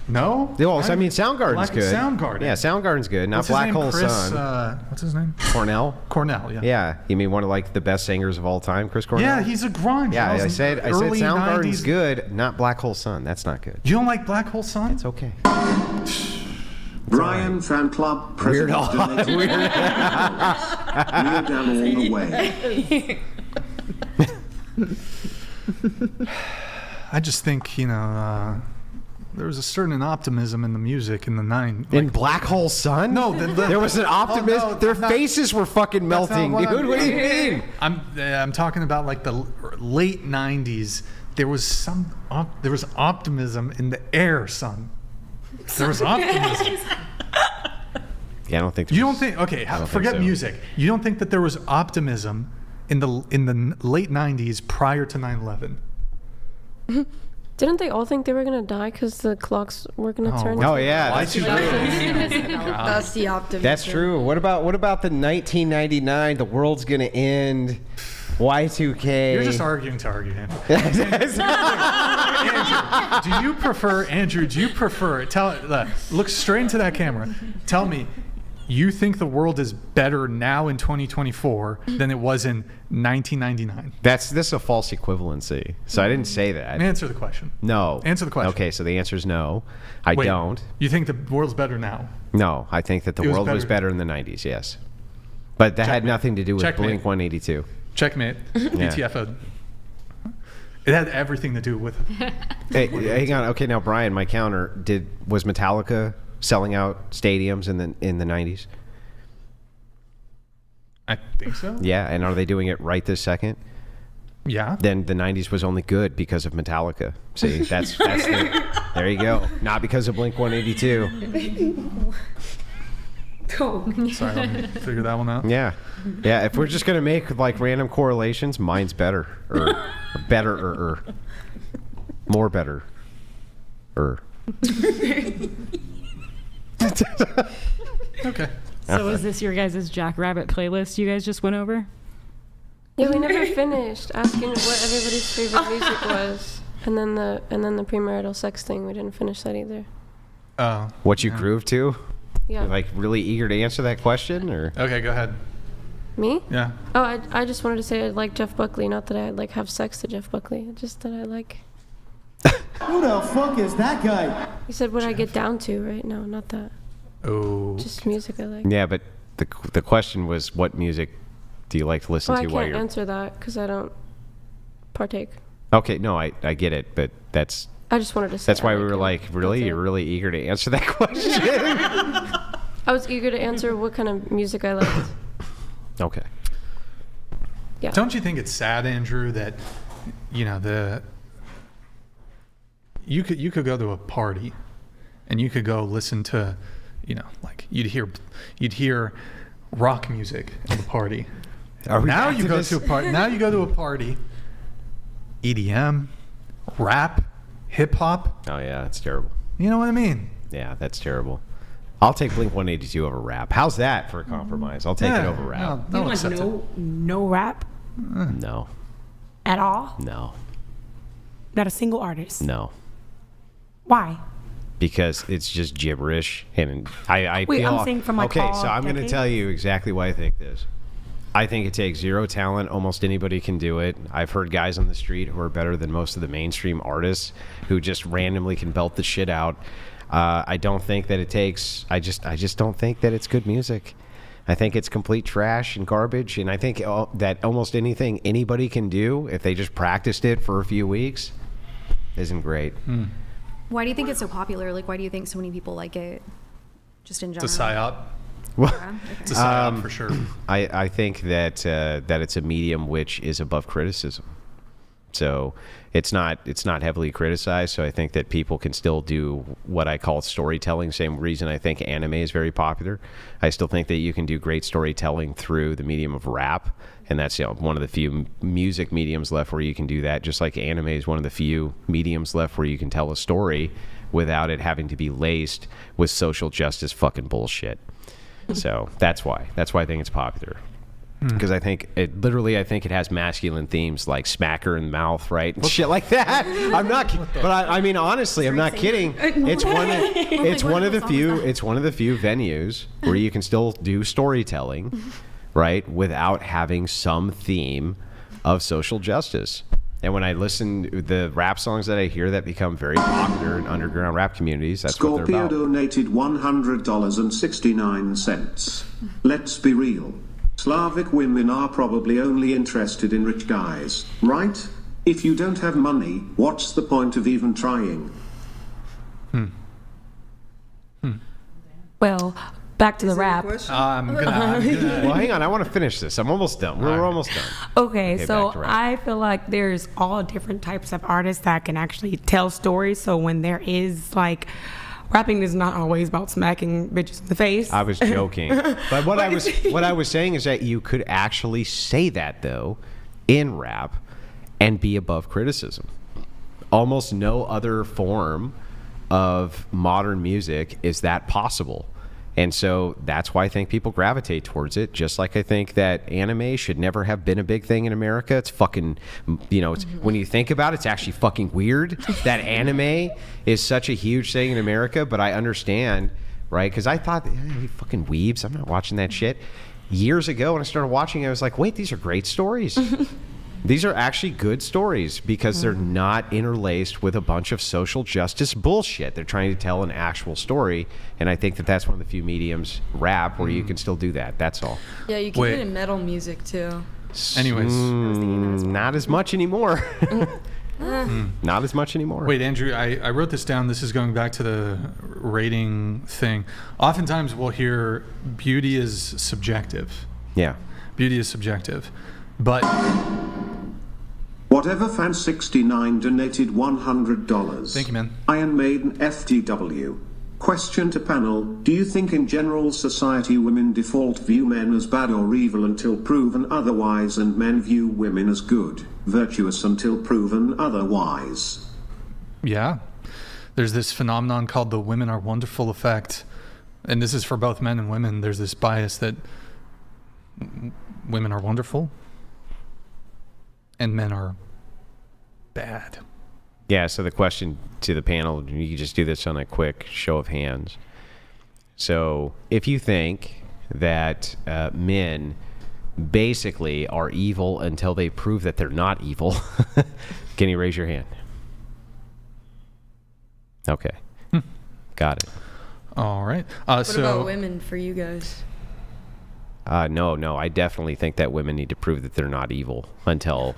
No? Well, I mean, Soundgarden's good. Soundgarden. Yeah, Soundgarden's good. Not Black Hole Sun. What's his name? Cornell? Cornell, yeah. Yeah. You mean one of like the best singers of all time, Chris Cornell? Yeah, he's a grunge. Yeah, I said Soundgarden's 90s. good, not Black Hole Sun. That's not good. You don't like Black Hole Sun? It's okay. Brian Fan Club President donated Weird down all the way. I just think, there was a certain optimism in the music in the in Black Hole Sun? No, there was an optimism. Oh, no, their faces were fucking melting, dude. What do you mean? I'm talking about like the late 90s. There was optimism in the air, son. There was optimism. Yeah, I don't think. You don't think? Okay, forget music. You don't think that there was optimism in the late 90s prior to 9/11? Didn't they all think they were gonna die because the clocks were gonna turn? Oh yeah, that's true. That's the optimism. That's true. What about the 1999? The world's gonna end. Y2K. You're just arguing to argue, Andrew. Andrew, do you prefer? Look straight into that camera. Tell me, you think the world is better now in 2024 than it was in 1999? This is a false equivalency. So I didn't say that. Answer the question. No. Answer the question. Okay, so the answer is no. I don't. You think the world's better now? No, I think that the world was better in the 90s, yes. But that had nothing to do with Blink 182. Checkmate. DTFO. It had everything to do with it. Hey, hang on. Okay, now Brian, my counter, was Metallica selling out stadiums in the 90s? I think so. Yeah, and are they doing it right this second? Yeah. Then the 90s was only good because of Metallica. See, that's there you go. Not because of Blink 182. Sorry, let me figure that one out. Yeah. If we're just gonna make like random correlations, mine's better, or better, or more better, or. Okay. So is this your guys' Jackrabbit playlist you guys just went over? Yeah, we never finished asking what everybody's favorite music was, and then the premarital sex thing. We didn't finish that either. Oh. What you groove to? Yeah. You're like really eager to answer that question, or? Okay, go ahead. Me? Yeah. Oh, I just wanted to say I like Jeff Buckley. Not that I like have sex to Jeff Buckley. Just that I like. Who the fuck is that guy? You said what I get down to, right? No, not that. Oh. Just music I like. Yeah, but the question was, what music do you like to listen to I while can't you're? answer that because I don't partake. Okay, no, I get it, but that's. I just wanted to say. That's why we were like, really, you're really eager to answer that question. I was eager to answer what kind of music I liked. Okay. Yeah. Don't you think it's sad, Andrew, that you could go to a party and you could go listen to, like you'd hear rock music at the party. Now you go to a party, EDM, rap, hip hop. Oh yeah, that's terrible. You know what I mean? Yeah, that's terrible. I'll take Blink 182 over rap. How's that for a compromise? I'll take it over rap. You want no rap? No. At all? No. Not a single artist? No. Why? Because it's just gibberish, and I Wait, feel. I'm saying from okay, so I'm going to tell you exactly why I think this. I think it takes zero talent. Almost anybody can do it. I've heard guys on the street who are better than most of the mainstream artists who just randomly can belt the shit out. I don't think that it takes. I just don't think that it's good music. I think it's complete trash and garbage. And I think that almost anything anybody can do, if they just practiced it for a few weeks, isn't great. Why do you think it's so popular? Like, why do you think so many people like it? Just in general. It's a psyop. Well, it's a psyop for sure. I think that it's a medium which is above criticism. So it's not heavily criticized. So I think that people can still do what I call storytelling. Same reason I think anime is very popular. I still think that you can do great storytelling through the medium of rap, and that's one of the few music mediums left where you can do that. Just like anime is one of the few mediums left where you can tell a story without it having to be laced with social justice fucking bullshit. So that's why I think it's popular. Because I think it has masculine themes like smack her in the mouth, right? And shit like that. I'm not, but I mean, honestly, I'm not kidding. It's one of the few venues where you can still do storytelling, right, without having some theme of social justice. And when I listen to the rap songs that I hear that become very popular in underground rap communities, that's what they're Scorpio about. donated $100.69. Let's be real. Slavic women are probably only interested in rich guys, right? If you don't have money, what's the point of even trying? Well, back to the rap. I'm gonna Well, hang on. I want to finish this. I'm almost done. We're almost done. Okay, so back to rap. I feel like there's all different types of artists that can actually tell stories. So when there is rapping is not always about smacking bitches in the face. I was joking. But what I was saying is that you could actually say that though in rap and be above criticism. Almost no other form of modern music is that possible. And so that's why I think people gravitate towards it. Just like I think that anime should never have been a big thing in America. It's fucking, when you think about it, it's actually fucking weird that anime is such a huge thing in America. But I understand, right? Because I thought, you fucking weebs, I'm not watching that shit. Years ago when I started watching, I was like, wait, these are great stories. These are actually good stories because they're not interlaced with a bunch of social justice bullshit. They're trying to tell an actual story, and I think that that's one of the few mediums, rap, where you can still do that. That's all. Yeah, you can do it in metal music too. Anyways. Not as much anymore. Not as much anymore. Wait, Andrew, I wrote this down. This is going back to the rating thing. Oftentimes we'll hear beauty is subjective. Yeah. Beauty is subjective. But... Whatever fan 69 donated $100. Thank you, man. Iron Maiden FTW. Question to panel: do you think in general society women default view men as bad or evil until proven otherwise, and men view women as good, virtuous until proven otherwise? Yeah. There's this phenomenon called the women are wonderful effect. And this is for both men and women. There's this bias that women are wonderful and men are bad. Yeah, so the question to the panel, you can just do this on a quick show of hands. So if you think that men basically are evil until they prove that they're not evil, can you raise your hand? Okay. Got it. All right. What about women for you guys? No, I definitely think that women need to prove that they're not evil until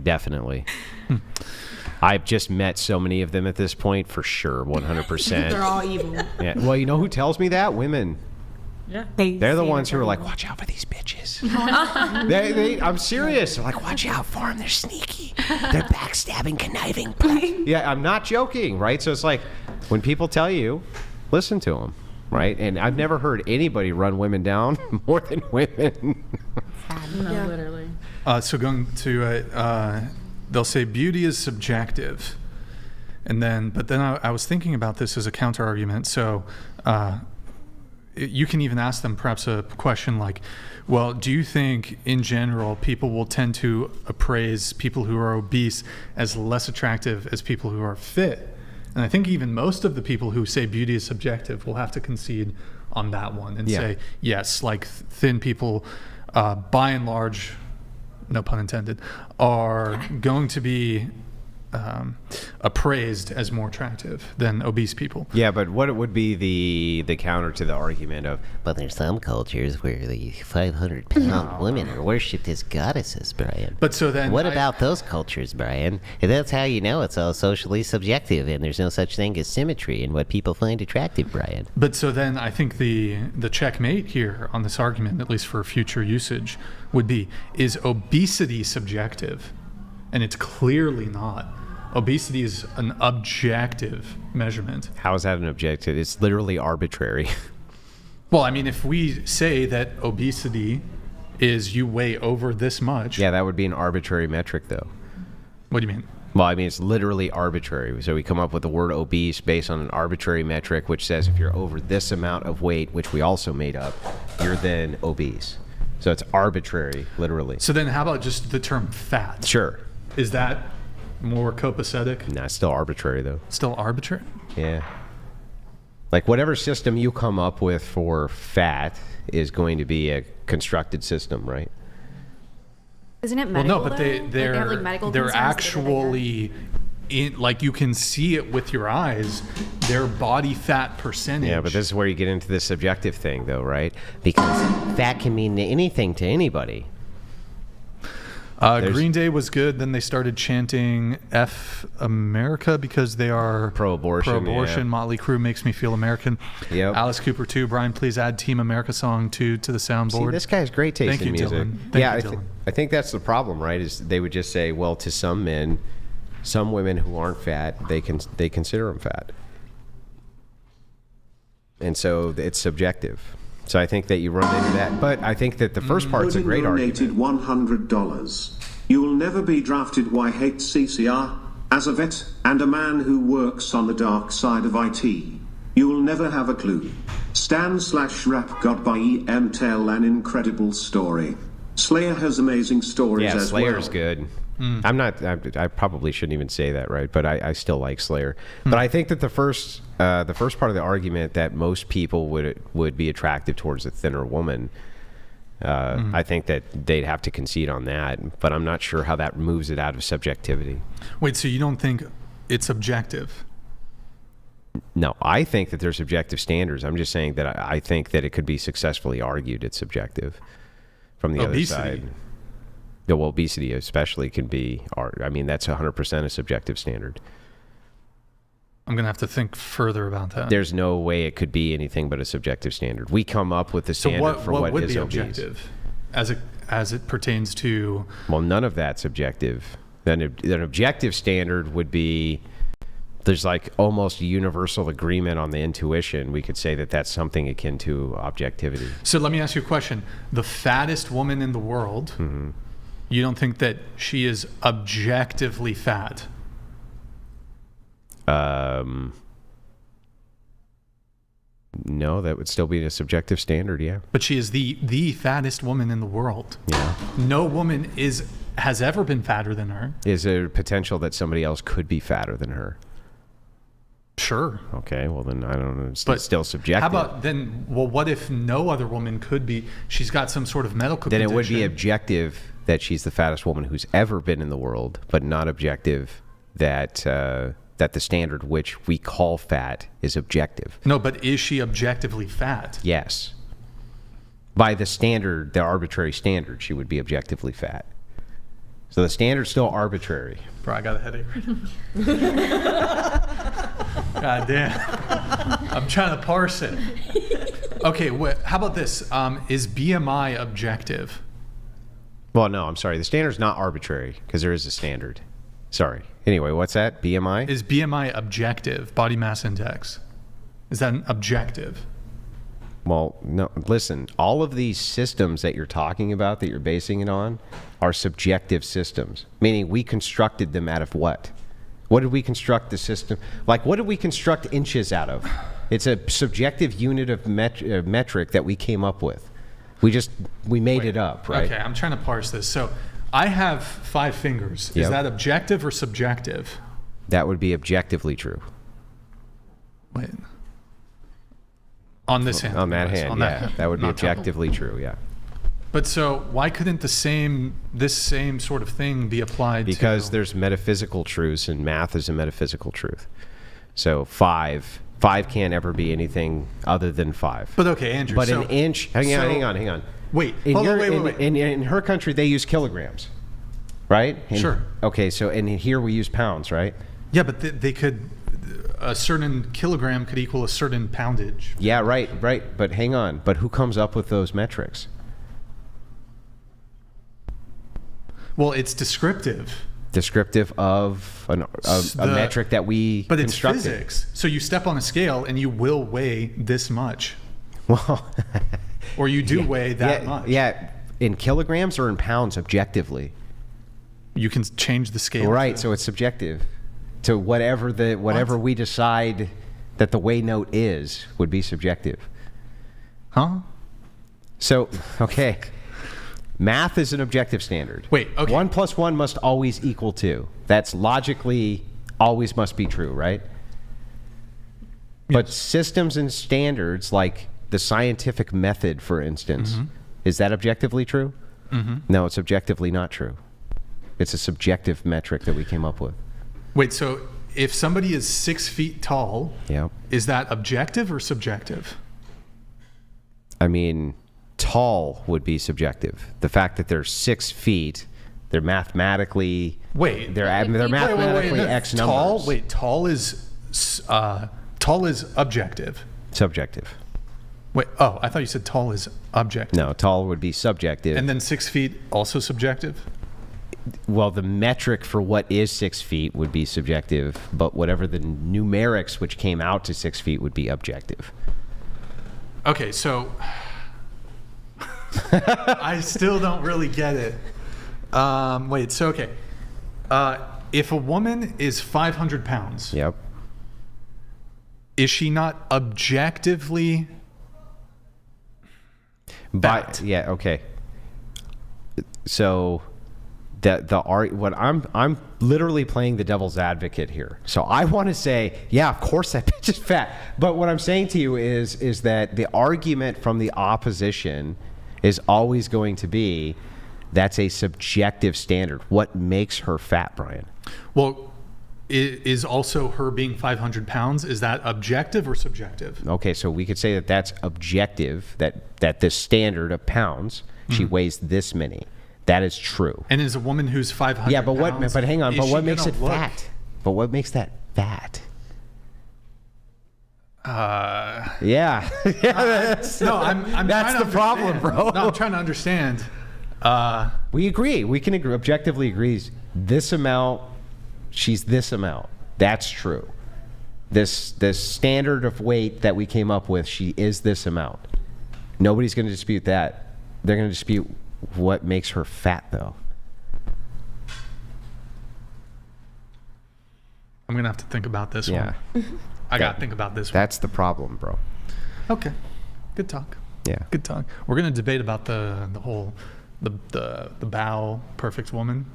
definitely. I've just met so many of them at this point, for sure, 100%. They're all evil. Yeah. Well, you know who tells me that? Women. Yeah. They're the ones who are like, watch out for these bitches. I'm serious. They're like, watch out for them. They're sneaky. They're backstabbing, conniving. Yeah, I'm not joking, right? So it's like, when people tell you, listen to them, right? And I've never heard anybody run women down more than women. No, literally. So going to, they'll say beauty is subjective. And then, but then I was thinking about this as a counter argument. So you can even ask them perhaps a question like, well, do you think in general people will tend to appraise people who are obese as less attractive as people who are fit? And I think even most of the people who say beauty is subjective will have to concede on that one and say, yes, like thin people, by and large, no pun intended, are going to be appraised as more attractive than obese people. Yeah, but what would be the counter to the argument of, but there's some cultures where the 500-pound women are worshipped as goddesses, Brian. But so then, what about those cultures, Brian? And that's how you know it's all socially subjective, and there's no such thing as symmetry in what people find attractive, Brian. But so then I think the checkmate here on this argument, at least for future usage, would be, is obesity subjective? and it's clearly not. Obesity is an objective measurement. How is that an objective? It's literally arbitrary. Well, I mean, if we say that obesity is you weigh over this much. Yeah, that would be an arbitrary metric, though. What do you mean? Well, I mean, it's literally arbitrary. So we come up with the word obese based on an arbitrary metric, which says if you're over this amount of weight, which we also made up, you're then obese. So it's arbitrary, literally. So then how about just the term fat? Sure. Is that more copacetic? Nah, it's still arbitrary, though. Still arbitrary? Yeah. Like whatever system you come up with for fat is going to be a constructed system, right? Isn't it medical? Well, no, but though? they're Like, they have, like, medical they're concerns that actually like you can see it with your eyes, their body fat percentage. Yeah, but this is where you get into the subjective thing, though, right? Because fat can mean anything to anybody. Green Day was good. Then they started chanting "F America" because they are pro-abortion. Pro-abortion. Yeah. Motley Crue makes me feel American. Yep. Alice Cooper too. Brian, please add Team America song to the soundboard. See, this guy's great taste Thank in you, music. Dylan. Thank you, Dylan. I think that's the problem, right? Is they would just say, well, to some men, some women who aren't fat, they consider them fat, and so it's subjective. So I think that you run into that. But I think that the first part's a great argument. $100. You'll never be drafted. Why hate CCR? As a vet and a man who works on the dark side of IT, you'll never have a clue. Stan/rap God by E.M. Tell an incredible story. Slayer has amazing stories as well. Yeah, Slayer's good. I probably shouldn't even say that, right? But I still like Slayer. But I think that the first part of the argument that most people would be attractive towards a thinner woman, I think that they'd have to concede on that. But I'm not sure how that moves it out of subjectivity. Wait, so you don't think it's objective? No, I think that there's objective standards. I'm just saying that I think that it could be successfully argued it's subjective from the other side. Yeah, well, obesity especially can be, I mean, that's 100% a subjective standard. I'm going to have to think further about that. There's no way it could be anything but a subjective standard. We come up with the standard for what would is be obese. objective as it pertains to... Well, none of that's objective. Then an objective standard would be, there's like almost universal agreement on the intuition. We could say that that's something akin to objectivity. So let me ask you a question. The fattest woman in the world... Mm-hmm. You don't think that she is objectively fat? No, that would still be a subjective standard, yeah. But she is the fattest woman in the world. Yeah. No woman has ever been fatter than her. Is there potential that somebody else could be fatter than her? Sure. Okay, well then I don't know. It's still subjective. How about then, well, what if no other woman could be, she's got some sort of medical condition? Then it would be objective that she's the fattest woman who's ever been in the world, but not objective that that the standard which we call fat is objective. No, but is she objectively fat? Yes. By the standard, the arbitrary standard, she would be objectively fat. So the standard's still arbitrary. Bro, I got a headache right now. God damn. I'm trying to parse it. Okay, how about this? Is BMI objective? Well, no, I'm sorry. The standard's not arbitrary because there is a standard. Sorry. Anyway, what's that? BMI? Is BMI objective, body mass index? Is that an objective? Well, no, listen, all of these systems that you're talking about, that you're basing it on, are subjective systems, meaning we constructed them out of what? What did we construct the system? Like, what did we construct inches out of? It's a subjective unit of metric that we came up with. We made it up, right? Okay, I'm trying to parse this. So I have 5 fingers. Yep. Is that objective or subjective? That would be objectively true. Wait. On this hand. On that hand, yeah. That would be objectively true, yeah. But so why couldn't this same sort of thing be applied because there's metaphysical truths, and math is a metaphysical truth. So 5 can't ever be anything other than 5. But okay, Andrew. But an inch. Hang on. Wait. Wait. In her country, they use kilograms, right? Sure. Okay. So and here we use pounds, right? Yeah, but they could. A certain kilogram could equal a certain poundage. Yeah, right. But hang on. But who comes up with those metrics? Well, it's descriptive. descriptive of a metric that we But it's constructed. physics. So you step on a scale and you will weigh this much. Well, or you do weigh that much. Yeah, in kilograms or in pounds objectively. You can change the scale. Right, so it's subjective. To whatever we decide that the weigh note is would be subjective. Huh? So, okay. Math is an objective standard. Wait, okay. 1 + 1 must always equal 2. That's logically always must be true, right? Yes. But systems and standards, like the scientific method, for instance, is that objectively true? No, it's objectively not true. It's a subjective metric that we came up with. Wait, so if somebody is 6 feet tall, is that objective or subjective? I mean, tall would be subjective. The fact that they're 6 feet, they're mathematically mathematically X numbers. Tall is objective. Subjective. Wait, oh, I thought you said tall is objective. No, tall would be subjective. And then 6 feet also subjective? Well, the metric for what is 6 feet would be subjective, but whatever the numerics which came out to 6 feet would be objective. Okay, so I still don't really get it. Wait, so okay. If a woman is 500 pounds, is she not objectively fat? Yeah, okay. So I'm literally playing the devil's advocate here. So I want to say, yeah, of course that bitch is fat. But what I'm saying to you is that the argument from the opposition is always going to be that's a subjective standard. What makes her fat, Brian? Well, is also her being 500 pounds, is that objective or subjective? Okay, so we could say that that's objective, that this standard of pounds, she weighs this many. That is true. And is a woman who's 500 pounds, but hang on, but what makes it fat? But what makes that fat? Yeah. No, I'm that's the problem, bro. No, I'm trying to understand. We agree. We can agree. Objectively agrees. This amount, she's this amount. That's true. This standard of weight that we came up with, she is this amount. Nobody's going to dispute that. They're going to dispute what makes her fat, though. I'm going to have to think about this one. I got to think about this one. That's the problem, bro. Okay. Good talk. Yeah. Good talk. We're going to debate about the whole the bow perfect woman.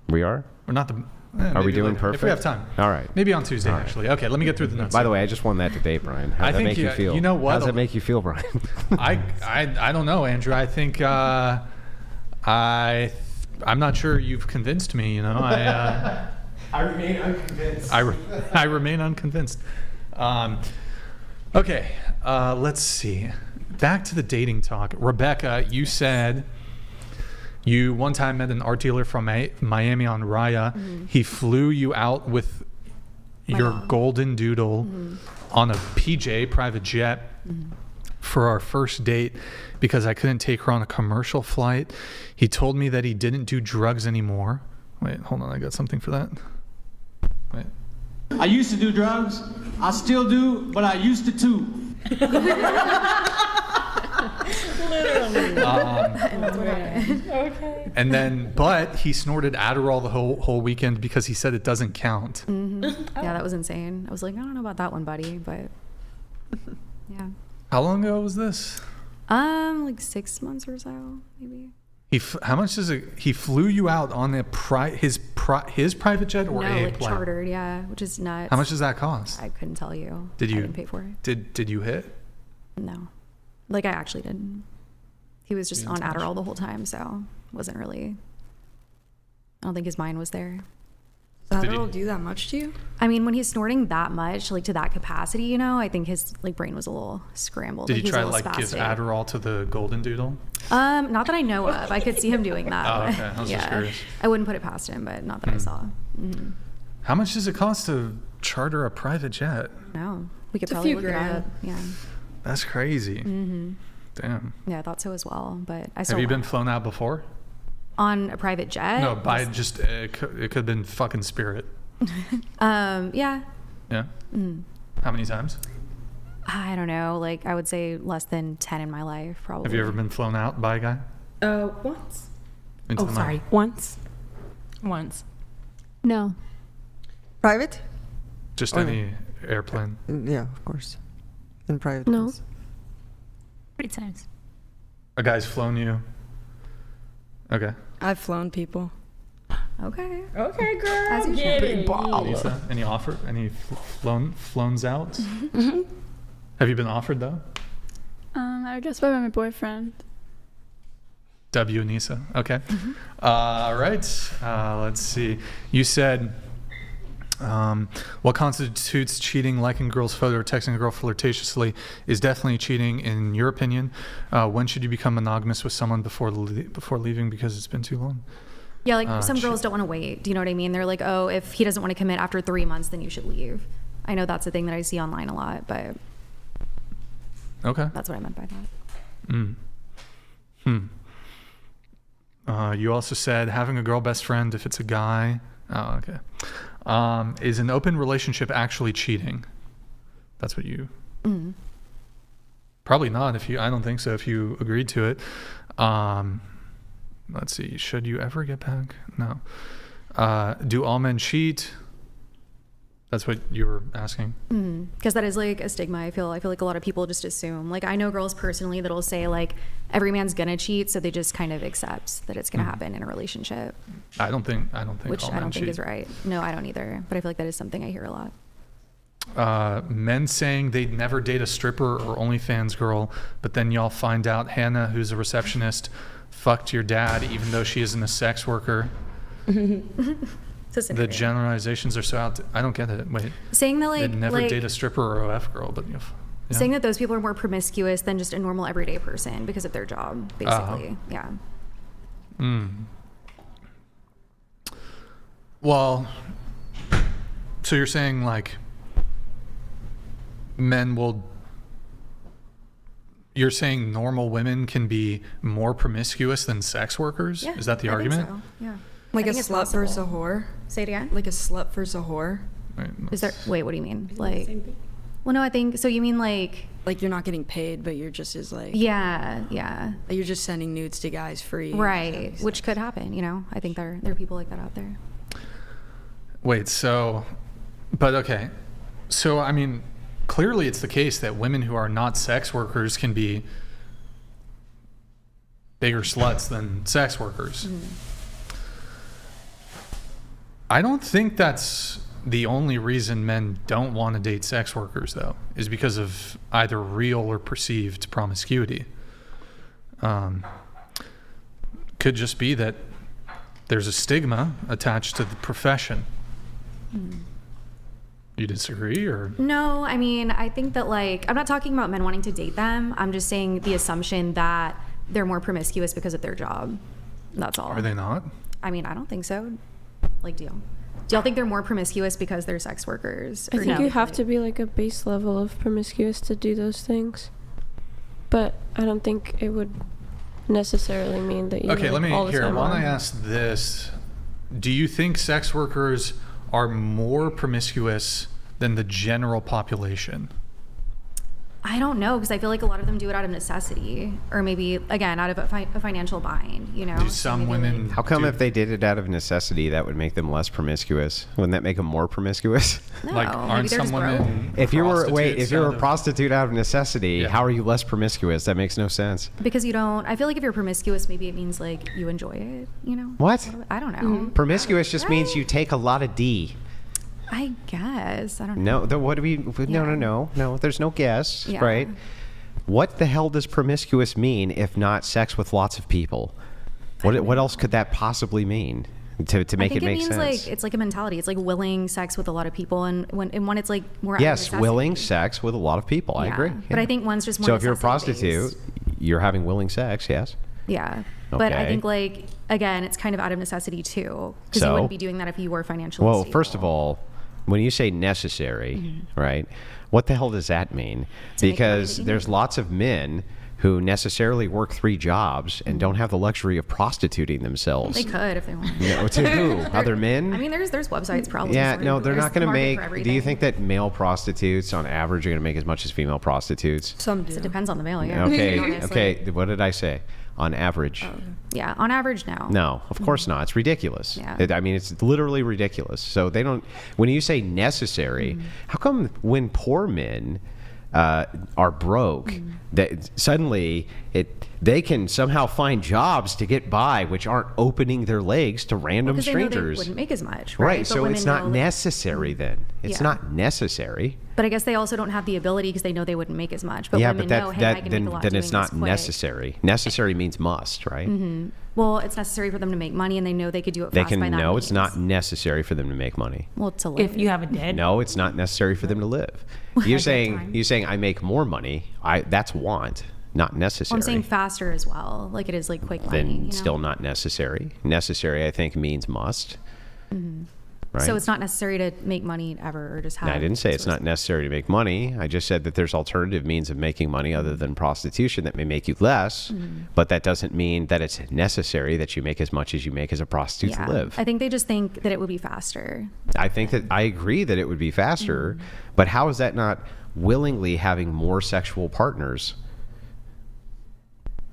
We are? Or not the... Are we doing perfect? If we have time. All right. Maybe on Tuesday, actually. Okay, let me get through the notes. By the way, I just won that debate, Brian. How does that make you feel? You know what? How does that make you feel, Brian? I don't know, Andrew. I think I'm not sure you've convinced me. You know, I remain unconvinced. I remain unconvinced. Okay, let's see. Back to the dating talk. Rebecca, you said you one time met an art dealer from Miami on Raya. He flew you out with your golden doodle on a PJ, private jet, for our first date because I couldn't take her on a commercial flight. He told me that he didn't do drugs anymore. Wait, hold on. I got something for that. Wait. I used to do drugs. I still do, but I used to too. Okay. And then, but he snorted Adderall the whole weekend because he said it doesn't count. Yeah, that was insane. I was like, I don't know about that one, buddy, but yeah. How long ago was this? Like 6 months or so, maybe. How much is it? He flew you out on his private jet or no, a like plane? chartered, yeah, which is nuts. How much does that cost? I couldn't tell you. Did you? I didn't pay for it. Did you hit? No, like I actually didn't. He was just on Adderall the whole time, so wasn't really. I don't think his mind was there. Does Adderall do that much to you? I mean, when he's snorting that much, like to that capacity, you know, I think his like brain was a little scrambled. Did he try to like give Adderall to the golden doodle? Not that I know of. I could see him doing that. Oh, okay. I was just curious. I wouldn't put it past him, but not that I saw. How much does it cost to charter a private jet? No, we could probably look it up. Yeah. That's crazy. Damn. Yeah, I thought so as well, but I still. Have you been flown out before? On a private jet? No, by just it could have been fucking Spirit. Yeah. Yeah. How many times? I don't know. Like, I would say less than 10 in my life, probably. Have you ever been flown out by a guy? Once. Into the night? Once. No. Private? Just any airplane? Yeah, of course. In private. No. Yes. 3 times. A guy's flown you? Okay. I've flown people. Okay. Okay, girl. As you Get should. it. Lisa, any offer? Any flown out? Mm-hmm. Have you been offered though? I guess by my boyfriend. W. Nisa. Okay. All right. Let's see. You said, what constitutes cheating? Liking a girl's photo or texting a girl flirtatiously is definitely cheating, in your opinion. When should you become monogamous with someone before leaving because it's been too long? Yeah, like some girls don't want to wait. Do you know what I mean? They're like, oh, if he doesn't want to commit after 3 months, then you should leave. I know that's a thing that I see online a lot, but okay, that's what I meant by that. You also said having a girl best friend if it's a guy. Oh, okay. Is an open relationship actually cheating? That's what you... Probably not. I don't think so, if you agreed to it. Let's see. Should you ever get back? No. Do all men cheat? That's what you were asking. Because that is like a stigma. I feel like a lot of people just assume. Like, I know girls personally that'll say like every man's gonna cheat, so they just kind of accept that it's gonna happen in a relationship. I don't think. Which all I men don't think cheat. is right. No, I don't either. But I feel like that is something I hear a lot. Men saying they'd never date a stripper or OnlyFans girl, but then y'all find out Hannah, who's a receptionist, fucked your dad, even though she isn't a sex worker. The generalizations are so out. I don't get it. Wait. Saying that like they'd never like, date a stripper or OF girl, but yeah. Saying that those people are more promiscuous than just a normal everyday person because of their job, basically. Yeah. Well, so you're saying like you're saying normal women can be more promiscuous than sex workers? Yeah, Is that the I argument? think so. Yeah. Like I a think it's slut versus a possible. whore? Say it again? Like a slut versus a whore? Right, Is there, wait, what do you mean? Like, well, no, I think, so you mean like you're not getting paid, but you're just as like... Yeah. You're just sending nudes to guys free. Right, which could happen, you know? I think there are people like that out there. Wait, so, but okay. So, I mean, clearly it's the case that women who are not sex workers can be bigger sluts than sex workers. I don't think that's the only reason men don't want to date sex workers, though, is because of either real or perceived promiscuity. Could just be that there's a stigma attached to the profession. You disagree, or? No, I mean, I think that like, I'm not talking about men wanting to date them. I'm just saying the assumption that they're more promiscuous because of their job. That's all. Are they not? I mean, I don't think so. Like, do y'all think they're more promiscuous because they're sex workers? I think you have to be like a base level of promiscuous to do those things. But I don't think it would necessarily mean that you Okay, let me all the hear. time Why don't on. I ask this? Do you think sex workers are more promiscuous than the general population? I don't know, because I feel like a lot of them do it out of necessity, or maybe again out of a financial bind. You know, Do some women? How come if they did it out of necessity, that would make them less promiscuous? Wouldn't that make them more promiscuous? No, Like, aren't some women? If you were prostitutes a out of- prostitute out of necessity, Yeah. how are you less promiscuous? That makes no sense. because you don't. I feel like if you're promiscuous, maybe it means like you enjoy it. You know. What? I don't know. Promiscuous just means you take a lot of D. I guess I don't know. No, what do we? No. There's no guess, Yeah. right? What the hell does promiscuous mean if not sex with lots of people? What else could that possibly mean to make I think it make means sense? like it's like a mentality. It's like willing sex with a lot of people, and when it's like more. out of Yes, necessity. willing sex with a lot of people. I Yeah. agree. But I think one's just more. So if you're a necessity-based. prostitute, you're having willing sex, yes. Yeah. But I Okay. think like again, it's kind of out of necessity too, because you So? wouldn't be doing that if you were financially. Well, stable. first of all, when you say necessary, right? What the hell does that mean? To make money Because that you there's need. lots of men who necessarily work 3 jobs and don't have the luxury of prostituting themselves. They could if they wanted. No, to who? Other men? I mean, there's websites probably. Yeah, no, they're There's not going to market for make. Do you everything. think that male prostitutes, on average, are going to make as much as female prostitutes? Some do. It depends on the male, yeah. Okay, Honestly. okay. What did I say? On average. Yeah, on average, no. No, of course not. It's ridiculous. Yeah. I mean, it's literally ridiculous. So they don't. When you say necessary, how come when poor men are broke, that suddenly they can somehow find jobs to get by, which aren't opening their legs to random Because they know strangers? they wouldn't make as much, Right. right? But So women it's not know, necessary then. It's Yeah. not necessary. But I guess they also don't have the ability because they know they wouldn't make as much. But yeah, women but know, hey, I can then make a lot then doing it's not this quick. necessary. Necessary means must, right? Well, it's necessary for them to make money, and they know they could do it They fast can by that know means. it's not necessary for them to make money. Well, to live. If you have a dead. No, it's not necessary for them to live. You're saying I make more money. That's want, not necessary. Well, I'm saying faster as well. Like it is like quick money. then you know? still not necessary. Necessary, I think, means must. Right? So it's not necessary to make money ever, or just have. I didn't say it's not necessary to make money. I just said that there's alternative means of making money other than prostitution that may make you less, but that doesn't mean that it's necessary that you make as much as you make as a prostitute Yeah, to live. I think they just think that it would be faster. I think that I agree that it would be faster, but how is that not willingly having more sexual partners?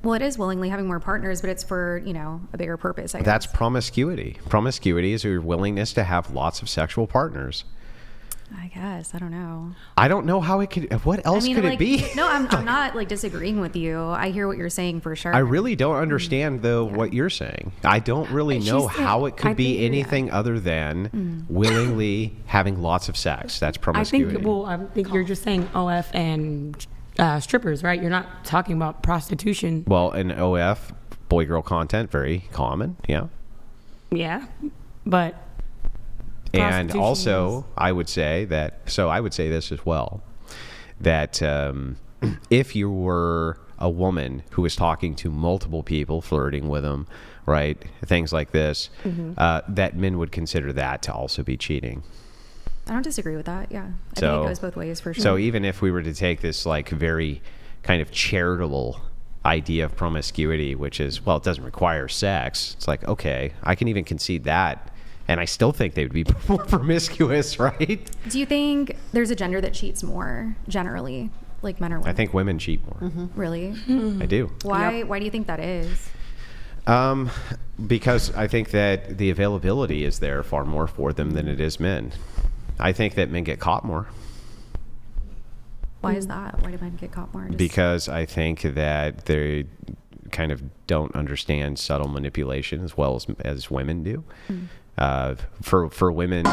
Well, it is willingly having more partners, but it's for, a bigger purpose. That's promiscuity. Promiscuity is your willingness to have lots of sexual partners. I guess. I don't know. I don't know how it could. What else could it be? No, I'm not disagreeing with you. I hear what you're saying for sure. I really don't understand though what you're saying. I don't really know how it could be anything other than willingly having lots of sex. That's promiscuity. I think you're just saying OF and strippers, right? You're not talking about prostitution. Well, in OF, boy-girl content, very common. Yeah. Yeah, but. And also, I would say this as well, that if you were a woman who was talking to multiple people, flirting with them, right, things like this, that men would consider that to also be cheating. I don't disagree with that. Yeah. I think it goes both ways for sure. So even if we were to take this like very kind of charitable idea of promiscuity, which is, well, it doesn't require sex. It's like, okay, I can even concede that. And I still think they would be more promiscuous, right? Do you think there's a gender that cheats more generally, like men or women? I think women cheat more. Really? I do. Why do you think that is? Because I think that the availability is there far more for them than it is men. I think that men get caught more. Why is that? Why do men get caught more? Because I think that they kind of don't understand subtle manipulation as well as women do. For women,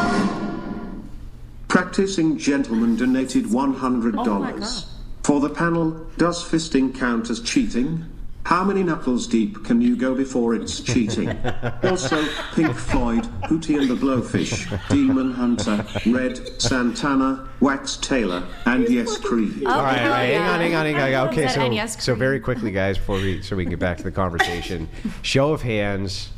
Practicing Gentleman donated $100. For the panel, does fisting count as cheating? How many knuckles deep can you go before it's cheating? Also, Pink Floyd, Hootie and the Blowfish, Demon Hunter, Red, Santana, Wax Taylor, and Yes Creed. all right, hang on. Okay, and Yes so very quickly, guys, so we can get back to the conversation. Show of hands,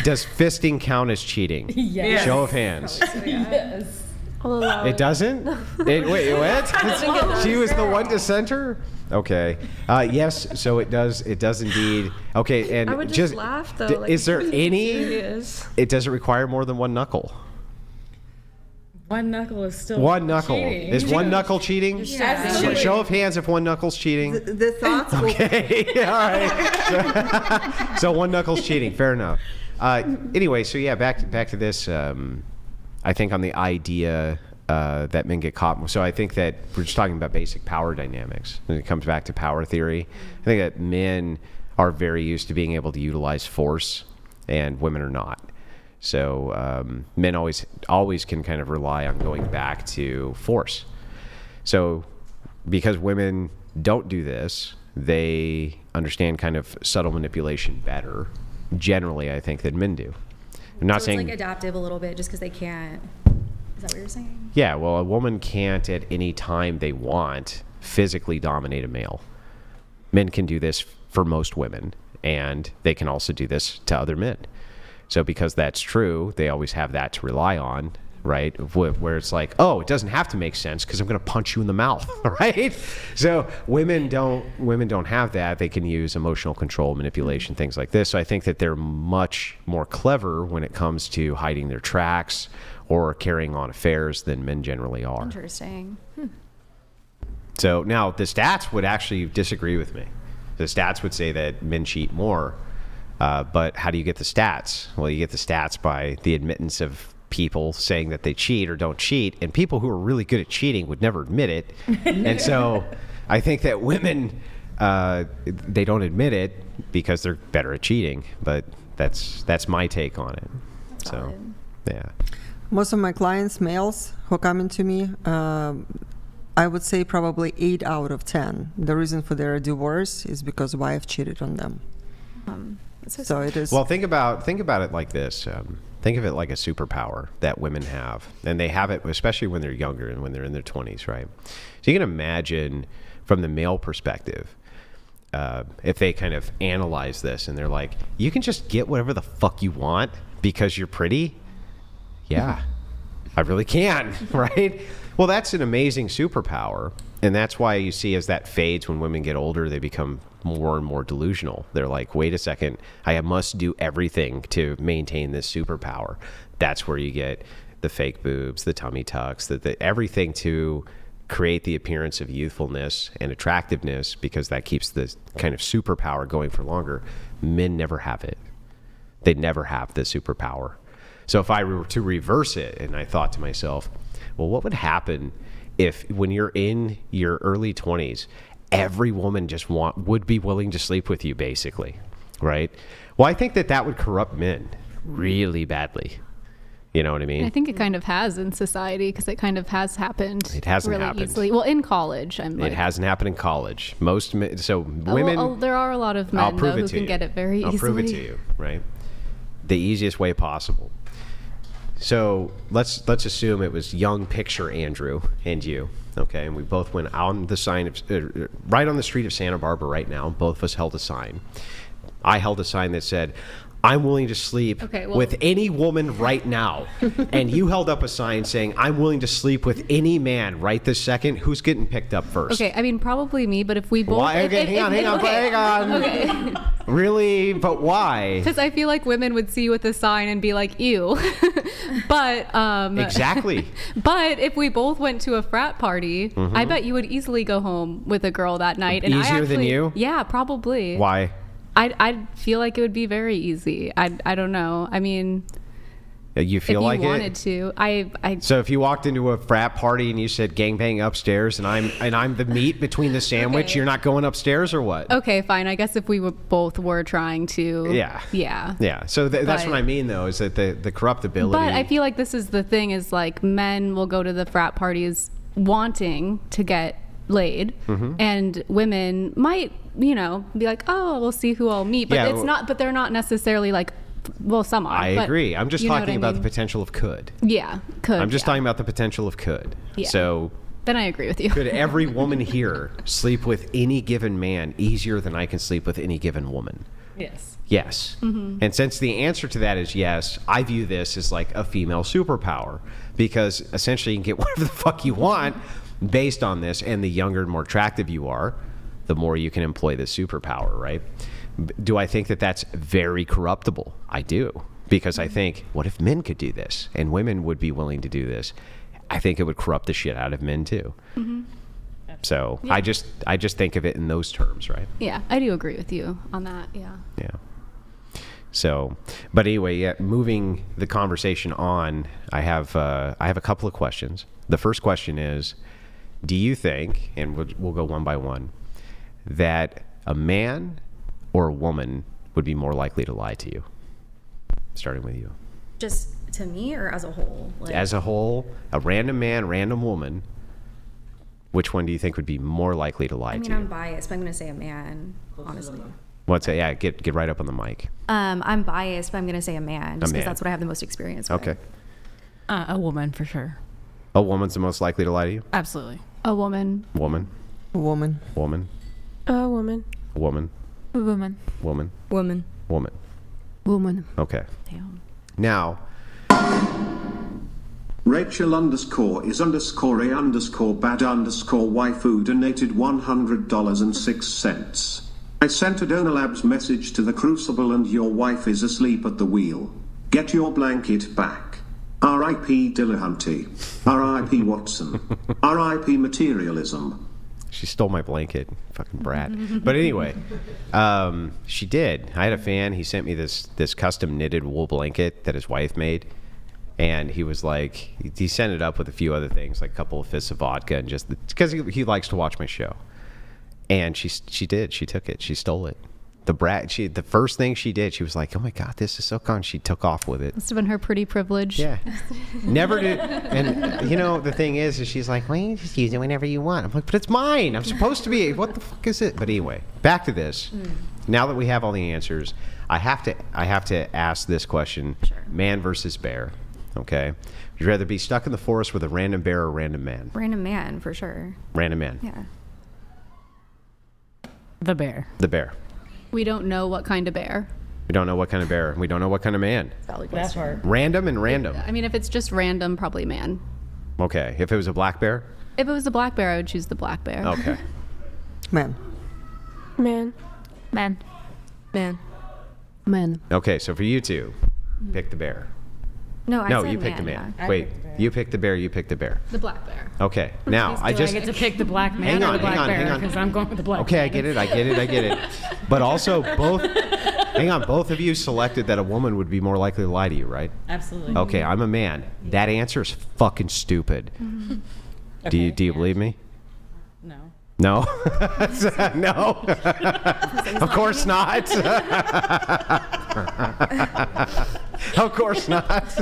does fisting count as cheating? Yes. Show of hands. Yes. I'll allow It doesn't? Wait, what? She was the one dissenter? Okay. Yes, so it does indeed. Okay, and I would just laugh, though. Like, is there any? serious. It doesn't require more than one knuckle. One knuckle is still One knuckle. cheating. Is one knuckle cheating? Yeah. Show of hands if one knuckle's cheating. The thoughts will Okay, all right. So one knuckle's cheating. Fair enough. Anyway, so yeah, back to this. I think on the idea that men get caught. So I think that we're just talking about basic power dynamics. When it comes back to power theory, I think that men are very used to being able to utilize force, and women are not. So men always can kind of rely on going back to force. So because women don't do this, they understand kind of subtle manipulation better, generally, I think, than men do. I'm not saying it's like adaptive a little bit just because they can't. Is that what you're saying? Yeah, well, a woman can't at any time they want physically dominate a male. Men can do this for most women, and they can also do this to other men. So because that's true, they always have that to rely on right? Where it's like, oh, it doesn't have to make sense because I'm going to punch you in the mouth, right? So women don't have that. They can use emotional control, manipulation, things like this. So I think that they're much more clever when it comes to hiding their tracks or carrying on affairs than men generally are. Interesting. So now the stats would actually disagree with me. The stats would say that men cheat more, but how do you get the stats? Well, you get the stats by the admittance of people saying that they cheat or don't cheat, and people who are really good at cheating would never admit it. And so I think that women, they don't admit it because they're better at cheating, but that's my take on it. So, yeah. Most of my clients, males who come into me, I would say probably 8 out of 10. The reason for their divorce is because wife cheated on them. So it is. Well, think about it like this. Think of it like a superpower that women have, and they have it especially when they're younger and when they're in their 20s, right? So you can imagine from the male perspective, if they kind of analyze this and they're like, you can just get whatever the fuck you want because you're pretty. Yeah, I really can, right? Well, that's an amazing superpower. And that's why you see as that fades when women get older, they become more and more delusional. They're like, wait a second, I must do everything to maintain this superpower. That's where you get the fake boobs, the tummy tucks, everything to create the appearance of youthfulness and attractiveness, because that keeps the kind of superpower going for longer. Men never have it. They never have the superpower. So if I were to reverse it, and I thought to myself, well, what would happen if when you're in your early 20s, every woman would be willing to sleep with you, basically, right? Well, I think that would corrupt men really badly. You know what I mean? I think it kind of has in society, because it kind of has happened. It hasn't really happened. Easily. Well, in college, it hasn't happened in college. Most men, so women. There are a lot of men though, who can get it very easily. I'll prove it to you, right? The easiest way possible. So let's assume it was young picture Andrew and you, okay? And we both went on the sign of right on the street of Santa Barbara right now. Both of us held a sign. I held a sign that said, I'm willing to sleep with any woman right now. And you held up a sign saying, I'm willing to sleep with any man right this second. Who's getting picked up first? Okay, I mean, probably me, but if we both... Why? Okay, hang on. Okay. Really? But why? Because I feel like women would see you with a sign and be like, ew. But... Exactly. But if we both went to a frat party, I bet you would easily go home with a girl that night. And Easier than you? Yeah, probably. Why? I feel like it would be very easy. I don't know. I mean, you feel if you like wanted to. So if you walked into a frat party and you said gangbang upstairs, and I'm the meat between the sandwich, you're not going upstairs or what? Okay, fine. I guess if we both were trying to. Yeah. So that's what I mean, though, is that the corruptibility. But I feel like this is the thing: is like men will go to the frat parties wanting to get laid, and women might, be like, oh, we'll see who I'll meet, but it's not. But they're not necessarily like. Well, some are. I agree. I'm just talking about the potential of could. Yeah, could. I'm just talking about the potential of could. Yeah. So then I agree with you. Could every woman here sleep with any given man easier than I can sleep with any given woman? Yes. Yes. And since the answer to that is yes, I view this as like a female superpower, because essentially you can get whatever the fuck you want based on this, and the younger and more attractive you are, the more you can employ this superpower, right? Do I think that that's very corruptible? I do, because I think, what if men could do this and women would be willing to do this? I think it would corrupt the shit out of men too. So I just think of it in those terms, right? Yeah, I do agree with you on that. Yeah. So, but anyway, moving the conversation on, I have a couple of questions. The first question is, do you think, and we'll go one by one, that a man or a woman would be more likely to lie to you? Starting with you. Just to me, or as a whole? As a whole, a random man, random woman, which one do you think would be more likely to lie to you? I'm biased, but I'm going to say a man, honestly. What's that? Yeah, get right up on the mic. I'm biased, but I'm going to say a man, just because that's what I have the most experience with. Okay. A woman, for sure. A woman's the most likely to lie to you? Absolutely. A woman. Woman. Woman. Woman. A woman. Woman. A woman. Woman. Woman. Woman. Woman. Okay. Damn. Now, Rachel _is_a_bad_waifu donated $100.06. I sent a Donalabs message to the Crucible and your wife is asleep at the wheel. Get your blanket back. R.I.P. Dillahunty. R.I.P. Watson. R.I.P. Materialism. She stole my blanket, fucking brat. But anyway, she did. I had a fan. He sent me this custom knitted wool blanket that his wife made. And he was like, he sent it up with a few other things, like a couple of fists of vodka, and just because he likes to watch my show. And she did. She took it. She stole it. The brat. The first thing she did, she was like, "Oh my God, this is so con." She took off with it. Must have been her pretty privilege. Yeah. Never did. And the thing is she's like, "Well, you just use it whenever you want." I'm like, "But it's mine. I'm supposed to be. What the fuck is it?" But anyway, back to this. Now that we have all the answers, I have to ask this question: man versus bear. Okay. Would you rather be stuck in the forest with a random bear or a random man? Random man, for sure. Random man. Yeah. The bear. The bear. We don't know what kind of bear. We don't know what kind of bear. We don't know what kind of man. That part. Random and random. I mean, if it's just random, probably man. Okay. If it was a black bear? If it was a black bear, I would choose the black bear. Okay. Man. Man. Man. Man. Man. Okay, so for you two, pick the bear. No, I No, said you picked the man. man. Yeah. Wait, you picked the bear, you picked the bear. The black bear. Okay, now I Do I get to pick the black man Hang or on, the black hang on, bear? hang on. Because I'm going with the black Okay, man. I get it. But also both of you selected that a woman would be more likely to lie to you, right? Absolutely. Okay, I'm a man. That answer is fucking stupid. Do you believe me? No. No? No? Of course not. Of course not.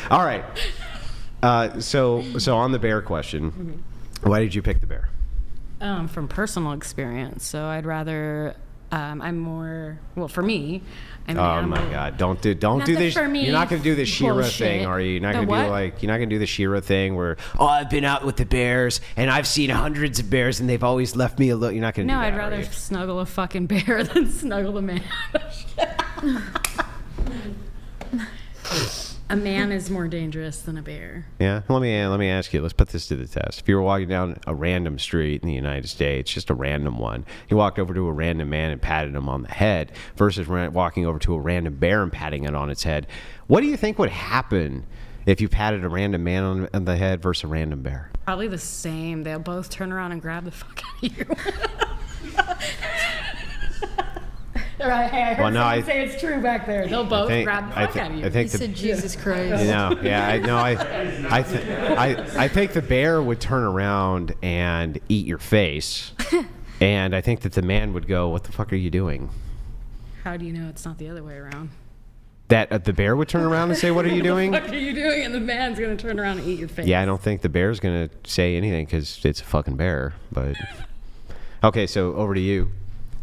All right. So on the bear question, why did you pick the bear? From personal experience. So I'd rather, I'm more, well, for me, I mean, Oh my God! Don't do this. for me You're not going to do the Shira bullshit. thing, are you? You're not The going to do what? you're not going to do the Shira thing where I've been out with the bears and I've seen hundreds of bears and they've always left me alone. You're not going to No, do that. I'd are rather you? snuggle a fucking bear than snuggle a man. A man is more dangerous than a bear. Yeah. Let me ask you. Let's put this to the test. If you were walking down a random street in the United States, just a random one, you walked over to a random man and patted him on the head, versus walking over to a random bear and patting it on its head, what do you think would happen if you patted a random man on the head versus a random bear? Probably the same. They'll both turn around and grab the fuck out of you. Right, hey, I heard someone say it's true back there. They'll both grab the fuck out of you. I think He said, Jesus Christ. I think the bear would turn around and eat your face, and I think that the man would go, "What the fuck are you doing?" How do you know it's not the other way around? That the bear would turn around and say, "What are you doing?" What the fuck are you doing? And the man's gonna turn around and eat your face. Yeah, I don't think the bear's gonna say anything because it's a fucking bear. But okay, so over to you.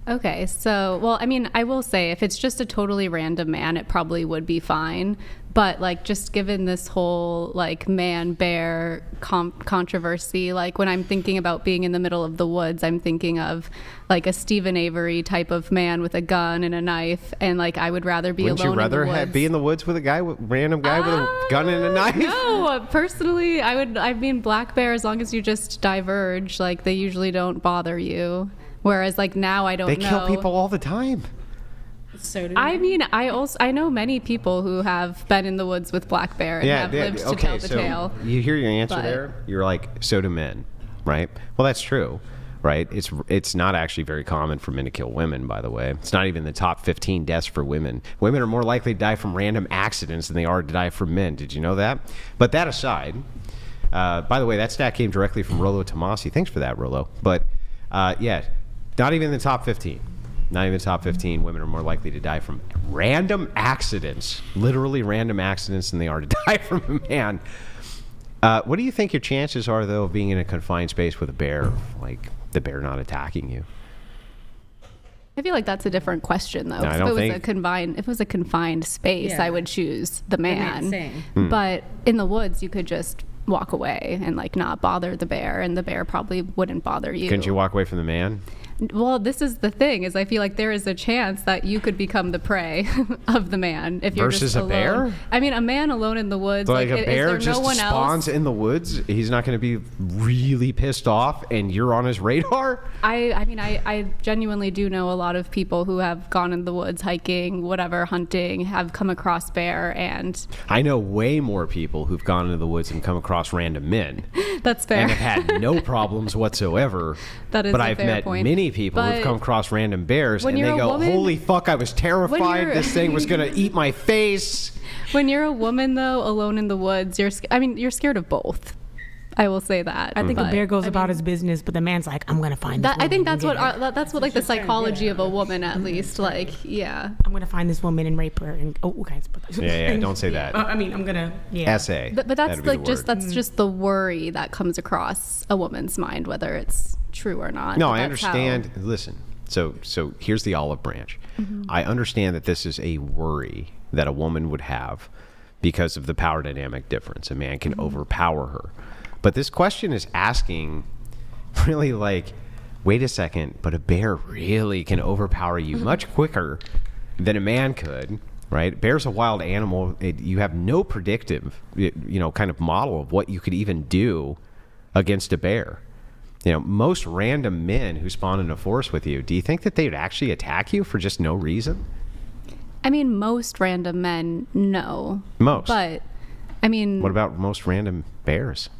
Okay, so, well, I mean, I will say if it's just a totally random man, it probably would be fine. But, like, just given this whole, like, man-bear controversy, like, when I'm thinking about being in the middle of the woods, I'm thinking of, like, a Stephen Avery type of man with a gun and a knife. And, like, I would rather be Wouldn't alone you rather in the woods. be in the woods with a random guy with a gun and a knife? No, personally, I mean, black bear, as long as you just diverge, like, they usually don't bother you. Whereas, like, now I don't know. They kill people all the time. So do I mean, I know many people who have been in the woods with black bear and have lived to tell the tale. You hear your answer there? You're like, so do men, right? Well, that's true, right? It's not actually very common for men to kill women, by the way. It's not even the top 15 deaths for women. Women are more likely to die from random accidents than they are to die from men. Did you know that? But that aside, by the way, that stat came directly from Rollo Tomasi. Thanks for that, Rollo. But yeah, not even in the top 15. Not even the top 15 women are more likely to die from random accidents, literally random accidents, than they are to die from a man. What do you think your chances are, though, of being in a confined space with a bear, like the bear not attacking you? I feel like that's a different question, though. No, if it was a confined space, Yeah. I would choose the man. Same. But in the woods, you could just walk away and, like, not bother the bear, and the bear probably wouldn't bother you. Couldn't you walk away from the man? Well, this is the thing, is I feel like there is a chance that you could become the prey of the man if you're Versus just alone. a bear? I mean, a man alone in the woods. Like a is bear there just no one spawns else? in the woods. He's not going to be really pissed off, and you're on his radar. I mean, I genuinely do know a lot of people who have gone in the woods hiking, whatever, hunting, have come across bear, and I know way more people who've gone into the woods and come across random men. That's fair. And have had no problems whatsoever. That is but a I've fair met point. many people who've But come across random bears, when and they you're a go, woman- "Holy fuck! I was terrified. you're- This thing was going to eat my face." When you're a woman, though, alone in the woods, you're scared of both. I will say that. I think a But, bear goes I about mean, his business, but the man's like, I'm gonna find this that. I woman think and that's what get her. that's what like the psychology of a woman, at least. Like, yeah. I'm gonna find this woman and rape her. And okay, Yeah, don't say that. I mean, I'm gonna. Yeah. Essay. But that's That'd be like the word. that's just the worry that comes across a woman's mind, whether it's true or not. No, But I that's how- understand. Listen, so here's the olive branch. I understand that this is a worry that a woman would have because of the power dynamic difference. A man can overpower her. But this question is asking really like, wait a second, but a bear really can overpower you much quicker than a man could, right? Bear's a wild animal. You have no predictive, kind of model of what you could even do against a bear. Most random men who spawn in a forest with you, do you think that they would actually attack you for just no reason? I mean, most random men, no. Most. But, I mean... What about most random bears?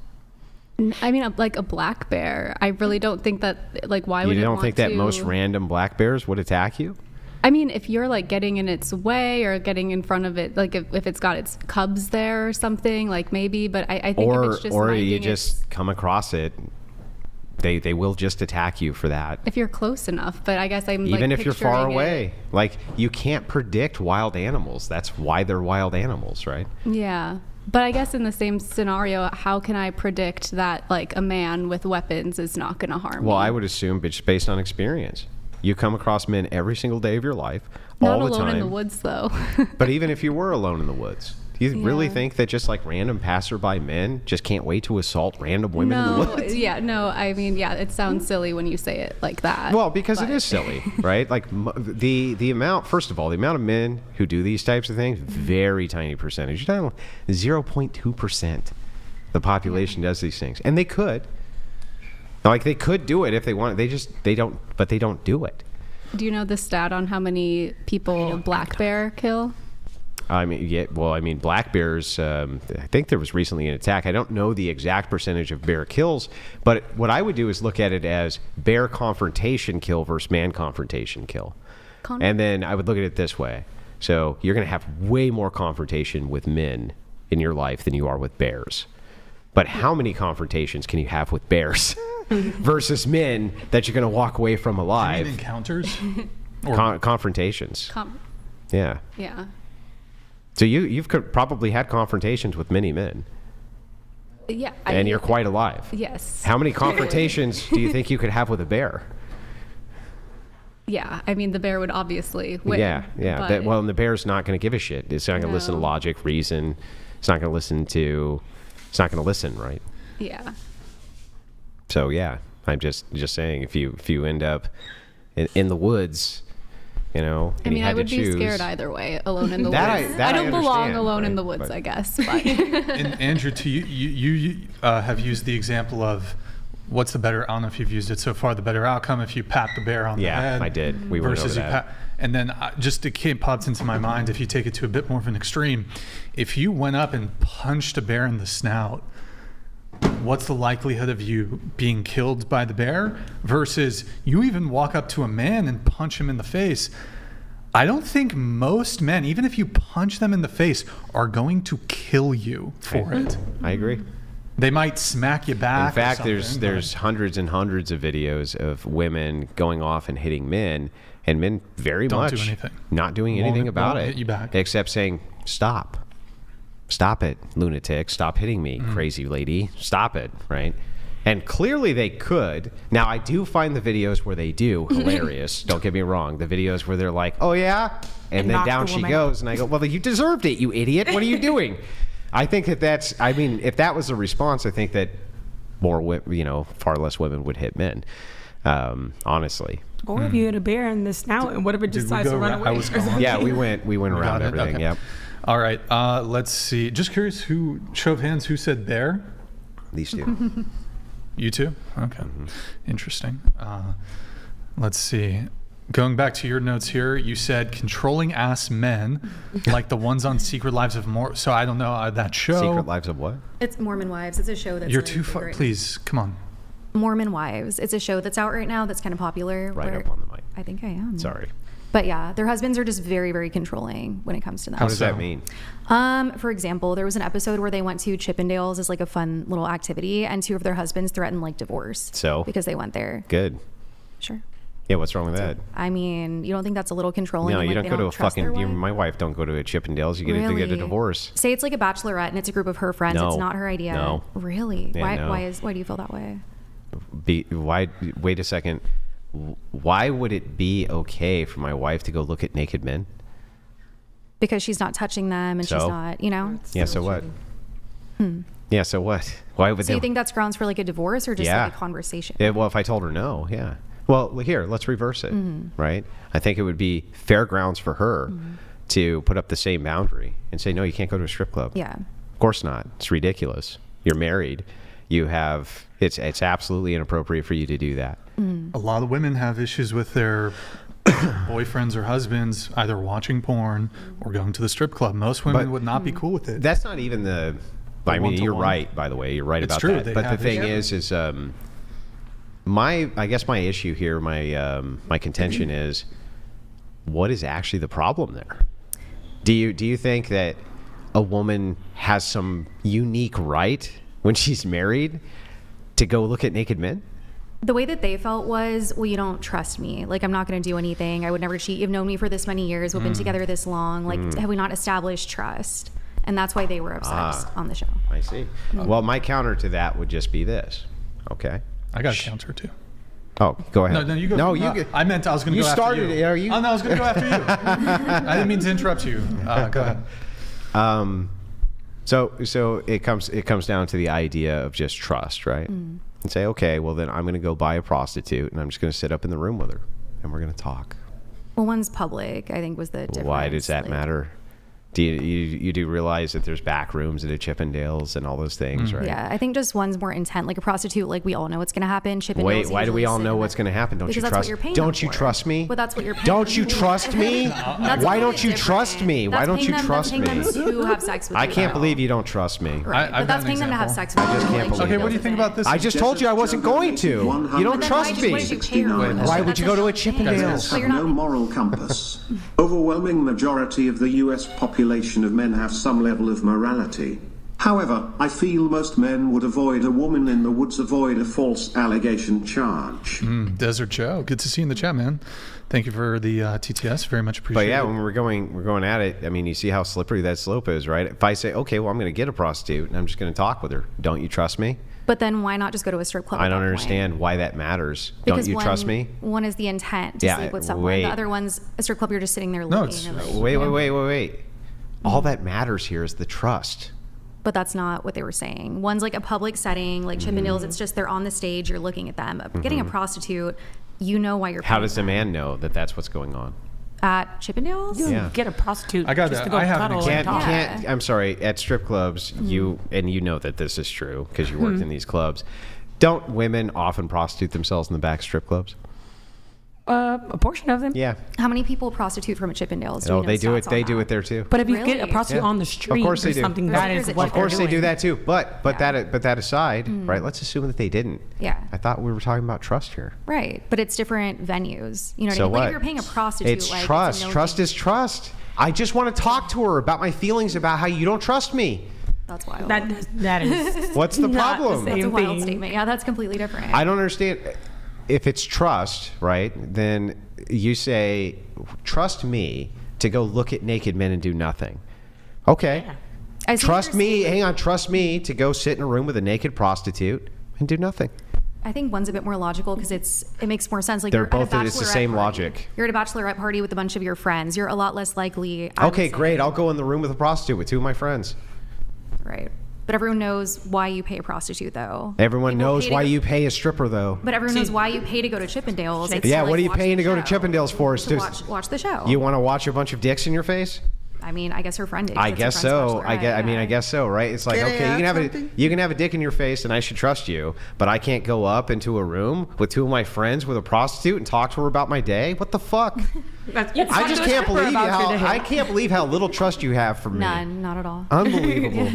I mean, like a black bear. I really don't think that, like, why would You it don't want think that to- most random black bears would attack you? I mean, if you're, like, getting in its way or getting in front of it, like, if it's got its cubs there or something, like, maybe. But I think if it's just Or you minding just come across it, they will just attack you for that. if you're close enough. But I guess I'm, like, Even if you're far picturing it- away. Like, you can't predict wild animals. That's why they're wild animals, right? Yeah. But I guess in the same scenario, how can I predict that, like, a man with weapons is not going to harm Well, me? I would assume it's based on experience. You come across men every single day of your life, Not all the alone time. in the woods, though. But even if you were alone in the woods, do you really think that just like random passerby men just can't wait to assault random women in the woods? I mean, it sounds silly when you say it like that. Well, because it is silly, right? Like the amount, first of all, the amount of men who do these types of things, very tiny percentage. You're talking 0.2%. The population does these things, and they could. Like they could do it if they want. They don't, but they don't do it. Do you know the stat on how many people black bear kill? I mean, black bears, I think there was recently an attack. I don't know the exact percentage of bear kills, but what I would do is look at it as bear confrontation kill versus man confrontation kill. And then I would look at it this way. So you're going to have way more confrontation with men in your life than you are with bears. But how many confrontations can you have with bears versus men that you're going to walk away from alive? You mean encounters? Confrontations. Yeah. Yeah. So you've probably had confrontations with many men. Yeah. And you're quite alive. Yes. How many confrontations do you think you could have with a bear? Yeah. I mean, the bear would obviously win. Yeah. but- And the bear's not going to give a shit. It's not going to listen to logic, reason. It's not going to listen, right? Yeah. So yeah, I'm just saying if you end up in the woods, and I mean, you I had would to be choose. scared either way, alone in the That woods. I I don't belong understand, alone in right, the woods, but- I guess. But And Andrew, to you have used the example of what's the better, I don't know if you've used it so far, the better outcome if you pat the bear on the head. Yeah, I did. We went over versus you that. pat. And then just it pops into my mind, if you take it to a bit more of an extreme, if you went up and punched a bear in the snout, what's the likelihood of you being killed by the bear versus you even walk up to a man and punch him in the face? I don't think most men, even if you punch them in the face, are going to kill you for it. I agree. They might smack you back. In fact, or something, there's hundreds and hundreds of videos of women going off and hitting men, and men very Don't much do anything. not doing Won't- anything about won't it, hit you back. except saying, "Stop it, lunatic! Stop hitting me, crazy lady! Stop it!" Right? And clearly they could. Now I do find the videos where they do hilarious. Don't get me wrong. The videos where they're like, "Oh yeah," and then knock down the she woman. goes, and I go, "Well, you deserved it, you idiot! What are you doing?" I think that's. I mean, if that was the response, I think that far less women would hit men, honestly. Or if you had a bear in the snout, and what if it just decides to run away? Yeah, we went around everything. Okay. Yep. All right. Let's see. Just curious, show of hands, who said bear? These two. You two? Okay. Interesting. Let's see. Going back to your notes here, you said controlling ass men, like the ones on Secret Lives of More. So I don't know that show. Secret Lives of what? It's Mormon Wives. It's a show that's You're really too big far. right Please, come on. Mormon Wives. It's a show that's out right now that's kind of popular. Right up on the mic. I think I am. Sorry. But yeah, their husbands are just very, very controlling when it comes to them. How does that mean? For example, there was an episode where they went to Chippendales as like a fun little activity, and 2 of their husbands threatened like divorce. So? Because they went there. Good. Sure. Yeah, what's wrong with that? I mean, you don't think that's a little controlling? No, you like, don't go to a fucking. wife? My wife don't go to a Chippendales. You get to get a divorce. Say it's like a bachelorette and it's a group of her friends. No. It's not her idea. No. Really? Yeah, Why do you feel that way? Why? Wait a second. Why would it be okay for my wife to go look at naked men? Because she's not touching them and she's not, Yeah. So what? Yeah. So what? Why would So you think that's grounds for like a divorce or just like a conversation? Yeah, well, if I told her no, yeah. Well, here, let's reverse it, right? I think it would be fair grounds for her to put up the same boundary and say, no, you can't go to a strip club. Yeah. Of course not. It's ridiculous. You're married. You have, it's absolutely inappropriate for you to do that. A lot of women have issues with their boyfriends or husbands either watching porn or going to the strip club. Most women would not be cool with it. That's not even the, I mean, you're right, by the way. You're right about that. But the thing is I guess my issue here, my contention is, what is actually the problem there? Do you think that a woman has some unique right when she's married to go look at naked men? The way that they felt was, well, you don't trust me. Like, I'm not going to do anything. I would never cheat. You've known me for this many years. We've been together this long. Like, have we not established trust? And that's why they were upset on the show. I see. Well, my counter to that would just be this. Okay. I got a counter too. Oh, go ahead. No, you go. No, you. I meant I was going to go after you. You started it. Are you? Oh, no, I was going to go after you. I didn't mean to interrupt you. Go ahead. So it comes down to the idea of just trust, right? And say, okay, well then I'm going to go buy a prostitute and I'm just going to sit up in the room with her and we're going to talk. Well, one's public, I think, was the difference. Why does that matter? Do you do realize that there's back rooms at a Chippendales and all those things, right? Yeah, I think just one's more intent. Like a prostitute, like we all know what's going to happen. Chippendales. Wait, why do we all know what's going to happen? Don't because you that's trust? What you're paying don't you for. trust me? Well, that's what you're paying. Don't you trust me? Why don't you trust me? Why don't you trust me? That's paying them to have sex with you. I can't believe you don't trust me. Right, but that's paying them to have sex with you. I just can't believe Okay, what do you think about this? I just told you I wasn't going to. You don't trust me. Why would you go to a Chippendales? Have no moral compass. Overwhelming majority of the U.S. population of men have some level of morality. However, I feel most men would avoid a woman in the woods, avoid a false allegation charge. Desert Joe, good to see you in the chat, man. Thank you for the TTS. Very much appreciated. But yeah, when we're going at it, I mean, you see how slippery that slope is, right? If I say, okay, well, I'm going to get a prostitute and I'm just going to talk with her. Don't you trust me? But then why not just go to a strip club? I don't understand why that matters. Because don't you trust me? One is the intent to sleep with someone. The other one's a strip club. You're just sitting there looking. Wait. All that matters here is the trust. But that's not what they were saying. One's like a public setting, like Chippendales. It's just they're on the stage, you're looking at them. Getting a prostitute, you know why you're paying. How does the man know that that's what's going on? At Chippendales? You get a prostitute just to go cuddle and talk. I'm sorry, at strip clubs, you know that this is true because you worked in these clubs. Don't women often prostitute themselves in the back of strip clubs? A portion of them. Yeah. How many people prostitute from a Chippendales? Oh, they do it. They do it there too. But if you get a prostitute on the street, of course they do. Something that is what of course they do that too. But that aside, right? Let's assume that they didn't. Yeah. I thought we were talking about trust here. Right, but it's different venues. You know what so I mean? what? Like if you're paying a prostitute, it's trust. Trust is trust. I just want to talk to her about my feelings about how you don't trust me. That's wild. That is. What's the problem? That's a wild statement. Yeah, that's completely different. I don't understand. If it's trust, right, then you say, trust me to go look at naked men and do nothing. Okay. Yeah. Trust me, trust me to go sit in a room with a naked prostitute and do nothing. I think one's a bit more logical because it makes more sense. Like they're both, it's the same logic. You're at a bachelorette party with a bunch of your friends. You're a lot less likely. Okay, great. I'll go in the room with a prostitute with two of my friends. Right. But everyone knows why you pay a prostitute, though. Everyone People knows pay to why go- you pay a stripper, though. But everyone knows why you pay to go to Chippendales. It's Yeah, to, like, what are you watch paying the to go to show. Chippendales for? To watch the show. You want to watch a bunch of dicks in your face? I mean, I guess her friend did. I 'cause it's her guess friend's so. bachelorette, I guess so, right? It's like, Can I okay, add you can have a dick in your face, and I should trust you, but I can't go up into a room with two of my friends with a prostitute and talk to her about my day. What the fuck? I just can't believe I can't believe how little trust you have for me. None, not at all. Unbelievable.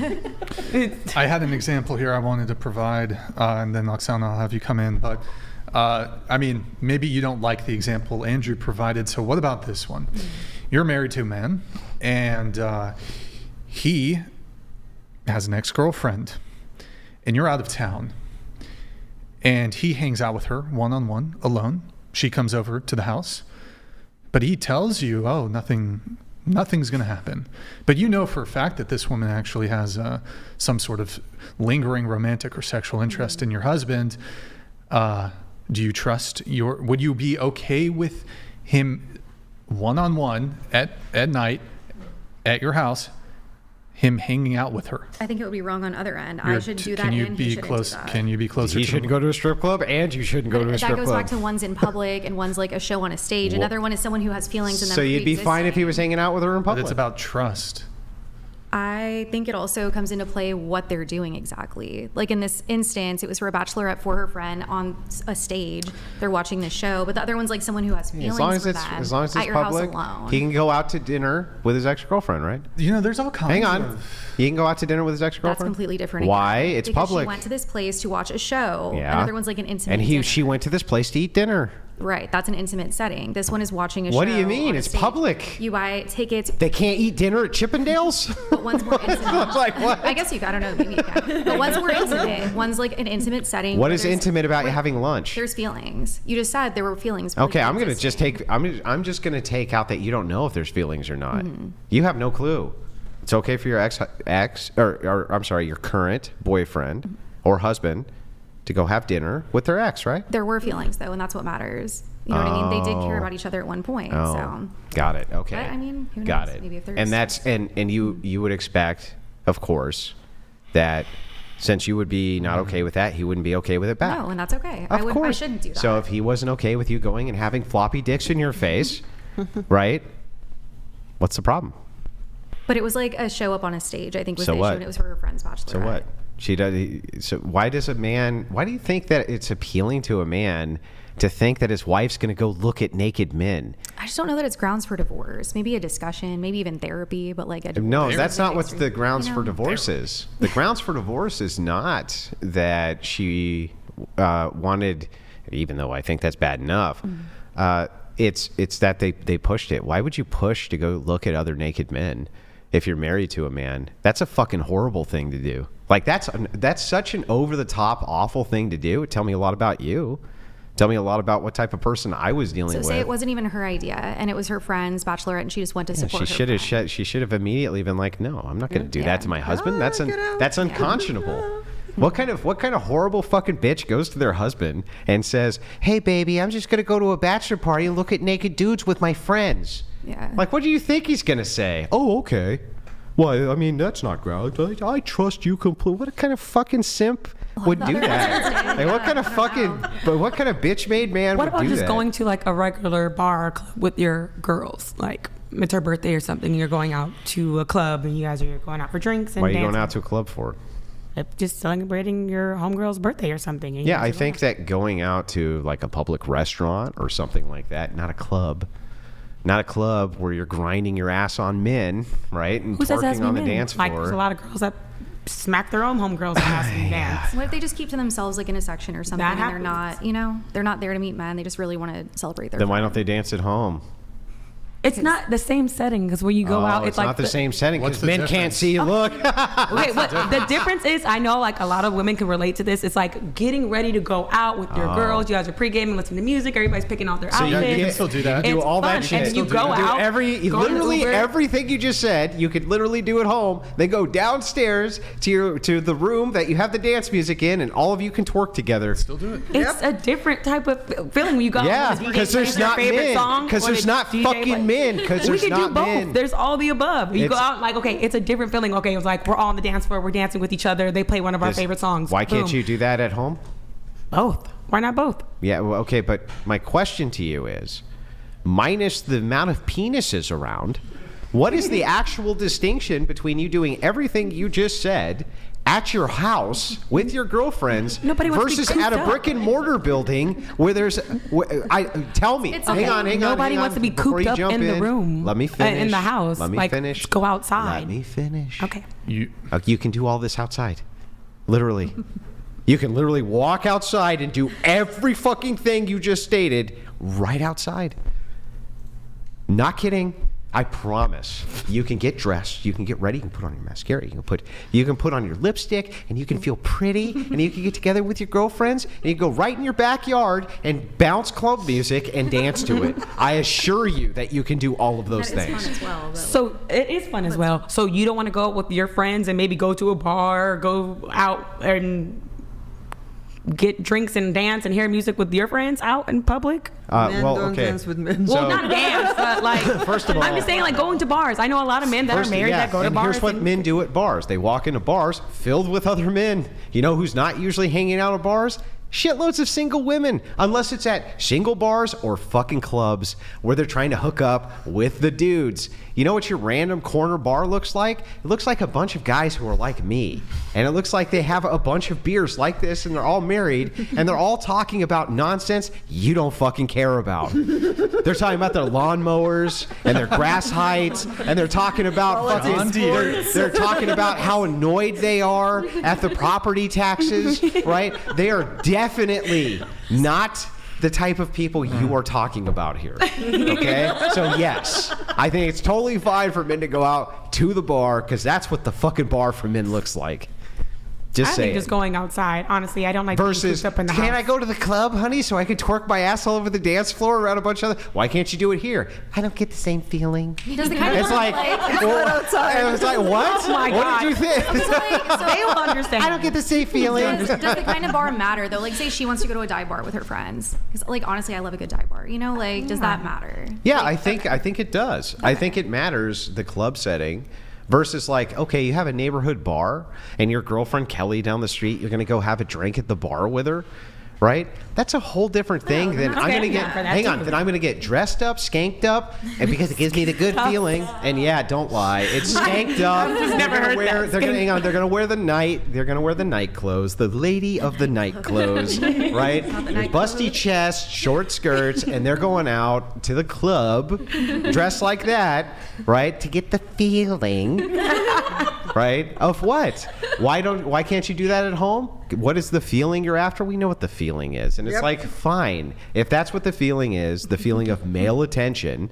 I had an example here I wanted to provide, and then Oksana, I'll have you come in. But I mean, maybe you don't like the example Andrew provided. So what about this one? You're married to a man, and he has an ex-girlfriend, and you're out of town, and he hangs out with her one-on-one, alone. She comes over to the house, but he tells you, oh, nothing's going to happen. But you know for a fact that this woman actually has some sort of lingering romantic or sexual interest in your husband. Do you trust would you be okay with him one-on-one at night at your house, him hanging out with her? I think it would be wrong on other end. I should do that, Can you and be he shouldn't close? do that. Can you be closer? He to shouldn't go to a strip club, and you shouldn't go to a strip club. That goes back to one's in public, and one's like a show on a stage. Another one is someone who has feelings in them. So you'd be fine if he was hanging out with her in But public. it's about trust. I think it also comes into play what they're doing exactly. Like in this instance, it was for a bachelorette for her friend on a stage. They're watching the show, but the other one's like someone who has feelings as long as for it's them as long as at it's your public, house alone. he can go out to dinner with his ex-girlfriend, right? You know, there's all kinds. Hang on, of- he can go out to dinner with his ex-girlfriend. That's completely different. Why? Again, It's because public. She went to this place to watch a show. Yeah. Another one's like an intimate. And dinner. she went to this place to eat dinner. Right, that's an intimate setting. This one is watching a show. What do you mean? on a It's stage. public. You buy tickets. They can't eat dinner at Chippendales? But one's more intimate. Like what? I guess I don't know, maybe you can. But one's more intimate. One's like an intimate setting. What where is there's- intimate about where having lunch? There's feelings. You just said there were feelings. Okay, I'm gonna just take. I'm just gonna take out that you don't know if there's feelings or not. Mm-hmm. You have no clue. It's okay for your or I'm sorry, your current boyfriend or husband to go have dinner with their ex, right? There were feelings though, and that's what matters. You know what I mean? They did care about each other at one point. Oh, So got it. Okay. But, I mean, who got knows? it. Maybe if there's- And that's and you would expect, of course, that since you would be not okay with that, he wouldn't be okay with it back. no, and that's okay. Of course. I shouldn't do that. So if he wasn't okay with you going and having floppy dicks in your face, right? What's the problem? But it was like a show up on a stage. I think was So the what? issue, and it was for her friend's bachelorette. So what? She does. So why do you think that it's appealing to a man to think that his wife's going to go look at naked men? I just don't know that it's grounds for divorce. Maybe a discussion, maybe even therapy, but like a divorce. No, that's not what the grounds You for know? divorce is. The grounds for divorce is not that she wanted, even though I think that's bad enough. It's that they pushed it. Why would you push to go look at other naked men if you're married to a man? That's a fucking horrible thing to do. Like that's such an over the top awful thing to do. Tell me a lot about you. Tell me a lot about what type of person I was dealing So with. say it wasn't even her idea, and it was her friend's bachelorette, and she just went to support her. She should have immediately been like, no, I'm not going to do that to my husband. That's unconscionable. What kind of horrible fucking bitch goes to their husband and says, "Hey baby, I'm just going to go to a bachelor party and look at naked dudes with my friends." Yeah. Like, what do you think he's going to say? Oh, okay. Well, I mean, that's not ground. I trust you completely. What kind of fucking simp would do that? Like, what kind of bitch made man What would about do just that? going to like a regular bar or club with your girls? Like it's her birthday or something. You're going out to a club and you guys are going out for drinks and Why are you dancing. going out to a club for? Just celebrating your homegirl's birthday or something. and you Yeah, guys I are think that going out to like a public restaurant or something like that, not a club where you're grinding your ass on men, right? And Who says that's twerking on the men? dance Like floor. there's a lot of girls that smack their own homegirls ass and dance. What if they just keep to themselves, like in a section or something, That and they're not, they're not there to meet men. They just really want to celebrate their. Then why friend. don't they dance at home? It's not the same setting because when you go out, it's like not the same setting What's because the men can't difference? see you. Look. Okay, what the difference is, I know like a lot of women can relate to this. It's like getting ready to go out with your girls. You guys are pre-gaming, listening to music. Everybody's picking out their So outfits. you can still do that. It's Do all that fun. shit. And then you Still go do out. literally everything you just said. You could literally do at home. Then go downstairs to the room that you have the dance music in, and all of you can twerk together. Still do it. It's a different type of feeling when you go. Yeah, because because there's not men. Because there's not fucking men men because We there's could do not both. men. There's all the above. You go out like, okay, it's a different feeling. Okay, it was like we're all on the dance floor, we're dancing with each other. They play one of our favorite songs. Why can't Boom. you do that at home? Both. Why not both? Yeah, well, okay, but my question to you is, minus the amount of penises around, what is the actual distinction between you doing everything you just said at your house with your girlfriends Nobody wants to be versus at a cooped up. brick and mortar building where there's tell me. It's Hang okay. on. Nobody hang wants on, to be before cooped you up jump in the room. Let me finish. In the house. Let me like, finish. Go outside. Let me finish. Okay. You You can do all this outside. Literally. You can literally walk outside and do every fucking thing you just stated right outside. Not kidding. I promise. You can get dressed. You can get ready. You can put on your mascara. You can put on your lipstick, and you can feel pretty. And you can get together with your girlfriends, and you can go right in your backyard and bounce club music and dance to it. I assure you that you can do all of those That is things. fun as well. But So it is fun as well. So you don't want to go out with your friends and maybe go to a bar, go out and get drinks and dance and hear music with your friends out in public? Men don't dance with men. Well, not dance, but like, first of all, I'm just saying, like, going to bars. I know a lot of men that are married that go to and bars. here's what men do at bars. They walk into bars filled with other men. You know who's not usually hanging out at bars? Shitloads of single women, unless it's at single bars or fucking clubs where they're trying to hook up with the dudes. You know what your random corner bar looks like? It looks like a bunch of guys who are like me. And it looks like they have a bunch of beers like this and they're all married and they're all talking about nonsense you don't fucking care about. They're talking about their lawnmowers and their grass heights and they're talking about fucking, they're talking about how annoyed they are at the property taxes, right? They are definitely not the type of people you are talking about here. Okay? So yes, I think it's totally fine for men to go out to the bar because that's what the fucking bar for men looks like. Just I saying. think just going outside. Honestly, I don't like Versus, being cooped up in the can house. I go to the club, honey, so I can twerk my ass all over the dance floor around a bunch of other... Why can't you do it here? I don't get the same feeling. he does the kind of It's like, well, it's like, what? Oh my God. What did you think? They will understand. I don't get the same feeling. Does the kind of bar matter though? Like, say she wants to go to a dive bar with her friends. Because, like, honestly, I love a good dive bar. You know, like, does that matter? Yeah, Like, I think it does. I think it matters, the club setting. Versus like, okay, you have a neighborhood bar and your girlfriend Kelly down the street, you're going to go have a drink at the bar with her, right? That's a whole different thing than I'm going to get, hang on, then I'm going to get dressed up, skanked up, and because it gives me the good feeling. And yeah, don't lie. It's skanked up. They're going to wear the night clothes, the lady of the night clothes, right? Busty chest, short skirts, and they're going out to the club dressed like that, right? To get the feeling, right? Of what? Why can't you do that at home? What is the feeling you're after? We know what the feeling is. And it's like, fine. If that's what the feeling is, the feeling of male attention,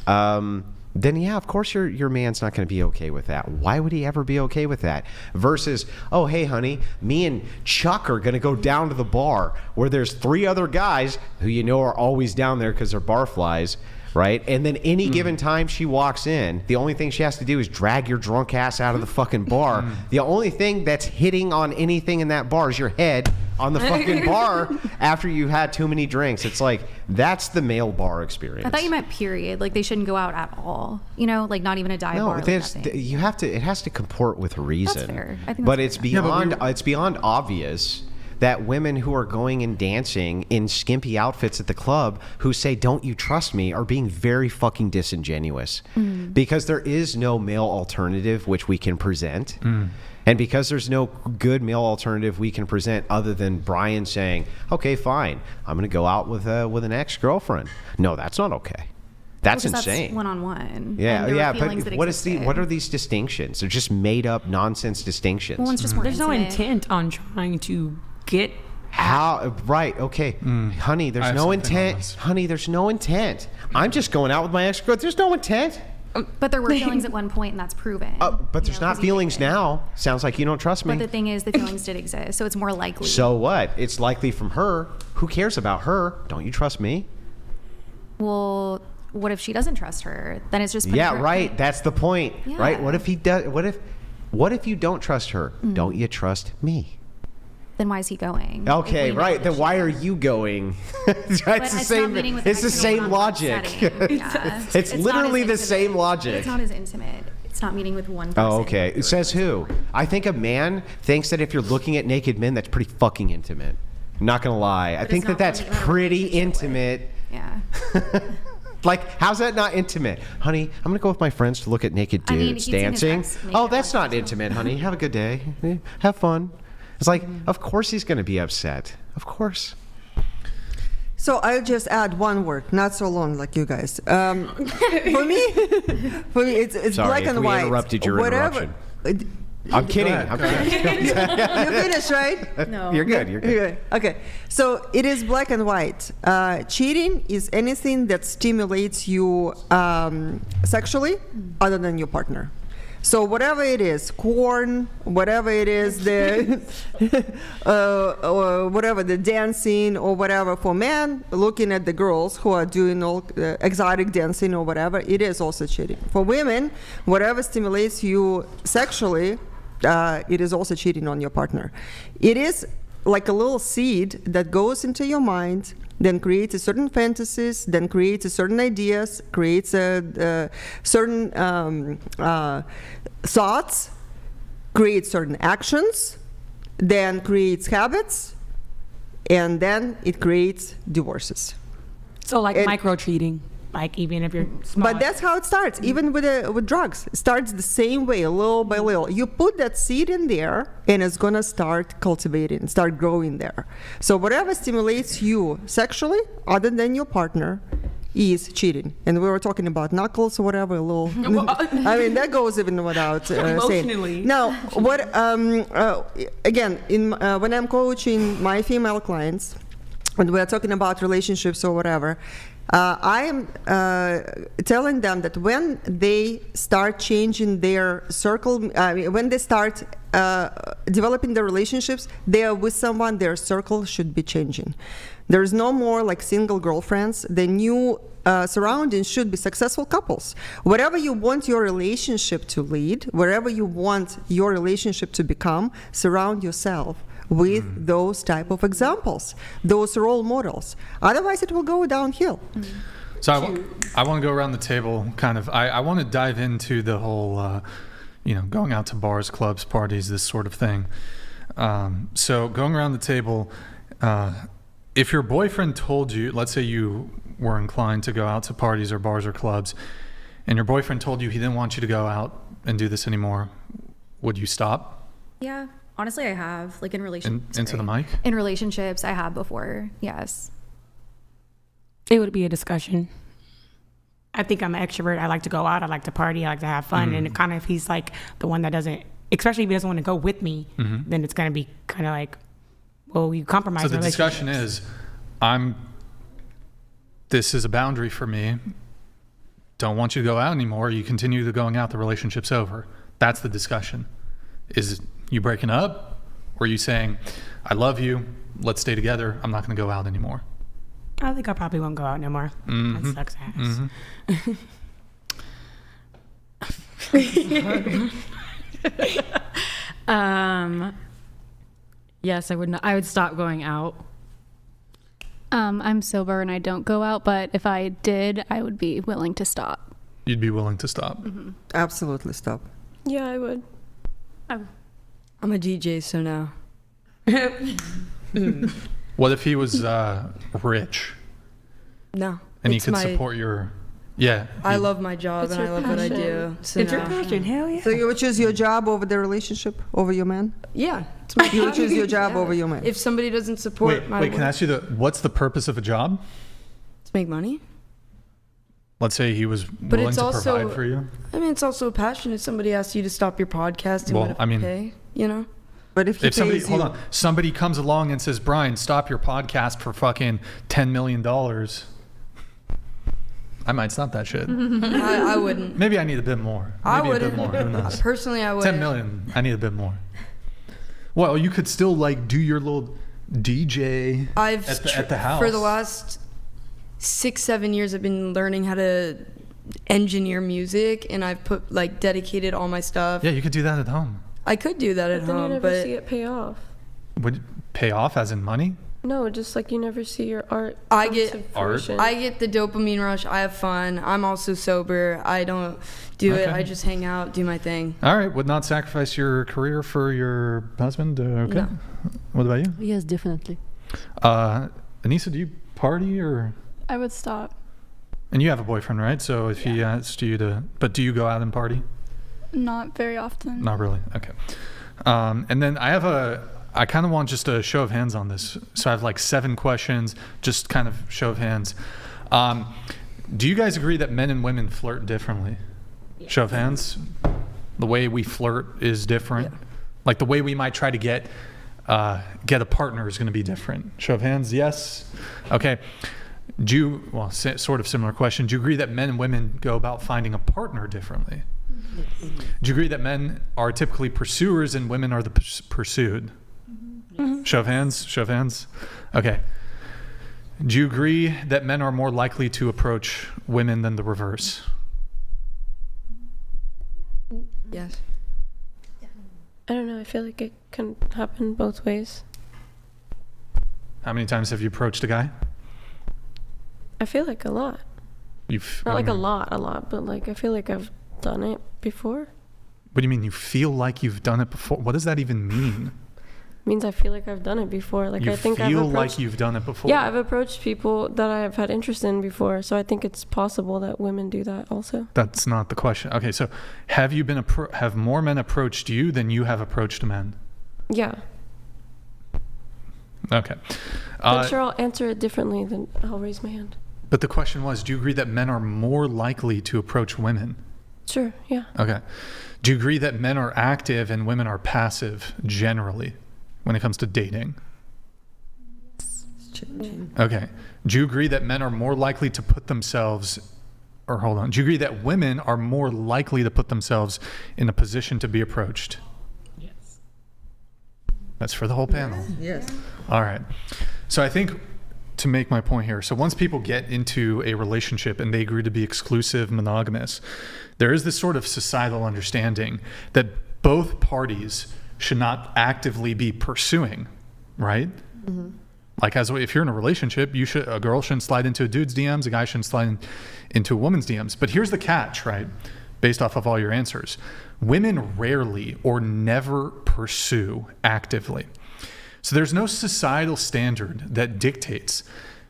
then yeah, of course your man's not going to be okay with that. Why would he ever be okay with that? Versus, oh, hey, honey, me and Chuck are going to go down to the bar where there's 3 other guys who you know are always down there because they're barflies, right? And then any given time she walks in, the only thing she has to do is drag your drunk ass out of the fucking bar. The only thing that's hitting on anything in that bar is your head on the fucking bar after you had too many drinks. It's like, that's the male bar experience. I thought you meant period. Like, they shouldn't go out at all. You know, like, not even a dive bar. No, you have to. It has to comport with reason. That's fair. I think but that's it's beyond. It's beyond obvious that women who are going and dancing in skimpy outfits at the club who say, "Don't you trust me?" are being very fucking disingenuous, because there is no male alternative which we can present. And because there's no good male alternative we can present other than Brian saying, okay, fine, I'm going to go out with an ex-girlfriend. No, that's not okay. That's insane. That's one-on-one. Yeah, but what are these distinctions? They're just made up nonsense distinctions. Well, one's just more There's no intimate. intent on trying to get how right, okay. Honey, there's no intent. Honey, there's no intent. I'm just going out with my ex-girlfriend. There's no intent. But there were feelings at one point, and that's proven. But there's not feelings now. Sounds like you don't trust me. But the thing is, the feelings did exist, so it's more likely. So what? It's likely from her. Who cares about her? Don't you trust me? Well, what if she doesn't trust her? Then it's just right. That's the point, right? Yeah. What if he does? What if you don't trust her? Don't you trust me? then why is he going? Okay, right. Then why are you going? It's the same. It's the same logic. It's literally the same logic. It's not as intimate. It's not meeting with one person. Oh, okay. It says who? I think a man thinks that if you're looking at naked men, that's pretty fucking intimate. I'm not gonna lie. I think that's pretty intimate. Yeah. Like, how's that not intimate? Honey, I'm going to go with my friends to look at naked dudes dancing. Oh, that's not intimate, honey. Have a good day. Have fun. It's like, of course he's going to be upset. Of course. So I'll just add one word, not so long like you guys. For me, it's black and white. Sorry, we interrupted your interruption. I'm kidding. You finished, right? No. You're good. You're good. Okay. So it is black and white. Cheating is anything that stimulates you sexually other than your partner. So whatever it is, corn, whatever it is, or whatever, the dancing or whatever, for men, looking at the girls who are doing all exotic dancing or whatever, it is also cheating. For women, whatever stimulates you sexually, it is also cheating on your partner. It is like a little seed that goes into your mind, then creates a certain fantasies, then creates a certain ideas, creates a certain thoughts, creates certain actions, then creates habits, and then it creates divorces. So like micro cheating. Like even if you're small. But that's how it starts. Even with drugs, it starts the same way, little by little. You put that seed in there, and it's gonna start cultivating, start growing there. So whatever stimulates you sexually, other than your partner, is cheating. And we were talking about knuckles or whatever. A little. I mean, that goes even without saying. Now, what? Again, when I'm coaching my female clients, when we're talking about relationships or whatever. I am telling them that when they start changing their circle, when they start developing their relationships, they are with someone, their circle should be changing. There's no more like single girlfriends. The new surroundings should be successful couples. Whatever you want your relationship to lead, wherever you want your relationship to become, surround yourself with those type of examples, those role models. Otherwise, it will go downhill. So I want to go around the table, kind of. I want to dive into the whole, going out to bars, clubs, parties, this sort of thing. So going around the table, if your boyfriend told you, let's say you were inclined to go out to parties or bars or clubs, and your boyfriend told you he didn't want you to go out and do this anymore, would you stop? Yeah. Honestly, I have, like in relationships. Into the mic? In relationships, I have before, yes. It would be a discussion. I think I'm an extrovert. I like to go out. I like to party. I like to have fun. And kind of if he's like the one that doesn't, especially if he doesn't want to go with me, then it's going to be kind of like, well, you compromise. So the discussion is, this is a boundary for me. Don't want you to go out anymore. You continue to going out, the relationship's over. That's the discussion. Is you breaking up, or are you saying, I love you, let's stay together, I'm not going to go out anymore? I think I probably won't go out no more. That sucks ass. Yes, I would not. I would stop going out. I'm sober and I don't go out, but if I did, I would be willing to stop. You'd be willing to stop? Absolutely stop. Yeah, I would. I'm a DJ, so no. What if he was rich? No. And he could support your... Yeah. I love my job and I love what I do. So it's your passion, hell yeah. So you would choose your job over the relationship, over your man? Yeah. You would choose your job over your man? If somebody doesn't support my Wait, can I ask you, what's the purpose of a job? To make money. Let's say he was willing to provide for you. I mean, it's also a passion. If somebody asks you to stop your podcast and pay, But if somebody, hold on, somebody comes along and says, Brian, stop your podcast for fucking $10 million. I might stop that shit. I wouldn't. Maybe I need a bit more. I wouldn't. A bit more. Who knows? Personally, I would. 10 million. I need a bit more. Well, you could still do your little DJ at the house. For the last 6-7 years, I've been learning how to engineer music, and I've dedicated all my stuff. Yeah, you could do that at home. I could do that at home, but then you never see it pay off. pay off, as in money? No, just like you never see your art. I get fruition. I get the dopamine rush. I have fun. I'm also sober. I don't do it. I just hang out, do my thing. All right. Would not sacrifice your career for your husband? Okay. No. What about you? Yes, definitely. Anissa, do you party or? I would stop. And you have a boyfriend, right? So if he asked you to, but do you go out and party? Not very often. Not really. Okay. And then I kind of want just a show of hands on this. So I have like 7 questions, just kind of show of hands. Do you guys agree that men and women flirt differently? Yeah. Show of hands. The way we flirt is different. Yeah. Like the way we might try to get a partner is going to be different. Show of hands. Yes. Okay. Sort of similar question. Do you agree that men and women go about finding a partner differently? Yes. Do you agree that men are typically pursuers and women are the pursued? Mm-hmm. Show of hands. Show of hands. Okay. Do you agree that men are more likely to approach women than the reverse? Yes. I don't know. I feel like it can happen both ways. How many times have you approached a guy? I feel like a lot. Not like a lot, but like I feel like I've done it before. What do you mean you feel like you've done it before? What does that even mean? Means I feel like I've done it before. Like you I think feel like you've done it before. Yeah, I've approached people that I've had interest in before, so I think it's possible that women do that also. That's not the question. Okay, so have you been have more men approached you than you have approached men? Yeah. Okay. I'm sure I'll answer it differently than I'll raise my hand. But the question was, do you agree that men are more likely to approach women? Sure, yeah. Okay. Do you agree that men are active and women are passive generally when it comes to dating? Okay. Do you agree that men are more likely to put themselves, or hold on, do you agree that women are more likely to put themselves in a position to be approached? Yes. That's for the whole panel. Yes. All right. So I think to make my point here, so once people get into a relationship and they agree to be exclusive, monogamous, there is this sort of societal understanding that both parties should not actively be pursuing, right? Mm-hmm. Like if you're in a relationship, a girl shouldn't slide into a dude's DMs, a guy shouldn't slide into a woman's DMs. But here's the catch, right? Based off of all your answers. Women rarely or never pursue actively. So there's no societal standard that dictates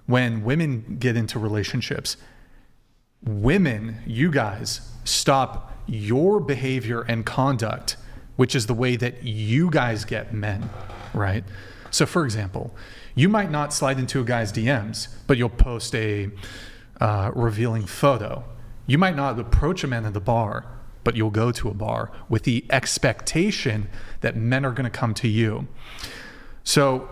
when women get into relationships. Women, you guys, stop your behavior and conduct, which is the way that you guys get men, right? So for example, you might not slide into a guy's DMs, but you'll post a revealing photo. You might not approach a man at the bar, but you'll go to a bar with the expectation that men are going to come to you. So,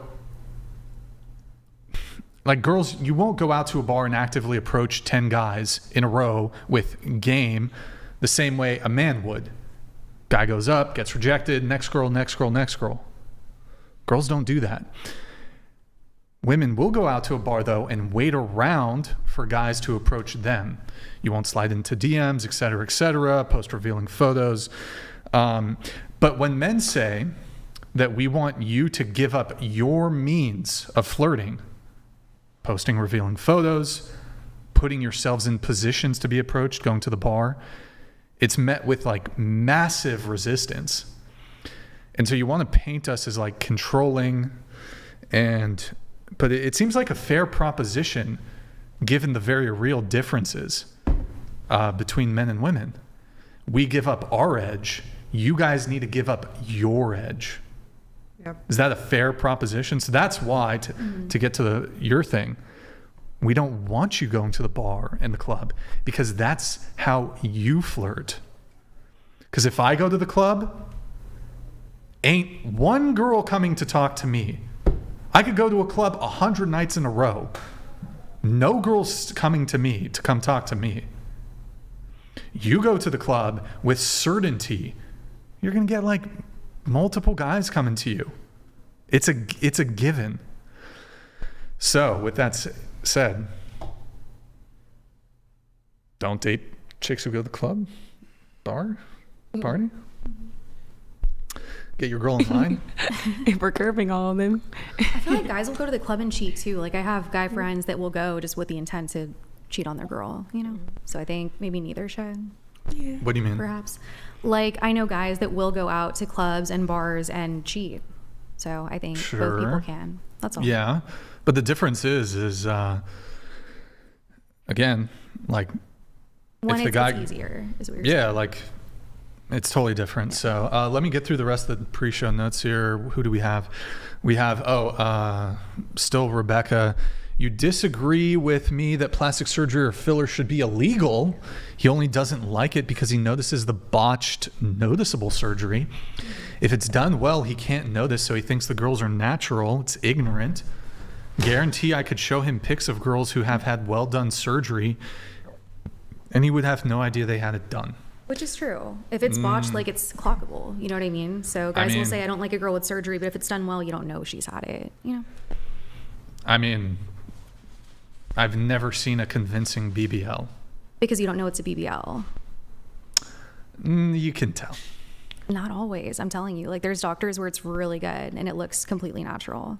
like girls, you won't go out to a bar and actively approach 10 guys in a row with game the same way a man would. Guy goes up, gets rejected, next girl, next girl, next girl. Girls don't do that. Women will go out to a bar, though, and wait around for guys to approach them. You won't slide into DMs, et cetera, post revealing photos. But when men say that we want you to give up your means of flirting, posting revealing photos, putting yourselves in positions to be approached, going to the bar, it's met with like massive resistance. And so you want to paint us as like controlling, but it seems like a fair proposition given the very real differences between men and women. We give up our edge. You guys need to give up your edge. Yep. Is that a fair proposition? So that's why, to get to your thing, we don't want you going to the bar and the club because that's how you flirt. Because if I go to the club, ain't one girl coming to talk to me. I could go to a club 100 nights in a row. No girls coming to me to come talk to me. You go to the club with certainty, you're going to get like multiple guys coming to you. It's a given. So with that said, don't date chicks who go to the club, bar, party. Get your girl in line. If we're curving all of them. I feel like guys will go to the club and cheat too. Like I have guy friends that will go just with the intent to cheat on their girl, you know? So I think maybe neither should. Yeah. What do you mean? Perhaps. Like I know guys that will go out to clubs and bars and cheat. So I think both people can. That's all. Yeah. But the difference is again, like One, if the guy, it's easier, is what you're saying. yeah, like it's totally different. So let me get through the rest of the pre-show notes here. Who do we have? We have, still Rebecca. You disagree with me that plastic surgery or filler should be illegal. He only doesn't like it because he notices the botched, noticeable surgery. If it's done well, he can't notice, so he thinks the girls are natural. It's ignorant. Guarantee I could show him pics of girls who have had well-done surgery, and he would have no idea they had it done. Which is true. If it's botched, like it's clockable. You know what I mean? So guys will say, I don't like a girl with surgery, but if it's done well, you don't know she's had it. You know? I mean, I've never seen a convincing BBL. Because you don't know it's a BBL. You can tell. Not always. I'm telling you. Like there's doctors where it's really good and it looks completely natural.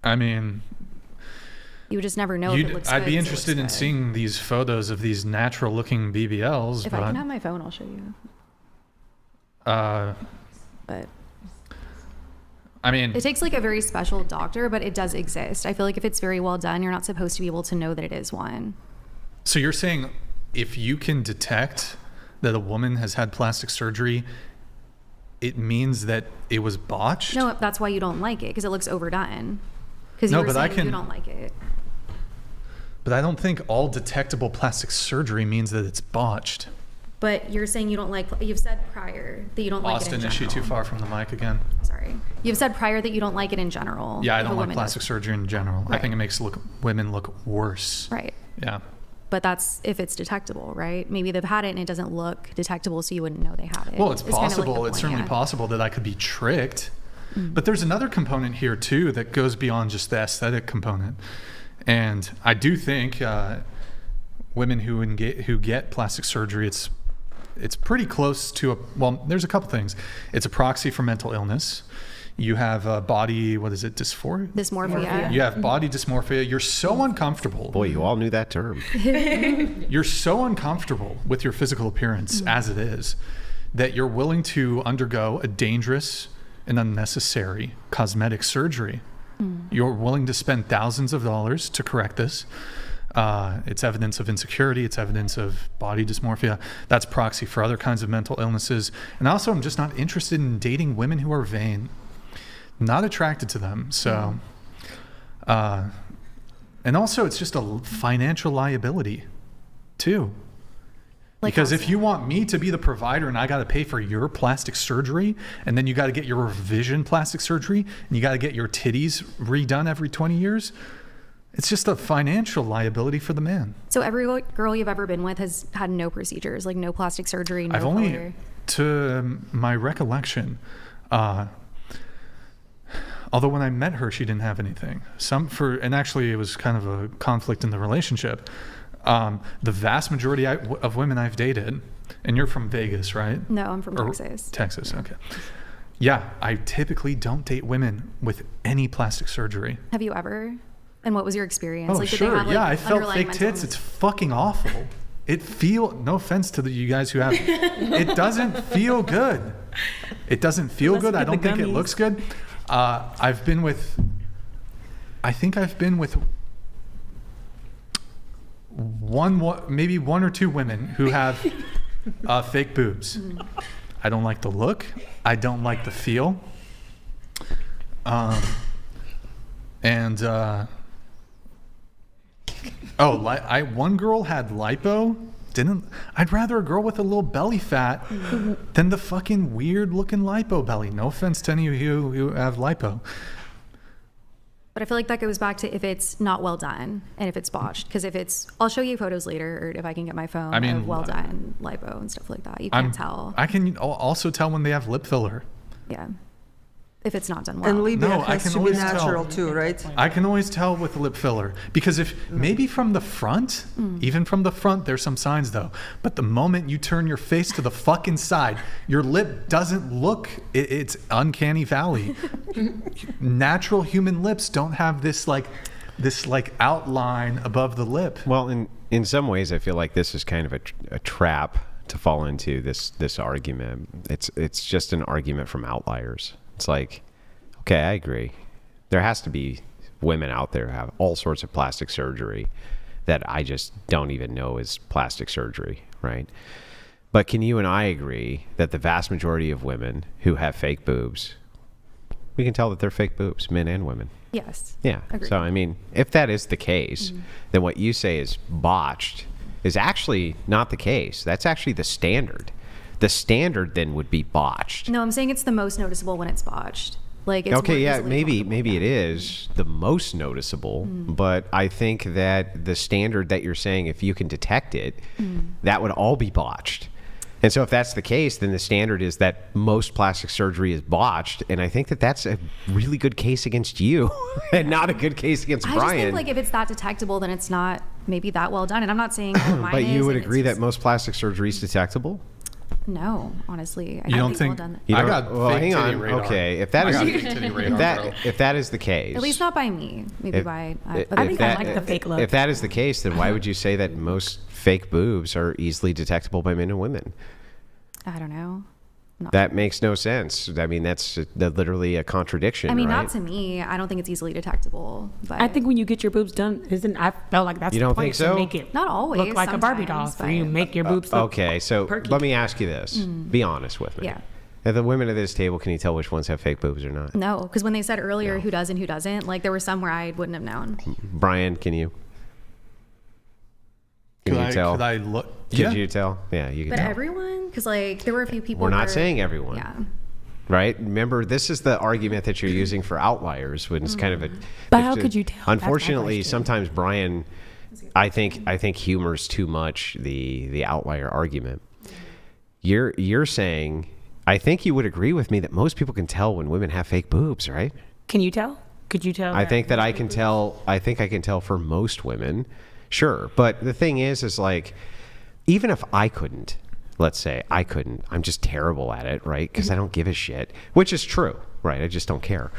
I mean, you would just never know if it looks good. I'd be interested in seeing these photos of these natural looking BBLs. If I can have my phone, I'll show you. But I mean, it takes like a very special doctor, but it does exist. I feel like if it's very well done, you're not supposed to be able to know that it is one. So you're saying if you can detect that a woman has had plastic surgery, it means that it was botched? No, that's why you don't like it, because it looks overdone. Because No, you were but saying you don't like it. But I don't think all detectable plastic surgery means that it's botched. But you're saying you don't like, you've said prior that you don't like it in Austin, general. is she too far from the mic again? Sorry. You've said prior that you don't like it in general. Yeah, I if a don't like woman plastic does. surgery in general. I Right. think it makes women look worse. Right. Yeah. But that's if it's detectable, right? Maybe they've had it and it doesn't look detectable, so you wouldn't know they had it. Well, it's kind of like the possible. It's point, certainly yeah. possible that I could be tricked. Mm. But there's another component here, too, that goes beyond just the aesthetic component. And I do think women who get plastic surgery, it's pretty close to there's a couple things. It's a proxy for mental illness. You have body, what is it, dysmorphia. You have body dysmorphia. You're so uncomfortable. Boy, you all knew that term. You're so uncomfortable with your physical appearance as it is that you're willing to undergo a dangerous and unnecessary cosmetic surgery. You're willing to spend thousands of dollars to correct this. It's evidence of insecurity. It's evidence of body dysmorphia. That's proxy for other kinds of mental illnesses. And also, I'm just not interested in dating women who are vain. Not attracted to them. So, and also it's just a financial liability too. Because if you want me to be the provider and I got to pay for your plastic surgery, and then you got to get your revision plastic surgery, and you got to get your titties redone every 20 years, it's just a financial liability for the man. So every girl you've ever been with has had no procedures, like no plastic surgery, no I've only, filler. to my recollection, although when I met her, she didn't have anything. And actually it was kind of a conflict in the relationship. The vast majority of women I've dated, and you're from Vegas, right? No, I'm from Texas. Texas, okay. Yeah, I typically don't date women with any plastic surgery. Have you ever? And what was your experience? Oh, like, did sure. they have, like, I felt underlying fake mental tits. It's fucking awful. No offense to you guys who have, it doesn't feel good. It doesn't feel good. I don't think it looks good. I've been with maybe one or two women who have fake boobs. I don't like the look. I don't like the feel. One girl had lipo. I'd rather a girl with a little belly fat than the fucking weird looking lipo belly. No offense to any of you who have lipo. But I feel like that goes back to if it's not well done and if it's botched. Because I'll show you photos later, or if I can get my phone of well done lipo and stuff like that. You can't tell. I can also tell when they have lip filler. Yeah. if it's not done well. And Libya No, I has can to be always natural tell. too, right? I can always tell with lip filler because if maybe from the front, even from the front, there's some signs though. But the moment you turn your face to the fucking side, your lip doesn't look. It's uncanny valley. Natural human lips don't have this outline above the lip. Well, in some ways, I feel like this is kind of a trap to fall into this argument. It's just an argument from outliers. It's like, okay, I agree. There has to be women out there who have all sorts of plastic surgery that I just don't even know is plastic surgery, right? But can you and I agree that the vast majority of women who have fake boobs, we can tell that they're fake boobs, men and women? Yes. Yeah. Agreed. So, I mean, if that is the case, then what you say is botched is actually not the case. That's actually the standard. The standard then would be botched. No, I'm saying it's the most noticeable when it's botched. Like it's Okay, more yeah, easily maybe it is the most noticeable, but I think that the standard that you're saying, if you can detect it, that would all be botched. And so if that's the case, then the standard is that most plastic surgery is botched, and I think that that's a really good case against you and not a good case against Brian. I just think like if it's that detectable, then it's not maybe that well done. And I'm not saying mine But you is, would and agree it's that just- most plastic surgery is detectable? No, honestly, I You don't think think? well done. You I don't- got well, fake hang titty on. radar. Okay, if that I is got fake titty radar, bro. if that is the case, At least not by me. Maybe by. I think I like the fake look. If that is the case, then why would you say that most fake boobs are easily detectable by men and women? I don't know. That makes no sense. I mean, that's literally a contradiction. I mean, right? not to me. I don't think it's easily detectable. But I think when you get your boobs done, I felt like that's You the don't think think so? to make it Not always, look like a Barbie doll. sometimes, So you but- make your boobs look Okay, so perky. let me ask you this. Be honest with me. Yeah. At the women at this table, can you tell which ones have fake boobs or not? No, because when they said earlier who does and who doesn't, like there were some where I wouldn't have known. Brian, can you? Can you tell? Could I look? Could you tell? Yeah, you can But tell. everyone, because like there were a few people. We're not where- saying everyone. Yeah. Right? Remember, this is the argument that you're using for outliers when it's kind of a. But how could you tell? That's my Unfortunately, question. sometimes Brian, I think humors too much the outlier argument. You're saying, I think you would agree with me that most people can tell when women have fake boobs, right? Can you tell? Could you tell? I think that I can tell. I think I can tell for most women, sure. But the thing is like, even if I couldn't, let's say I couldn't, I'm just terrible at it, right? Because I don't give a shit, which is true, right? I just don't care.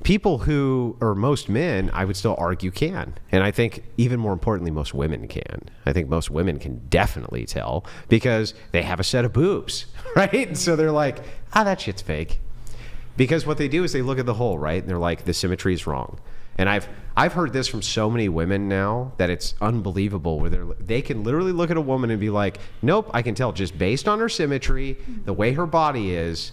People who, or most men, I would still argue can. And I think even more importantly, most women can. I think most women can definitely tell because they have a set of boobs, right? And so they're like, that shit's fake. Because what they do is they look at the whole, right? And they're like, the symmetry is wrong. And I've heard this from so many women now that it's unbelievable where they can literally look at a woman and be like, nope, I can tell just based on her symmetry, the way her body is,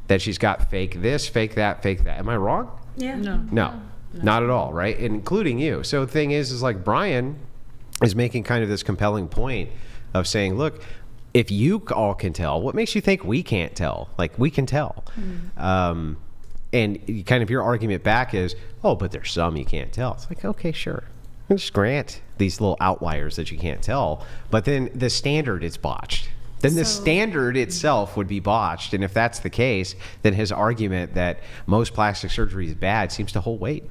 that she's got fake this, fake that, fake that. Am I wrong? Yeah. No, not at all, right? Including you. So the thing is like Brian is making kind of this compelling point of saying, look, if you all can tell, what makes you think we can't tell? Like, we can tell. And kind of your argument back is, but there's some you can't tell. It's like, okay, sure. I'll just grant these little outliers that you can't tell. But then the standard is botched. Then the standard itself would be botched. And if that's the case, then his argument that most plastic surgery is bad seems to hold weight.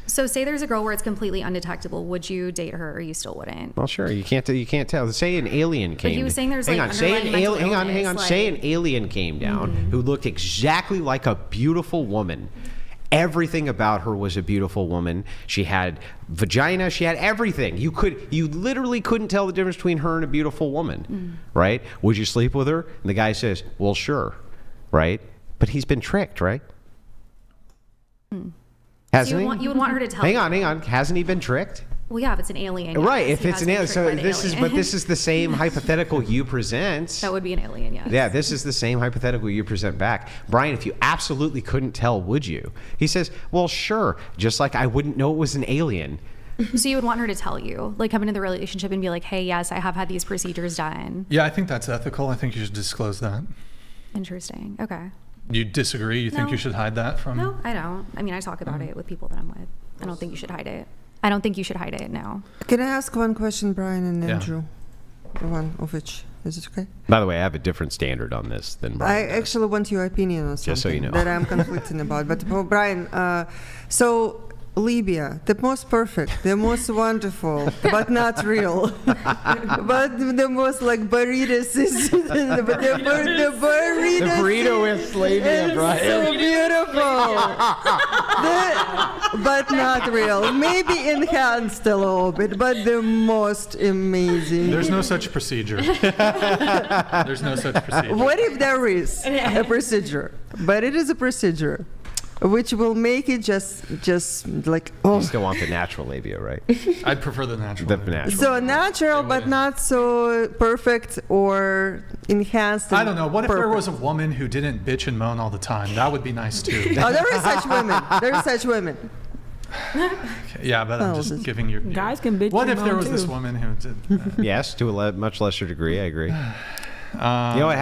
So say there's a girl where it's completely undetectable. Would you date her or you still wouldn't? Well, sure. You can't tell. Say an alien came. he was saying there's, hang like, on. Say an underlying mental alien. Hang on. illness, Say like- an alien came down who looked exactly like a beautiful woman. Everything about her was a beautiful woman. She had vagina. She had everything. You literally couldn't tell the difference between her and a beautiful woman, right? Would you sleep with her? And the guy says, well, sure, right? But he's been tricked, right? Hasn't he? You would want her to tell Hang you. on. Hasn't he been tricked? Well, yeah, if it's an alien. Right, yes, if he it's has an been alien. tricked So by the this alien. is the same hypothetical you present. That would be an alien, yes. Yeah, this is the same hypothetical you present back. Brian, if you absolutely couldn't tell, would you? He says, well, sure, just like I wouldn't know it was an alien. So you would want her to tell you, like come into the relationship and be like, hey, yes, I have had these procedures done. Yeah, I think that's ethical. I think you should disclose that. Interesting. Okay. You disagree? You think No. you should hide that from? No, I don't. I mean, I talk about it with people that I'm with. I don't think you should hide it. No. Can I ask one question, Brian and Yeah. Andrew? One of each. Is it okay? By the way, I have a different standard on this than Brian. I actually want your opinion on something Just so you know. that I'm conflicting about. But Brian, so Libya, the most perfect, the most wonderful, but not real, but the most like burritos is the burritos. The burrito is Libya, Brian. So beautiful, but not real. Maybe enhanced a little bit, but the most amazing. There's no such procedure. There's no such procedure. What if there is a procedure? But it is a procedure. Which will make it just like, oh. You still want the natural labia, right? I'd prefer the natural. So natural, but not so perfect or enhanced. I don't know. What if there was a woman who didn't bitch and moan all the time? That would be nice too. Oh, there are such women. There are such women. Okay, yeah, but I'm just giving your guys can bitch. What and if there moan was too. this woman who did? Yes, to a much lesser degree, I agree. You know what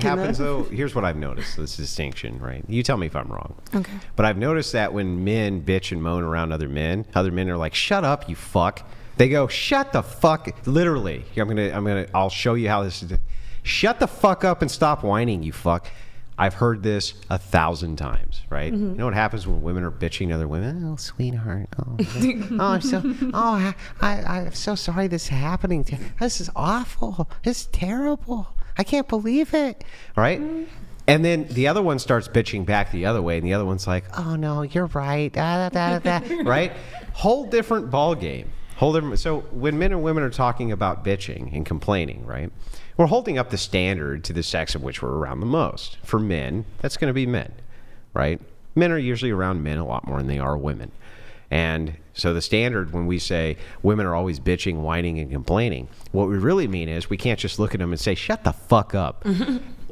happens, though? Here's what I've noticed, this distinction, right? You tell me if I'm wrong. Okay. But I've noticed that when men bitch and moan around other men are like, shut up, you fuck. They go, shut the fuck. Literally. I'll show you how this is. Shut the fuck up and stop whining, you fuck. I've heard this 1,000 times, right? Mm-hmm. You know what happens when women are bitching to other women? Oh, sweetheart. Oh, I'm so sorry this is happening. This is awful. It's terrible. I can't believe it, right? Mm-hmm. And then the other one starts bitching back the other way, and the other one's like, oh, no, you're right, right? Whole different ball game. So when men and women are talking about bitching and complaining, right? We're holding up the standard to the sex of which we're around the most. For men, that's going to be men, right? Men are usually around men a lot more than they are women. And so the standard when we say women are always bitching, whining, and complaining, what we really mean is we can't just look at them and say, shut the fuck up.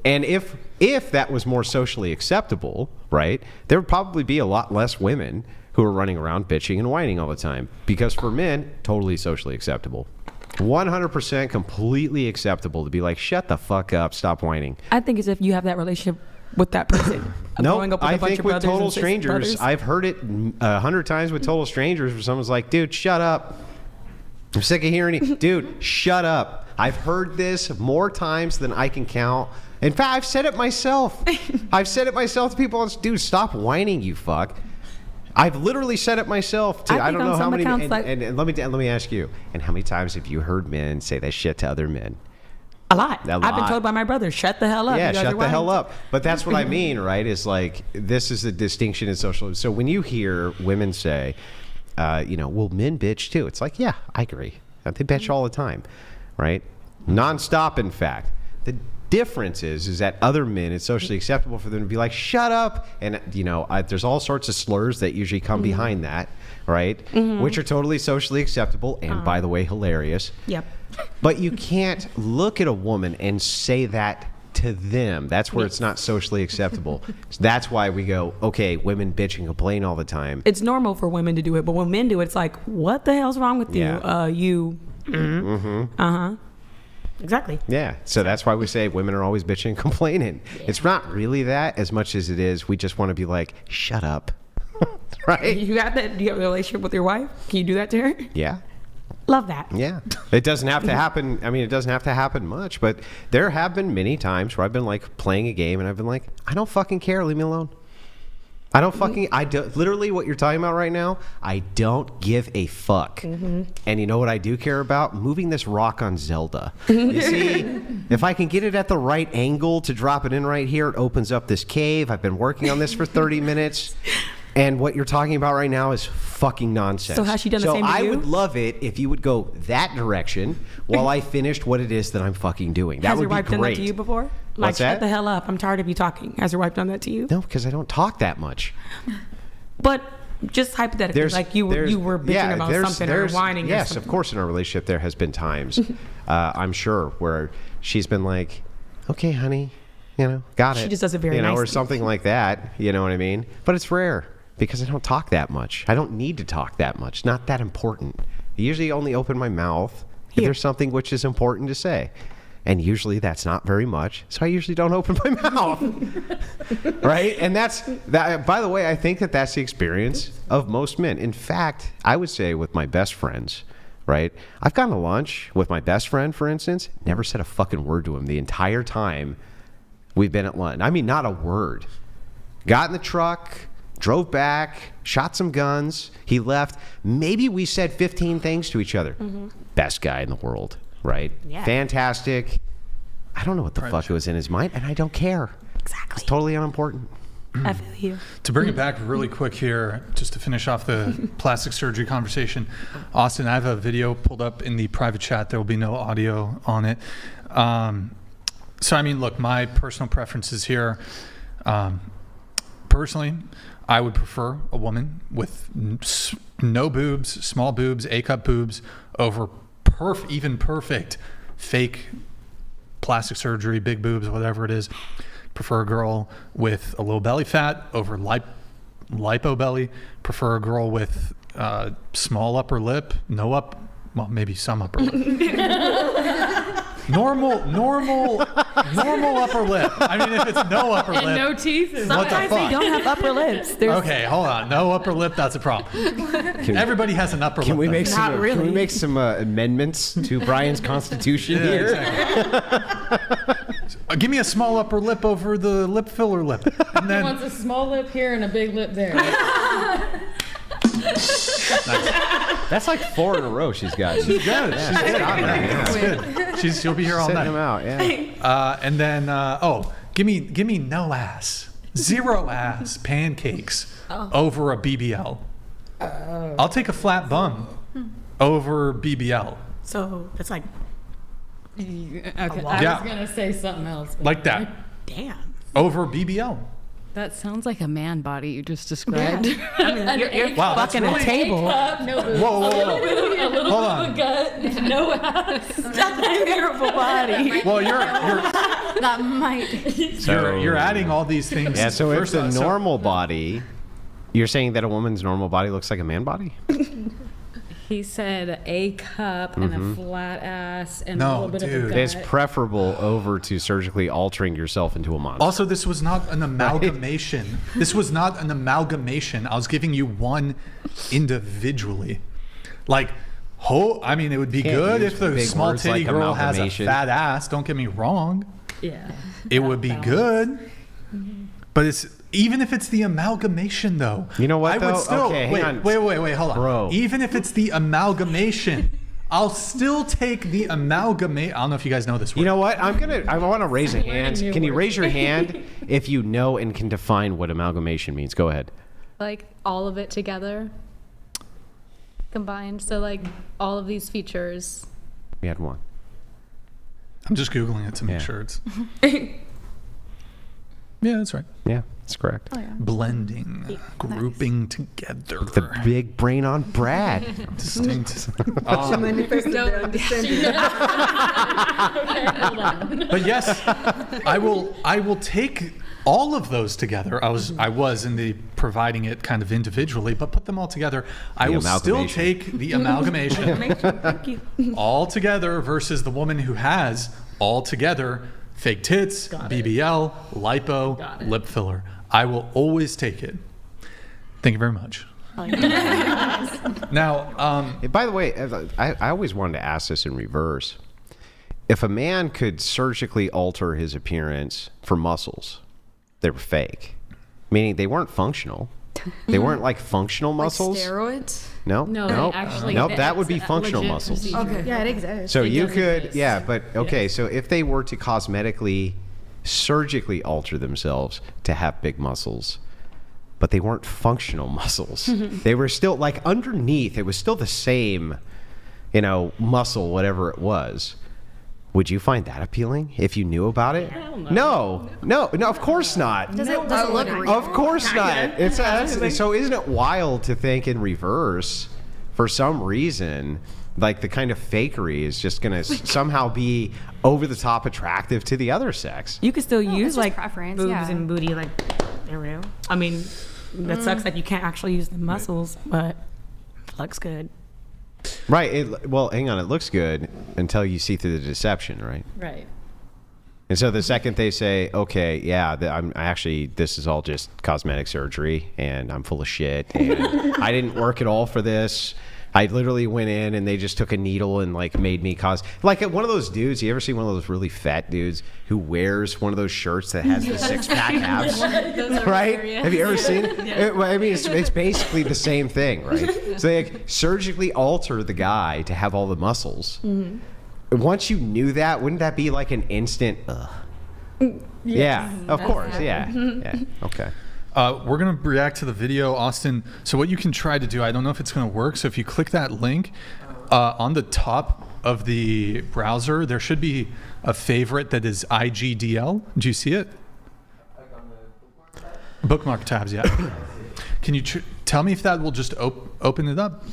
And if that was more socially acceptable, right, there would probably be a lot less women who are running around bitching and whining all the time. Because for men, totally socially acceptable. 100% completely acceptable to be like, shut the fuck up, stop whining. I think it's if you have that relationship with that person. No, I think with total strangers, I've heard it 100 times with total strangers where someone's like, dude, shut up. I'm sick of hearing it. Dude, shut up. I've heard this more times than I can count. In fact, I've said it myself. I've said it myself to people. Dude, stop whining, you fuck. I've literally said it myself. I don't know how many. And let me ask you. And how many times have you heard men say that shit to other men? A lot. I've been told by my brother, shut the hell up. Yeah, shut the hell up. But that's what I mean, right? Is like, this is the distinction in social. So when you hear women say, well, men bitch too. It's like, yeah, I agree. They bitch all the time, right? Nonstop, in fact. The difference is that other men, it's socially acceptable for them to be like, shut up. And, there's all sorts of slurs that usually come behind that, right? Which are totally socially acceptable and, by the way, hilarious. Yep. But you can't look at a woman and say that to them. That's where it's not socially acceptable. So that's why we go, okay, women bitch and complain all the time. It's normal for women to do it, but when men do it, it's like, what the hell's wrong with you? Exactly. Yeah. So that's why we say women are always bitching and complaining. Yeah. It's not really that as much as it is we just want to be like, shut up. Right? You got that? Do you have a relationship with your wife? Can you do that to her? Yeah. Love that. Yeah. It doesn't have to happen. I mean, it doesn't have to happen much, but there have been many times where I've been like playing a game and I've been like, I don't fucking care. Leave me alone. I don't fucking, literally what you're talking about right now, I don't give a fuck. And you know what I do care about? Moving this rock on Zelda. You see, if I can get it at the right angle to drop it in right here, it opens up this cave. I've been working on this for 30 minutes. And what you're talking about right now is fucking nonsense. So has she done the same to you? So I would love it if you would go that direction while I finished what it is that I'm fucking doing. That would be great. Has your wife done that to you before? What's that? Shut the hell up. I'm tired of you talking. Has your wife done that to you? No, because I don't talk that much. But just hypothetically, like you were bitching about something or whining. Yes, of course in our relationship there has been times, I'm sure, where she's been like, okay, honey, got it. She just does it very nicely. Or something like that, you know what I mean? But it's rare because I don't talk that much. I don't need to talk that much. Not that important. I usually only open my mouth if there's something which is important to say. And usually that's not very much, so I usually don't open my mouth, right? And that's that. By the way, I think that that's the experience of most men. In fact, I would say with my best friends, right? I've gone to lunch with my best friend, for instance, never said a fucking word to him the entire time we've been at lunch. I mean, not a word. Got in the truck, drove back, shot some guns. He left. Maybe we said 15 things to each other. Best guy in the world, right? Yeah. Fantastic. I don't know what the fuck was in his mind, and I don't care. Exactly. It's totally unimportant. I feel you. To bring it back really quick here, just to finish off the plastic surgery conversation, Austin, I have a video pulled up in the private chat. There will be no audio on it. So, I mean, look, my personal preferences here. Personally, I would prefer a woman with no boobs, small boobs, A-cup boobs, over even perfect fake plastic surgery, big boobs, whatever it is. Prefer a girl with a low belly fat over lipo belly. Prefer a girl with small upper lip, well, maybe some upper lip. normal upper lip. I mean, if it's no upper lip, no teeth. What the fuck? They don't have upper lips. Okay, hold on. No upper lip, that's a problem. Everybody has an upper lip. Can we make really. some amendments to Brian's constitution here? Exactly. Give me a small upper lip over the lip filler lip. And He then wants a small lip here and a big lip there. That's like 4 in a row she's got. She's good. Yeah, She's good. yeah. That's good. She'll be here all Setting night. them out, yeah. And then, give me no ass, 0 ass pancakes over a BBL. I'll take a flat bum over BBL. So it's like, Okay, I Yeah. was gonna say something else. but- Like that. damn. Over BBL. That sounds like a man body you just described. I mean, you're Wow, that's fucking really- a table. No boobs. Whoa. A little Hold bit on. of a gut, no ass. Beautiful body. Well, That might. you're adding all these things. Yeah, so if First the off, normal body, you're saying that a woman's normal body looks like a man body? He said A cup and a flat ass and a No, little bit of dude. a gut. It's preferable over to surgically altering yourself into a monster. Also, this was not an amalgamation. This was not an amalgamation. I was giving you one individually. Like, I mean, it would be Can't good use if the big small words titty like girl has a amalgamation. fat ass. Don't get me wrong. Yeah. It would be good. But it's even if it's the amalgamation, though. You know what, I though? would still Okay, hang on. wait, hold on. Bro. Even if it's the amalgamation, I'll still take the amalgamate. I don't know if you guys know this word. You know what? I want to raise a hand. new Can you word. raise your hand if you know and can define what amalgamation means? Go ahead. Like all of it together, combined. So like all of these features. We had one. I'm just Googling it to make Yeah. sure it's. Yeah, that's right. Yeah, that's correct. Oh, yeah. Blending, grouping together. The big brain on Brad. Distinct. She manifested the understanding. Okay, hold on. But yes, I will take all of those together. I was in the providing it kind of individually, but put them all together. I will still amalgamation. take the amalgamation Thank you. all together versus the woman who has all together fake tits, BBL, lipo, lip filler. I will always take it. Thank you very much. Now, By the way, I always wanted to ask this in reverse. If a man could surgically alter his appearance for muscles, they were fake, meaning they weren't functional. They weren't like functional muscles. Like steroids? No, No, nope, actually, nope. That it's would be a functional legit muscles. procedure. Okay. Yeah, it exists. So It you does could, exist. yeah, but okay. So if they were to cosmetically, surgically alter themselves to have big muscles, but they weren't functional muscles, they were still like underneath. It was still the same, muscle, whatever it was. Would you find that appealing if you knew about it? Hell no. No, of course not. Does it look real? Of course not. So isn't it wild to think in reverse? For some reason, like the kind of fakery is just going to somehow be over the top attractive to the other sex. You could still use just like preference, boobs yeah. and booty, like there we go. I mean, that sucks. Like you can't actually use the muscles, but it looks good. Right. Well, hang on. It looks good until you see through the deception, right? Right. And so the second they say, okay, yeah, this is all just cosmetic surgery and I'm full of shit and I didn't work at all for this, I literally went in and they just took a needle and like made me cause like one of those dudes. You ever see one of those really fat dudes who wears one of those shirts that has the 6-pack abs? Right? hilarious. Have you ever seen it? I mean, it's basically the same thing, right? So they like, surgically alter the guy to have all the muscles. Once you knew that, wouldn't that be like an instant? Yeah, of course. Yeah. Okay. We're going to react to the video, Austin. So what you can try to do, I don't know if it's going to work. So if you click that link on the top of the browser, there should be a favorite that is IGDL. Do you see it? Bookmark tabs, yeah. Can you tell me if that will just open it up?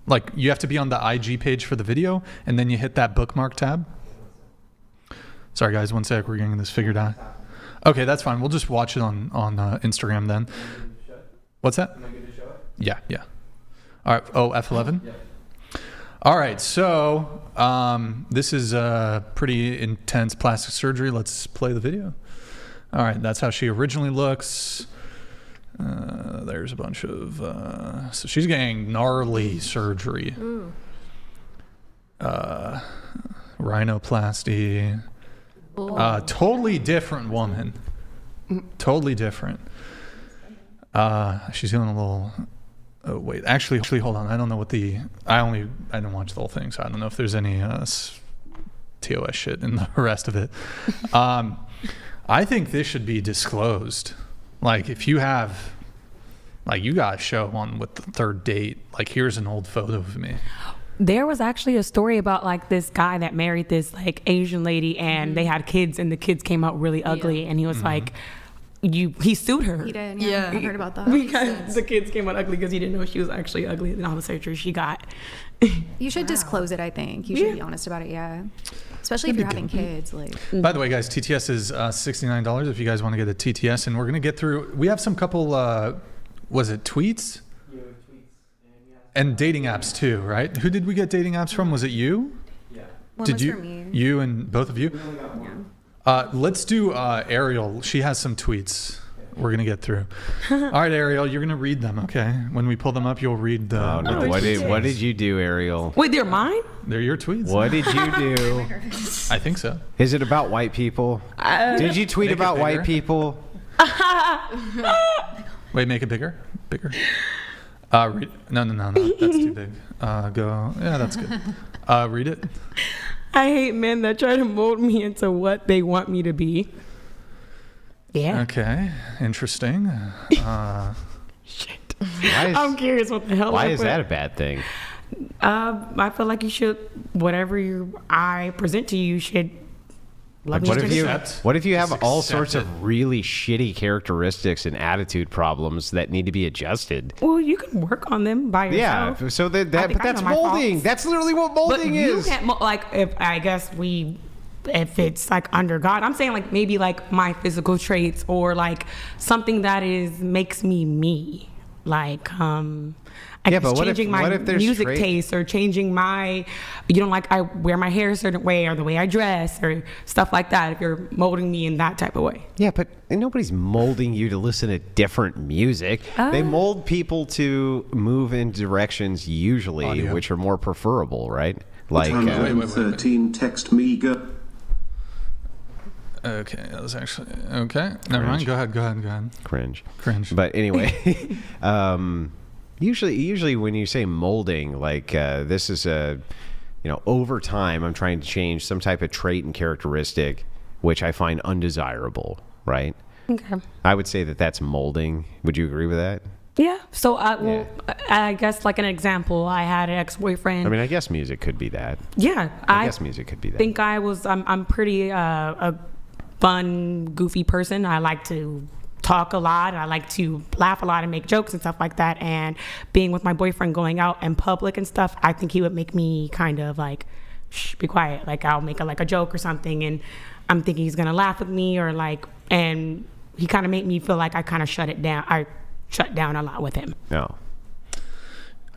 Like you have to be on the IG page for the video, and then you hit that bookmark tab. Sorry, guys. 1 sec. We're getting this figured out. Okay, that's fine. We'll just watch it on Instagram then. What's that? Am I good to show it? Yeah. All right. Oh, F11? Yeah. All right. So this is a pretty intense plastic surgery. Let's play the video. All right. That's how she originally looks. There's a bunch of... so she's getting gnarly surgery. Rhinoplasty. Totally different woman. Totally different. She's doing a little... Oh, wait. Actually, hold on. I don't know what the... I didn't watch the whole thing, so I don't know if there's any TOS shit in the rest of it. I think this should be disclosed. Like, if you have... Like, you got to show on with the third date. Like, here's an old photo of me. There was actually a story about like this guy that married this like Asian lady and they had kids and the kids came out really ugly and he was like, he sued her. He did, yeah. I heard about that. Because the kids came out ugly because he didn't know she was actually ugly and all the surgery she got. You should disclose it, I think. You should be honest about it, yeah. Especially if you're having kids. Like. By the way, guys, TTS is $69 if you guys want to get a TTS. And we're going to get through, we have some couple, was it tweets? And dating apps too, right? Who did we get dating apps from? Was it you? Yeah. One was for me. You and both of you? Yeah. Let's do Ariel. She has some tweets we're going to get through. All right, Ariel, you're going to read them, okay? When we pull them up, you'll read the... Oh, no. What did you do, Ariel? Wait, they're mine? They're your tweets. What did you do? I think so. Is it about white people? Did you tweet about white people? Wait, make it bigger? Bigger. Read, no, that's too big. Go. Yeah, that's good. Read it. I hate men that try to mold me into what they want me to be. Yeah. Okay. Interesting. Shit. I'm curious what the hell. Why is that a bad thing? I feel like you should, whatever I present to you should. Like what if you have all sorts of really shitty characteristics and attitude problems that need to be adjusted? Well, you can work on them by yourself. Yeah, so but that's molding. That's literally what molding is. You can't like if it's like under God. I'm saying like maybe like my physical traits or like something that makes me me. Like but changing my music taste or changing my, like I wear my hair a certain way or the way I dress or stuff like that. If you're molding me in that type of way. Yeah, but nobody's molding you to listen to different music. They mold people to move in directions usually, which are more preferable, right? Like 113 text meager. Okay, that was actually okay. Never mind. Go ahead. Cringe. But anyway, usually when you say molding, like this is over time, I'm trying to change some type of trait and characteristic, which I find undesirable. Right? Okay. I would say that's molding. Would you agree with that? Yeah. So I guess like an example, I had an ex-boyfriend. I mean, I guess music could be that. Yeah. I guess music could be that. Think I'm pretty a fun, goofy person. I like to talk a lot. I like to laugh a lot and make jokes and stuff like that. And being with my boyfriend, going out in public and stuff, I think he would make me kind of like, shh, be quiet. Like I'll make a joke or something, and I'm thinking he's gonna laugh with me or like, and he kind of made me feel like I kind of shut down a lot with him. No.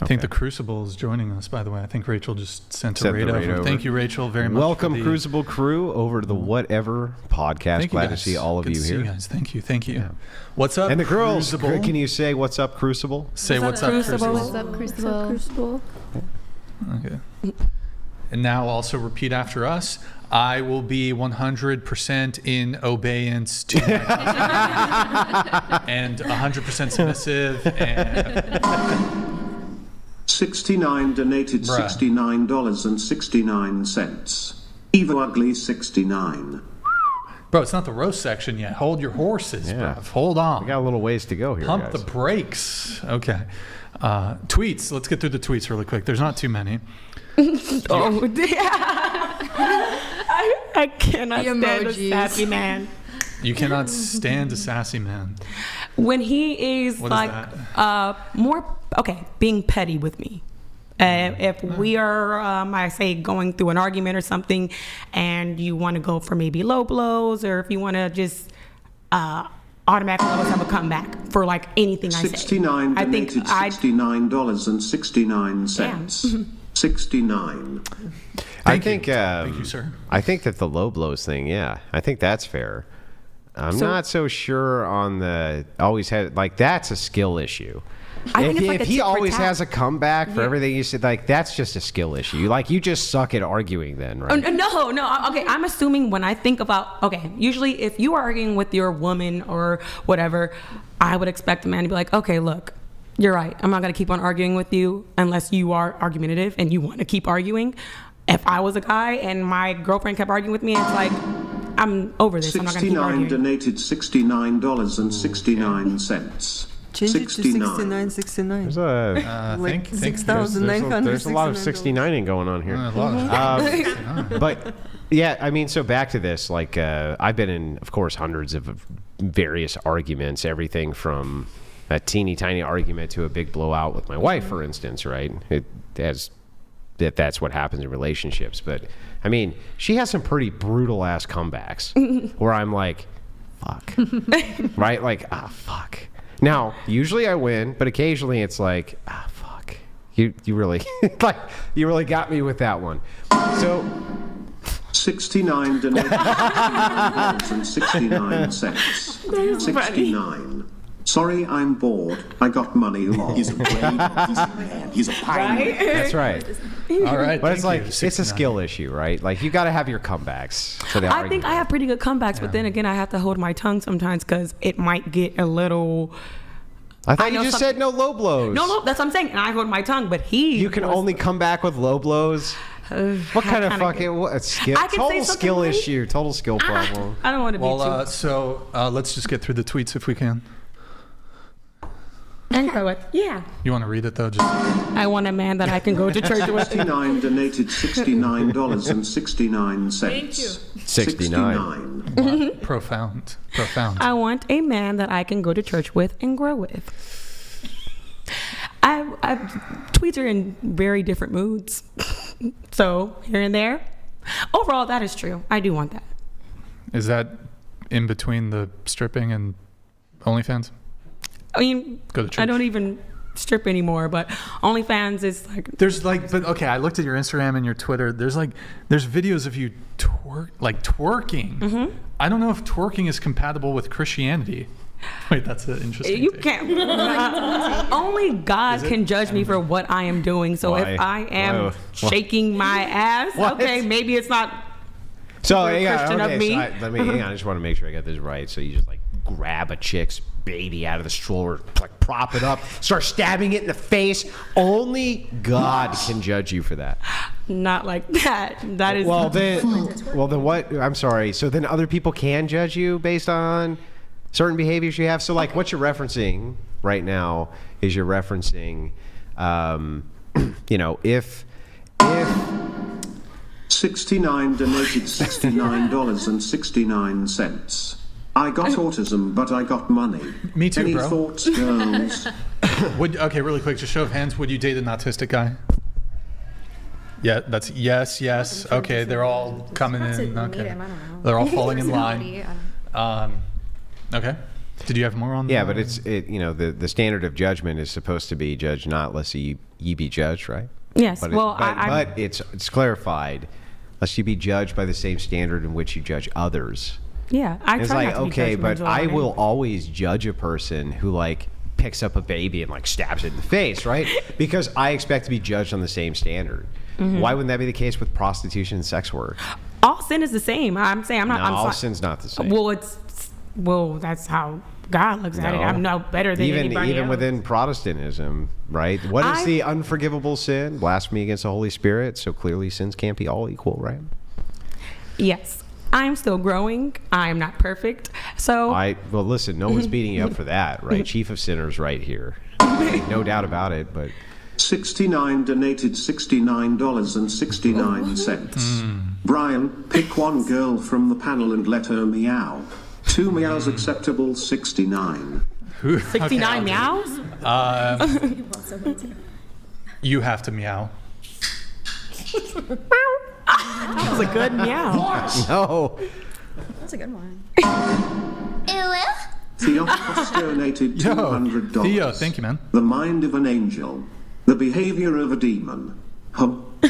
I think the Crucible is joining us, by the way. I think Rachel just sent a raid over. Thank you, Rachel, very much. Welcome, Crucible crew, over to the Whatever podcast. Glad to see all of you here. See you guys. Thank you. Yeah. What's up, and the girls, Crucible? Can you say what's up, Crucible? Say what's up, Crucible. What's up, Crucible? Okay. And now also repeat after us. I will be 100% in obedience to my husband and 100% submissive. And 69 donated $69.69. Eva Ugly 69. Bro, it's not the roast section yet. Hold your horses, Yeah. bruv. Hold on. We got a little ways to go here, Pump guys. the brakes. Okay. Tweets. Let's get through the tweets really quick. There's not too many. Oh, I cannot The stand a emojis. sassy man. You cannot stand a sassy man. When he is What is like being petty with me. If we are, I say, going through an argument or something, and you want to go for maybe low blows, or if you want to just automatically always have a comeback for like anything I say. 69 donated $69.69. 69. I think. Thank you, sir. I think that the low blows thing. Yeah, I think that's fair. I'm not so sure on the always had like that's a skill issue. I think it's like if a he tit for always tat. has a comeback for everything you said, like that's just a skill issue. Like you just suck at arguing, then, right? No. Okay, I'm assuming when I think about usually if you are arguing with your woman or whatever, I would expect a man to be like, okay, look, you're right. I'm not gonna keep on arguing with you unless you are argumentative and you want to keep arguing. If I was a guy and my girlfriend kept arguing with me, it's like I'm over this. I'm not gonna keep 69 arguing. donated $69.69. Change it to 69.69. There's a Like think 6,969. there's a lot of 69ing going on here. A lot of But yeah, I mean, so back to this, like I've been in, of course, hundreds of various arguments, everything from a teeny tiny argument to a big blowout with my wife, for instance, right? That's what happens in relationships. But I mean, she has some pretty brutal ass comebacks where I'm like, fuck, right? Like, fuck. Now, usually I win, but occasionally it's like, fuck, you really like you really got me with that one. So 69 donated $69.69. 69. Sorry, I'm bored. I got money. He's a blade. He's a man. He's a pioneer. that's right. All right. But it's thank like you. it's a skill issue, right? Like you got to have your comebacks for the I argument. think I have pretty good comebacks, but then again, I have to hold my tongue sometimes because it might get a little. I thought you just said no low blows. No, that's what I'm saying. And I hold my tongue, but You can only come back with low blows. What kind of fucking what, skill? I can say Total something skill right. issue. Total skill problem. I don't want to be Well, too. so let's just get through the tweets if we can. And go with yeah. You want to read it though? Just I want a man that I can go to church with. 69 donated $69.69. Thank you. 69. profound. I want a man that I can go to church with and grow with. I tweets are in very different moods, so here and there. Overall, that is true. I do want that. Is that in between the stripping and OnlyFans? I mean, Go to church. I don't even strip anymore, but OnlyFans is like. There's like, but okay, I looked at your Instagram and your Twitter. There's videos of you twerking. Mm-hmm. I don't know if twerking is compatible with Christianity. Wait, that's an interesting. You take. can't. Only God can judge me for what I am doing. So Why? if I am Whoa. shaking my ass, What? okay, maybe it's not. So Super yeah, Christian okay. of me. So let me hang on. I just want to make sure I got this right. So you just like grab a chick's baby out of the stroller, like prop it up, start stabbing it in the face. Only God can judge you for that. Not like that. That is. Well then what? I'm sorry. So then other people can judge you based on certain behaviors you have. So like what you're referencing right now is you're referencing, if 69 donated $69.69. I got autism, but I got money. Me too, Any bro. thoughts, girls? Okay, really quick, just show of hands. Would you date an autistic guy? Yeah, that's yes. Okay, they're all coming in. Okay, they're all falling in line. Okay. Did you have more on? Yeah, but the standard of judgment is supposed to be judge not lest ye be judged, right? Yes. But Well, it's clarified, lest you be judged by the same standard in which you judge others. yeah. I It's try like, not to be okay, but judgmental I on it. will always judge a person who like picks up a baby and like stabs it in the face, right? Because I expect to be judged on the same standard. Why wouldn't that be the case with prostitution and sex work? All sin is the same. I'm saying I'm not. No, all sin's not the same. Well, that's how God looks at it. I'm no better than anybody even else. within Protestantism, right? What is the unforgivable sin? Blasphemy against the Holy Spirit. So clearly, sins can't be all equal, right? Yes, I'm still growing. I am not perfect. So well, listen, no one's beating you up for that, right? Chief of sinners, right here. No doubt about it, but. 69 donated $69.69. Brian, pick one girl from the panel and let her meow. 2 meows acceptable, 69. 69 meows? You have to meow. That was a good meow. No. That's a good one. Theophilus donated $200. Theo, thank you, man. The mind of an angel. The behavior of a demon.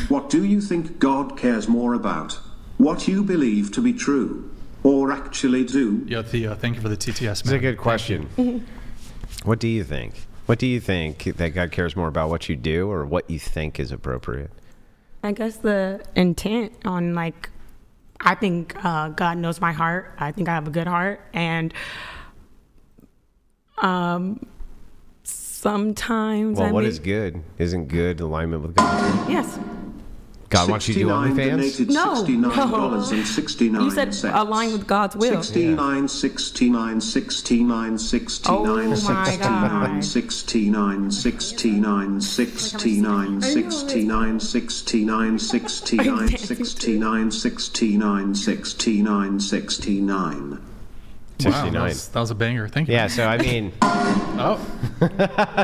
What do you think God cares more about? What you believe to be true, or actually do? Yo, Theo, thank you for the TTS, man. It's a good question. What do you think? What do you think that God cares more about, what you do or what you think is appropriate? I guess the intent on like, I think God knows my heart. I think I have a good heart, and sometimes. Well, what is good? Isn't good alignment with God? Yes. God wants you to do OnlyFans? No. $69.69. You said align with God's will. 69, 69, 69, 69, 69, 69, 69, 69, 69, 69, 69, 69, 69, 69, 69. 69. Wow, that was a banger. Thank you. Yeah, so I mean...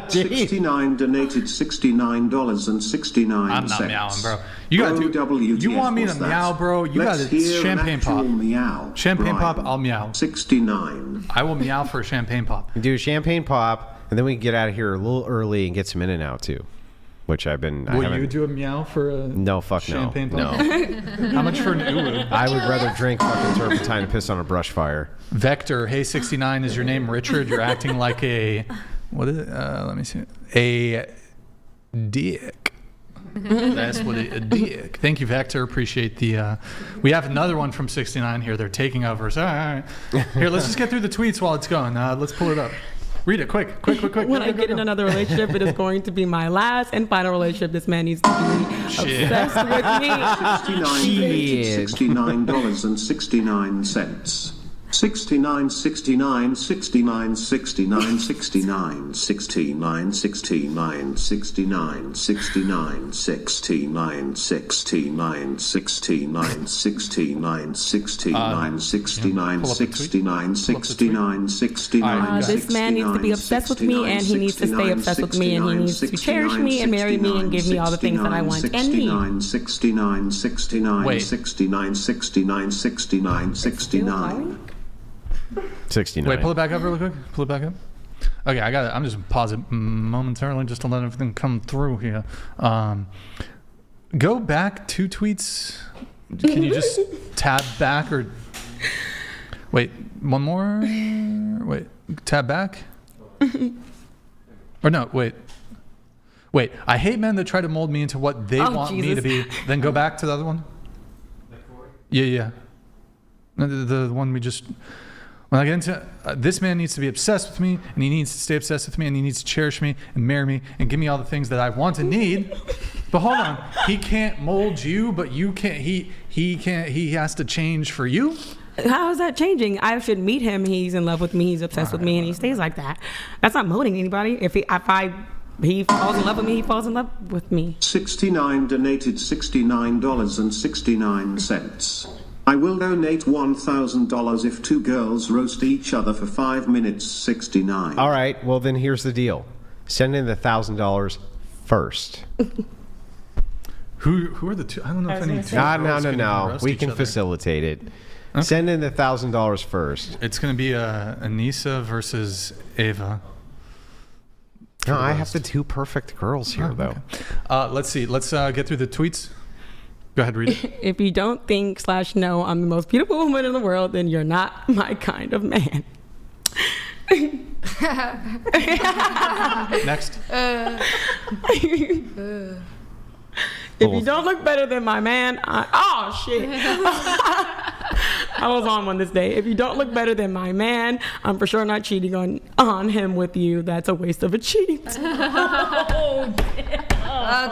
69 donated $69.69. I'm not meowing, bro. You gotta do. You want me to meow, bro? You gotta champagne pop. Meow, champagne Brian. pop. I'll meow. 69. I will meow for a champagne pop. We do a champagne pop, and then we can get out of here a little early and get some in and out too. Which I've been. Will you do a meow for a champagne pop? No. How much for an uwu? I would rather drink fucking turpentine and piss on a brush fire. Vector, hey 69, is your name Richard? You're acting like a what is it? Let me see. A dick. That's what a dick. Thank you, Vector. Appreciate the. We have another one from 69 here. They're taking over. So, all right. Here, let's just get through the tweets while it's going. Let's pull it up. Read it quick. When I get in another relationship, it is going to be my last and final relationship. This man needs to be obsessed with me. $69.69. 69, 69, 69, 69, 69, 69, 69, 69, 69, 69, 69, 69, 69, 69, 69, 69, 69, 69. This man needs to be obsessed with me, and he needs to stay obsessed with me, and he needs to cherish me and marry me and give me all the things that I want and need. 69, 69, 69, 69, 69, 69. 69. Wait, pull it back up really quick. Pull it back up. Okay, I got it. I'm just pause it momentarily just to let everything come through here. Go back 2 tweets. Can you just tab back or wait, one more? Wait, tab back? Or no, wait. I hate men that try to mold me into what they want me to be. Then go back to the other one. Yeah. The one we just. When I get into this man needs to be obsessed with me, and he needs to stay obsessed with me, and he needs to cherish me and marry me and give me all the things that I want and need. But hold on, he can't mold you, but you can't. He can't. He has to change for you. How is that changing? I should meet him. He's in love with me. He's obsessed with me, and he stays like that. That's not molding anybody. If he falls in love with me, he falls in love with me. 69 donated $69.69. I will donate $1,000 if 2 girls roast each other for 5 minutes. 69. All right. Well, then here's the deal. Send in the $1,000 first. Who are the 2? I don't know if any 2 No. We can facilitate it. Okay. Send in the $1,000 first. It's going to be Anissa versus Ava. No, I have the 2 perfect girls here, though. Okay. Let's see. Let's get through the tweets. Go ahead, read it. If you don't think /know I'm the most beautiful woman in the world, then you're not my kind of man. Next. If you don't look better than my man, oh shit. I was on one this day. If you don't look better than my man, I'm for sure not cheating on him with you. That's a waste of a cheat. That's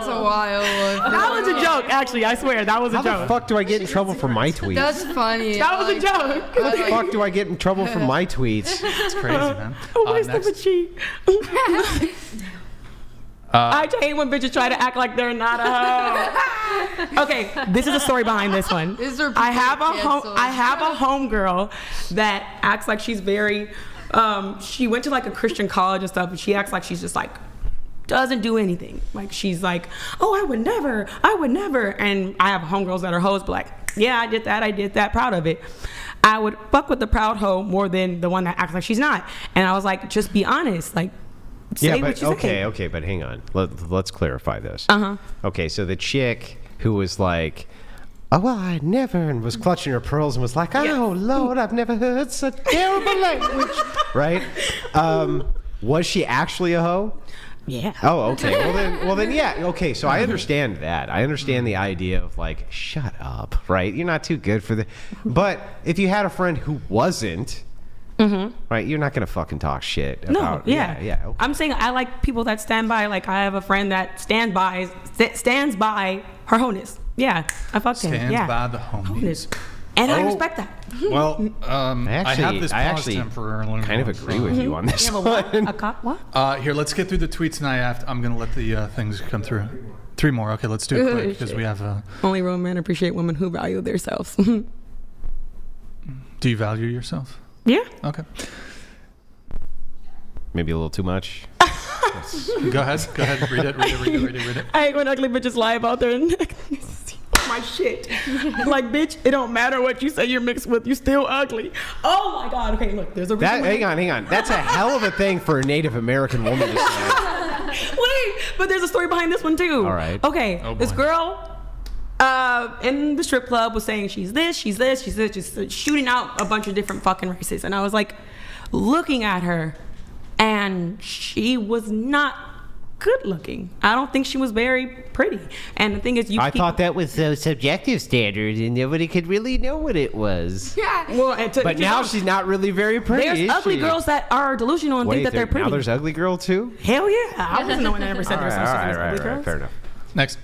a wild one. That was a joke, actually. I swear, that was a joke. How the fuck do I get in trouble for my tweets? That's funny. That was a joke. How the fuck do I get in trouble for my tweets? It's crazy, man. A waste of a cheat. I hate when bitches try to act like they're not a hoe. Okay, this is a story behind this one. I have a homegirl that acts like she's very. She went to like a Christian college and stuff, and she acts like she's just like doesn't do anything. Like she's like, oh, I would never. And I have homegirls that are hoes, but like, yeah, I did that, proud of it. I would fuck with the proud hoe more than the one that acts like she's not. And I was like, just be honest, like. Yeah, but okay, but hang on. Let's clarify this. Okay, so the chick who was like, oh, well, I never, and was clutching her pearls and was like, oh, Lord, I've never heard such terrible language. Right? Was she actually a hoe? Yeah. Oh, okay. Well then, yeah. Okay, so I understand that. I understand the idea of like, shut up, right? You're not too good for the. But if you had a friend who wasn't, right, you're not gonna fucking talk shit about. No, yeah. Okay. I'm saying I like people that stand by. Like I have a friend that stands by her wholeness. Yeah, I fucked him. Stands by the homies. And I respect that. Well, I have this I pause actually temporarily. kind of agree with you on this one. What? Here, let's get through the tweets, and I'm gonna let the things come through. 3 more. Okay, let's do it quick because we have. Only real men appreciate women who value themselves. Do you value yourself? Yeah. Okay. Maybe a little too much. Go ahead. Read it. I hate when ugly bitches lie about their my shit. Like, bitch, it don't matter what you say you're mixed with, you still ugly. Oh my God. Okay, look, there's a reason. Hang on. That's a hell of a thing for a Native American woman to say. Wait, but there's a story behind this one too. All right. Okay, this girl in the strip club was saying she's just shooting out a bunch of different fucking races. And I was like looking at her, and she was not good looking. I don't think she was very pretty. And the thing is, I thought that was a subjective standard, and nobody could really know what it was. Yeah. Well, but now she's not really very pretty. There's ugly girls that are delusional and think that they're pretty. Now there's ugly girl too? Hell yeah! I wasn't the one that ever said there's such thing as ugly girls. Fair enough. Next.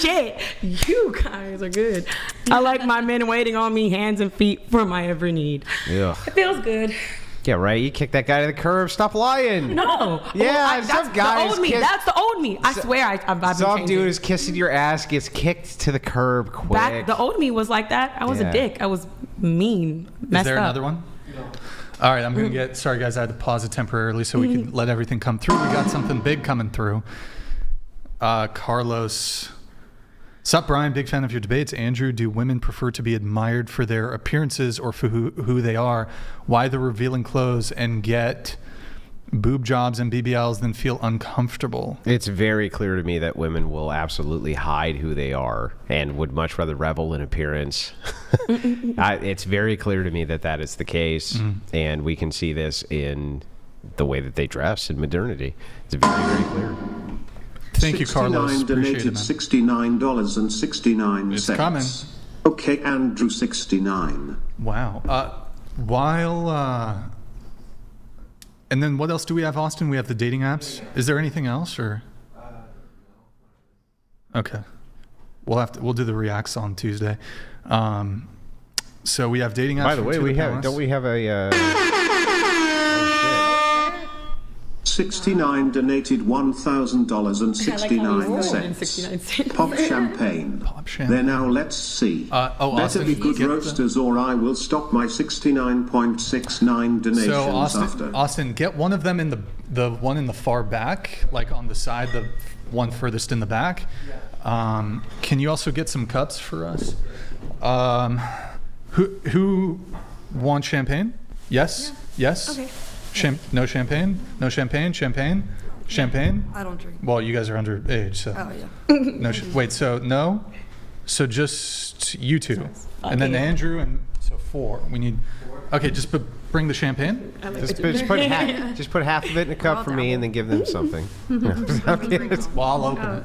Shit, you guys are good. I like my men waiting on me, hands and feet for my every need. Yeah. It feels good. Yeah, right. You kick that guy to the curb. Stop lying. No. Yeah, that's the old me. That's the old me. I swear, I've been some changing. dude is kissing your ass, gets kicked to the curb quick. The old me was like that. I was a dick. I was mean. Is there another one? All right, I'm gonna get. Sorry, guys, I had to pause it temporarily so we could let everything come through. We got something big coming through. Carlos. Sup, Brian? Big fan of your debates. Andrew, do women prefer to be admired for their appearances or for who they are? Why the revealing clothes and get boob jobs and BBLs than feel uncomfortable? It's very clear to me that women will absolutely hide who they are and would much rather revel in appearance. It's very clear to me that is the case, and we can see this in the way that they dress in modernity. It's very, very clear. Thank you, Carlos. Donated $69.69. It's coming. Okay, Andrew 69. Wow. And then what else do we have, Austin? We have the dating apps. Is there anything else, or? Okay. We'll do the reacts on Tuesday. So we have dating apps. By the way, don't we have a 69 donated $1,000.69. Pop champagne. There now, let's see. Better Austin, be good roasters or I will stop my 69.69 donations after. Austin, get one of them in the one in the far back, like on the side, the one furthest in the back. Can you also get some cups for us? Who wants champagne? Yes? Yeah. Yes? Okay. No champagne? No champagne? Champagne? I don't drink. Well, you guys are underage, so. Oh, yeah. Wait, so no? So just you two. And then Andrew and so 4. We need. Okay, just bring the champagne. Just put half of it in a cup for me, and then give them something. Well, I'll open it.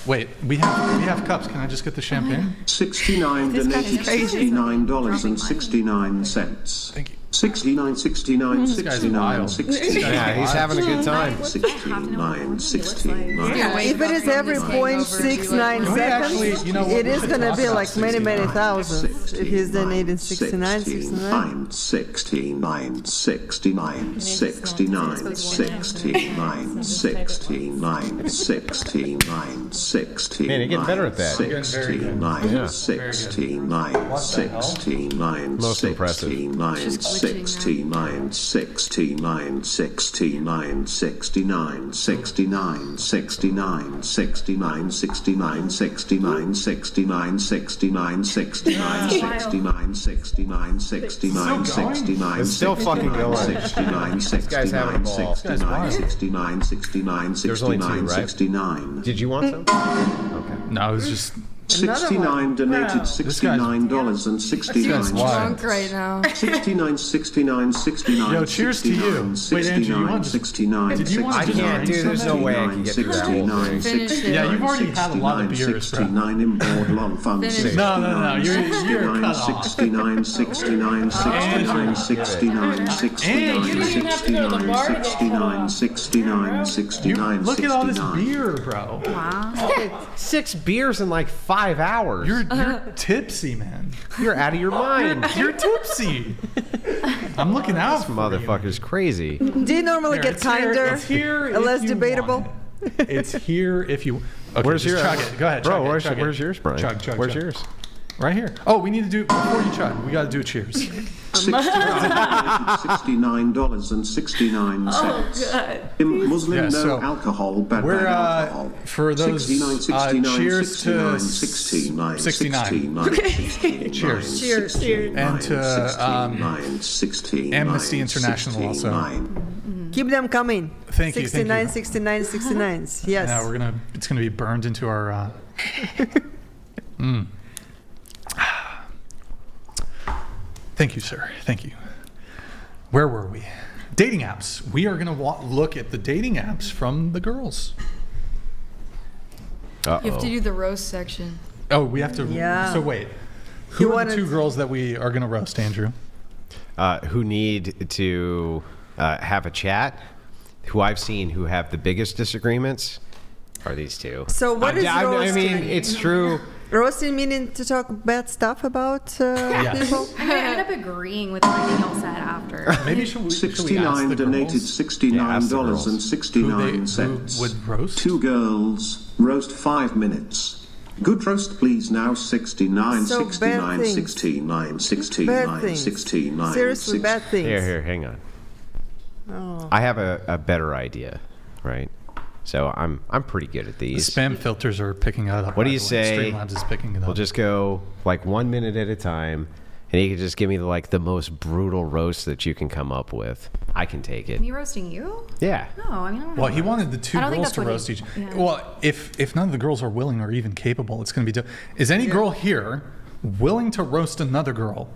Wait, we have cups. Can I just get the champagne? 69 donated $69.69. Thank you. 69, 69, 69, 69. Yeah, he's having a good time. 69, 69. If it is every 0.69 seconds, it is going to be like many, many thousands. If he's donating 69, 69. 69, 69, 69, 69, 69, 69, 69. Man, you're getting better at that. 69, 69, 69, most impressive. 69, 69, 69, 69, 69, 69, 69, 69, 69, 69, 69, 69, 69, 69, 69, 69. It's still fucking going. 69, 69, 69, 69, 69, 69, 69. Did you want some? Okay. No, it was just. 69 donated $69.69. Drunk right now. 69, 69, 69. Yo, cheers to you. 69, Wait, Andrew, you want 69, did you want I can't, dude. There's no way I can get through that whole thing. Finish it. Yeah, you've already had a lot of beers, bro. 69 inboard long fun. No. You're cut off. 69, 69, 69, 69, 69, 69, 69, 69. Look at all this beer, bro. Wow. 6 beers in like 5 hours. You're tipsy, man. You're out of your mind. You're tipsy. I'm looking out. This motherfucker's crazy. Do you normally get kinder, less debatable? It's here if you. Okay, Where's yours? Chug it. Go ahead. Bro, chug it. where's yours, Brian? Chug. Where's yours? Right here. Oh, we need to do before you chug. We got to do a cheers. $69.69. Oh, God. Muslim no alcohol, bad alcohol. For those 69, cheers 69, to 69, 69. Cheers. Cheers. And to Amnesty International also. Keep them coming. Thank you. 69, 69, 69. Yes. Yeah, it's gonna be burned into our. Thank you, sir. Thank you. Where were we? Dating apps. We are going to look at the dating apps from the girls. You have to do the roast section. Oh, we have to. Yeah. So wait. Who are the 2 girls that we are going to roast, Andrew? Who need to have a chat, who I've seen who have the biggest disagreements are these 2. So what is roasting? I mean, it's true. Roasting meaning to talk bad stuff about people? I ended up agreeing with everything y'all said after. Maybe should we 69 donated $69.69. Who would roast? 2 girls, roast 5 minutes. Good roast, please. Now 69, So 69, bad things. 69, 69, Bad things. 69. Seriously, bad things. Here, hang on. Oh. I have a better idea, right? So I'm pretty good at The these. spam filters are picking it up. What do by you the way. say? Streamlabs is picking it up. We'll just go like 1 minute at a time, and you can just give me the most brutal roast that you can come up with. I can take it. Me roasting you? Yeah. No, I mean, I don't know. Well, he wanted the 2 I don't think girls that's to what roast he- each. yeah. Well, if none of the girls are willing or even capable, it's going to be. Is any girl here willing to roast another girl?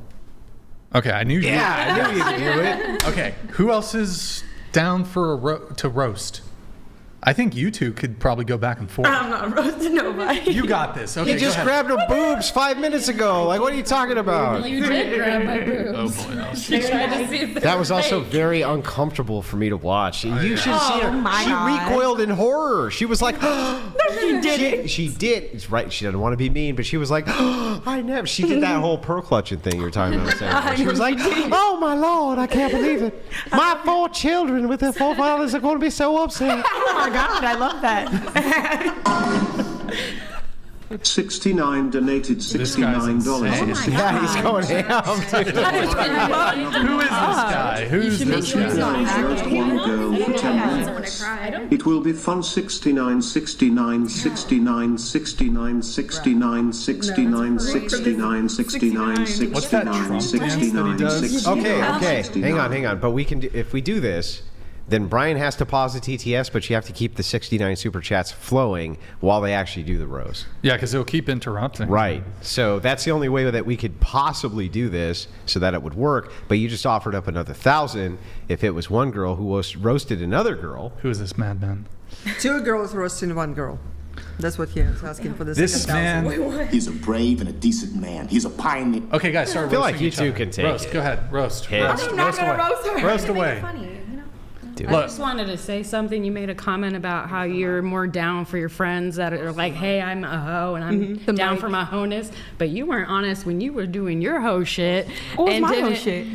Okay, I knew you. Yeah, I knew you'd do it. Okay, who else is down for to roast? I think you 2 could probably go back and forth. I'm not roasting nobody. You got this. Okay, You just go ahead. grabbed her boobs 5 minutes ago. Like, what are you talking about? You did grab my boobs. Oh boy, that was You tried to see if That was also very uncomfortable for me to watch. You should see her. my She God. recoiled in horror. She was like, She did it. She did. It's right. She didn't want to be mean, but she was like, I never. She did that whole pearl clutching thing you were talking about. Sarah. She was like, oh my Lord, I can't believe it. My 4 children with their 4 fathers are going to be so upset. Oh my God, I love that. 69 donated $69.69. Yeah, he's going ham. Who is this guy? Who's this guy? Roast 1 girl for 10 minutes. It will be fun. 69, 69, 69, 69, 69, 69, 69, 69, 69, What's that Trump dance that he does? 69, Okay. Hang on. But we can do, if we do this, then Brian has to pause the TTS, but you have to keep the 69 super chats flowing while they actually do the roast. Yeah, because it'll keep interrupting. Right. So that's the only way that we could possibly do this so that it would work. But you just offered up another 1,000 if it was one girl who roasted another girl. Who is this madman? 2 girls roasting 1 girl. That's what he is asking for the This second man. 1,000. He's a brave and a decent man. He's a pioneer. Okay, guys, start I feel roasting like you each two other. can take roast. it. Go ahead. Roast. Hit. Roast. I'm not Roast gonna away. roast her. Roast away. Funny, you know? I Look. just wanted to say something. You made a comment about how you're more down for your friends that are like, hey, I'm a hoe and I'm down for my honess. But you weren't honest when you were doing your hoe shit. What was and my hoe didn't- shit?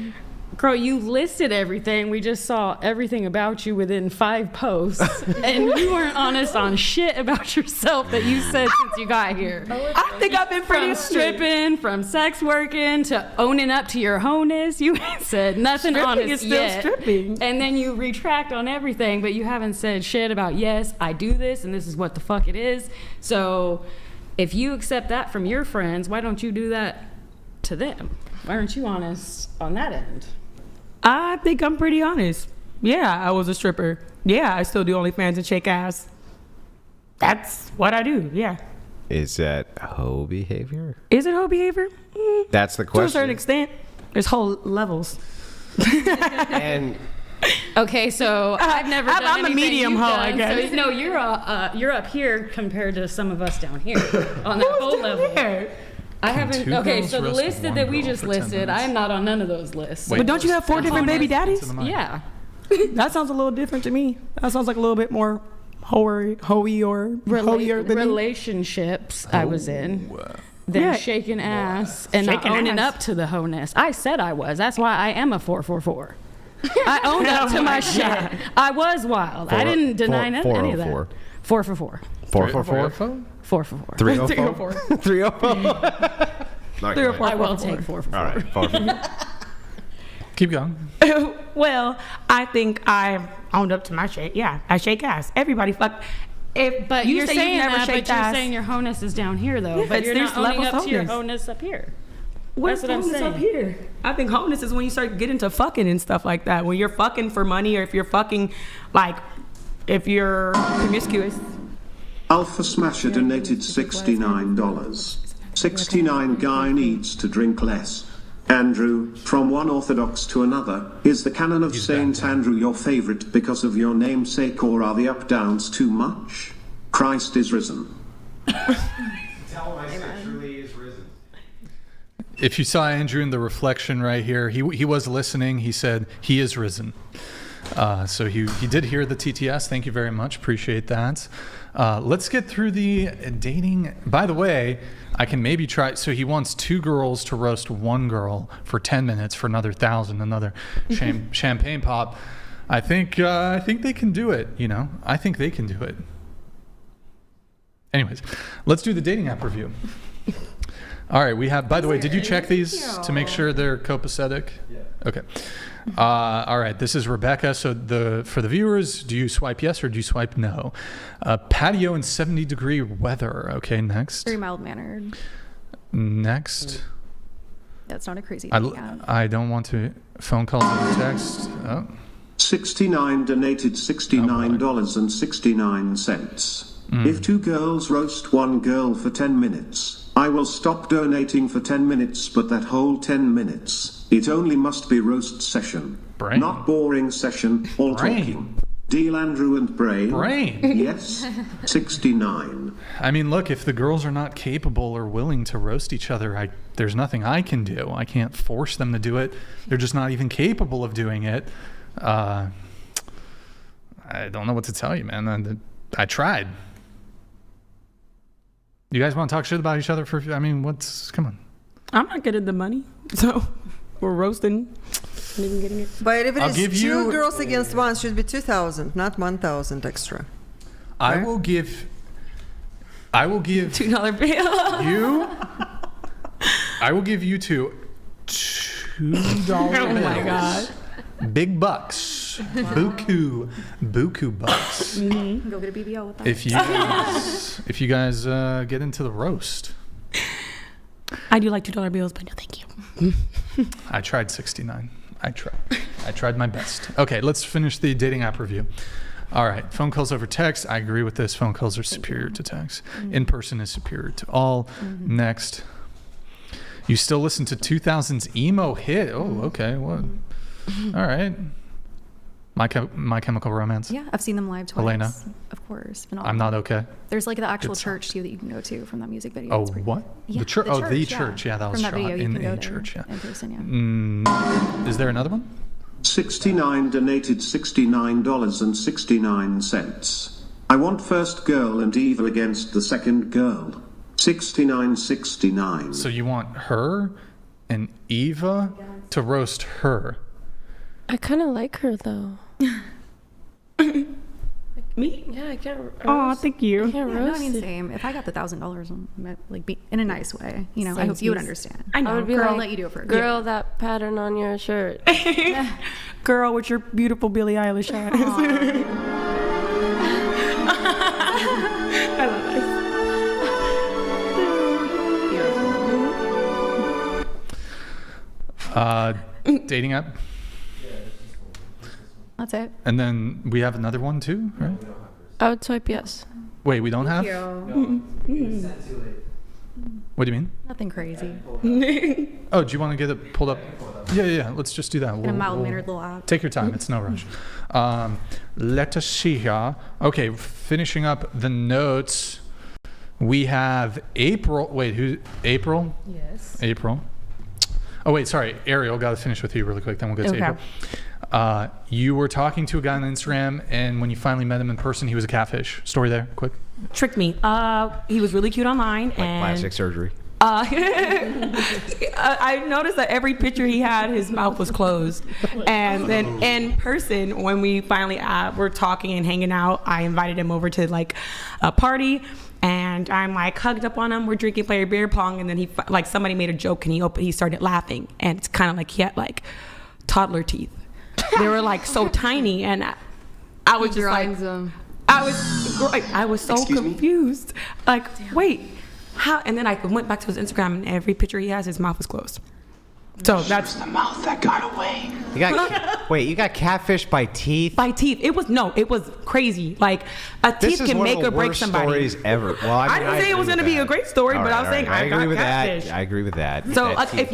Girl, you listed everything. We just saw everything about you within 5 posts. And you weren't honest on shit about yourself that you said since you got here. I think I've been pretty From stripping, from sex working, to owning up to your honest. You ain't said nothing Stripping honest is still yet. stripping. And then you retract on everything, but you haven't said shit about, yes, I do this, and this is what the fuck it is. So if you accept that from your friends, why don't you do that to them? Why aren't you honest on that end? I think I'm pretty honest. Yeah, I was a stripper. Yeah, I still do OnlyFans and shake ass. That's what I do. Yeah. Is that hoe behavior? Is it hoe behavior? That's the To a question. certain extent. There's whole levels. And Okay, so I've never done I'm a anything medium you've hoe, done. I guess. So, no, you're up here compared to some of us down here on that whole level. Here. I haven't. 2 Okay, girls so the roast listed one that we girl just for 10 listed, minutes? I am not on none of those lists. Wait, But don't you have 4 different baby daddies? Into the mic. Yeah. That sounds a little different to me. That sounds like a little bit more hoey or hoier than me. Relationships I was in. Then Yeah. shaking ass and not Shaking owning ass. up to the wholeness. I said I was. That's why I am a 444. I owned up to my shit. I was wild. I didn't deny any of that. 404. 444. 444? 444. 304? 304? I will take 444. All right. 444. Keep going. Well, I think I owned up to my shit. Yeah, I shake ass. Everybody fuck. But you you're say saying you've never that, but shaked you're ass. saying your wholeness is down here, though. Yeah, but you're there's not owning levels up to your wholeness. wholeness up here. What's That's what I'm wholeness saying. up here? I think wholeness is when you start getting to fucking and stuff like that. When you're fucking for money, or if you're fucking, like, if you're promiscuous. Alpha Smasher donated $69. 69 guy needs to drink less. Andrew, from one Orthodox to another, is the canon of Saint Andrew your favorite because of your namesake, or are the up-downs too much? Christ is risen. Tell him I said truly is risen. If you saw Andrew in the reflection right here, he was listening. He said, he is risen. So he did hear the TTS. Thank you very much. Appreciate that. Let's get through the dating. By the way, I can maybe try. So he wants 2 girls to roast 1 girl for 10 minutes for another 1,000, another champagne pop. I think they can do it. You know, I think they can do it. Anyways, let's do the dating app review. All right, we have. By the way, did you check these to make sure they're copacetic? Yeah. Okay. All right, this is Rebecca. So for the viewers, do you swipe yes or do you swipe no? Patio in 70-degree weather. Okay, next. Very mild-mannered. Next. That's not a crazy dating app. I don't want to phone calls or text. Oh. 69 donated $69.69. If 2 girls roast 1 girl for 10 minutes, I will stop donating for 10 minutes, but that whole 10 minutes, it only must be roast session. Brain. Not boring session, all Brain. talking. Deal Andrew and Brain? Brain. Yes. 69. I mean, look, if the girls are not capable or willing to roast each other, there's nothing I can do. I can't force them to do it. They're just not even capable of doing it. I don't know what to tell you, man. I tried. You guys want to talk shit about each other come on. I'm not getting the money, so we're roasting. Not even getting it. But if it I'll is give 2 you- girls against 1, should be 2,000, not 1,000 extra. I will give $2 bill. I will give you two $2 Oh bills. my god. Big bucks. Buku bucks. Go get a BBL with that. If you guys get into the roast. I do like $2 bills, but no thank you. I tried 69. I tried. I tried my best. Okay, let's finish the dating app review. All right, phone calls over text. I agree with this. Phone calls are superior to text. In person is superior to all. Next. You still listen to 2000's emo hit. Oh, okay. What? All right. My Chemical Romance. Yeah, I've seen them live twice. Elena. Of course. I'm Not Okay. There's like the actual Good church songs. too that you can go to from that music video. Oh, It's pretty- what? Yeah, the church. Oh, the church. Yeah, that was from that shot video, you in can go a there church. Yeah. in person, yeah. Is there another one? 69 donated $69.69. I want first girl and Eva against the second girl. 69.69. So you want her and Eva to roast her? I kind of like her though. Me? Yeah, I can't. Oh, thank you. I can't Yeah, no, I roast mean, it. same. If I got the $1,000, like be in a nice way, you know, I Same hope you would piece. understand. I know. I would be Girl, like, let you do it first. girl, that pattern on your shirt. Girl with your beautiful Billie Eilish eyes. I love that. Dating app. That's it. And then we have another one too, right? I would swipe yes. Wait, we don't have? What do you mean? Nothing crazy. Oh, do you want to get it pulled up? Yeah. Let's just do that. In a mild-mannered little app. Take your time. It's no rush. Let us see here. Okay, finishing up the notes. We have April. Wait, who? April? Yes. April. Oh, wait, sorry. Ariel, got to finish with you really quick. Then we'll get to April. You were talking to a guy on Instagram, and when you finally met him in person, he was a catfish. Story there, quick. Tricked me. He was really cute online. Like and plastic surgery. I noticed that every picture he had, his mouth was closed. And then in person, when we finally were talking and hanging out, I invited him over to like a party. And I'm like hugged up on him. We're drinking, playing beer pong, and then he like somebody made a joke, and he started laughing, and it's kind of like he had like toddler teeth. They were like so tiny, and I was just like, I was so confused. Like, wait, how? And then I went back to his Instagram, and every picture he has, his mouth was closed. So that's the mouth that got away. You got wait, you got catfished by teeth? By teeth. It was crazy. Like a teeth can make or break somebody. This is one of the worst stories ever. Well, I didn't say it was going to be a great story, but I was saying I got catfished. I agree with that. So if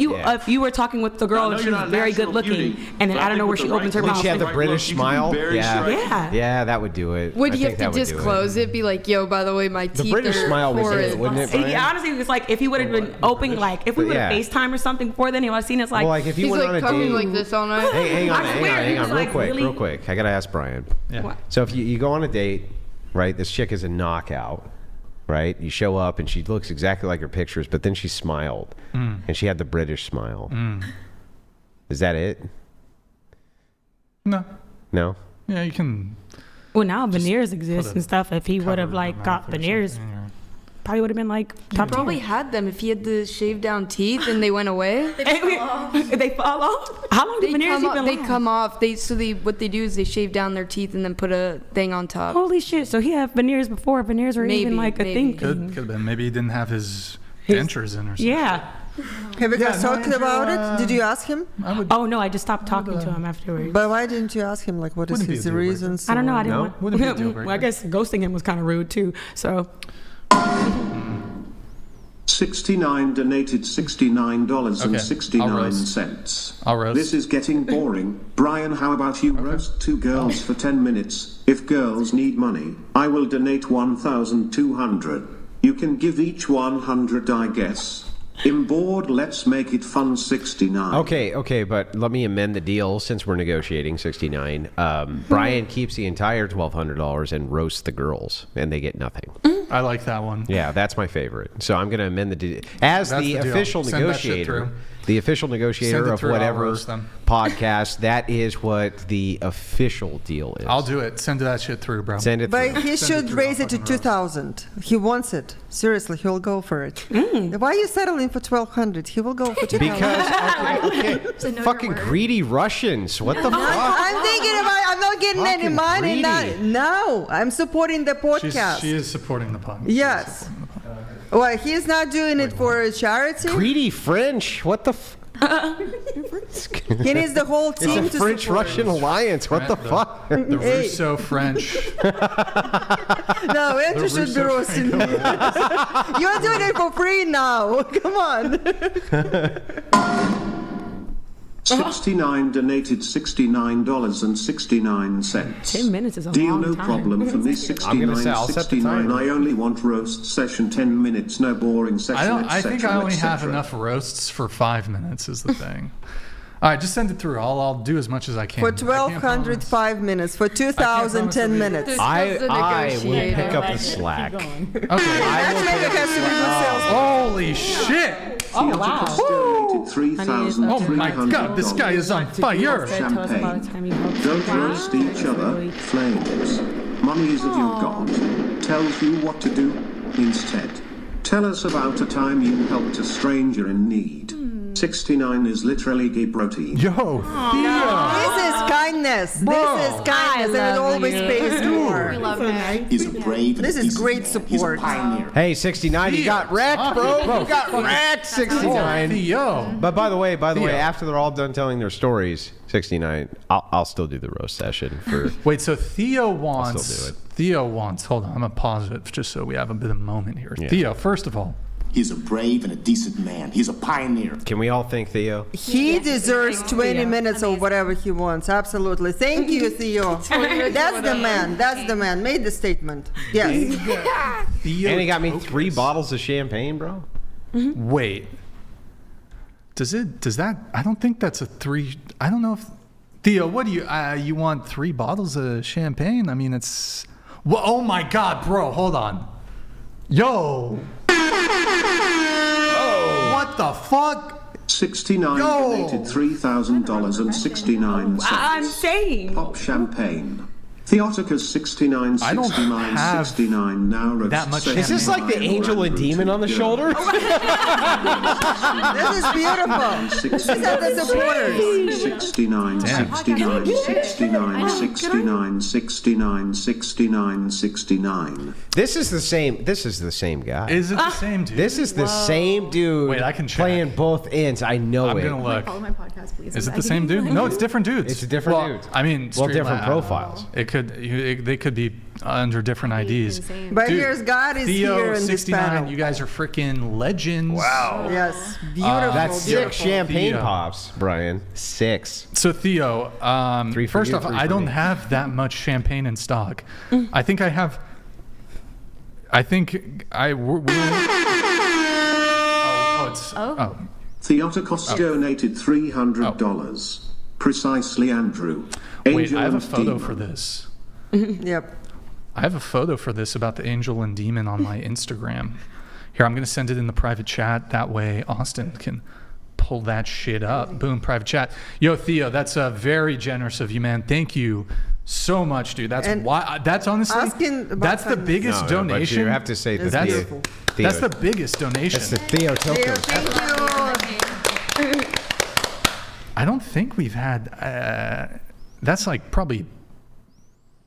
you were talking with the girl and she was very good looking, and then I don't know where she opens her mouth. She had the British smile. Yeah, that would do it. Would you have to disclose it? Be like, yo, by the way, my teeth. The British smile was it, wouldn't it? Brian? Honestly, it was like if he would have been open, like if we would have FaceTime or something before then, he would have seen us like. Well, like if you went on a date, date, like this all night. Hey, hang on, like, real quick. I gotta ask Brian. Yeah. So if you go on a date, right? This chick is a knockout, right? You show up and she looks exactly like her pictures, but then she smiled, and she had the British smile. Is that it? No. No. Yeah, you can. Well, now veneers exist and stuff. If he would have like got veneers, probably would have been like top tier. Probably had them if he had the shaved down teeth and they went away. They fall off. How long do veneers even They last? come off. What they do is they shave down their teeth and then put a thing on top. Holy shit! So he had veneers before veneers were even like a thing. Could have been. Maybe he didn't have his dentures in or something. Yeah. Have you guys talked about it? Did you ask him? Oh no, I just stopped talking to him afterwards. But why didn't you ask him? Like, what is his reasons? I don't know. I or- didn't want. Well, I guess ghosting him was kind of rude too. So. 69 donated $69.69. I'll roast. This is getting boring. Brian, how about you roast two girls for 10 minutes? If girls need money, I will donate 1,200. You can give each 100, I guess. Inboard, let's make it fun. 69. Okay, but let me amend the deal since we're negotiating 69. Brian keeps the entire $1,200 and roasts the girls, and they get nothing. I like that one. Yeah, that's my favorite. So I'm going to amend the deal. As That's the the deal. official Send that shit negotiator, through. the official negotiator Send it of through, I'll whatever roast them. podcast, that is what the official deal is. I'll do it. Send that shit through, bro. Send it But through. he should raise it to 2,000. He wants it. Seriously, he'll go for it. Why are you settling for 1,200? He will go for 2,000. Because, okay. Fucking greedy Russians. What the fuck? I'm thinking about. I'm not getting any Fucking money. greedy. No, I'm supporting the podcast. She is supporting the podcast. Yes. Well, he's not doing it for a charity. Greedy French. What the He needs the whole team It's a to French-Russian alliance. What the fuck? The Russo French. No, Andrew should be roasting me. You're doing it for free now. Come on. 69 donated $69.69. 10 minutes is a Deal, long no time. problem for me. I'm gonna say, I'll set the 69.69. timer. I only want roast session 10 minutes, no boring session. I think etc., I only have etc. enough roasts for 5 minutes is the thing. All right, just send it through. I'll do as much as I can. For I can't 1,205 minutes. For 2,010 minutes. I will pick up the slack. Okay. Matchmaker has to be good sales. Holy shit! Oh, wow. Oh my God, this guy is on fire! Champagne. Don't roast each other. Flames. Money is of your God. Tells you what to do. Instead, tell us about a time you helped a stranger in need. 69 is literally gay protein. Yo, This is kindness. Bro. This is kindness, and it always pays more. We love him. He's a brave and This a is decent great man. support. He's a pioneer. Hey, 69, you got wrecked, bro. You got wrecked, 69. Theo. But by the way, Theo. after they're all done telling their stories, 69, I'll still do the roast session for. Wait, so Theo wants. still do it. Theo wants. Hold on, I'm gonna pause it just so we have a bit of moment here. Yeah. Theo, first of all. He's a brave and a decent man. He's a pioneer. Can we all thank Theo? He deserves 20 minutes or whatever he wants. Absolutely. Thank you, Theo. That's the man. That's the man. Made the statement. Yes. Theo And he got me 3 bottles of champagne, bro. Wait. Does that? I don't think that's a 3. I don't know if. Theo, what do you? You want 3 bottles of champagne? I mean, it's. Well, oh my God, bro! Hold on. Yo. What the fuck? 69 donated $3,000.69. I'm saying. Pop champagne. Theoticus 69, I don't 69, have 69 now roast that much session Is this like the 9 angel and Andrew demon on the to shoulder? go. This is beautiful. These are the supporters. 69, 69, 69, 69, 69, 69, 69. This is the same guy. Is it the same dude? This is the same dude. Wait, I can check. playing both ends. I know I'm it. gonna look. Follow my podcast, please. Is it the same dude? No, it's different dudes. It's a different Well, dude. I mean, Well, different Streamlab. profiles. It could. They could be under different IDs. But Dude, here's God is Theo, here in this 69. panel. You guys are freaking legends. Wow. Yes. Beautiful. That's 6 beautiful. champagne Theo. pops, Brian. 6. So Theo, 3 for first you, off, 3 I for don't me. have that much champagne in stock. I think I have. I think I. Oh. Theotokos donated $300. Precisely, Andrew. Wait, Angel I have a and photo demon. for this. Yep. I have a photo for this about the angel and demon on my Instagram. Here, I'm going to send it in the private chat. That way, Austin can pull that shit up. Boom, private chat. Yo, Theo, that's very generous of you, man. Thank you so much, dude. That's And why. That's honestly. asking about That's the kindness. biggest But donation. you have to say the That's Theo. beautiful. Theo. That's the biggest donation. That's the Theo Theo, Tokos. thank you. I don't think we've had. That's like probably.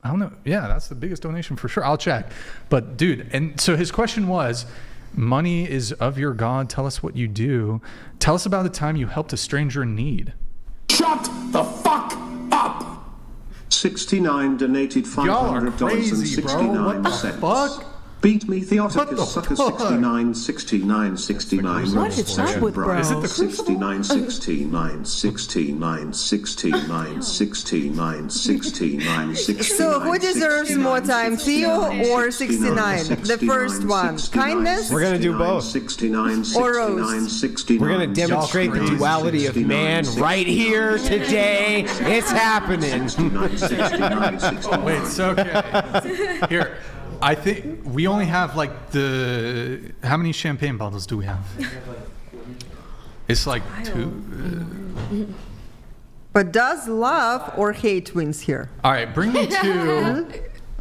I don't know. Yeah, that's the biggest donation for sure. I'll check. But dude, and so his question was, money is of your God. Tell us what you do. Tell us about the time you helped a stranger in need. Shut the fuck up! 69 donated Y'all are crazy, bro. What the $500.69. fuck? Beat me, What the Theotokos, sucker fuck? 69, 69, 69. What is up with bro? Is it the 69, 69, 69, 69, 69, 69, 69. So who deserves more time, Theo or 69? The first one. Kindness? We're gonna do both. 69, Or 69, roast. 69. We're going to demonstrate the crazy. duality of man right here today. It's happening. 69, 69, 69. Wait, so okay. Here, I think we only have like the. How many champagne bottles do we have? It's like 2. But does love or hate wins here? All right, bring me 2.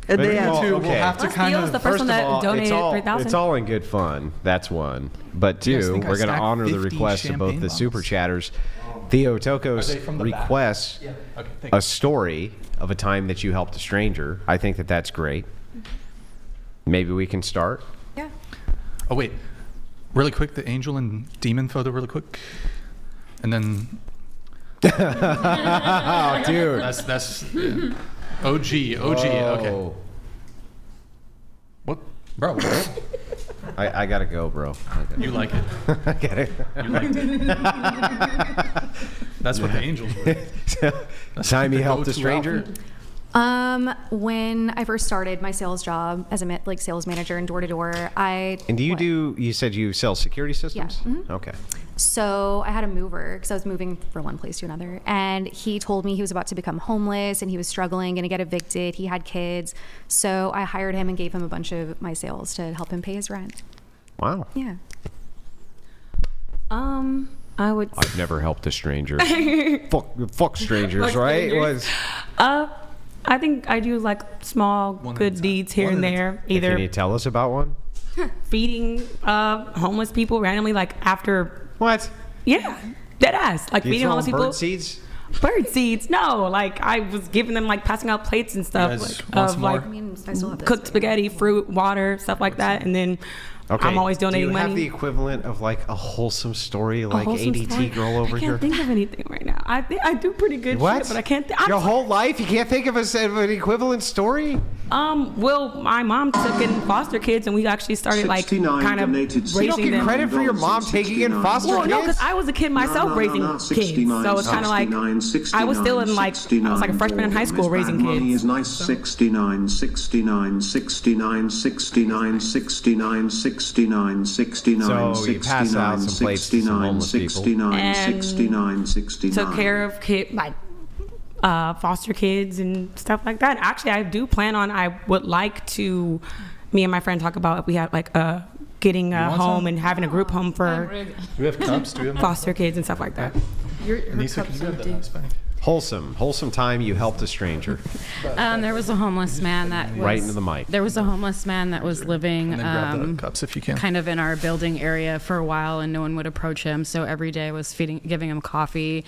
At the Well, end. We'll have to Unless kind Theo's of. the first one of that all, donated 3,000. it's all in good fun. That's one. But You guys 2, think I we're going to stacked honor the 50 request of both champagne the bottles? super chatters. Theo Are Tokos they from the back? requests Okay, thank you. a story of a time that you helped a stranger. I think that that's great. Maybe we can start. Yeah. Oh wait, really quick, the angel and demon photo, really quick. And then Oh, dude. that's yeah. OG. Okay. What, bro? What? I gotta go, bro. You like it? I gotta. You liked it. That's what the angels were. Time you helped a stranger. When I first started my sales job as a sales manager and door to door, And do you you said you sell security systems? Yeah. Mm-hmm. Okay. So I had a mover because I was moving from one place to another, and he told me he was about to become homeless and he was struggling, going to get evicted. He had kids, so I hired him and gave him a bunch of my sales to help him pay his rent. Wow. Yeah. I've never helped a stranger. fuck strangers, right? I think I do like small good deeds here and there. Either Can you tell us about one? feeding homeless people randomly, like after What? Yeah, dead ass. Like You feeding throw homeless people. bird seeds? Bird seeds? No, like I was giving them, like passing out plates and stuff, You guys like want of some like more? I still have this, cooked spaghetti, fruit, water, stuff like that, and then I'm always donating Do you money. have the equivalent of like a wholesome story, like wholesome ADT story? girl over I here? can't think of anything right now. I think I do pretty good What? shit, but I can't. Your whole life, you can't think of an equivalent story? Well, my mom took in foster kids, and we actually started like 69 kind of donated raising You don't get them. credit for your mom taking in foster Well, no, kids? because I was a kid myself raising kids, so it's kind of like I was still in like I was like a freshman in high school raising Money kids. is nice. 69, 69, 69, 69, 69, 69, 69, So you pass out some plates to some homeless people. 69, And 69, 69. Took care of foster kids and stuff like that. Actually, I do plan on. I would like to. Me and my friend talk about if we have like getting a home and having a group home for Do we have cups? Do we have foster kids and stuff like that. Nisa, can you grab that last bag? Wholesome time you helped a stranger. There was a homeless man that was, Right into the mic. There was a homeless man that was living And then grab the cups if you can. kind of in our building area for a while, and no one would approach him. So every day I was giving him coffee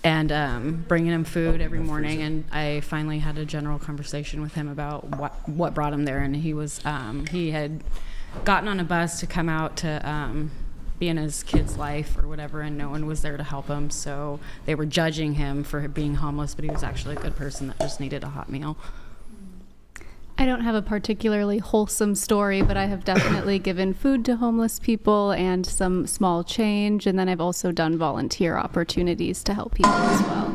and bringing him food every morning. And I finally had a general conversation with him about what brought him there. And he was he had gotten on a bus to come out to be in his kid's life or whatever, and no one was there to help him, so they were judging him for being homeless, but he was actually a good person that just needed a hot meal. I don't have a particularly wholesome story, but I have definitely given food to homeless people and some small change, and then I've also done volunteer opportunities to help people as well.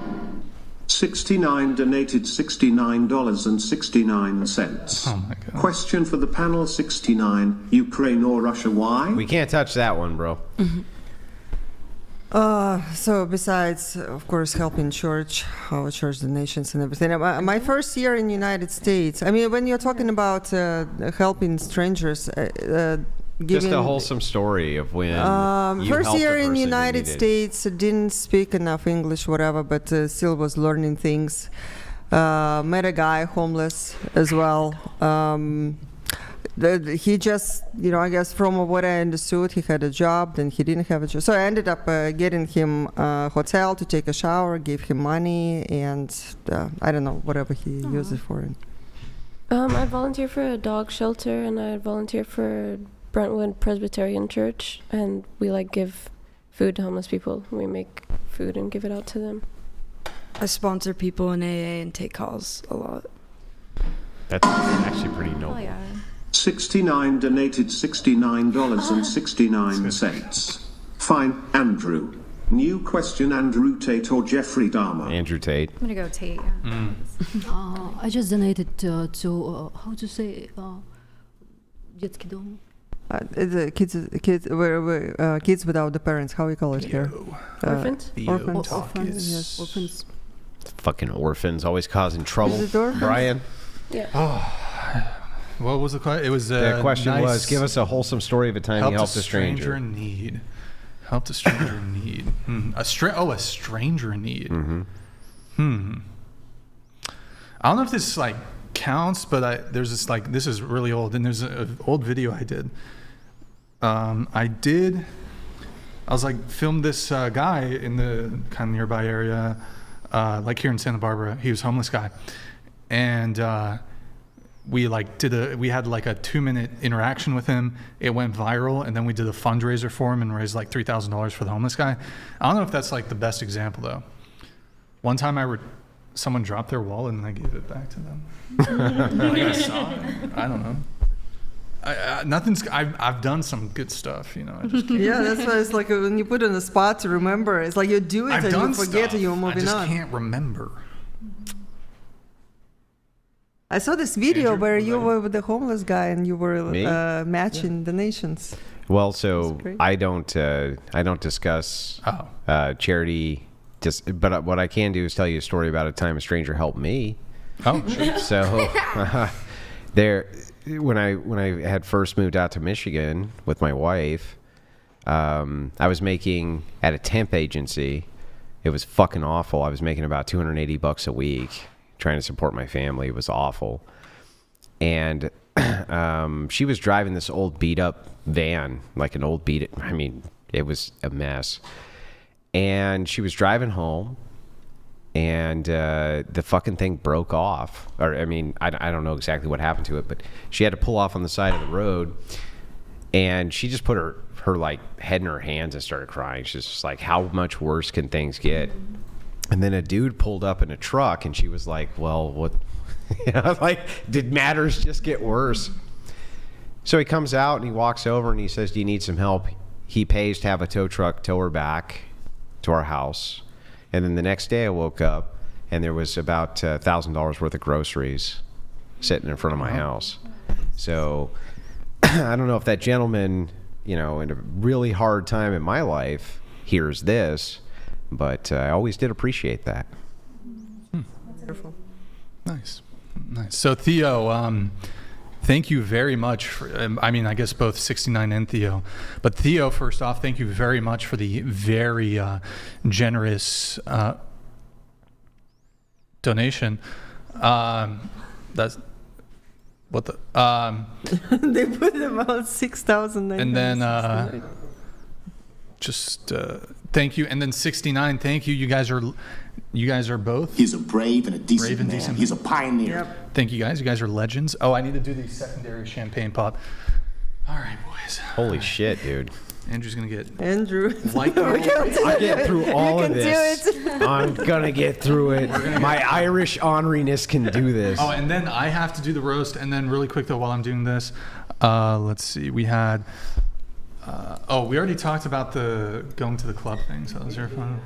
69 donated $69.69. Oh my God. Question for the panel 69. Ukraine or Russia? Why? We can't touch that one, bro. So besides, of course, helping church, our church donations and everything. My first year in the United States, I mean, when you're talking about helping strangers, Just a wholesome story of when you first helped year a in person the who United needed- States, didn't speak enough English, whatever, but still was learning things. Met a guy homeless as well. He just, I guess from what I understood, he had a job, then he didn't have a job. So I ended up getting him a hotel to take a shower, gave him money, and I don't know, whatever he used it for. I volunteer for a dog shelter, and I volunteer for Brentwood Presbyterian Church, and we give food to homeless people. We make food and give it out to them. I sponsor people in AA and take calls a lot. That's actually pretty noble. Oh, yeah. 69 donated $69.69. Fine, Andrew. New question, Andrew Tate or Jeffrey Dahmer? Andrew Tate. I'm gonna go Tate. Yeah. I just donated to how to say детский дом. The kids without the parents. How we call it here? Orphans? Orphans. Orphans, yes, orphans. Fucking orphans, always causing trouble. Is it orphans? Brian? Yeah. What was the question? It was The question was, give us a wholesome story of a time you helped a stranger. in need. Helped a stranger in need. A stranger in need. Mm-hmm. I don't know if this counts, but there's this this is really old, and there's an old video I did. I was filmed this guy in the kind of nearby area, here in Santa Barbara. He was a homeless guy, and we had like a 2-minute interaction with him. It went viral, and then we did a fundraiser for him and raised like $3,000 for the homeless guy. I don't know if that's like the best example though. One time someone dropped their wallet and I gave it back to them. Like I saw it. I don't know. I've done some good stuff, you know. I just can't. Yeah, that's why it's like when you put it on the spot to remember. It's like you do it and you forget and you're moving on. I just can't remember. I saw this video where you were with the homeless guy and you were matching donations. Well, so I don't discuss charity. But what I can do is tell you a story about a time a stranger helped me. Oh, sure. So when I had first moved out to Michigan with my wife, I was making at a temp agency. It was fucking awful. I was making about $280 a week trying to support my family. It was awful. And she was driving this old beat up van, like an old it was a mess. And she was driving home, and the fucking thing broke off. Or, I don't know exactly what happened to it, but she had to pull off on the side of the road, and she just put her like head in her hands and started crying. She's just like, how much worse can things get? And then a dude pulled up in a truck, and she was like, well, what? Did matters just get worse? So he comes out, and he walks over, and he says, do you need some help? He pays to have a tow truck tow her back to our house. And then the next day I woke up and there was about $1,000 worth of groceries sitting in front of my house. So I don't know if that gentleman, in a really hard time in my life hears this, but I always did appreciate that. That's wonderful. Nice. So Theo, thank you very much for, I guess both 69 and Theo. But Theo, first off, thank you very much for the very generous donation. That's what the... they put about 6,000. And then just thank you. And then 69, thank you. You guys are both... He's a brave and a decent man. He's a pioneer. Yep. Thank you guys. You guys are legends. Oh, I need to do the secondary champagne pop. All right, boys. Holy shit, dude. Andrew's going to get... Andrew. Like I get through all of this. I'm going to get through it. My Irish orneriness can do this. Oh, and then I have to do the roast. And then really quick, though, while I'm doing this, let's see. We had... we already talked about the going to the club thing. So is there fun?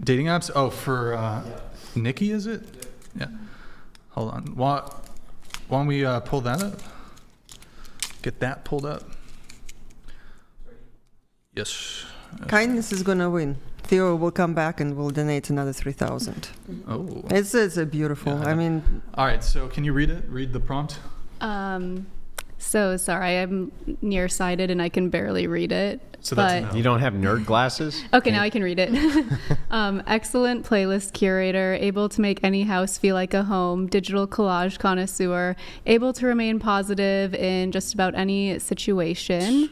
Dating apps? Oh, for Nikki, is it? Yeah. Hold on. Why don't we pull that up? Get that pulled up. Yes. Kindness is going to win. Theo will come back and will donate another 3,000. Oh. It's a beautiful. Yeah, all right. So can you read it? Read the prompt. So sorry, I'm nearsighted and I can barely read it. So that's You don't have nerd glasses? Okay, now I can read it. Excellent playlist curator, able to make any house feel like a home, digital collage connoisseur, able to remain positive in just about any situation.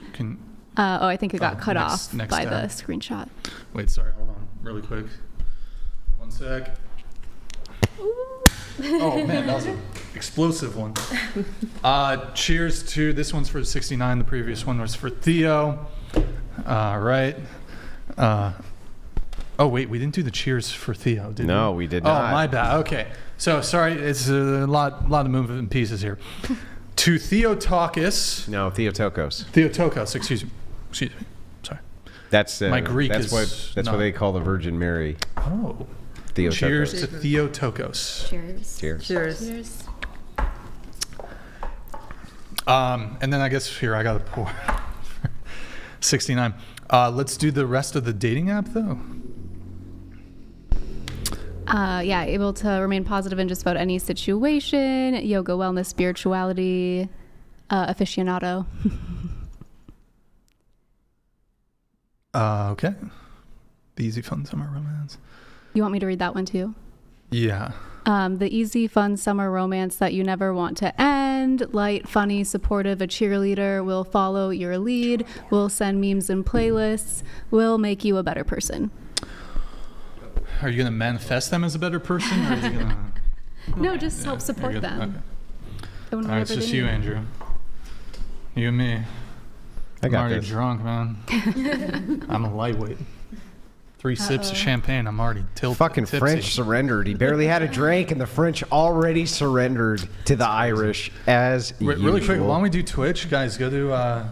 I think it got cut off by the screenshot. Wait, sorry, hold on, really quick. One sec. Oh man, that was an explosive one. Cheers to, this one's for 69, the previous one was for Theo. Right. Oh wait, we didn't do the cheers for Theo, did we? No, we did not. Oh, my bad. Okay. So sorry, it's a lot of moving pieces here. To Theotokos. No, Theotokos. Theotokos, excuse me. Sorry. That's my Greek that's what they call the Virgin Mary. Oh. Theotokos. Cheers to Theotokos. Cheers. And then I guess here I gotta pour 69. Let's do the rest of the dating app though. Able to remain positive in just about any situation. Yoga, wellness, spirituality, aficionado. Okay. The easy, fun summer romance. You want me to read that one too? Yeah. The easy, fun summer romance that you never want to end. Light, funny, supportive, a cheerleader, will follow your lead, will send memes and playlists, will make you a better person. Are you going to manifest them as a better person? Or are you gonna... No, just help support them. Okay. going All right, it's just you, Andrew. You and me. I got I'm already this. drunk, man. I'm a lightweight. 3 sips of champagne, I'm already tilted. Fucking tipsy. French surrendered. He barely had a drink, and the French already surrendered to the Irish as Really quick, usual. while we do Twitch, guys, go to...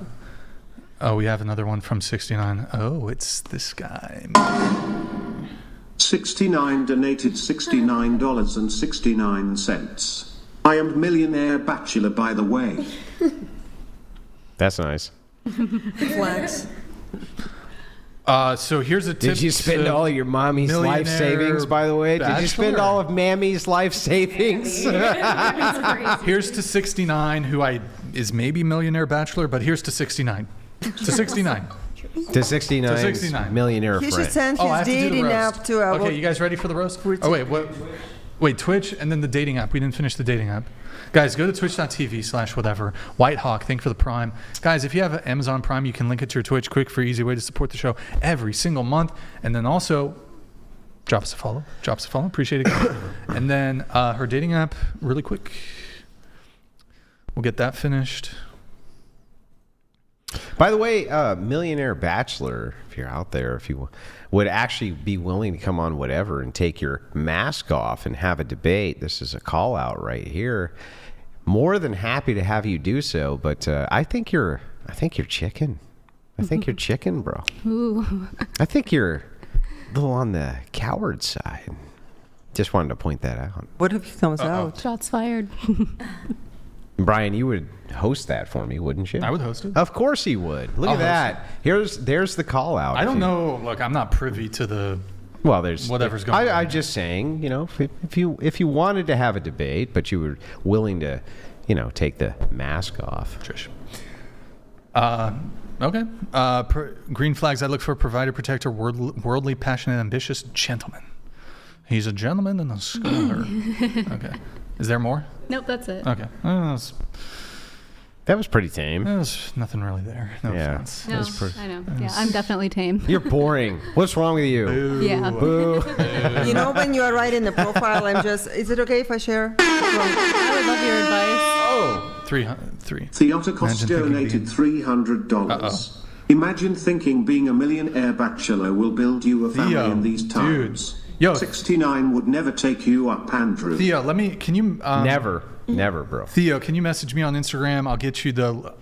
oh, we have another one from 69. Oh, it's this guy. 69 donated $69.69. I am millionaire bachelor, by the way. That's nice. Flex. So here's a tip. Did you spend all of your mommy's life savings, by the way? Did you spend all of Mammy's life savings? Here's to 69, who is maybe millionaire bachelor, but here's to 69. To 69. To 69. Millionaire He friend. should send Oh, I his have to do the dating roast. app to Okay, you guys ready for the roast? Oh, wait, what? Wait, Twitch and then the dating app. We didn't finish the dating app. Guys, go to twitch.tv/whatever. Whitehawk, thank for the Prime. Guys, if you have Amazon Prime, you can link it to your Twitch. Quick, free, easy way to support the show every single month. And then also, drop us a follow. Appreciate it. And then her dating app, really quick. We'll get that finished. By the way, Millionaire Bachelor, if you're out there, if you would actually be willing to come on whatever and take your mask off and have a debate, this is a call out right here. More than happy to have you do so, but I think you're chicken. I think you're chicken, bro. Ooh. I think you're a little on the coward side. Just wanted to point that out. What if he comes out? Shots fired. Brian, you would host that for me, wouldn't you? I would host it. Of course he would. Look I'll at that. There's the call out. I don't know. Look, I'm not privy to the... Well, there's whatever's going on. I'm just saying, if you wanted to have a debate, but you were willing to, take the mask off. Trish. Okay. Green flags. I look for a provider, protector, worldly, passionate, ambitious gentleman. He's a gentleman and a scholar. Okay. Is there more? Nope, that's it. Okay. That was pretty tame. There's nothing really there. No offense. No, I know. Yeah, I'm definitely tame. You're boring. What's wrong with you? Boo. Yeah. Boo. You know, when you are writing the profile, is it okay if I share? I would love your advice. Oh. 3. Theotokos donated $300. Imagine thinking being a millionaire bachelor will build you a family in these times. Yo, 69 would never take you up, Andrew. Theo, can you... Never, bro. Theo, can you message me on Instagram? I'll get you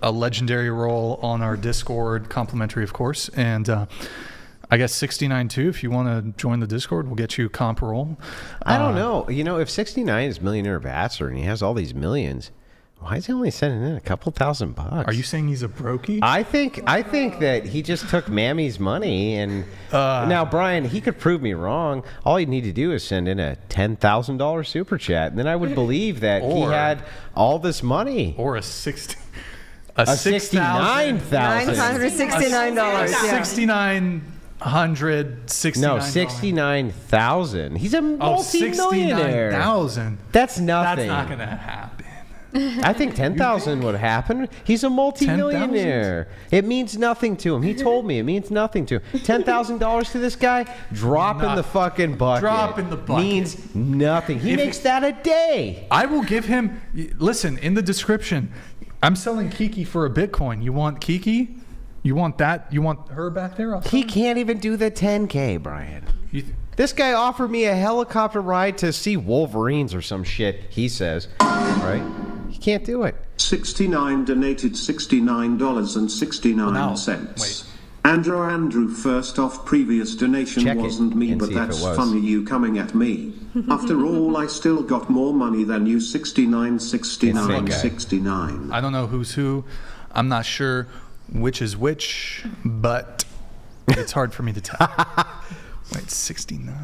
a legendary role on our Discord, complimentary, of course. And I guess 69 too, if you want to join the Discord, we'll get you a comp role. I don't know. If 69 is millionaire bachelor and he has all these millions, why is he only sending in a couple $1,000? Are you saying he's a brokey? I think that he just took Mammy's money and now Brian, he could prove me wrong. All he'd need to do is send in a $10,000 super chat, and then I would believe that he had all this money. Or a $69,000. $6,969. No, 69,000. He's a multi-millionaire. 69,000. That's nothing. That's not going to happen. I think 10,000 would happen. He's a multi-millionaire. 10,000? It means nothing to him. He told me it means nothing to him. $10,000 to this guy, drop in the fucking bucket. Drop in the bucket. Means nothing. He makes that a day. I will give him. Listen, in the description, I'm selling Kiki for a Bitcoin. You want Kiki? You want that? You want her back there? He can't even do the 10K, Brian. This guy offered me a helicopter ride to see Wolverines or some shit, he says. Right? He can't do it. 69 donated $69.69. Andrew, first off, previous donation wasn't me, but that's funny you coming at me. After all, I still got more money than you. 69. I don't know who's who. I'm not sure which is which, but it's hard for me to tell. Wait, 69.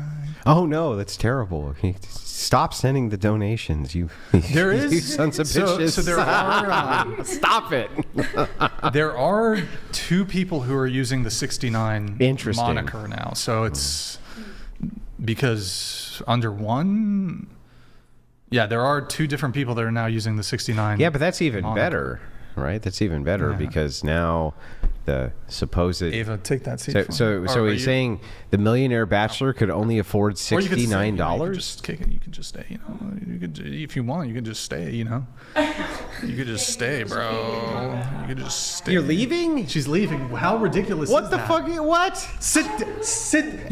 Oh no, that's terrible. Stop sending the donations. You sons of bitches. So there are stop it. There are 2 people who are using the 69 moniker now. So it's because under one, there are 2 different people that are now using the 69. Yeah, but that's even better, right? That's even better because now the supposed. Ava, take that seat. So he's saying the millionaire bachelor could only afford $69. You could just kick it. You could just stay. You know, you could, if you want, you could just stay. You know, you could just stay, bro. You could just stay. You're leaving? She's leaving. How ridiculous! What is the that? fuck? What? Sit.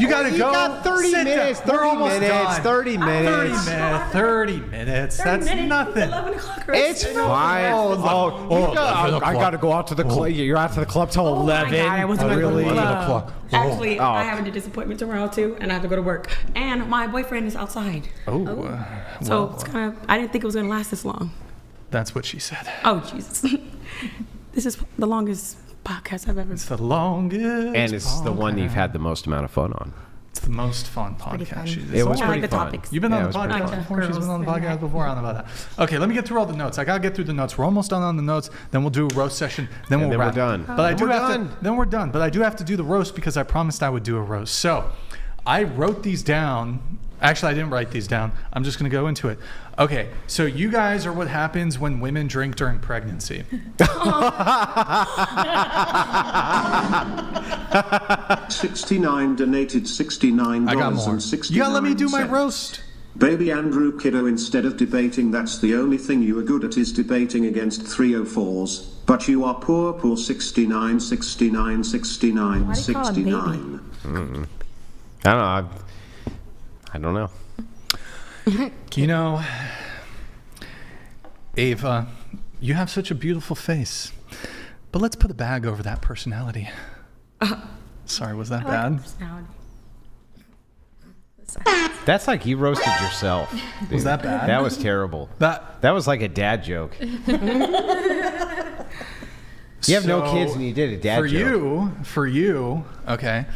You gotta go. You got 30 minutes. 30 minutes. 30 minutes. 30 minutes. That's nothing. 11 o'clock. It's fine. I gotta go out to the club. You're out to the club till 11. God, I wasn't going to go to the club. Oh. Actually, I have a disappointment tomorrow too, and I have to go to work. And my boyfriend is outside. So it's kind of. I didn't think it was going to last this long. That's what she said. Oh Jesus! This is the longest podcast I've ever. It's the longest. And it's the one you've had the most amount of fun on. It's the most fun podcast. It was I pretty like the fun. topics. You've been on the podcast before. She's been on the podcast before. I don't know about that. Okay, let me get through all the notes. I gotta get through the notes. We're almost done on the notes. Then we'll do a roast session. Then we'll wrap. we're done. But I do have to. Then we're done. But I do have to do the roast because I promised I would do a roast. So I wrote these down. Actually, I didn't write these down. I'm just going to go into it. Okay, so you guys are what happens when women drink during pregnancy. 69 donated $69. I got more. You gotta let me do my roast. Baby Andrew Kiddo, instead of debating, that's the only thing you are good at is debating against 304s. But you are poor 69, 69, 69, 69. I don't know. You know, Ava, you have such a beautiful face. But let's put a bag over that personality. Sorry, was that bad? That's like you roasted yourself. Dude. Was that bad? That was terrible. That was like a dad joke. You have no kids and you did a dad joke. For you, okay.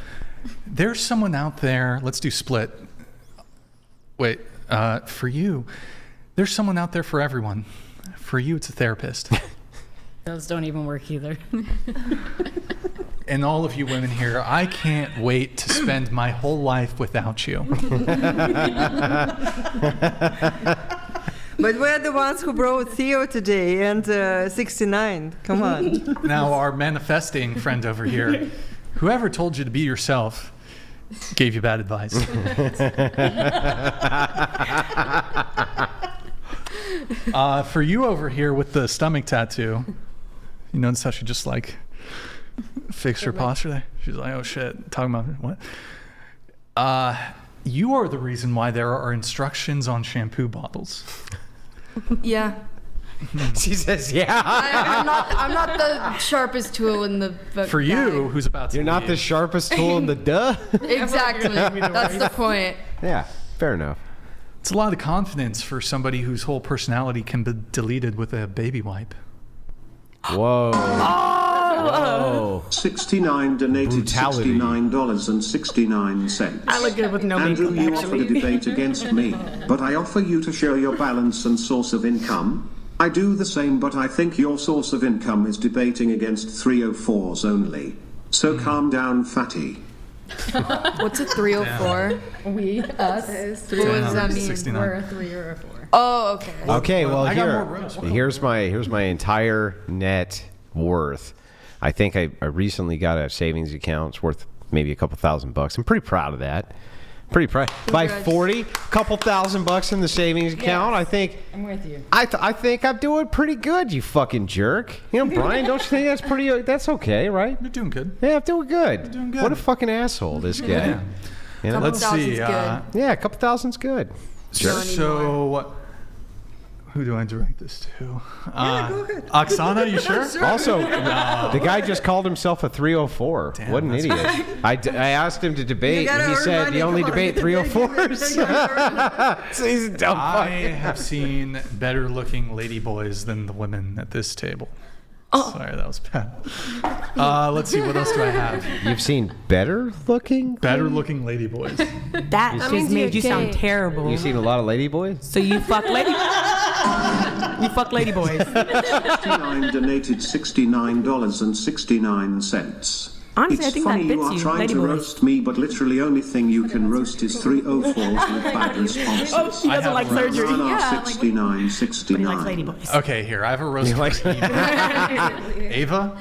There's someone out there. Let's do split. Wait, for you, there's someone out there for everyone. For you, it's a therapist. Those don't even work either. And all of you women here, I can't wait to spend my whole life without you. But we're the ones who brought Theo today and 69. Come on. Now, our manifesting friend over here, whoever told you to be yourself gave you bad advice. For you over here with the stomach tattoo, you notice how she just like fixed her posture there? She's like, oh shit, talking about what? You are the reason why there are instructions on shampoo bottles. Yeah. She says, yeah. I'm not the sharpest tool in the book. For you, who's about to You're not the sharpest tool in the duh? Exactly. That's the point. Yeah, fair enough. It's a lot of confidence for somebody whose whole personality can be deleted with a baby wipe. Whoa. Whoa. 69 donated $69.69. I look good with no Andrew, makeup, you offered a debate against me, but I offer you to show your balance and source of income. I do the same, but I think your source of income is debating against 304s only. So calm down, fatty. What's a 304? We, us. What does that mean? 69. We're a 3 or a 4. Oh, okay. Okay, well, I got more roast. here's my entire net worth. I think I recently got a savings account. It's worth maybe a couple $1,000. I'm pretty proud of that. Pretty proud. By 40, couple $1,000 in the savings account. I think. I'm with you. I think I'm doing pretty good. You fucking jerk. You know, Brian, don't you think that's pretty? That's okay, right? You're doing good. Yeah, I'm doing good. You're doing good. What a fucking asshole, this guy. Yeah. You know? Let's see. Yeah, a couple $1,000's good. Sure. So, who do I direct this to? Go ahead. Oksana, you sure? Also, the guy just called himself a 304. Damn, what an idiot. I asked him to debate, and he said, you only debate 304s. So he's a dumb fuck. I have seen better looking lady boys than the women at this table. Oh. Sorry, that was bad. Let's see, what else do I have? You've seen better looking lady boys. That just made you sound terrible. You've seen a lot of lady boys? So you fuck lady. You fuck lady boys. 69 donated $69.69. Honestly, It's I think funny that you are fits you, trying lady to boys. roast me, but literally only thing you can roast is 304s with bad responses. Oh, she doesn't like surgery. Yeah, 69, But he likes lady 69. boys. Okay, here, I have a roast for Eva.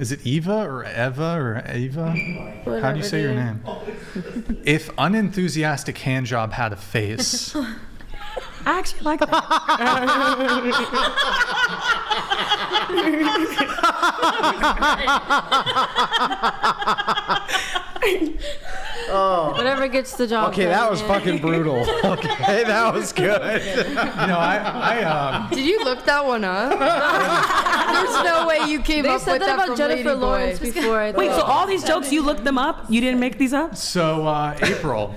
Is it Eva or Eva or Ava? How do you say your name? If unenthusiastic handjob had a face. I actually like that. Whatever gets the job Okay, done. that was fucking brutal. Okay, that was good. I Did you look that one up? There's no way you came They up said with that that about from Jennifer Lady Lawrence Boy. before. I Wait, so thought. all these jokes, you looked them up? You didn't make these up? So, April.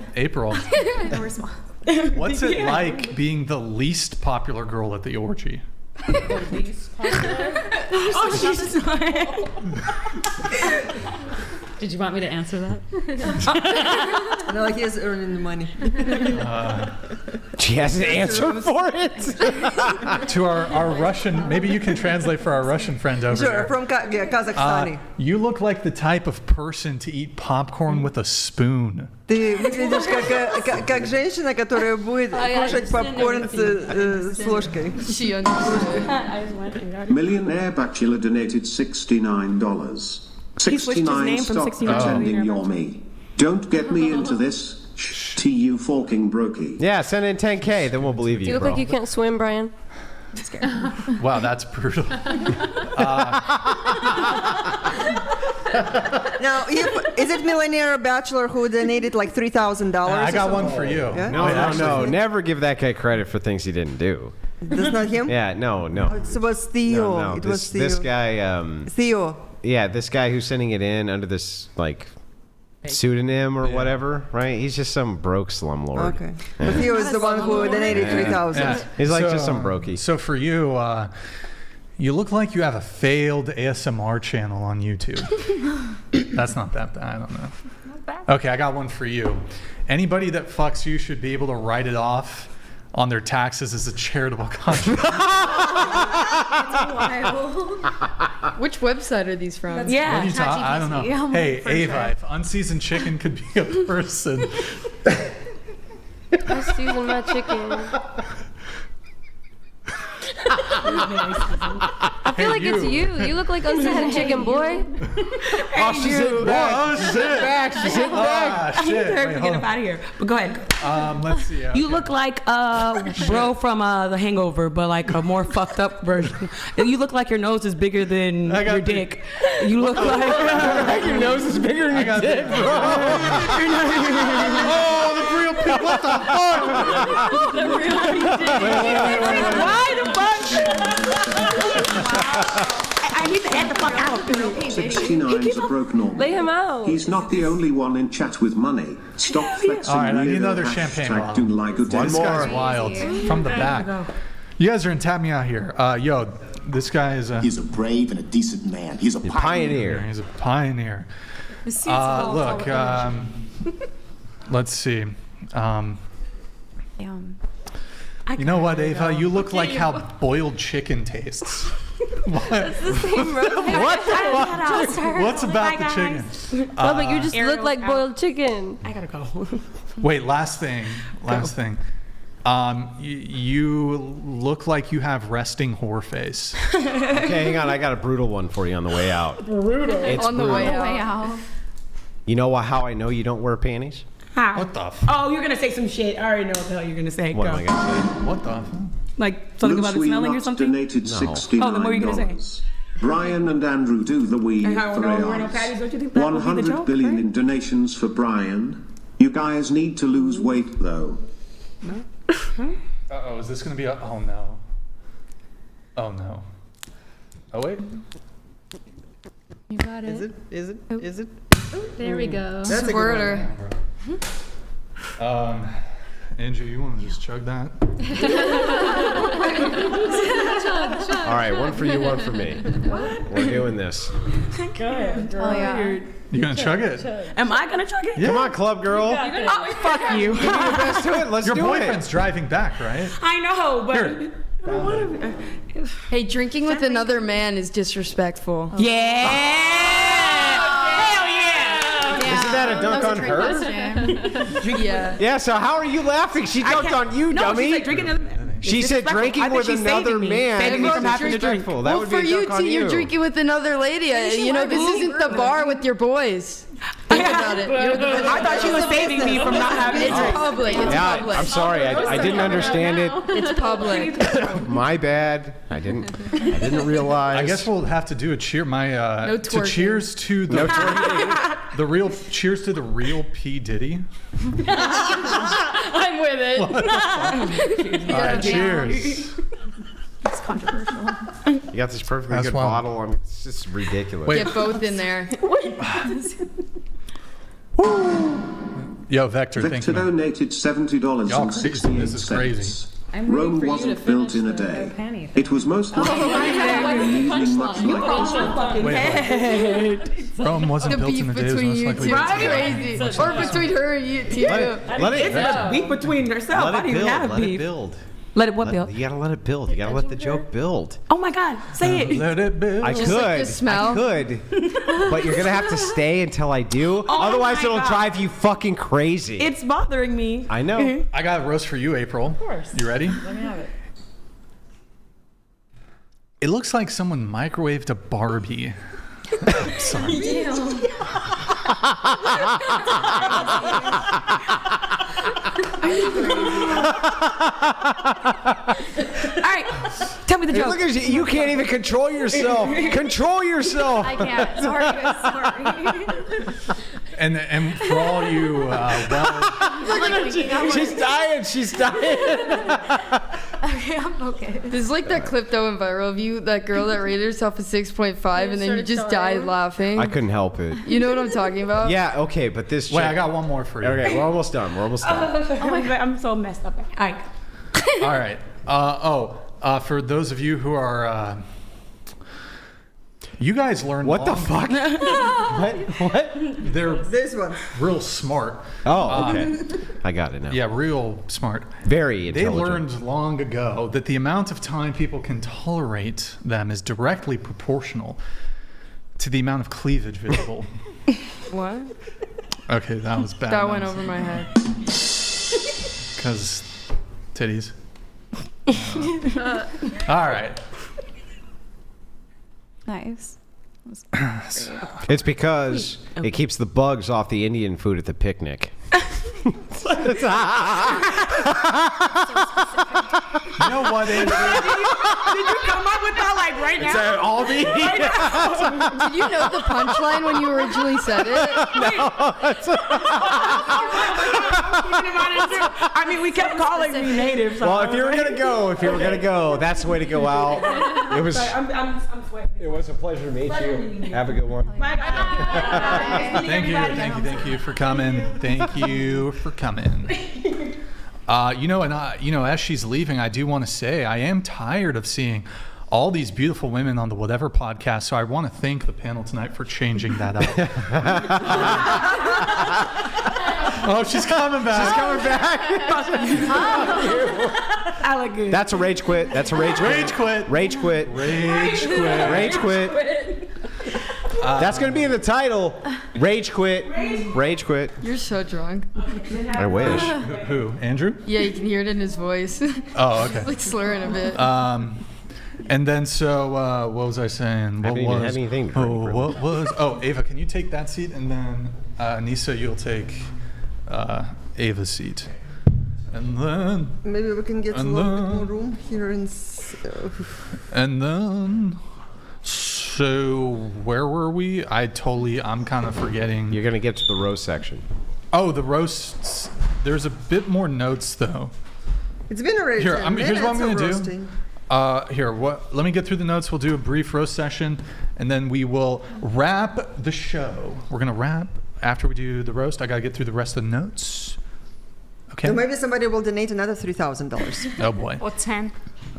What's it like being the least popular girl at the orgy? Oh, Jesus. Did you want me to answer that? No, he is earning the money. She has an answer for it. To our Russian, maybe you can translate for our Russian friend over Sure, there. from Kazakhstan. You look like the type of person to eat popcorn with a spoon. Ты выглядишь как женщина, которая будет кушать попкорн с ложкой. Millionaire Bachelor donated $69. He switched his name 69 from stop 69 to pretending Millionaire you're me. Don't get me into this. To you forking brokey. Yeah, send in 10K, then we'll believe you, You look bro. like you can't swim, Brian. Wow, that's brutal. Now, is it Millionaire Bachelor who donated like $3,000? I got one for you. Yeah? No. Never give that guy credit for things he didn't do. That's not him? Yeah, no. It was Theo. No. It was Theo. This guy, Theo. yeah, this guy who's sending it in under this, like, pseudonym or whatever, right? He's just some broke slumlord. Okay. But Theo is the one who donated 3,000. Yeah. He's like just some brokey. So for you, you look like you have a failed ASMR channel on YouTube. That's not that bad. I don't know. Not bad. Okay, I got one for you. Anybody that fucks you should be able to write it off on their taxes as a charitable contribution. Which website are these from? What are you I don't know. Hey, Ava, if unseasoned chicken could be a person. I season my chicken. I feel like it's you. You look like unseasoned chicken, boy. Oh, she's hitting back. Oh, shit. She's hitting back. Ah, I need shit. to Wait, get hold him on. out of here. But go ahead. Let's see. Okay. You look like bro from The Hangover, but like a more fucked up version. You look like your nose is bigger than your dick. You look like your nose is bigger than your dick, bro. Oh, the real people. What the fuck? Why the fuck? I need to add the fuck out. 69's a broke normal. Lay him out. He's not the only one in chat with money. Stop flexing. All right, I need little another champagne hashtag bottle. do like a This dance. guy's wild. From the back. You guys are in Tap Me Out here. Yo, this guy is a... He's a brave and a decent man. He's a pioneer. He's a pioneer. Look, let's see. You know what, Ava? You look like how boiled chicken tastes. What? That's the same What the fuck? What's about the chicken? No, but you just look like boiled chicken. I gotta go. Wait, last thing. You look like you have resting whore face. Okay, hang on. I got a brutal one for you on the way out. Brutal. It's On the brutal. way out. You know how I know you don't wear panties? How? What the Oh, you're gonna say some shit. I already know what the hell you're gonna say. What Go. am I going to say? What the Like something about it smelling or something? Donated $69. Oh, then what were you gonna say? Brian and Andrew do the wee And how for we're not wearing no AIs. patties, don't you think that would be the 100 joke, billion right? in donations for Brian. You guys need to lose weight though. Uh-oh, is this going to be a... Oh, no. Oh, no. Oh, wait. You got it. Is it? Is it? Is it? There we go. That's a good Squirter. Andrew, you want to just chug that? All right, one for you, one for me. We're doing this. Good. Oh, yeah. You going to chug it? Am I gonna chug it? Yeah. Come on, club girl. Oh, fuck you. Give me your best to it. Let's Your do boyfriend's it. driving back, right? I know, but Here. Hey, drinking with another man is disrespectful. yeah. Hell yeah. Isn't that a dunk on her? Yeah. Yeah, so how are you laughing? She dunked on you, no, dummy. she's like drinking another man. She said drinking with another man. Saving me from having to drink. That Well, would for be a you dunk on too, you're drinking with another lady. You know, this isn't the bar with your boys. Think about it. I thought she was saving me from not having to It's drink. public. It's public. I'm sorry. I didn't understand it. It's public. My bad. I didn't realize. I guess we'll have to do a cheer. No To twerking. cheers to the the real cheers to the real P Diddy. I'm with it. All right, cheers. It's controversial. You got this perfectly That's good wild. bottle. It's just ridiculous. Wait. Get both in there. Yo, Vector, thank Victor you. donated $70 Y'all and crazy. 68 This is crazy. cents. I'm waiting Rome for you to wasn't built in a finish the day. panty thing. It was most likely an evening much like this one. Wait, Rome wasn't The built beef in a day. It was between most you likely two built is in a day. crazy. Or between her and you two. Let it Beef between herself. I don't even have Let it beef. build. Let it what build? You gotta let it build. You gotta let the joke build. Oh my God, say it. Let it build. I Just could. like the smell. I could. But you're gonna have to stay until I do. Otherwise, my it'll God. drive you fucking crazy. It's bothering me. I know. I got a roast for you, April. Of course. You ready? Let me have it. It looks like someone microwaved a Barbie. Sorry. All right, tell me the Hey, joke. look at you. You can't even control yourself. Control yourself. I can't. Sorry. And for all you, She's dying. She's dying. Okay, I'm okay. This is like that clip that went viral of you, that girl that rated herself a 6.5 and then you just died laughing. I couldn't help it. You know what I'm talking about? Yeah. Okay, but this. wait, chick- I got one more for you. Okay, we're almost done. We're almost done. Oh my God, I'm so messed up. All right. All right. For those of you who are, you guys learned What the long- fuck? What? They're This one. real smart. Oh, okay. I got it now. Yeah, real smart. Very They intelligent. learned long ago that the amount of time people can tolerate them is directly proportional to the amount of cleavage visible. What? Okay, that was bad. That went over my head. Because titties. All right. Nice. It's because it keeps the bugs off the Indian food at the picnic. You know what, Andrew? Did you come up with that like right now? It's at Aldi. Did you know the punchline when you originally said it? I mean, we kept calling me native. So Well, if you were gonna go, that's the way to go out. It was. I'm sweating. It was a pleasure to meet you. Have a good one. Thank you for coming. Thank you for coming. As she's leaving, I do want to say I am tired of seeing all these beautiful women on the Whatever podcast. So I want to thank the panel tonight for changing that up. Oh, she's coming back. I look good. That's a rage quit. That's a rage quit. Rage quit. Rage quit. Rage quit. Rage quit. That's going to be in the title. Rage quit. Rage quit. You're so drunk. I wish. Who? Andrew? Yeah, you can hear it in his voice. Oh, okay. Like slurring a bit. And then what was I saying? I haven't even had anything to drink, what was? Oh, Ava, can you take that seat? And then Nisa, you'll take Ava's seat. And then. Maybe we can get a little bit more room here in. And then. So where were we? I'm kind of forgetting. You're going to get to the roast section. Oh, the roasts. There's a bit more notes though. It's been already. Here, 10 here's what I'm minutes going of to roasting. do. Let me get through the notes. We'll do a brief roast session, and then we will wrap the show. We're gonna wrap after we do the roast. I gotta get through the rest of the notes. Okay. So maybe somebody will donate another $3,000. Oh boy. Or 10.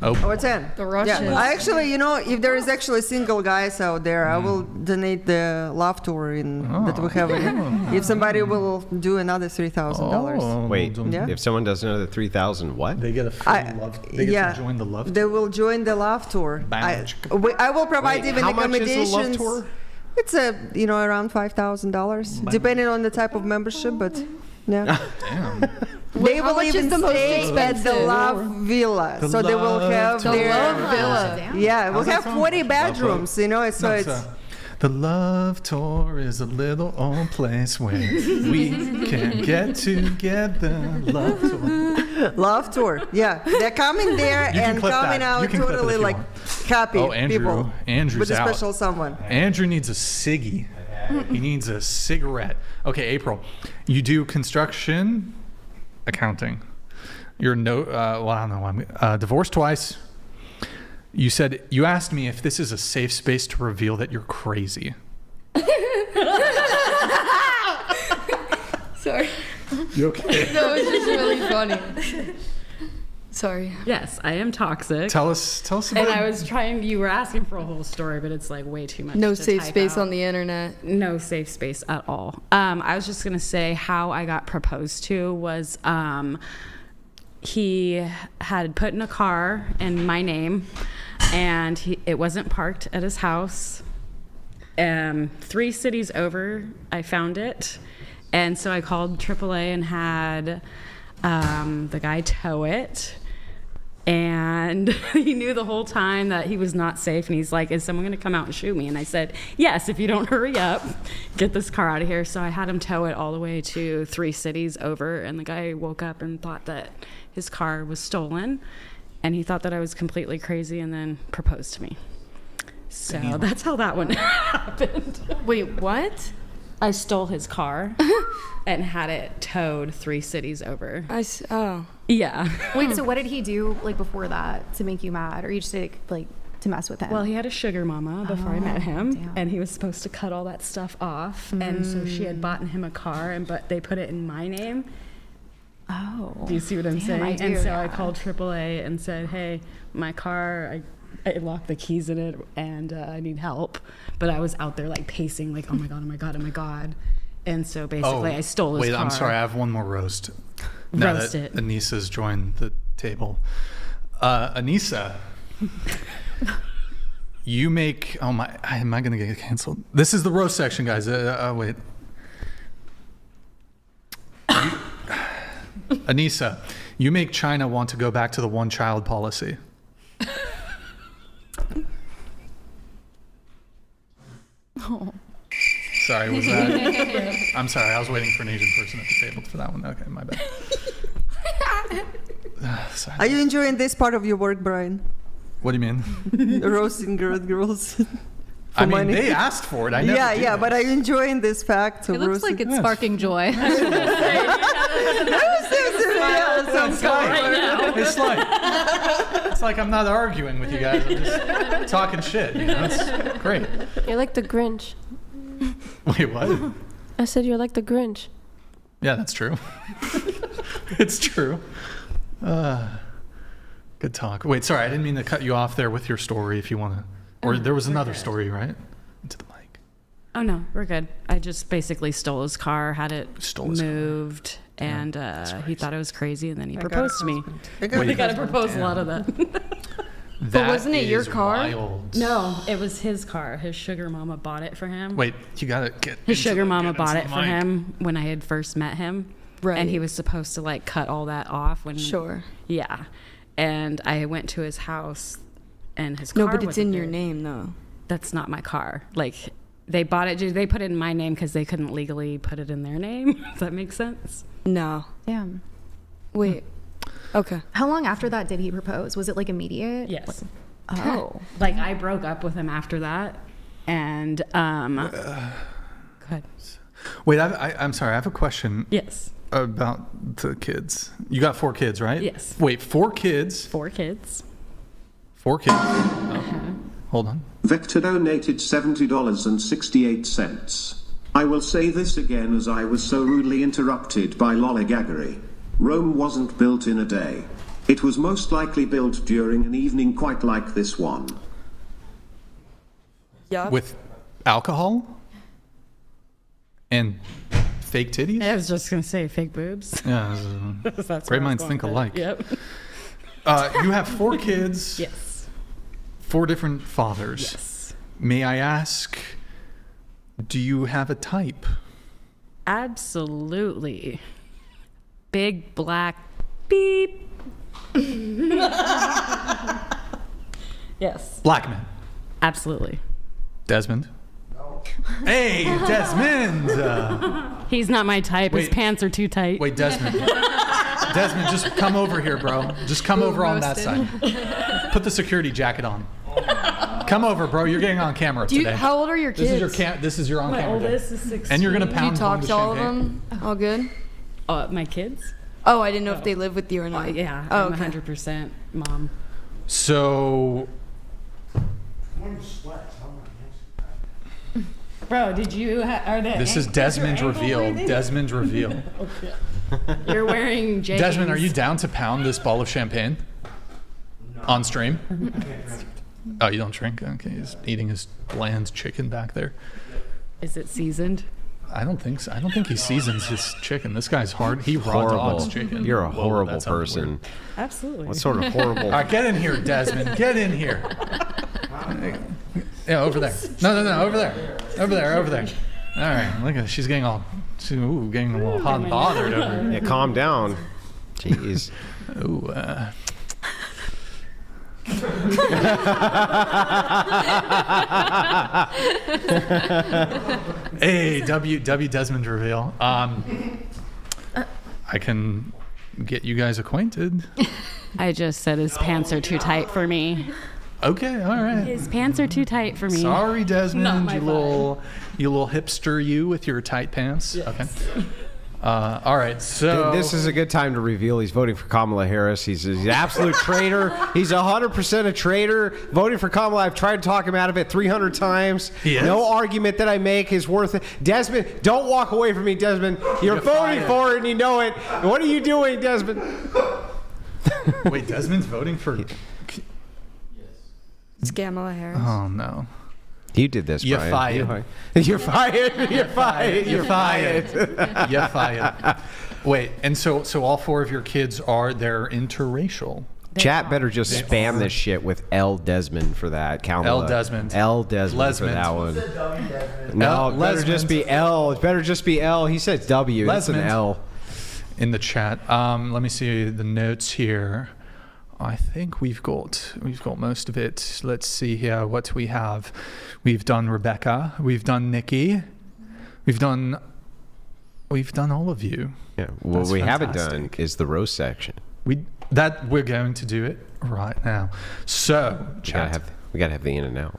Oh. Or 10. The Russians. Yeah. I actually, if there is actually single guys out there, I will donate the love tour that we have. If somebody will do another $3,000. Wait, Yeah. if someone does another 3,000, what? They get a free love. They get to join the love. They will join the love tour. I will provide even how much accommodations. is the love tour? It's around $5,000, depending on the type of membership. But yeah. Damn. They How will much is even the most stay at the expensive? Love Villa. The So they will Love have Tour. their Love Villa. Yeah, we'll How's that have song? 40 Love bedrooms, Tour. you know, so No, it's the Love Tour is a little old place where we can get together. Love Tour. Love Tour. Yeah, they're coming there You can and clip coming that. You out can clip it if totally you like want. happy Oh, Andrew. people Andrew's with a out. special someone. Andrew needs a ciggy. He needs a cigarette. Okay, April, you do construction, accounting. You're well, I don't know. I'm divorced twice. You said you asked me if this is a safe space to reveal that you're crazy. Sorry. You okay? No, it's just really funny. Sorry. Yes, I am toxic. Tell us about And I was trying. You were asking for a whole story, but it's like way too much. No to safe type space out. on the internet. No safe space at all. I was just gonna say how I got proposed to was he had put in a car in my name, and it wasn't parked at his house. 3 cities over, I found it, and so I called AAA and had the guy tow it. And he knew the whole time that he was not safe. And he's like, is someone going to come out and shoot me? And I said, yes, if you don't hurry up, get this car out of here. So I had him tow it all the way to 3 cities over. And the guy woke up and thought that his car was stolen. And he thought that I was completely crazy and then proposed to me. So that's how that one happened. Wait, what? I stole his car and had it towed 3 cities over. Oh. Yeah. Wait, so what did he do like before that to make you mad, or you just like to mess with him? Well, he had a sugar mama before I met him, damn. and he was supposed to cut all that stuff off. And so she had bought him a car, but they put it in my name. Oh. Do you see what I'm Damn, saying? I do, And so yeah. I called AAA and said, hey, my car, I locked the keys in it, and I need help. But I was out there like pacing, like, oh my God, oh my God, oh my God. And so basically I stole his car. Wait, I'm sorry. I have one more roast. Now Roast that it. Anissa's joined the table. Anissa, you make... Oh my... Am I going to get canceled? This is the roast section, guys. Wait. Anissa, you make China want to go back to the one-child policy. Oh. Sorry, was that... I'm sorry, I was waiting for an Asian person at the table for that one. Okay, my bad. Sorry. Are you enjoying this part of your work, Brian? What do you mean? Roasting girls. I mean, money. they asked for it. I never did but are you enjoying this fact? It looks like it's sparking joy. It's like I'm not arguing with you guys. I'm just talking shit. You know, it's great. You're like the Grinch. Wait, what? I said you're like the Grinch. Yeah, that's true. It's true. Good talk. Wait, sorry, I didn't mean to cut you off there with your story. If you want to, or there was another story, right? Into the mic. Oh no, we're good. I just basically stole his car, had it moved, and he thought I was crazy, and then he proposed to me. I I got to propose a lot of that. That wasn't it your is car? Wild. No, it was his car. His sugar mama bought it for him. Wait, you gotta get. His sugar mama get bought into it the for mic. him when I had first met him. Right. And he was supposed to like cut all that off when. Sure. Yeah. And I went to his house, and his car. No, but it's wasn't in your there. name, though. That's not my car. Like, they bought it. They put it in my name because they couldn't legally put it in their name. Does that make sense? No. Damn. Wait. Okay. How long after that did he propose? Was it like immediate? Yes. Oh. Like, I broke up with him after that, and go ahead. Wait, I'm sorry. I have a question. Yes. About the kids. You got 4 kids, right? Yes. Wait, 4 kids. 4 kids. 4 kids. Oh. Hold on. Vector donated $70.68. I will say this again as I was so rudely interrupted by lollygaggery. Rome wasn't built in a day. It was most likely built during an evening quite like this one. Yeah. With alcohol? And fake titties? I was just going to say fake boobs. Yeah. That's Great where I was minds going think with it. alike. Yep. You have 4 kids. Yes. 4 different fathers. Yes. May I ask, do you have a type? Absolutely. big black beep. Yes. Black man. Absolutely. Desmond. Hey, Desmond. He's not my type. His Wait. pants are too tight. Wait, Desmond. Desmond, just come over here, bro. Just come over on that side. Put the security jacket on. Come over, bro. You're getting on camera today. How old are your kids? This is your on My camera. oldest day. is 16. And you're gonna Do pound you talk home the to all of champagne. them? All good? My kids? Oh, I didn't know if they live with you or not. Yeah, Oh, I'm okay. 100% mom. So, Bro, did you are the this is Desmond's reveal. Desmond's reveal. You're wearing jeans. Desmond, are you down to pound this ball of champagne on stream? Oh, you don't drink? Okay, he's eating his bland chicken back there. Is it seasoned? I don't think so. I don't think he seasons his chicken. This guy's hard. He raw Horrible. dogs chicken. You're a Whoa, horrible that sounds person. weird. Absolutely. What sort of horrible? All right, get in here, Desmond. Get in here. Yeah, over there. No, over there. Over there. All right, look at she's getting all, getting a little hot and bothered over here. Yeah, calm down. Jeez. Ooh, Hey, W Desmond reveal. I can get you guys acquainted. I just said his pants are too tight for me. Okay, all right. His pants are too tight for me. Sorry, Desmond, Not my you little hipster, you with your tight pants. Yes. Okay. All right, so this is a good time to reveal he's voting for Kamala Harris. He's an absolute traitor. He's 100% a traitor. Voting for Kamala, I've tried to talk him out of it 300 times. No argument that I make is worth it. Desmond, don't walk away from me, Desmond. You're voting for it and you know it. What are you doing, Desmond? Wait, Desmond's voting for... It's Kamala Harris. Oh, no. You did this, You're Brian. fired. You're fired. You're fired. You're fired. You're fired. Wait, and so all four of your kids they're interracial. Chat better just spam this shit with L. Desmond for that. Kamala. L. Desmond. L. Desmond for that one. No, it better just be L. It better just be L. He said W. That's an L. In the chat. Let me see the notes here. I think we've got most of it. Let's see here what we have. We've done Rebecca. We've done Nikki. We've done all of you. Yeah. What That's we fantastic. haven't done is the roast section. We're going to do it right now. So We gotta have the in and out.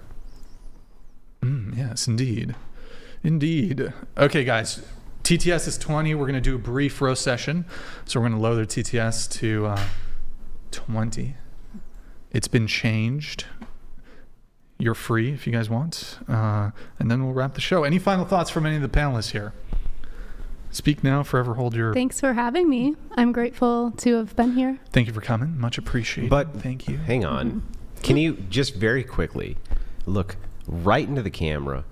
Yes, indeed. Okay, guys. TTS is 20. We're going to do a brief roast session. So we're going to lower the TTS to 20. It's been changed. You're free if you guys want. And then we'll wrap the show. Any final thoughts from any of the panelists here? Speak now, forever hold your... Thanks for having me. I'm grateful to have been here. Thank you for coming. Much appreciated. But thank you. Hang on. Can you just very quickly look right into the camera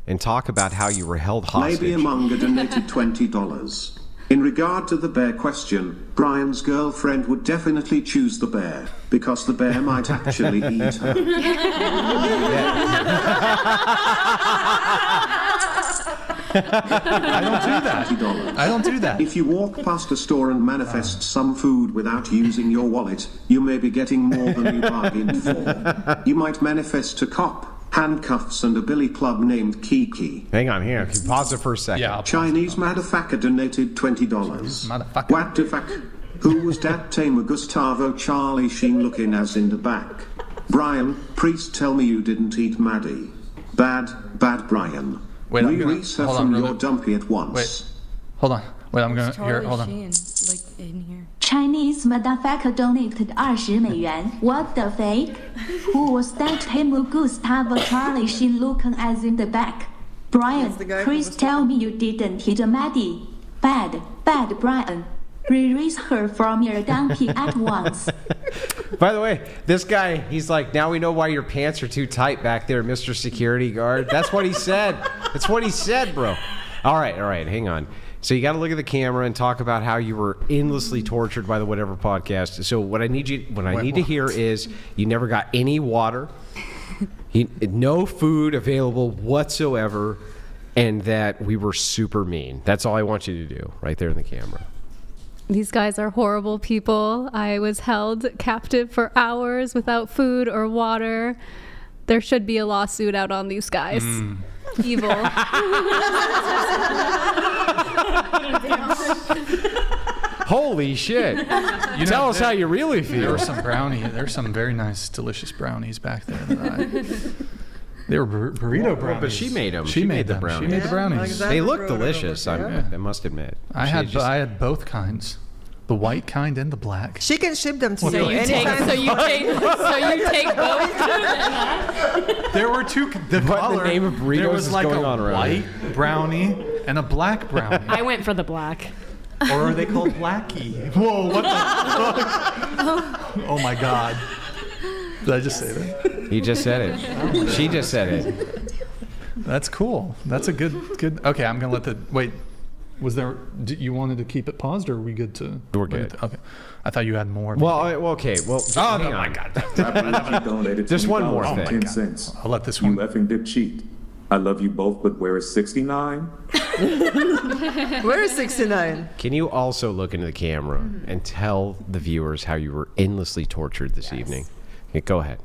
and talk about how you were held hostage? Maybe Among donated $20. In regard to the bear question, Brian's girlfriend would definitely choose the bear, because the bear might actually eat her. I don't do that. If you walk past a store and manifest some food without using your wallet, you may be getting more than you bargained for. You might manifest a cop, handcuffs, and a billy club named Kiki. Hang on here. Pause it for a second. Yeah, Chinese motherfucker donated $20. What the fuck? Who was that tamer Gustavo Charlie Sheen looking as in the back? Brian, please tell me you didn't eat Maddie. Bad Brian. Wait, Release her from your dumpy at once. Wait, hold on. Wait, I'm gonna here. Hold on. Like in here. Chinese motherfucker donated $20. What the fake? Who was that tamer Gustavo Charlie Sheen looking as in the back? Brian, please tell me you didn't hit Maddie. Bad Brian. Release her from your donkey at once. By the way, this guy, he's like, now we know why your pants are too tight back there, Mr. Security Guard. That's what he said. That's what he said, bro. All right, hang on. So you got to look at the camera and talk about how you were endlessly tortured by the Whatever podcast. So what I need to hear is you never got any water, no food available whatsoever, and that we were super mean. That's all I want you to do right there in the camera. These guys are horrible people. I was held captive for hours without food or water. There should be a lawsuit out on these guys. Evil. Holy shit. Tell us how you really feel. There were some very nice, delicious brownies back there. They were burrito brownies. But she made them. She made the them. brownies. She made the brownies. Exactly. They look delicious, I must admit. I had both kinds. The white kind and the black. She can ship them to So you you take both. There were two. The name of burritos there was is like going a on around white brownie and a black brownie. I went for the black. Or are they called blackie? Whoa! What the fuck? Oh my god! Did I just say that? He just said it. She just said it. That's cool. That's a good. Okay, I'm gonna let the wait. Was there? You wanted to keep it paused, or are we good to? We're good. Okay. I thought you had more. Well, okay. Well, oh no, my God. Just one more thing. 10 cents. I'll let this one. You effing dip cheat. I love you both, but where is 69? Where is 69? Can you also look into the camera and tell the viewers how you were endlessly tortured this evening? Okay, go ahead.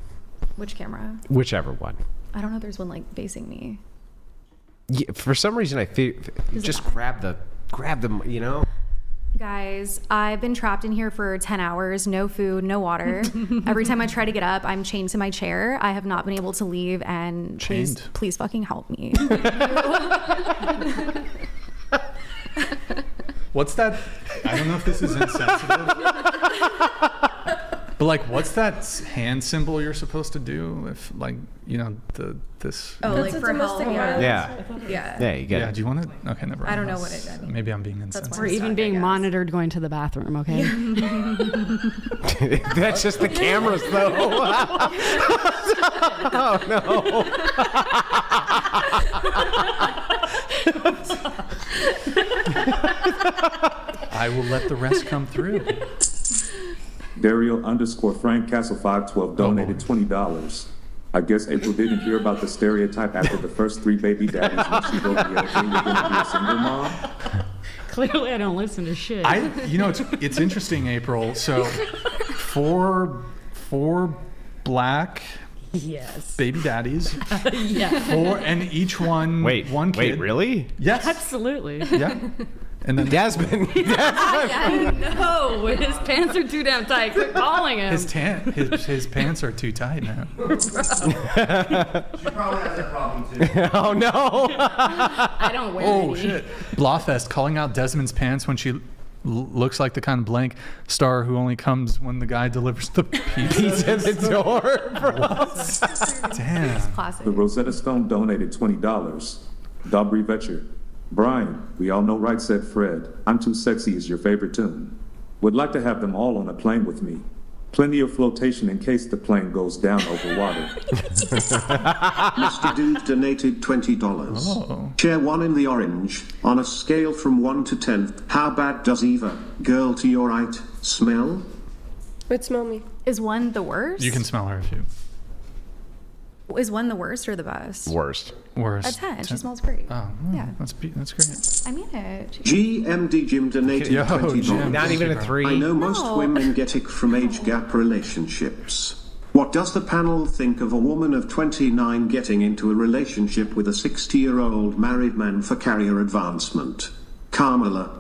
Which camera? Whichever one. I don't know. There's one like facing me. Yeah, for some reason, I feel just grab them. You know. Guys, I've been trapped in here for 10 hours, no food, no water. Every time I try to get up, I'm chained to my chair. I have not been able to leave, and please fucking help me. What's that? I don't know if this is insensitive. But like, what's that hand symbol you're supposed to do if, like, you know, this? Oh, like for help. Yeah. You get it. Do you want to? Okay, never mind. I don't know what it means. Maybe I'm being insensitive. Or even being monitored going to the bathroom. Okay. That's just the cameras, though. Oh no. I will let the rest come through. Dario _Frank Castle 512 donated $20. I guess April didn't hear about the stereotype after the first 3 baby daddies when she wrote the okay, you're going to be a single mom. Clearly, I don't listen to shit. You know, it's interesting, April. So, four black baby daddies. And each one one kid. Wait, really? Yes, absolutely. Yeah. And then Desmond. No, his pants are too damn tight. Quit calling him. His pants are too tight now. She probably has that problem too. Oh no. I don't wear any. Oh shit. Blawfest calling out Desmond's pants when she looks like the kind of blank star who only comes when the guy delivers the pizza at the door. Damn. Classic. The Rosetta Stone donated $20. Dobry Vetcher. Brian, we all know Right Said Fred. I'm Too Sexy is your favorite tune. Would like to have them all on a plane with me. Plenty of flotation in case the plane goes down over water. Mr. Dude donated $20. Chair 1 in the orange. On a scale from 1 to 10, how bad does Eva, girl to your right, smell? Wait, smell me. Is one the worst? You can smell her if you. Is one the worst or the best? Worst. A 10. She smells great. Oh, yeah. That's great. I mean it. GMD Jim donated $20. Jim, not even a 3. I know most women get ick from age gap relationships. What does the panel think of a woman of 29 getting into a relationship with a 60-year-old married man for career advancement? Kamala.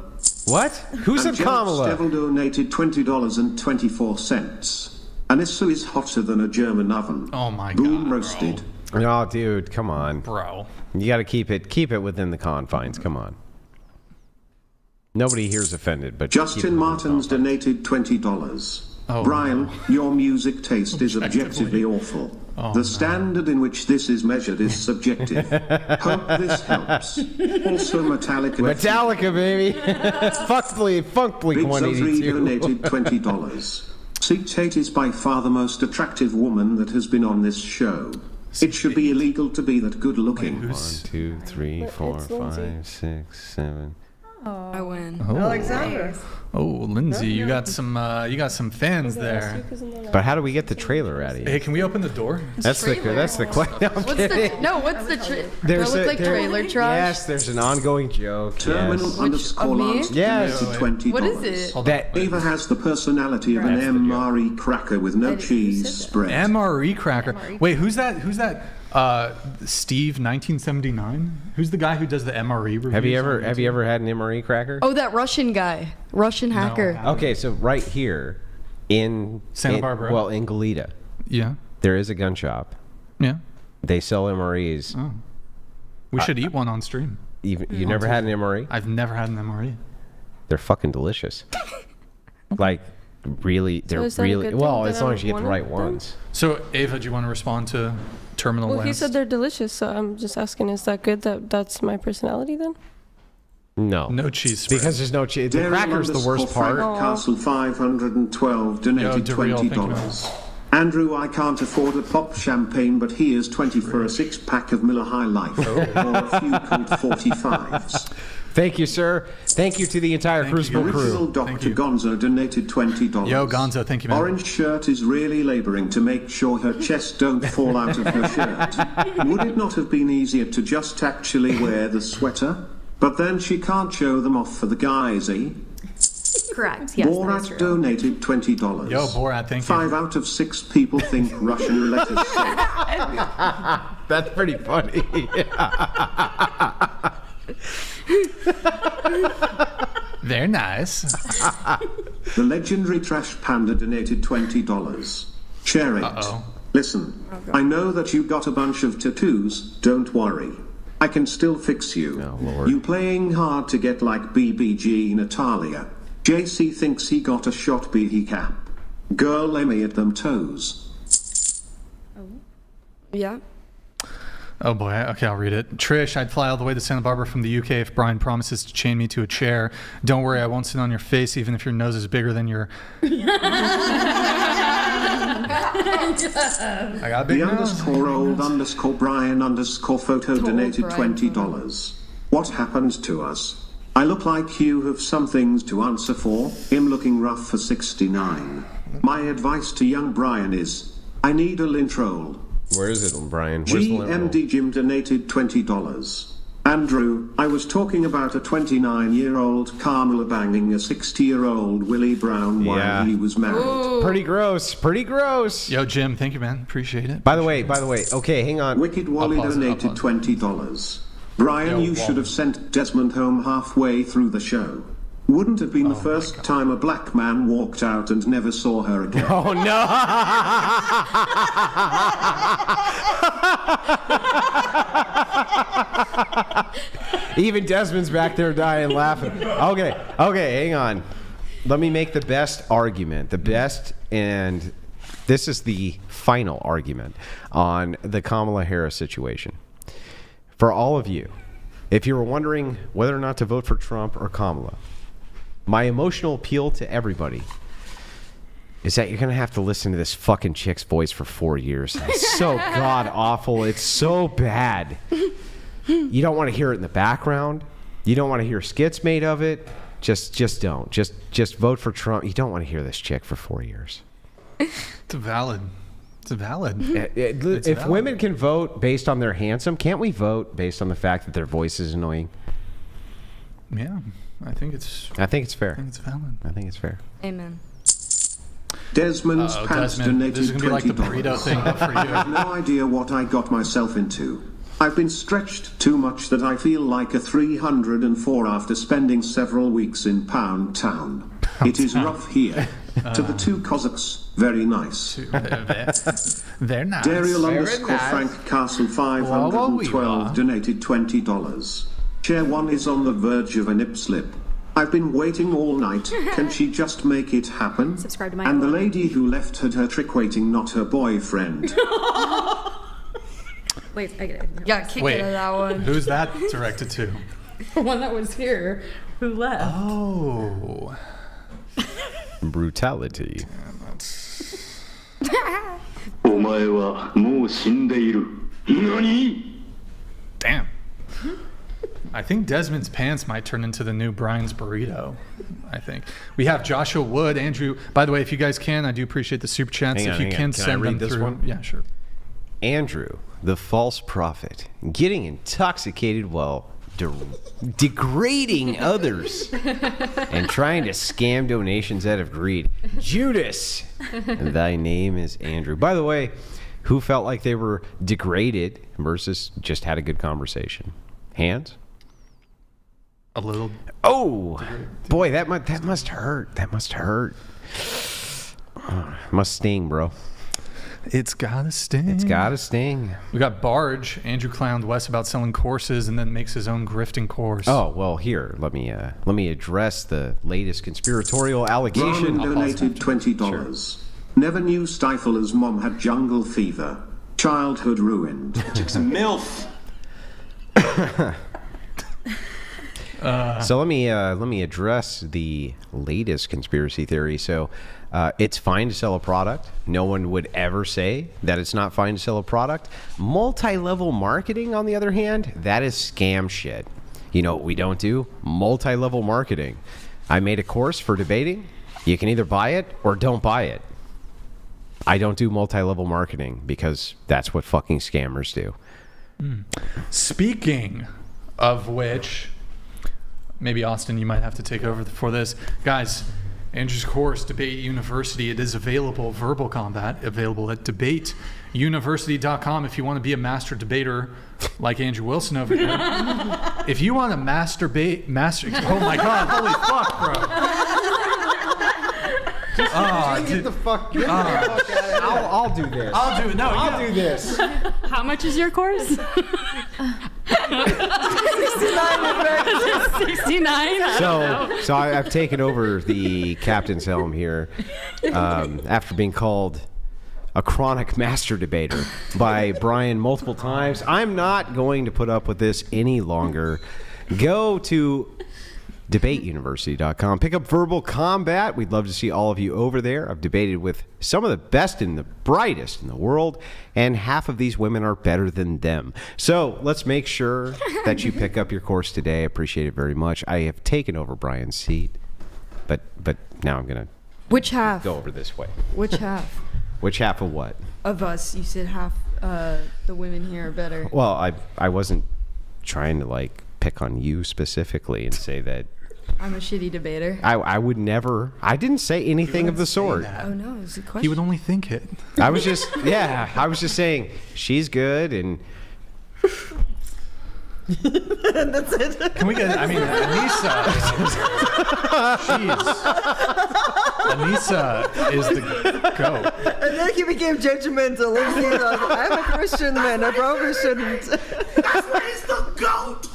What? Who said Kamala? Devil donated $20.24. Anissa is hotter than a German oven. Oh my god. Boom roasted. Oh, dude, come on, bro. You got to keep it within the confines. Come on. Nobody here is offended, but Justin Martins donated $20. Oh, Brian, your music taste is objectively awful. The standard in which this is measured is subjective. Hope this helps. Also, Metallica, baby. Funk Blink 182. donated $20. Seat Tate is by far the most attractive woman that has been on this show. It should be illegal to be that good looking. 1, 2, 3, 4, 5, 6, 7. I win. Oh. Alexandra. Oh, Lindsay, you got some fans there. But how do we get the trailer out of you? Hey, can we open the door? That's the question. No, What's the trailer? There's That look like trailer trash? Yes, there's an ongoing joke. Terminal Yes. underscore Lance Yes. donated $20. What is it? Hold on. Ava has the personality of an MRE cracker with no cheese spread. MRE cracker. Wait, who's that? Steve 1979? Who's the guy who does the MRE reviews? Have you ever had an MRE cracker? Oh, that Russian guy. Russian hacker. Okay, so right here in Santa Barbara. Well, in Goleta. Yeah. There is a gun shop. Yeah. They sell MREs. Oh. We should eat one on stream. You never had an MRE? I've never had an MRE. They're fucking delicious. Like, really, they're is that a really good well, thing as that long I as you get the wanted right them? ones. So, Ava, do you want to respond to Terminal Well, Lance? he said they're delicious, so I'm just asking, is that good? That's my personality then? No. No cheese spread. Because there's no cheese. The Daryl cracker's the worst Frank part. Castle 512 donated Daryl, thank you, man. $20. Andrew, I can't afford a pop champagne, but here's 20 for a 6-pack of Miller High Life or a few cold 45s. Thank you, sir. Thank you to the entire Crucible Original crew. Dr. Gonzo donated $20. Yo, Gonzo, thank you, man. Orange shirt is really laboring to make sure her chest don't fall out of her shirt. Would it not have been easier to just actually wear the sweater? But then she can't show them off for the guys, eh? Correct. Yes, that is Borat true. donated $20. Yo, Borat, thank you. 5 out of 6 people think Russian roulette is safe. That's pretty funny. They're nice. The legendary Trash Panda donated $20. Share it. Uh-oh. Listen, I know that you got a bunch of tattoos, don't worry. I can still fix you. Oh, Lord. You playing hard to get like BBG Natalia. JC thinks he got a shot he cap. Girl, let me at them toes. Yeah. Oh boy, okay, I'll read it. Trish, I'd fly all the way to Santa Barbara from the UK if Brian promises to chain me to a chair. Don't worry, I won't sit on your face even if your nose is bigger than your... I got a big The nose. underscore old underscore Brian underscore photo donated $20. What happened to us? I look like you have some things to answer for. Him looking rough for 69. My advice to young Brian is, I need a lint roll. Where is it, Brian? Where's the lint roll? GMD Jim donated $20. Andrew, I was talking about a 29-year-old Carmela banging a 60-year-old Willie Brown while he was married. Ooh. Pretty gross. Pretty gross. Yo, Jim, thank you, man. Appreciate it. By the way, okay, hang on. Wicked Wally donated $20. Brian, you should have sent Desmond home halfway through the show. Wouldn't have been the first time a black man walked out and never saw her again. Oh, no. Even Desmond's back there dying laughing. Okay, hang on. Let me make the best argument. The best, and this is the final argument on the Kamala Harris situation. For all of you, if you were wondering whether or not to vote for Trump or Kamala, my emotional appeal to everybody is that you're going to have to listen to this fucking chick's voice for 4 years. It's so god awful. It's so bad. You don't want to hear it in the background. You don't want to hear skits made of it. Just don't. Just vote for Trump. You don't want to hear this chick for 4 years. It's valid. If valid. women can vote based on their handsome, can't we vote based on the fact that their voice is annoying? Yeah, I think it's fair. I think it's valid. I think it's fair. Amen. Desmond's pants donated This is going to be like the burrito thing, but for I you. have no idea what I got myself into. I've been stretched too much that I feel like a 304 after spending several weeks in Pound Town. It is rough here. To the two Cossacks, very nice. They're nice. Daryl Very underscore nice. Frank Castle 512 donated $20. Chair 1 is on the verge of a nip slip. I've been waiting all night. Can she just make it happen? Subscribe to my And the channel. lady who left had her trick waiting, not her boyfriend. Wait, I get it. Yeah, kick Wait, it at that one. who's that directed to? The one that was here who left. Oh. Brutality. お前はもう死んでいる。何? Damn. I think Desmond's pants might turn into the new Brian's burrito. I think we have Joshua Wood, Andrew. By the way, if you guys can, I do appreciate the super chats. If you can send them through. One? Yeah, sure. Andrew, the false prophet, getting intoxicated while degrading others and trying to scam donations out of greed. Judas, thy name is Andrew. By the way, who felt like they were degraded versus just had a good conversation? Hands? A little. Oh, boy, that must hurt. That must hurt. Must sting, bro. It's gotta sting. It's gotta sting. We got Barge. Andrew clowned Wes about selling courses and then makes his own grifting course. Oh, well, here, let me address the latest conspiratorial allegation. Roman donated $20. Sure. Never knew Stifler's mom had jungle fever. Childhood ruined. MILF. So let me address the latest conspiracy theory. So it's fine to sell a product. No one would ever say that it's not fine to sell a product. Multi-level marketing, on the other hand, that is scam shit. You know what we don't do? Multi-level marketing. I made a course for debating. You can either buy it or don't buy it. I don't do multi-level marketing because that's what fucking scammers do. Speaking of which, maybe Austin, you might have to take over for this. Guys, Andrew's course, Debate University, it is available, verbal combat, available at debateuniversity.com if you want to be a master debater like Andrew Wilson over here. If you want to master, oh my God, holy fuck, bro. Get the fuck out of it. I'll do this. I'll do it. No, I'll do this. How much is your course? 69. So I've taken over the captain's helm here after being called a chronic master debater by Brian multiple times. I'm not going to put up with this any longer. Go to debateuniversity.com. Pick up Verbal Combat. We'd love to see all of you over there. I've debated with some of the best and the brightest in the world, and half of these women are better than them. So let's make sure that you pick up your course today. I appreciate it very much. I have taken over Brian's seat, but now I'm going to go over this way. Which half? Which half of what? Of us. You said half the women here are better. Well, I wasn't trying to pick on you specifically and say that I'm a shitty debater. I would never. I didn't say anything of the sort. Oh no, it was a question. He would only think it. I was just I was just saying she's good and. That's it. Can we get? I mean, Anissa. Anissa is the goat. And then he became judgmental. I'm a Christian man. I probably shouldn't. That's why he's the goat.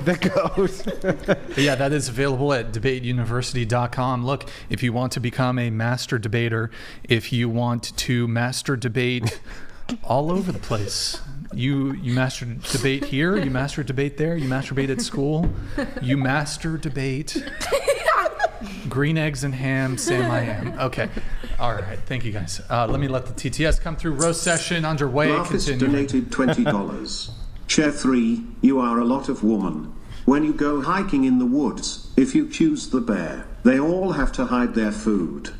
The goat. Yeah, that is available at debateuniversity.com. Look, if you want to become a master debater, if you want to master debate all over the place, you master debate here, you master debate there, you master debate at school, you master debate green eggs and ham, Sam I am. Okay. All right. Thank you, guys. Let me let the TTS come through. Roast session underway. Marcus donated $20. Chair 3, you are a lot of woman. When you go hiking in the woods, if you choose the bear, they all have to hide their food.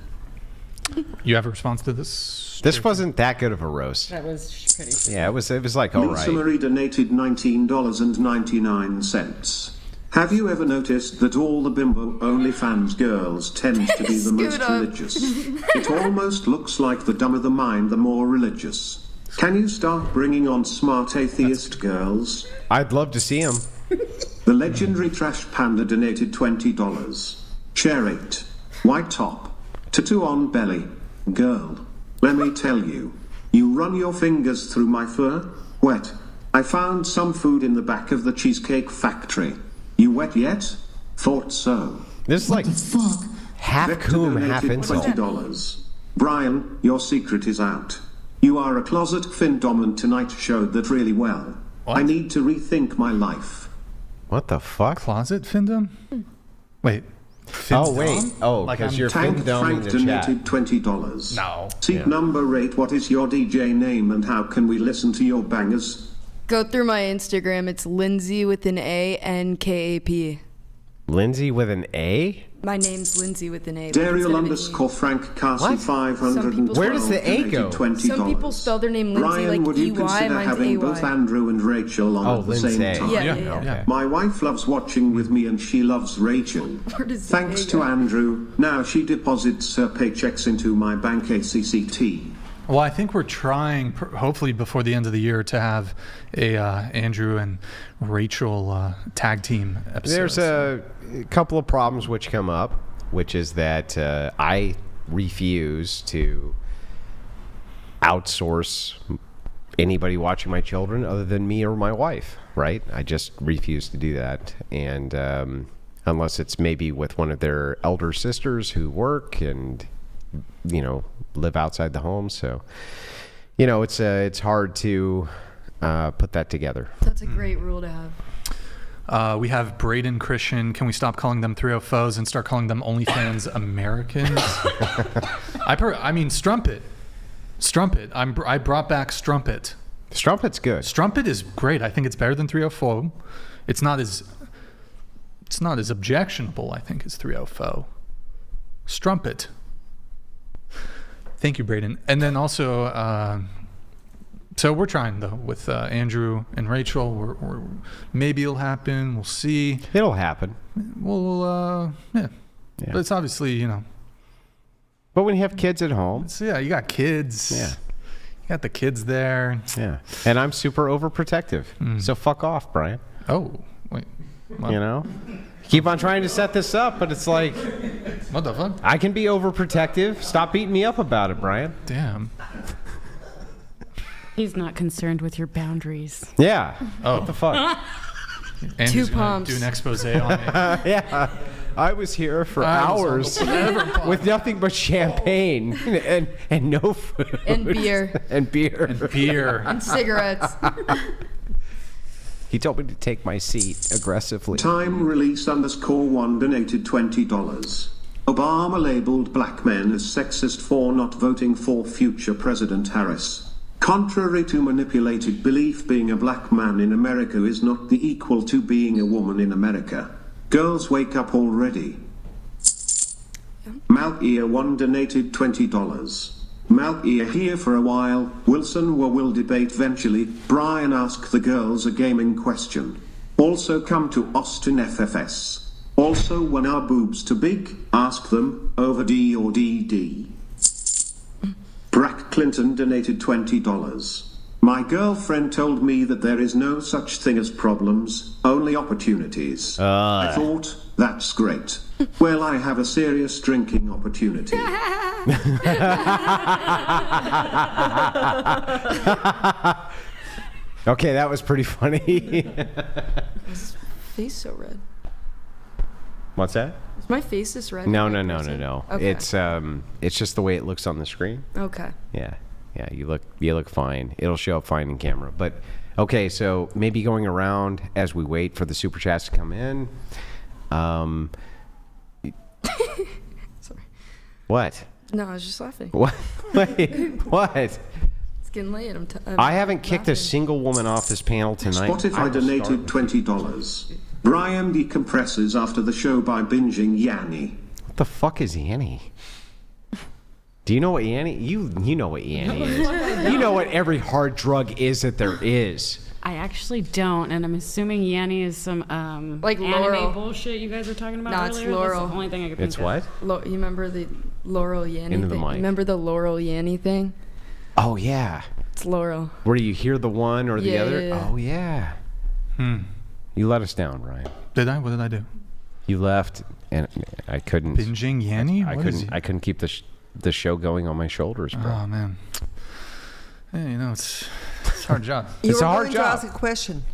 You have a response to this? This wasn't that good of a roast. That was pretty. Yeah, it was like all right. Lisa Marie donated $19.99. Have you ever noticed that all the bimbo OnlyFans girls tend to be the most religious? It almost looks like the dumber the mind, the more religious. Can you start bringing on smart atheist girls? I'd love to see them. The legendary Trash Panda donated $20. Chair 8. White top. Tattoo on belly. Girl, let me tell you. You run your fingers through my fur? Wet. I found some food in the back of the Cheesecake Factory. You wet yet? Thought so. This is like half Victor coom, donated half insult. $20. Brian, your secret is out. You are a closet Findom and tonight showed that really well. What? I need to rethink my life. What the fuck? Closet Findom? Wait. Oh, wait. Oh, Like because I'm you're Tank Findom Frank in the chat. donated $20. No. Seat Yeah. number 8. What is your DJ name and how can we listen to your bangers? Go through my Instagram. It's Lindsay with an A, Nkap. Lindsay with an A? My name's Lindsay with an A. Daryl _ Frank Carson 512. Where does the A go? Some people spell their name Lindsay Brian, would you EY, consider mine's having AY. both Andrew and Rachel on at the Lindsay. same time? Yeah. My wife loves watching with me and she loves Rachel. Thanks to Andrew, now she deposits her paychecks into my bank ACCT. Well, I think we're trying, hopefully before the end of the year, to have a Andrew and Rachel tag team episode. There's a couple of problems which come up, which is that I refuse to outsource anybody watching my children other than me or my wife, right? I just refuse to do that. And unless it's maybe with one of their elder sisters who work and, live outside the home. So, it's hard to put that together. That's a great rule to have. We have Braden Christian. Can we stop calling them 304s and start calling them OnlyFans Americans? I mean, Strumpet. I brought back Strumpet. Strumpet's good. Strumpet is great. I think it's better than 304. It's not as objectionable, I think, as 304. Strumpet. Thank you, Braden. And then also, so we're trying though with Andrew and Rachel. We're maybe it'll happen. We'll see. It'll happen. Well, yeah. But it's obviously, But when you have kids at home, you got kids. Yeah. You got the kids there. Yeah. And I'm super overprotective. So fuck off, Brian. Oh, wait. What? Keep on trying to set this up, but it's like, what the fuck? I can be overprotective. Stop beating me up about it, Brian. Damn. He's not concerned with your boundaries. Yeah. Oh. What the fuck? Andrew's gonna do an expose on me. Yeah. I was here for hours with nothing but champagne and no food. And beer. And beer. And beer. And cigarettes. He told me to take my seat aggressively. Time release _1 donated $20. Obama labeled black men as sexist for not voting for future President Harris. Contrary to manipulated belief, being a black man in America is not the equal to being a woman in America. Girls, wake up already. Malkia 1 donated $20. Malkia here for a while. Wilson will debate eventually. Brian, ask the girls a gaming question. Also come to Austin FFS. Also, when are boobs too big? Ask them, over D or DD. Brack Clinton donated $20. My girlfriend told me that there is no such thing as problems, only opportunities. I thought, that's great. Well, I have a serious drinking opportunity. Okay, that was pretty funny. His face so red. What's that? Is my face this red? No. Okay. It's just the way it looks on the screen. Okay. Yeah, you look fine. It'll show up fine in camera. But okay, so maybe going around as we wait for the super chats to come in. Sorry. What? No, I was just laughing. What? Wait, what? It's getting late. I haven't kicked a single woman off this panel tonight. Spotify donated $20. Brian decompresses after the show by binging Yanny. What the fuck is Yanny? Do you know what Yanny? You know what Yanny is. You know what every hard drug is that there is. I actually don't, and I'm assuming Yanny is some like Laurel anime bullshit you guys were talking about earlier. It's Laurel. That's the only thing I could think It's of. what? You remember the Laurel Yanny Into the thing? mic. Remember the Laurel Yanny thing? Oh yeah. It's Laurel. Where do you hear the one or the other? Yeah. Oh yeah. You let us down, Ryan. Did I? What did I do? You left, and I couldn't. Binging Yanny? I couldn't keep the show going on my shoulders, bro. Oh man. Hey, it's a hard job. You It's were a hard going job. to ask a question.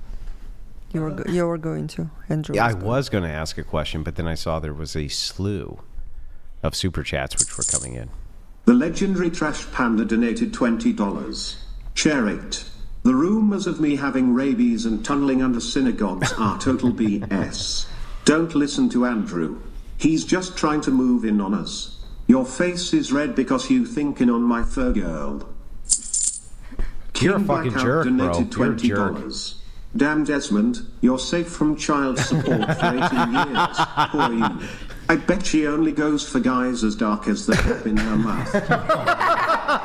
You were going to, Andrew. Yeah, I was going to ask a question, but then I saw there was a slew of super chats which were coming in. The legendary Trash Panda donated $20. Share it. The rumors of me having rabies and tunneling under synagogues are total BS. Don't listen to Andrew. He's just trying to move in on us. Your face is red because you thinking on my fur girl. You're a King fucking Blackout jerk, bro. donated You're a jerk. $20. Damn, Desmond, you're safe from child support for 18 years. Poor you. I bet she only goes for guys as dark as the cap in her mouth.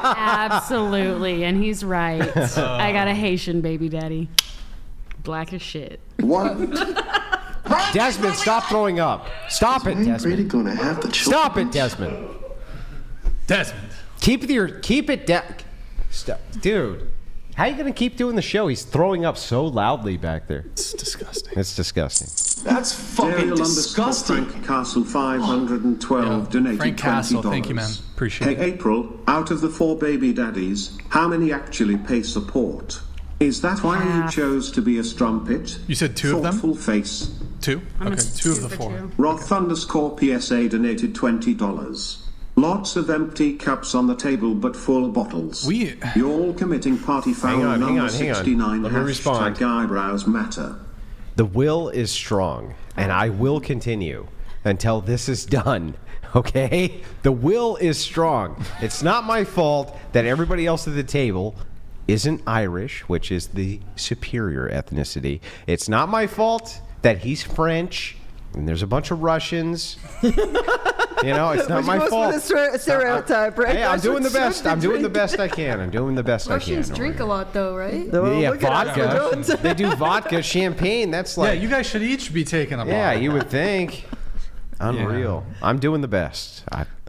Absolutely, and he's right. I got a Haitian baby daddy. Black as shit. What? Desmond, stop throwing up. Stop it, Desmond. Really gonna have the Stop it, Desmond. Desmond. Keep it dude. How are you gonna keep doing the show? He's throwing up so loudly back there. It's disgusting. It's disgusting. That's fucking disgusting. Frank Castle 512 donated Frank Castle, $20. thank you, man. Appreciate Hey, it. April, out of the 4 baby daddies, how many actually pay support? Is that why you chose to be a strumpet? You said 2 of them? Thoughtful face. 2? Okay, 2 of the 4. Roth_PSA donated $20. Lots of empty cups on the table, but full bottles. You're all committing party foul Hang on. number 69. Let me respond. Eyebrows matter. The will is strong, and I will continue until this is done. Okay? The will is strong. It's not my fault that everybody else at the table isn't Irish, which is the superior ethnicity. It's not my fault that he's French and there's a bunch of Russians. You know, it's not my fault. Which was a stereotype, right? Hey, I'm doing the best. I'm doing the best I can. Russians drink a lot, though, right? Yeah, vodka. They do vodka, champagne. That's like. Yeah, you guys should each be taking a bottle. Yeah, you would think. Unreal. Yeah. I'm doing the best.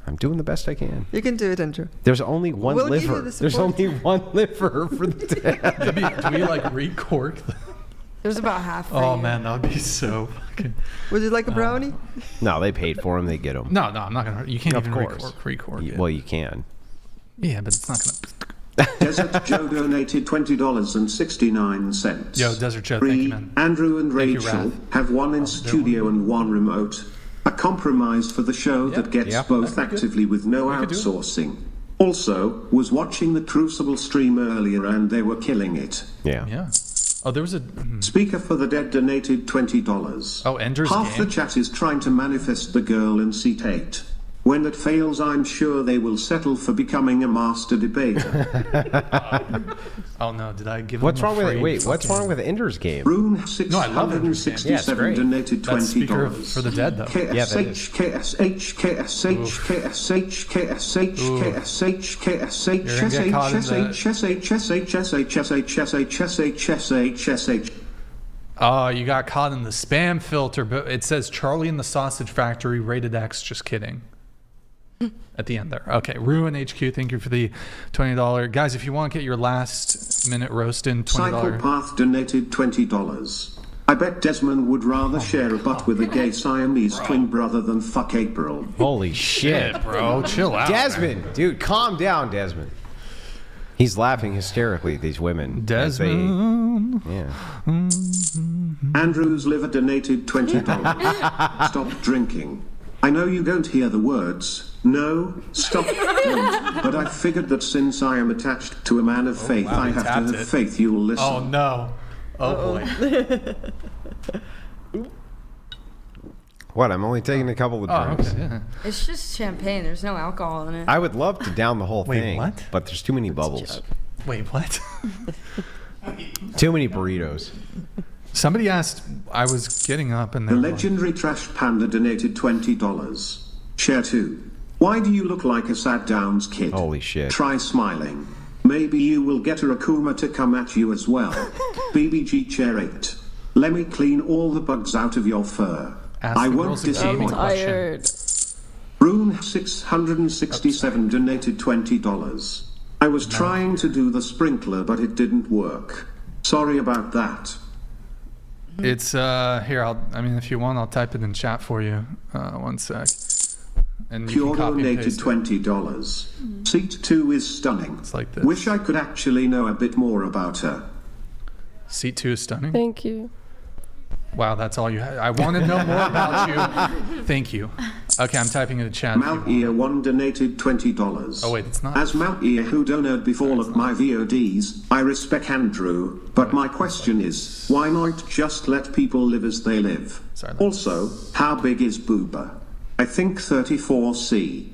I'm doing the best I can. You can do it, Andrew. There's only one liver. There's only one liver for the dead. Do we like recork? There's about half. Oh man, that would be so fucking. Would you like a brownie? No, they paid for them. They get them. No, I'm not gonna. You can't of even course. recork it. Well, you can. Yeah, but it's not gonna. Desert Joe donated $20.69. Yo, Desert Joe, thank you, man. Andrew and Thank you, Rachel Raph. have one in studio and one remote. A compromise for the show that gets both actively with no outsourcing. Also, was watching the Crucible stream earlier and they were killing it. Yeah. Oh, there was a... Speaker for the Dead donated $20. Oh, Ender's Half Game? the chat is trying to manifest the girl in seat 8. When that fails, I'm sure they will settle for becoming a master debater. Oh no, did I give What's him wrong with it? Wait, what's wrong with Ender's Game? Rune No, I love Ender's Game. Yeah, it's 667 great. donated $20. That's Speaker for the Dead, though. Yeah, that is. Oh, you got caught in the spam filter, but it says Charlie and the Sausage Factory, rated X, just kidding. At the end there. Okay, Ruin HQ, thank you for the $20. Guys, if you want to get your last minute roast in, $20. Psychopath donated $20. I bet Desmond would rather share a butt with a gay Siamese twin brother than fuck April. Holy shit, bro. Chill out. Desmond, dude, calm down, Desmond. He's laughing hysterically at these women. Desmond. Andrew's liver donated $20. Stop drinking. I know you don't hear the words. No, stop. Don't. But I figured that since I am attached to a man of faith, I have to have faith you'll listen. Oh no. Oh boy. What? I'm only taking a couple of drinks. Okay, yeah. It's just champagne. There's no alcohol in it. I would love to down the whole Wait, thing. what? But there's too many bubbles. Wait, what? Too many burritos. Somebody asked, I was getting up and The legendary Trash Panda donated $20. Share 2. Why do you look like a Sad Downs kid? Holy shit. Try smiling. Maybe you will get a Rakuma to come at you as well. BBG Chair 8. Let me clean all the bugs out of your fur. I won't disappoint. Tired. Rune 667 donated $20. I was trying to do the sprinkler, but it didn't work. Sorry about that. It's here. I mean, if you want, I'll type it in chat for you. 1 sec. And you Pure can copy and donated paste it. $20. Seat 2 is stunning. It's like this. Wish I could actually know a bit more about her. Seat 2 is stunning. Thank you. Wow, that's all you had. I want to know more about you. Thank you. Okay, I'm typing in the chat. Mount Ear 1 donated $20. Oh wait, it's not. As Mount Ear who donated before of my VODs, I respect Andrew, but my question is, why not just let people live as they live? Also, how big is Booba? I think 34C.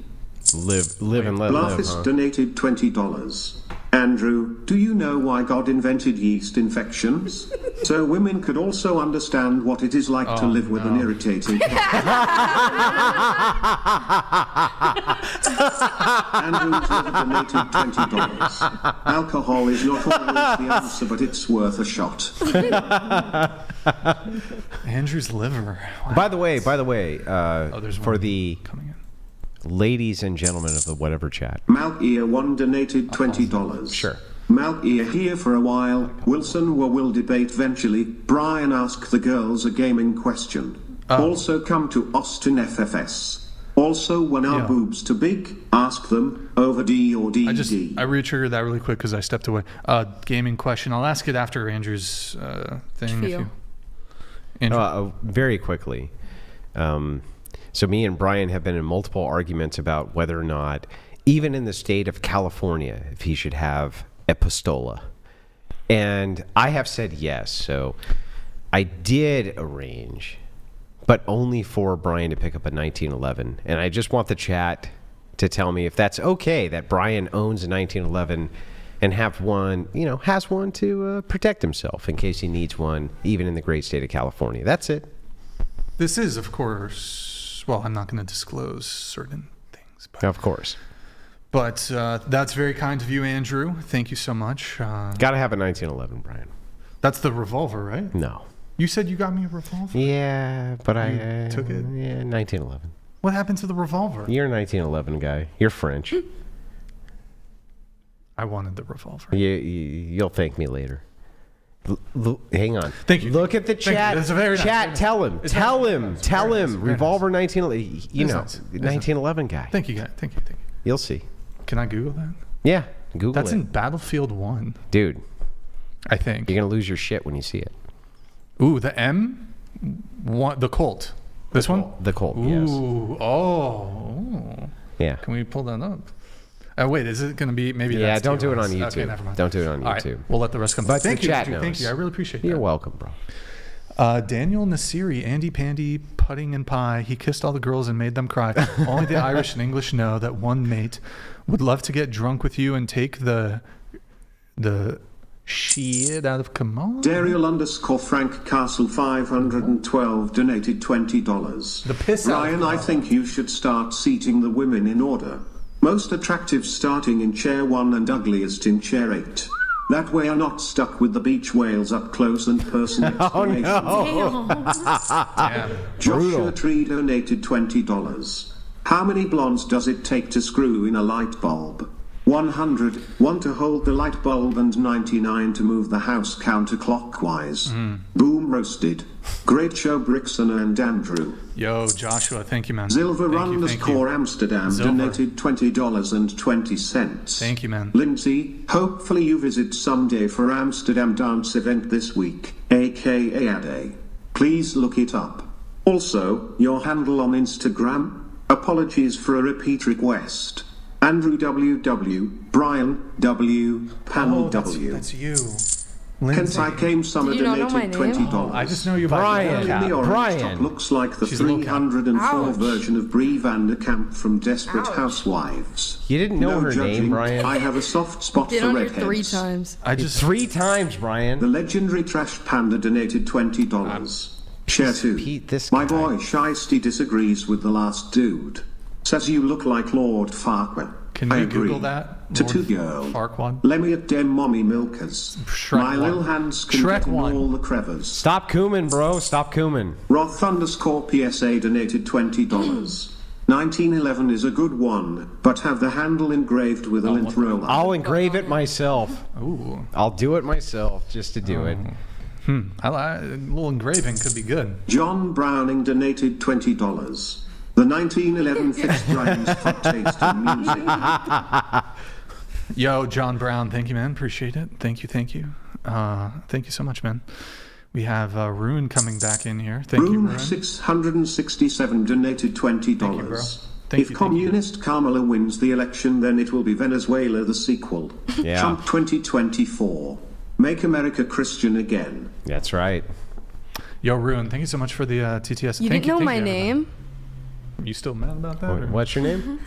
Live and let live, Bluffist huh? donated $20. Andrew, do you know why God invented yeast infections? So women could also understand what it is like to live with an irritating Andrew donated $20. Alcohol is not always the answer, but it's worth a shot. Andrew's liver. Wow. By the way, there's for one the coming in. ladies and gentlemen of the whatever chat. Malkia1 donated $20. Sure. Malkia here for a while. Wilson will debate eventually. Brian ask the girls a gaming question. Also come to Austin FFS. Also, when our boobs too big, ask them over D or DD. I re-triggered that really quick because I stepped away. Gaming question. I'll ask it after Andrew's thing. Andrew. Very quickly. So me and Brian have been in multiple arguments about whether or not, even in the state of California, if he should have a pistola. And I have said yes. So I did arrange, but only for Brian to pick up a 1911. And I just want the chat to tell me if that's okay that Brian owns a 1911 and have one, has one to protect himself in case he needs one, even in the great state of California. That's it. This is, of course, well, I'm not going to disclose certain things. But, of course. But that's very kind of you, Andrew. Thank you so much. Got to have a 1911, Brian. That's the revolver, right? No. You said you got me a revolver? Yeah, but I took it? Yeah, 1911. What happened to the revolver? You're a 1911 guy. You're French. I wanted the revolver. You'll thank me later. Hang on. Thank you. Look at the chat. That's very chat. Nice. Tell him. Tell him. Revolver 1911. 1911 guy. Thank you, guy. Thank you. You'll see. Can I Google that? Yeah, Google That's it. in Battlefield 1. Dude. I think. You're going to lose your shit when you see it. Ooh, the M? The Colt. This one? The Colt, Ooh, yes. Oh. Yeah. Can we pull that up? Wait, is it going to be maybe? Yeah, that's don't do it on TOS. YouTube. Okay, never mind. Don't do it on All YouTube. Right, we'll let the rest come. But thank the you, chat Andrew. knows. Thank you. I really appreciate that. You're welcome, bro. Daniel Nasiri, Andy Pandy, putting and pie. He kissed all the girls and made them cry. Only the Irish and English know that one mate would love to get drunk with you and take the shit out of Kamal. Daryl_Frank Castle 512 donated $20. The piss out. Ryan, I think you should start seating the women in order. Most attractive starting in chair 1 and ugliest in chair 8. That way I'm not stuck with the beach whales up close and person. Oh no! Damn. Joshua Tree donated $20. How many blondes does it take to screw in a light bulb? 100, 1 to hold the light bulb and 99 to move the house counterclockwise. Boom roasted. Great show, Brixan and Andrew. Yo, Joshua, thank you, man. Silver_Amsterdam donated $20.20. Thank you, man. Lindsay, hopefully you visit someday for Amsterdam dance event this week, aka Ade. Please look it up. Also, your handle on Instagram? Apologies for a repeat request. Andrew WW, Brian W, Pan W. That's you. Kensai Came Summer donated $20. I just know you. Brian. The orange top looks like the 304 version of Brie Vanderkamp from Desperate Housewives. You didn't know her judging. name, Brian? I have a soft spot Did for on her redheads. 3 times. I just 3 times, Brian. The legendary Trash Panda donated $20. Share 2. Pete, this My guy. boy Shiesty disagrees with the last dude. Says you look like Lord Farquaad. Can I you agree. Google that? Tattoo girl. Farquaad. Let me at dem mommy milkers. Shrek My 1. little hands can Shrek get in 1. all the crevices. Stop Cooman, bro. Stop Cooman. Roth_PSA donated $20. 1911 is a good one, but have the handle engraved with a lint roller. I'll engrave it myself. Ooh. I'll do it myself just to do it. A little engraving could be good. John Browning donated $20. The 1911 fixed Brian's hot taste in music. Yo, John Brown, thank you, man. Appreciate it. Thank you. Thank you so much, man. We have Rune coming back in here. Thank you, Rune Rune. 667 donated $20. Thank you, bro. If communist Kamala wins the election, then it will be Venezuela the sequel. Yeah. Trump 2024. Make America Christian again. That's right. Yo, Rune, thank you so much for the TTS. You thank didn't know thank my you, everyone. name? You still mad about that? What's your name?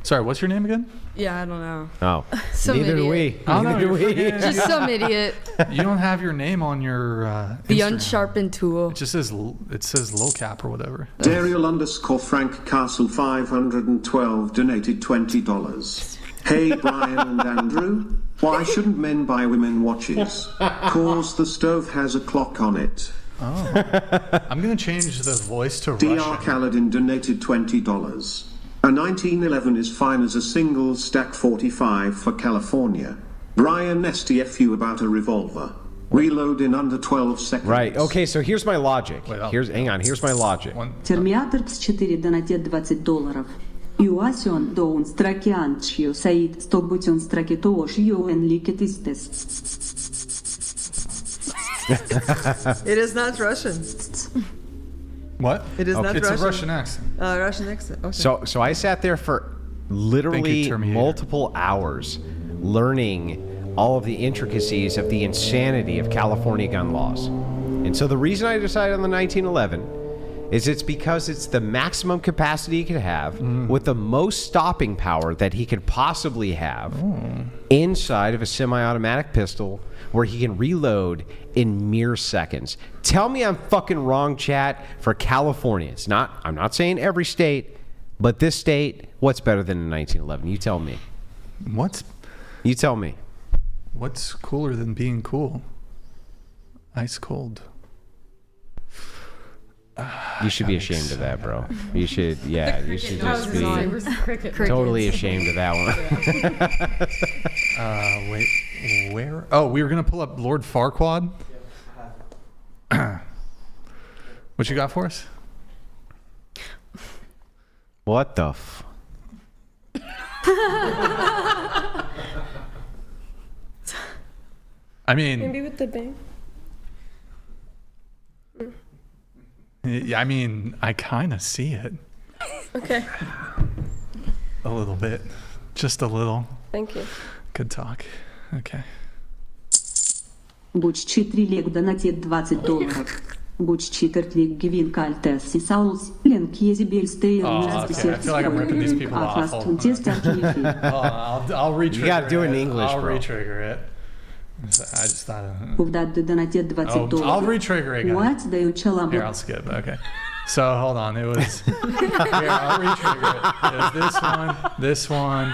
Sorry, what's your name again? Yeah, I don't know. Oh, Some neither do idiot. we. Neither do we. Just some idiot. You don't have your name on your The Instagram. unsharpened tool. It just says low cap or whatever. Dariel_Frank Castle 512 donated $20. Hey Brian and Andrew, why shouldn't men buy women watches? Cause the stove has a clock on it. Oh. I'm going to change the voice to DR Russian. Kaladin donated $20. A 1911 is fine as a single stack 45 for California. Brian STFU about a revolver. Reload in under 12 seconds. Right. Okay, so here's my logic. Hang on. Here's my logic. Терминатор 4 донатит $20. Юасион доун стракианчио саид стобутион стракитош юэн ликетистес. It is not Russian. What? It is not It's Russian. a Russian accent. Russian accent. Okay. So I sat there for literally multiple hours learning all of the intricacies of the insanity of California gun laws. And so the reason I decided on the 1911 is it's because it's the maximum capacity he could have with the most stopping power that he could possibly have inside of a semi-automatic pistol where he can reload in mere seconds. Tell me I'm fucking wrong, chat, for California. I'm not saying every state, but this state, what's better than in 1911? You tell me. You tell me. What's cooler than being cool? Ice cold. You should be ashamed of that, bro. You should, you should just be totally ashamed of that one. Wait, where? Oh, we were going to pull up Lord Farquaad. What you got for us? What the I mean... Maybe with the bang. Yeah, I mean, I kind of see it. Okay. A little bit. Just a little. Thank you. Good talk. Okay. Буч 4 лег донатит $20. Буч 4 лег гивин кальтес и саулс ленк езибель стейл. Okay. I feel like I'm ripping these people off. I'll retrigger. You gotta do it in English, I'll bro. retrigger it. I just thought of Повдат донатит $20. I'll retrigger it, guys. What do you tell Here, I'll skip. Okay. So, hold on. It was... Here, I'll retrigger it. It was this one.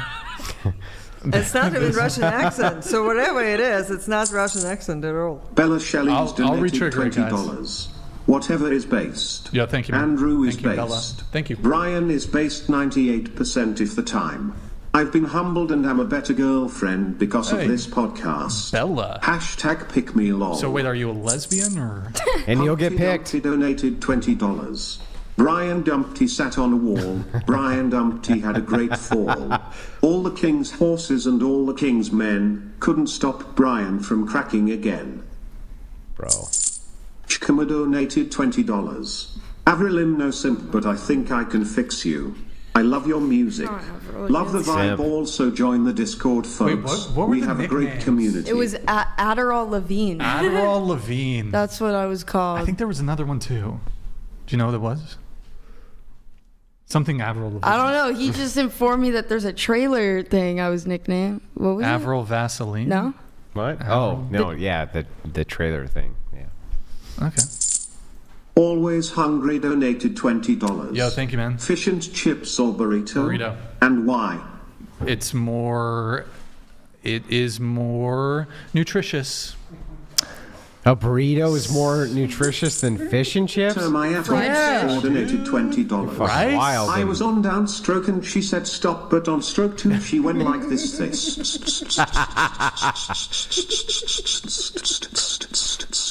It's not even Russian accent. So whatever it is, it's not Russian accent at all. Bella Shelley's I'll donated retrigger it, guys. $20. Whatever is based. Yeah, thank you, man. Andrew is Thank you, based. Bella. Thank you. Brian is based 98% of the time. I've been humbled and am a better girlfriend because of this podcast. Bella. Hashtag pick me lol. So, wait, are you a lesbian or... And you'll get picked. Dumpty donated $20. Brian Dumpty sat on a wall. Brian Dumpty had a great fall. All the king's horses and all the king's men couldn't stop Brian from cracking again. Bro. Chikama donated $20. Avrilim no simp, but I think I can fix you. I love your music. Love the vibe. Simp. Also join the Discord, folks. what were we the have a great nicknames? community. It was Adderall Levine. Adderall Levine. That's what I was called. I think there was another one, too. Do you know what it was? Something Adderall Levine. I don't know. He just informed me that there's a trailer thing I was nicknamed. What was Avril Vaseline? No. What? Oh, no, yeah, the trailer thing. Yeah. Okay. Always Hungry donated $20. Yo, thank you, man. Fish and chips or burrito? Burrito. And why? It is more nutritious. A burrito is more nutritious than fish and chips? Termaya donated $20. Right? Wild. I was on downstroke and she said stop, but on stroke 2 she went like this.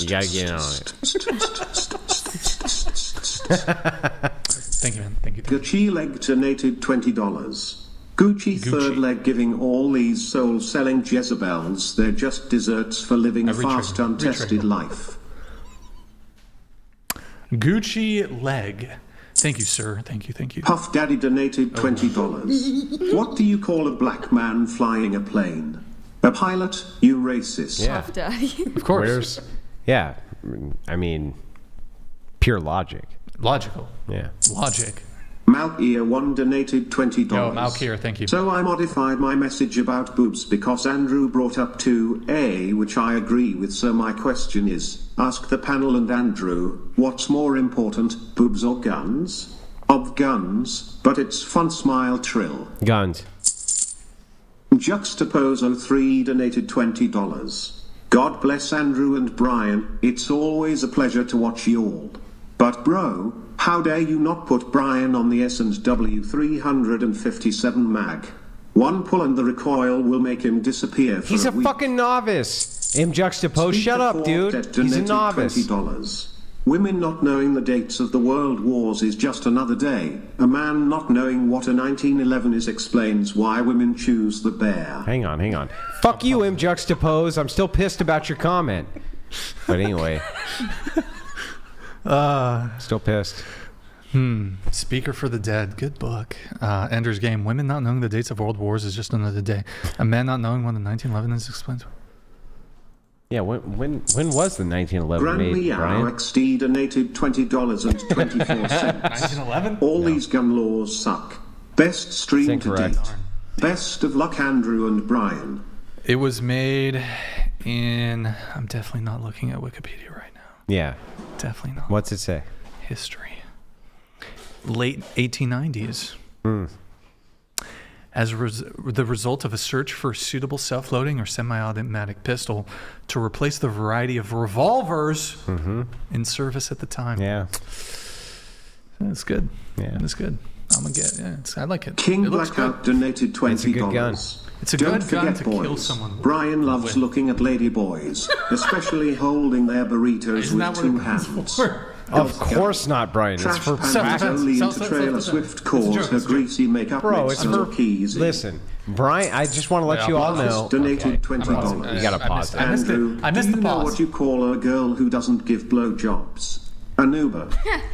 You gotta get on it. Thank you, man. Thank you. Gucci leg donated $20. Gucci third leg giving all these soul-selling Jezebels, they're just desserts for living a fast, untested life. Gucci leg. Thank you, sir. Thank you, thank you. Puff Daddy donated $20. What do you call a black man flying a plane? A pilot? You racist. Yeah. Puff Daddy? Of course. Yeah. I mean, pure logic. Logical. Yeah. Logic. Malkier1 donated $20. Yo, Malkier, thank you. So I modified my message about boobs because Andrew brought up 2A, which I agree with. So my question is, ask the panel and Andrew, what's more important, boobs or guns? Of guns, but it's fun, smile, trill. Guns. Juxtapose03 donated $20. God bless Andrew and Brian, it's always a pleasure to watch y'all. But bro, how dare you not put Brian on the S&W 357 mag? One pull and the recoil will make him disappear for He's a week. fucking novice. Juxtapose, shut up, dude. He's a novice. $20. Women not knowing the dates of the world wars is just another day. A man not knowing what a 1911 is explains why women choose the bear. Hang on. Fuck you, Juxtapose. I'm still pissed about your comment. But anyway. Still pissed. Speaker for the Dead. Good book. Ender's Game. Women not knowing the dates of world wars is just another day. A man not knowing when the 1911 is explains. Yeah, when was the 1911 made, Brian? XD donated $20.24. 1911? All these gun laws suck. Best stream to date. Best of luck, Andrew and Brian. It was made in... I'm definitely not looking at Wikipedia right now. Yeah. Definitely not. What's it say? History. Late 1890s. As the result of a search for a suitable self-loading or semi-automatic pistol to replace the variety of revolvers in service at the time. Yeah. That's good. Yeah. That's good. I'm going to get I like it. King it looks Blackout good. donated $20. It's a good gun. It's a Don't good gun forget, to boys, kill someone. Brian loves looking at lady boys, especially holding their burritos Isn't with that two what it's hands. for? Of course not, Brian. It's Trash for pans only to trail a swift cause her greasy makeup Bro, makes it's her for keys. Listen, Brian, I just want to let you all know. Donated $20. You gotta pause that. Andrew, I missed do the you know pause. what you call a girl who doesn't give blowjobs? An Uber.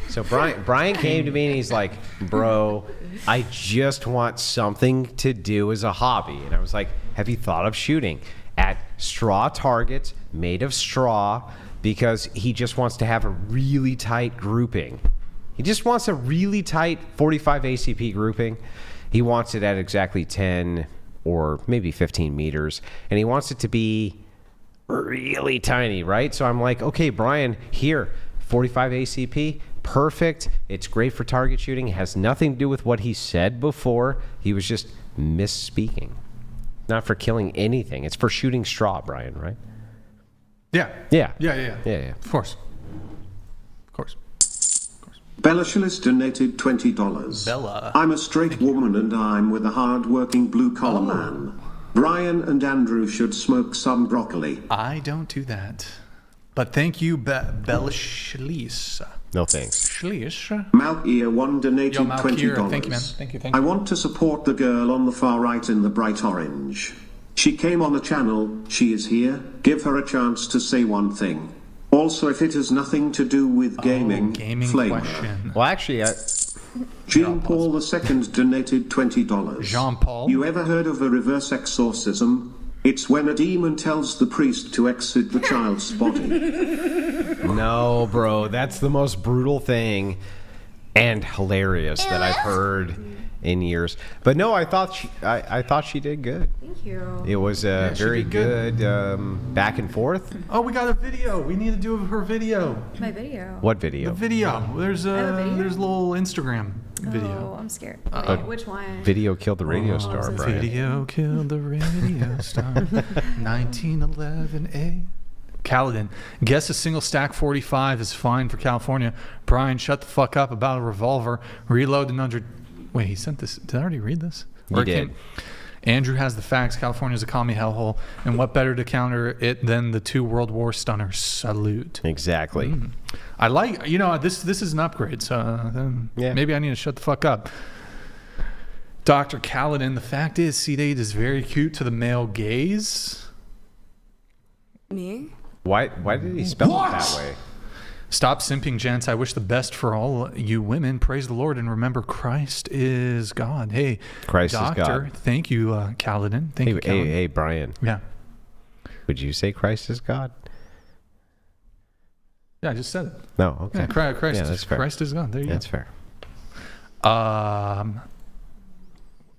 So Brian came to me and he's like, bro, I just want something to do as a hobby. And I was like, have you thought of shooting at straw targets made of straw? Because he just wants to have a really tight grouping. He just wants a really tight 45 ACP grouping. He wants it at exactly 10 or maybe 15 meters. And he wants it to be really tiny, right? So I'm like, okay, Brian, here, 45 ACP, perfect. It's great for target shooting. It has nothing to do with what he said before. He was just misspeaking. Not for killing anything. It's for shooting straw, Brian, right? Yeah. Yeah. Yeah. Of course. Bella Shillis donated $20. Bella. I'm a straight woman and I'm with a hard-working blue-collar man. Brian and Andrew should smoke some broccoli. I don't do that. But thank you, Bella Schließ. No thanks. Schließ. Malkier1 donated Malkier, $20. thank you, man. Thank you. I want to support the girl on the far right in the bright orange. She came on the channel, she is here, give her a chance to say one thing. Also, if it has nothing to do with gaming, flame her. Well, actually, Jean Paul II donated $20. Jean-Paul? You ever heard of a reverse exorcism? It's when a demon tells the priest to exit the child's body. No, bro, that's the most brutal thing and hilarious that I've heard in years. But no, I thought she did good. Thank you. It was very good back and forth. Oh, we got a video. We need to do her video. My video. What video? The video. There's a little Instagram video. Oh, I'm scared. Uh, Wait, which one? Video killed the radio star, Brian. Video killed the radio star. 1911A. Caledon. Guess a single stack 45 is fine for California. Brian, shut the fuck up about a revolver. Reload in under... Wait, he sent this. Did I already read this? You did. Andrew has the facts. California's a commie hellhole. And what better to counter it than the 2 World War stunners? Salute. Exactly. I like, this is an upgrade. So maybe I need to shut the fuck up. Dr. Caledon, the fact is, C8 is very cute to the male gaze. Me? Why did he spell it that way? Stop simping, gents. I wish the best for all you women. Praise the Lord and remember Christ is God. Hey, Christ doctor, is God. Thank you, Caledon. Thank you, Caledon. Hey, Brian. Yeah. Would you say Christ is God? Yeah, I just said it. No, okay. Yeah, Christ, that's fair. Christ is God. There you go. That's fair.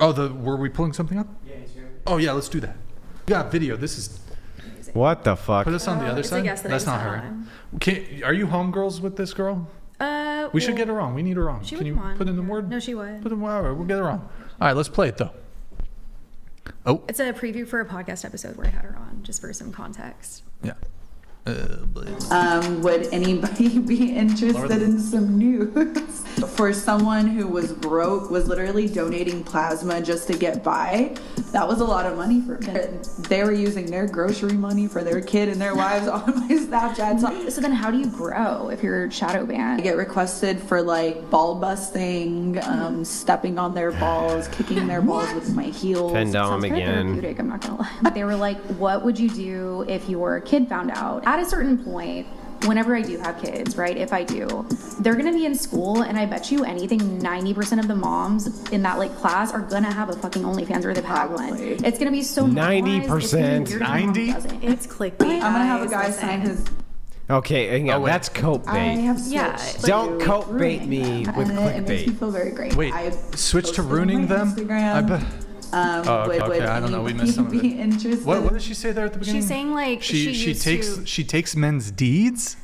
Were we pulling something up? Yeah, oh yeah, let's do that. We got video. This is. What the fuck? Put us on the other side. That's not her. Are you homegirls with this girl? We should get her on. We need her on. She Can would you want. put in the word? No, she would. Put in the word. We'll get her on. All right, let's play it though. Oh. It's a preview for a podcast episode where I had her on, just for some context. Yeah. Would anybody be interested in some nudes? For someone who was broke, was literally donating plasma just to get by, that was a lot of money for them. They were using their grocery money for their kid and their wives on my Snapchat. So then how do you grow if you're shadow banned? I get requested for like ball busting, stepping on their balls, kicking their balls with my heels. Findom again. Therapeutic, I'm not gonna lie. But they were like, what would you do if your kid found out? At a certain point, whenever I do have kids, right, if I do, they're gonna be in school, and I bet you anything 90% of the moms in that like class are gonna have a fucking OnlyFans, or they've had one. It's gonna be so 90%. 90? It's clickbait. I'm gonna have a guy sign his. Okay, hang on. That's coat I bait. have switched to Don't coat bait ruining me them, with and it makes me clickbait. feel very great. Wait, switch to ruining them? I bet. Okay. I don't know. We missed some of it. What did she say there at the beginning? She's saying like she takes men's deeds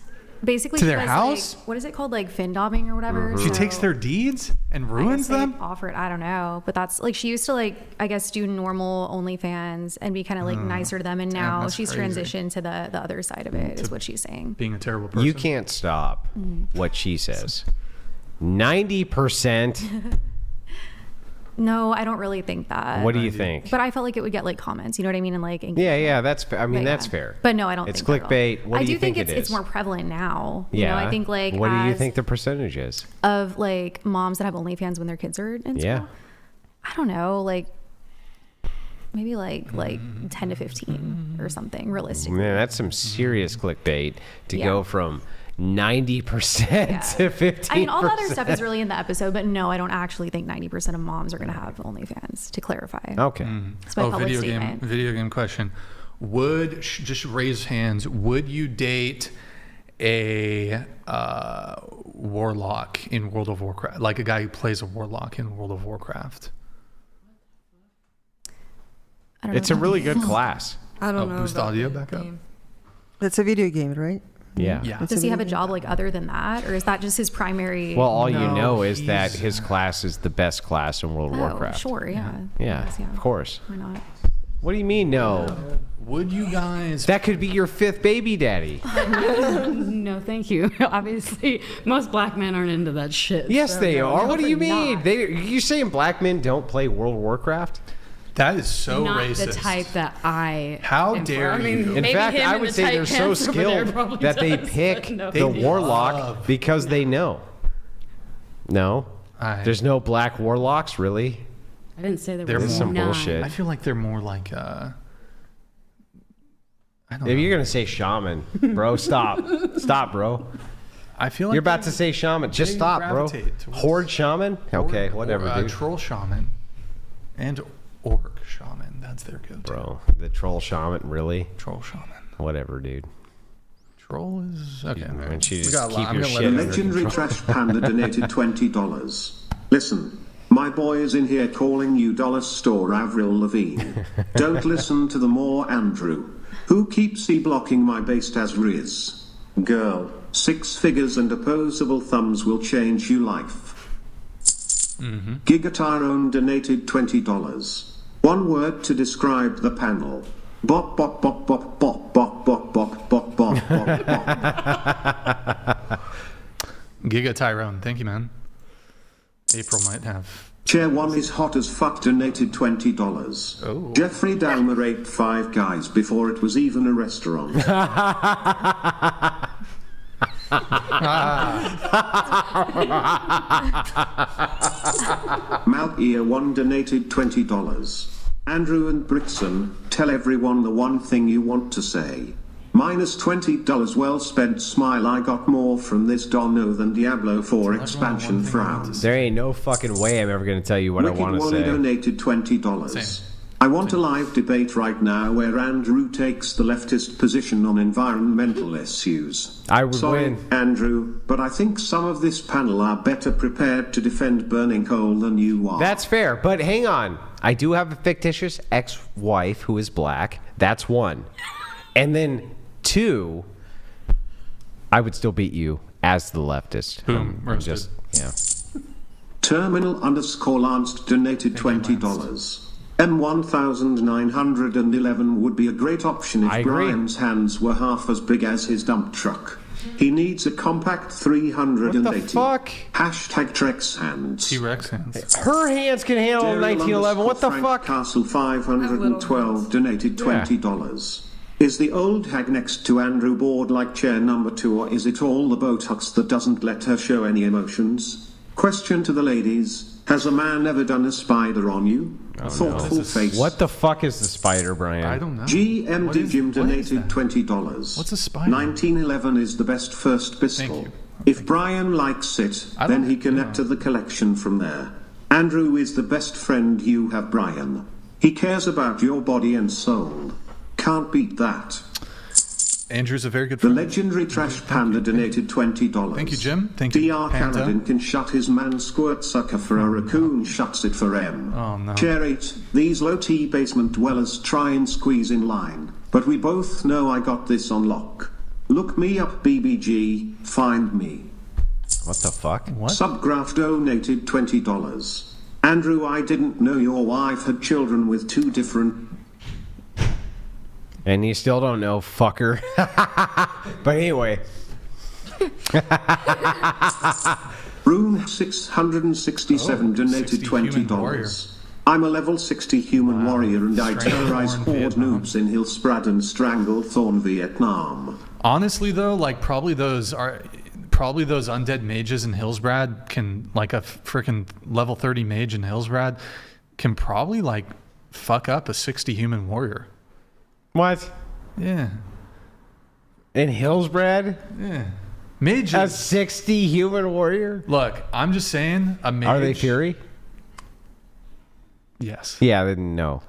basically to she their does, house. Like, what is it called, like findomming or whatever? She takes their deeds and ruins them. Offer it. I don't know, but that's like she used to like I guess do normal OnlyFans and be kind of like nicer to them, and now she's transitioned to the other side of it. Is what she's saying. Being a terrible person. You can't stop what she says. 90%. No, I don't really think that. What do you think? But I felt like it would get like comments. You know what I mean? And like yeah, that's fair. I mean, that's fair. But no, I don't. It's think clickbait. What do you think it is? It's more prevalent now. Yeah. You know, I think like. What do you think the percentage is of like moms that have OnlyFans when their kids are in school? Yeah. I don't know, like maybe like 10 to 15 or something realistically. Man, that's some serious clickbait to go from 90% to 15%. I mean, all the other stuff is really in the episode, but no, I don't actually think 90% of moms are going to have OnlyFans, to clarify. Okay. It's my public statement. Video game question. Just raise hands, would you date a warlock in World of Warcraft? Like a guy who plays a warlock in World of Warcraft? It's a really good class. I don't know. Boost audio back up. That's a video game, right? Yeah. Does he have a job like other than that, or is that just his primary? Well, all you know is that his class is the best class in World of Warcraft. Sure, yeah. Yeah, of course. Why not? What do you mean, no? Would you guys? That could be your 5th baby daddy. No, thank you. Obviously, most black men aren't into that shit. Yes, they are. What do you mean? Not. You saying black men don't play World of Warcraft? That is so not racist. The type that I. How dare you? In fact, I would say they're so skilled that they pick the warlock because they know. No, there's no black warlocks, really. I didn't say there was some bullshit. I feel like they're more like. If you're gonna say shaman, bro, stop, bro. I feel like you're about to say shaman. Just stop, bro. Horde shaman. Okay, whatever, dude. Troll shaman, and orc shaman. That's their go-to. Bro, the troll shaman, really? Troll shaman. Whatever, dude. Troll is okay. When she just The keep your shit. legendary Trash Panda donated $20. Listen, my boy is in here calling you dollar store Avril Lavigne. Don't listen to the more Andrew. Who keeps blocking my based as Riz? Girl, 6 figures and opposable thumbs will change you life. Gigatyrone donated $20. One word to describe the panel. Bop bop bop bop bop bop bop bop bop bop bop bop. Giga Tyrone, thank you, man. April might have. Chair 1 is hot as fuck donated $20. Oh. Jeffrey Dahmer raped 5 guys before it was even a restaurant. Mount Ear 1 donated $20. Andrew and Brixan, tell everyone the one thing you want to say. Minus $20 well spent smile. I got more from this dono than Diablo 4 expansion frowns. There ain't no fucking way I'm ever going to tell you what I want to say. Wally donated $20. I want a live debate right now where Andrew takes the leftist position on environmental issues. I would Sorry, win. Andrew, but I think some of this panel are better prepared to defend burning coal than you are. That's fair, but hang on. I do have a fictitious ex-wife who is black. That's one. And then two, I would still beat you as the leftist. Boom, roasted. Just, yeah. Terminal_Lance donated $20. M1911 would be a great option if Brian's hands were half as big as his dump truck. He needs a compact 380. What the fuck? Hashtag Trex hands. T-Rex hands. Her hands can handle 1911. What the fuck? Castle 512 donated $20. Is the old hag next to Andrew bored like chair number 2, or is it all the Botox that doesn't let her show any emotions? Question to the ladies. Has a man ever done a spider on you? Oh, Thoughtful face. What the fuck is the spider, Brian? I don't know. GMD Jim donated $20. What's a spider? 1911 is the best first pistol. If Brian likes it, then he can add to the collection from there. Andrew is the best friend you have, Brian. He cares about your body and soul. Can't beat that. Andrew's a very good friend. The legendary Trash Panda donated $20. Thank you, Jim. Thank you, DR Panda. Caledon can shut his man squirt sucker for a raccoon shuts it for M. Oh, no. Chair 8, these low-T basement dwellers try and squeeze in line, but we both know I got this on lock. Look me up, BBG, find me. What the fuck? What? Subgraph donated $20. Andrew, I didn't know your wife had children with 2 different... And you still don't know, fucker. But anyway. Rune 667 donated $20. I'm a level 60 human warrior and I terrorize horde noobs in Hillsbrad and Stranglethorn, Vietnam. Honestly, though, like probably those undead mages in Hillsbrad can, like a freaking level 30 mage in Hillsbrad, can probably like fuck up a 60 human warrior. What? Yeah. In Hillsbrad? Yeah. Mages. A 60 human warrior? Look, I'm just saying, a mage. Are they Fury? Yes. Yeah, then no.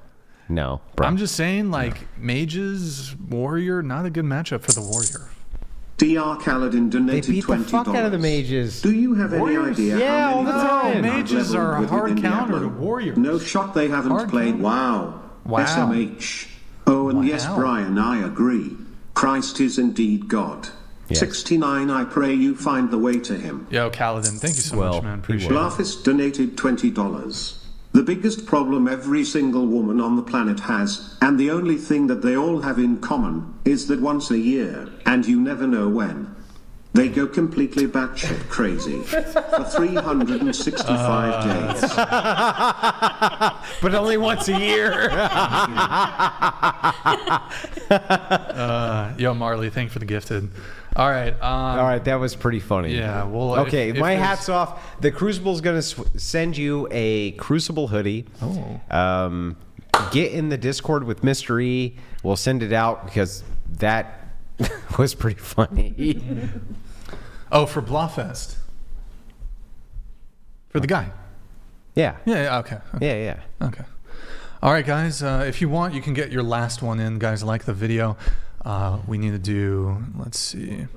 No. Bro. I'm just saying, like, mages, warrior, not a good matchup for the warrior. DR Caledon donated $20. They beat the fuck out of the mages. Do you have any idea yeah, how all many the time. Mages are a hard counter to warriors. No shot they haven't Hard played. counter. Wow. Wow. SMH. Oh, and yes, Brian, I agree. Christ is indeed God. Yes. 69, I pray you find the way to him. Yo, Caledon, thank you so much, man. Appreciate it. Laughist donated $20. The biggest problem every single woman on the planet has, and the only thing that they all have in common, is that once a year, and you never know when, they go completely batshit crazy for 365 days. But only once a year. Yo, Marley, thank you for the gifted. All right. All right, that was pretty funny. Yeah, well, okay, if my there's- hat's off. The Crucible's going to send you a Crucible hoodie. Oh. Get in the Discord with Mr. E. We'll send it out because that was pretty funny. Oh, for Blawfest. For the guy. Yeah. Yeah, okay. Yeah. Okay. All right, guys. If you want, you can get your last one in. Guys, like the video. We need to do, let's see.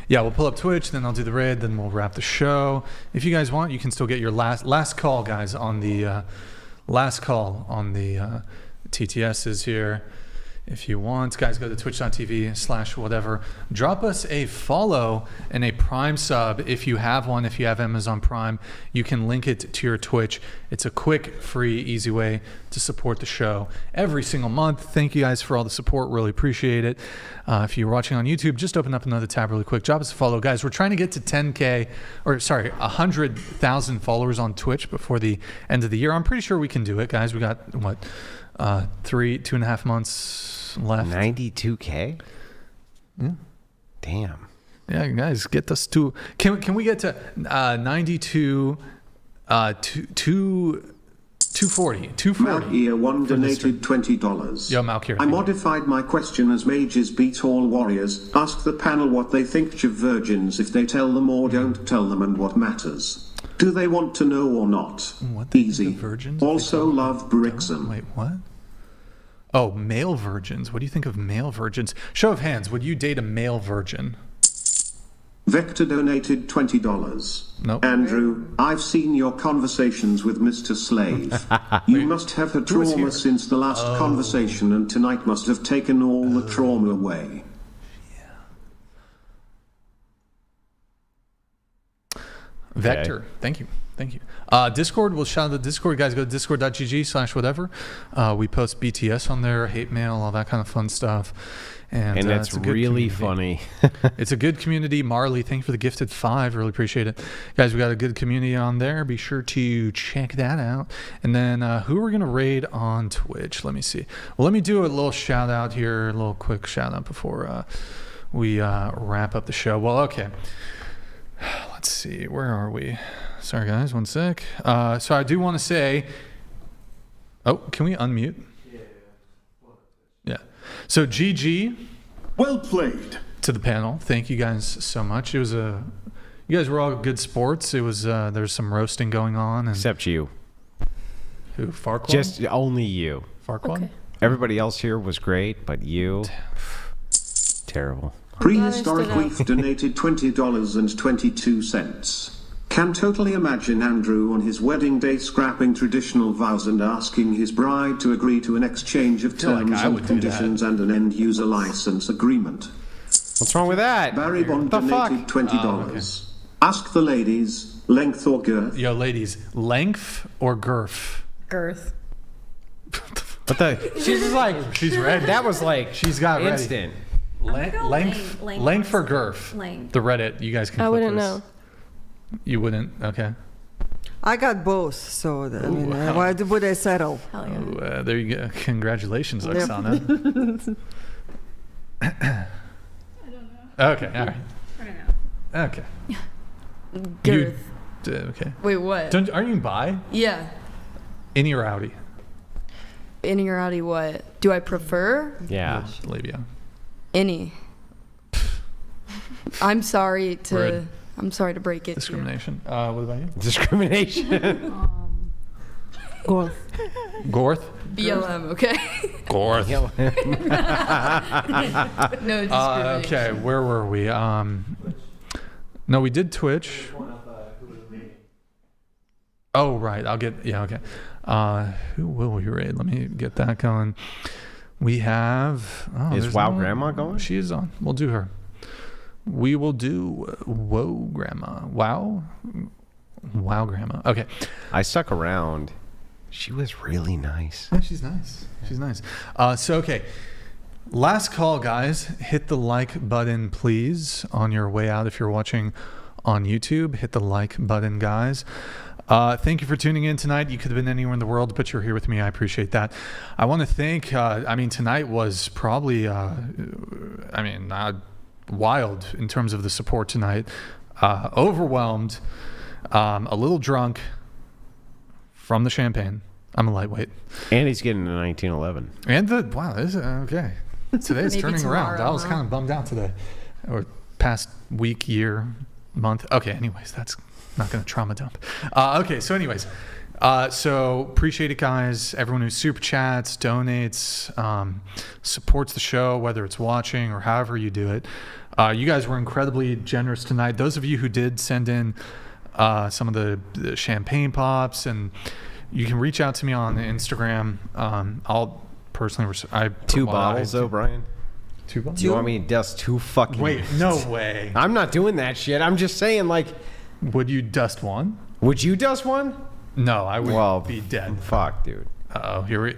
Yeah, we'll pull up Twitch, then I'll do the raid, then we'll wrap the show. If you guys want, you can still get your last call, guys, on the TTS is here. If you want, guys, go to twitch.tv/whatever. Drop us a follow and a Prime sub if you have one. If you have Amazon Prime, you can link it to your Twitch. It's a quick, free, easy way to support the show every single month. Thank you guys for all the support. Really appreciate it. If you're watching on YouTube, just open up another tab really quick. Drop us a follow. Guys, we're trying to get to 100,000 followers on Twitch before the end of the year. I'm pretty sure we can do it, guys. We got, what, 2.5 months left. 92K? Yeah. Damn. Yeah, guys, get us to... Can we get to 92... 240. Malkier 1 donated $20. Yo, Malkier. I modified my question as mages beat all warriors. Ask the panel what they think of virgins, if they tell them or don't tell them, and what matters. Do they want to know or not? What they Easy. think of virgins? Also love Brixan. Wait, what? Oh, male virgins. What do you think of male virgins? Show of hands. Would you date a male virgin? Vector donated $20. Nope. Andrew, I've seen your conversations with Mr. Slave. You must have had trauma since the last conversation, and tonight must have taken all the trauma away. Vector. Okay. Thank you. Discord, we'll shout out the Discord. Guys, go to discord.gg/whatever. We post BTS on there, hate mail, all that kind of fun stuff. And it's really funny. It's a good community. Marley, thank you for the gifted 5. Really appreciate it. Guys, we got a good community on there. Be sure to check that out. And then who are we going to raid on Twitch? Let me see. Well, let me do a little shout out here, a little quick shout out before we wrap up the show. Well, okay. Let's see. Where are we? Sorry, guys. One sec. So I do want to say... Oh, can we unmute? Yeah. So GG. Well played. To the panel. Thank you guys so much. It was you guys were all good sports. It was there's some roasting going on. And except you. Who? Farquaad? Just only you. Farquaad? Okay. Everybody else here was great, but you... Terrible. Prehistoric Weef donated $20.22. Can totally imagine Andrew on his wedding day scrapping traditional vows and asking his bride to agree to an exchange of terms and conditions and an end-user license agreement. What's wrong with that? Barry Bond donated $20. Okay. Ask the ladies, length or girth? Yo, ladies, length or girth? Girth. What the? She's just like, she's ready. That was like, she's got instant. Length or girth? Length. The Reddit, you guys can click I wouldn't this. know. You wouldn't? Okay. I got both, so why would I settle? Hell yeah. There you go. Congratulations, Oksana. I don't know. Okay, all right. I don't know. Okay. Girth. Okay. Wait, what? Are you bi? Yeah. Innie or outie? Innie or outie what? Do I prefer? Yeah. Labia. Innie. I'm sorry to break it. Discrimination. What about you? Discrimination. Gorth. Gorth? BLM, okay? Gorth. No discrimination. Okay, where were we? No, we did Twitch. Oh, right. Okay. Who will we raid? Let me get that going. We have... Is Wow Grandma going? She is on. We'll do her. We will do Whoa Grandma. Wow Grandma. Okay. I stuck around. She was really nice. Yeah, she's nice. So, okay. Last call, guys. Hit the like button, please, on your way out. If you're watching on YouTube, hit the like button, guys. Thank you for tuning in tonight. You could have been anywhere in the world, but you're here with me. I appreciate that. I want to thank, tonight was probably, wild in terms of the support tonight. Overwhelmed, a little drunk from the champagne. I'm a lightweight. And he's getting a 1911. And this is okay. Today it's turning around. I was kind of bummed out today. Or past week, year, month. Okay, anyways, that's not going to trauma dump. Okay, so anyways. So appreciate it, guys. Everyone who super chats, donates, supports the show, whether it's watching or however you do it. You guys were incredibly generous tonight. Those of you who did send in some of the champagne pops, and you can reach out to me on Instagram. I'll personally... 2 bottles, though, Brian? 2 bottles? Do you want me to dust 2 fucking... Wait, no way. I'm not doing that shit. I'm just saying, like... Would you dust 1? Would you dust 1? No, I would be dead. Fuck, dude.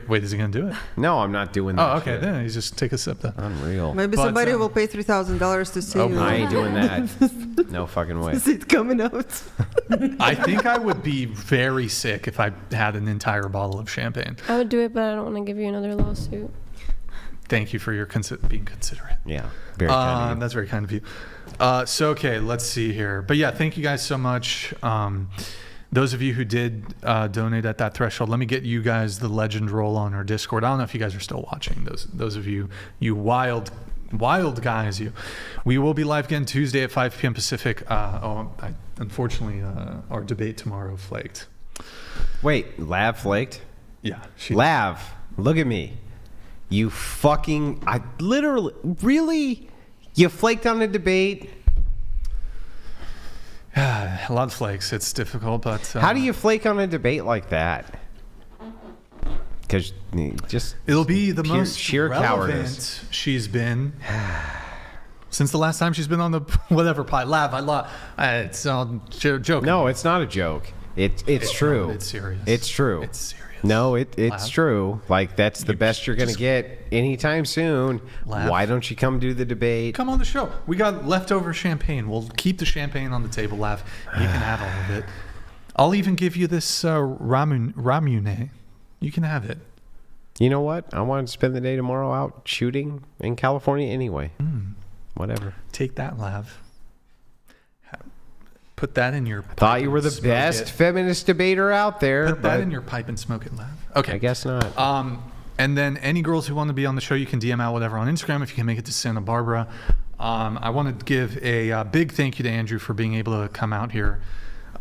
Wait, is he going to do it? No, I'm not doing that. Oh, okay. Shit. Then you just take a sip then. Unreal. Maybe somebody will pay $3,000 to see you. I ain't doing that. No fucking way. Is it coming out? I think I would be very sick if I had an entire bottle of champagne. I would do it, but I don't want to give you another lawsuit. Thank you for your being considerate. Yeah, very kind of you. That's very kind of you. So, okay, let's see here. But yeah, thank you guys so much. Those of you who did donate at that threshold, let me get you guys the legend roll on our Discord. I don't know if you guys are still watching. Those of you wild guys, we will be live again Tuesday at 5 p.m. Pacific. Unfortunately, our debate tomorrow flaked. Wait, Lav flaked? Yeah. Lav, look at me. You fucking... I literally... Really? You flaked on a debate? A lot of flakes. It's difficult, but... How do you flake on a debate like that? Because just... It'll be the most sheer relevant cowardice. she's been since the last time she's been on the whatever pod. It's all joke. No, it's not a joke. It's true. It's serious. It's true. It's serious. No, it's Laugh. true. Like, that's the best you're going to get anytime soon. Laugh. Why don't you come do the debate? Come on the show. We got leftover champagne. We'll keep the champagne on the table. Laugh. You can have all of it. I'll even give you this ramune. You can have it. You know what? I wanted to spend the day tomorrow out shooting in California anyway. Whatever. Take that, Lav. Put that in your... Thought you were the best feminist debater out there. Put that in your pipe and smoke it, Lav. Okay. I guess not. And then any girls who want to be on the show, you can DM out whatever on Instagram if you can make it to Santa Barbara. I want to give a big thank you to Andrew for being able to come out here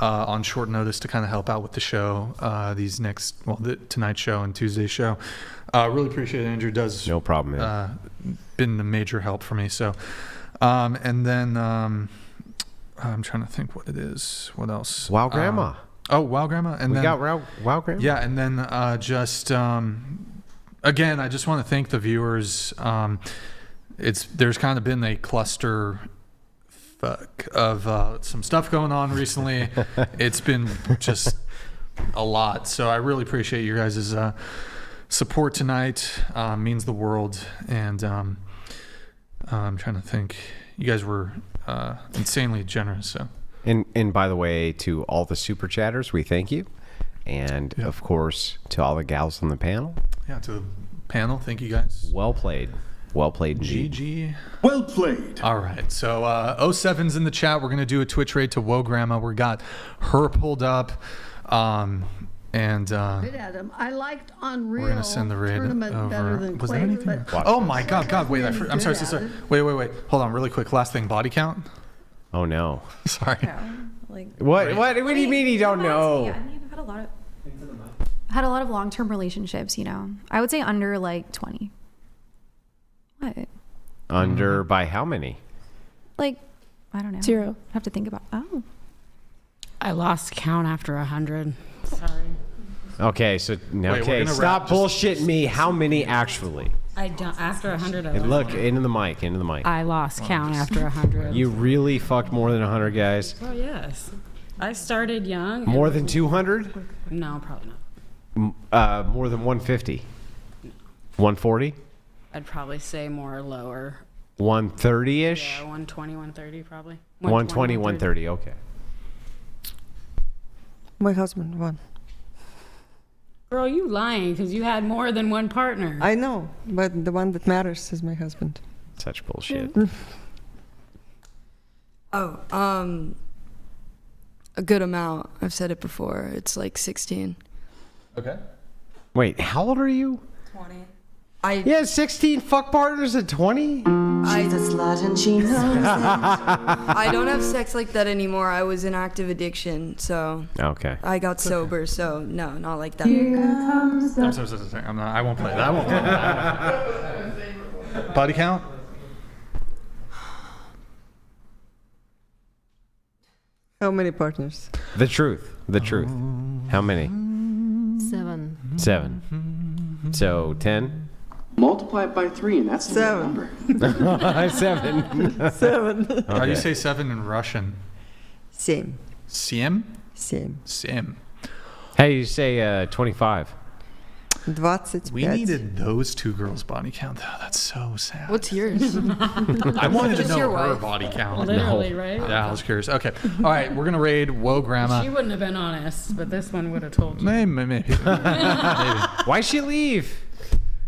on short notice to kind of help out with the show, the tonight's show and Tuesday's show. Really appreciate it. Andrew does... No problem, man. Been a major help for me. So, and then I'm trying to think what it is. What else? Wow, Grandma. Wow, Grandma. And we then, got Wow, Grandma. Yeah, and then again, I just want to thank the viewers. There's kind of been a cluster of some stuff going on recently. It's been just a lot. So I really appreciate you guys' support tonight. Means the world. And I'm trying to think. You guys were insanely generous. So. And by the way, to all the super chatters, we thank you. And of course, to all the gals on the panel. Yeah, to the panel, thank you guys. Well played. Well played indeed. GG. Well played. All right. So 07's in the chat. We're going to do a Twitch raid to Whoa Grandma. We got her pulled up. Adam, I liked Unreal. We're going to send the raid Tournament better over. than Was Clay, there anything? but- Oh my God. Wait, I'm sorry. Wait. Hold on really quick. Last thing, body count. Oh no. Sorry. What do you mean you don't know? Yeah, I mean, I've had a lot of long-term relationships, I would say under like 20. What? Under by how many? Like, I don't know. 0. I have to think about. Oh. I lost count after 100. Sorry. Okay, so stop bullshitting me. How many actually? I don't. After 100. And look into the mic. I lost count after 100. You really fucked more than 100 guys. Oh yes. I started young. More than 200? No, probably not. More than 150. 140? I'd probably say more lower. 130-ish? Yeah, 120, 130 probably. 120, 130, okay. My husband won. Girl, you lying because you had more than one partner. I know, but the one that matters is my husband. Such bullshit. A good amount. I've said it before. It's like 16. Okay. Wait, how old are you? 20. 16 fuck partners at 20? She's a slut and she knows it. I don't have sex like that anymore. I was in active addiction, so okay. I got sober, so no, not like that. I'm sorry. I won't play that. Body count? How many partners? The truth. How many? 7. 7. So 10? Multiply it by 3, and that's the 7. number. 7. 7. Okay. How do you say 7 in Russian? Same. Siem? Same. How do you say 25? 25. We needed those two girls' body count, though. That's so sad. What's yours? I wanted to know her body count. Literally, right? Yeah, I was curious. Okay. All right, we're going to raid Whoa Grandma. She wouldn't have been honest, but this one would have told you. Maybe. Why'd she leave?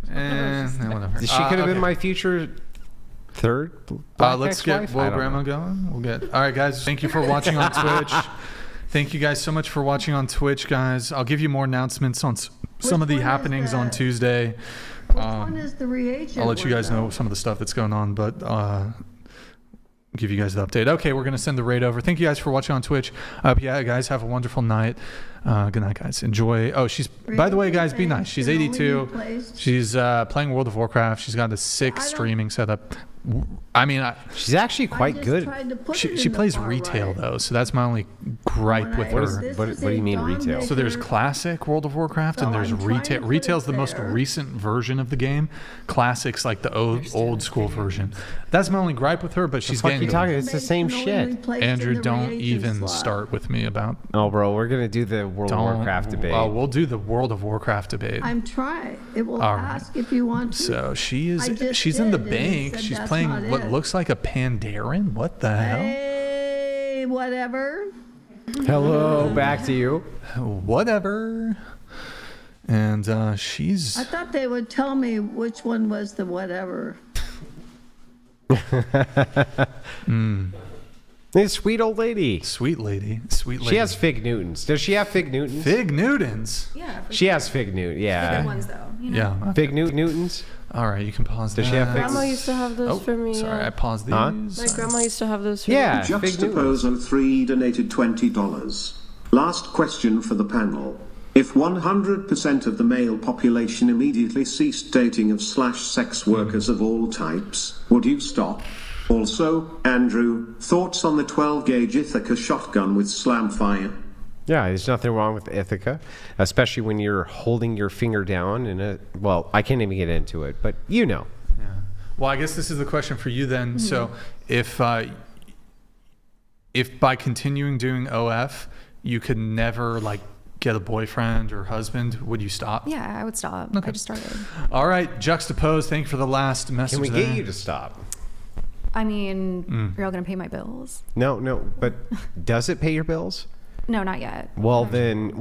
Whatever. She could have been my future third black let's get ex-wife? Whoa Grandma going. All right, guys. Thank you for watching on Twitch. Thank you guys so much for watching on Twitch, guys. I'll give you more announcements on some of the happenings on Tuesday. Which one is the reagent? I'll let you guys know some of the stuff that's going on, but give you guys the update. Okay, we're going to send the raid over. Thank you guys for watching on Twitch. Yeah, guys, have a wonderful night. Good night, guys. Enjoy. Oh, by the way, guys, be nice. She's 82. She's playing World of Warcraft. She's got a sick streaming setup. I mean, she's actually quite good. She plays retail though, so that's my only gripe with her. What do you mean retail? So there's classic World of Warcraft and there's retail. Retail's the most recent version of the game. Classic's like the old school version. That's my only gripe with her. But she's getting. You talking? It's the same shit. Andrew, don't even start with me about. Oh, bro, we're gonna do the World of Warcraft debate. Oh, we'll do the World of Warcraft debate. I'm trying. It will ask if you want to. So she's in the bank. She's playing what looks like a Pandaren. What the hell? Hey, whatever. Hello, back to you. Whatever. And she's. I thought they would tell me which one was the whatever. This sweet old lady. Sweet lady. She has Fig Newtons. Does she have Fig Newtons? Fig Newtons? Yeah. She has Fig Newtons. Yeah. The good ones, though. You know? Yeah. Fig Newtons? All right, you can pause Does she have Fig Grandma used to have those for me. Sorry, I paused these. My grandma used to have those for me. Juxtaposo 3 donated $20. Last question for the panel. If 100% of the male population immediately ceased dating of /sex workers of all types, would you stop? Also, Andrew, thoughts on the 12-gauge Ithaca shotgun with slam fire? Yeah, there's nothing wrong with Ithaca, especially when you're holding your finger down in a. Well, I can't even get into it, but you know. Yeah. Well, I guess this is the question for you then. Mm-hmm. So, if by continuing doing OF, you could never get a boyfriend or husband, would you stop? Yeah, I would stop. Okay. I just started. All right, Juxtapose. Thank you for the last message. Can we get you to stop? I mean, you're all gonna pay my bills. No, but does it pay your bills? No, not yet. Well, then,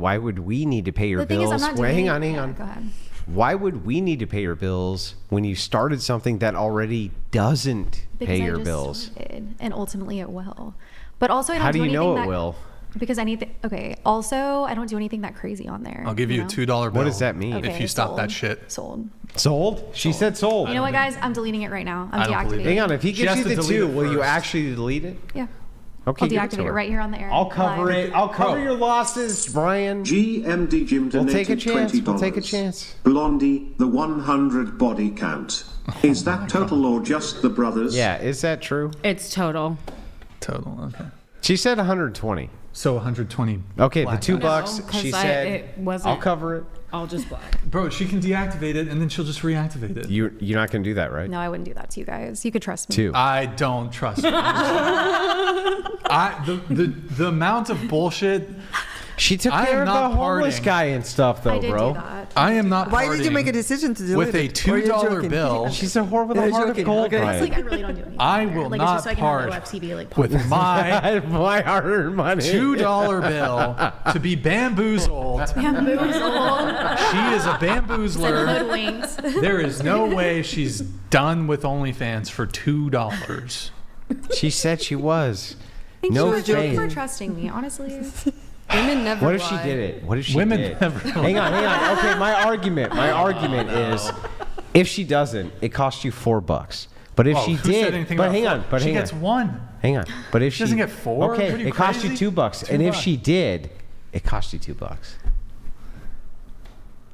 why would we need to pay your bills? The thing is, I'm not doing. Hang on. Go ahead. Why would we need to pay your bills when you started something that already doesn't pay your bills? Started, and ultimately it will. But also, I don't How do you anything know that, it will? Because anything. Okay. Also, I don't do anything that crazy on there. I'll give you a $2 bill. What does that mean? Okay, if you stop that shit. Sold. She said sold. You know what, guys? I'm deleting it right now. I'm deactivating. Hang on. If he gives you the 2, will you actually delete it? Yeah. Okay, I'll deactivate it right here on the air. I'll cover it. I'll cover your losses, Brian. GMD Jim donated $20. We'll take a chance. Blondie, the 100 body count. Is that total or just the brothers? Yeah, is that true? It's total. Total, okay. She said 120. So 120. Okay, the $2 she said. It wasn't, I'll cover it. I'll just black. Bro, she can deactivate it and then she'll just reactivate it. You're not gonna do that, right? No, I wouldn't do that to you guys. You could trust me. 2. I don't trust you. The amount of bullshit. She took care of the homeless guy and stuff, though, bro. I am not. Why did you make a decision to do with a $2 bill? She's a whore with a heart of gold. I really don't do anything. I will not part with my hard-earned money. $2 bill to be bamboozled. Bamboozled. She is a bamboozler. There is no way she's done with OnlyFans for $2. She said she was. Thank you for trusting me, honestly. Women never What if she did it? What if she Women did? never Hang on. Okay, my argument is, if she doesn't, it costs you $4. But if she did, she gets one. Hang on. But if she doesn't get 4, okay, it costs you $2. And if she did, it cost you $2.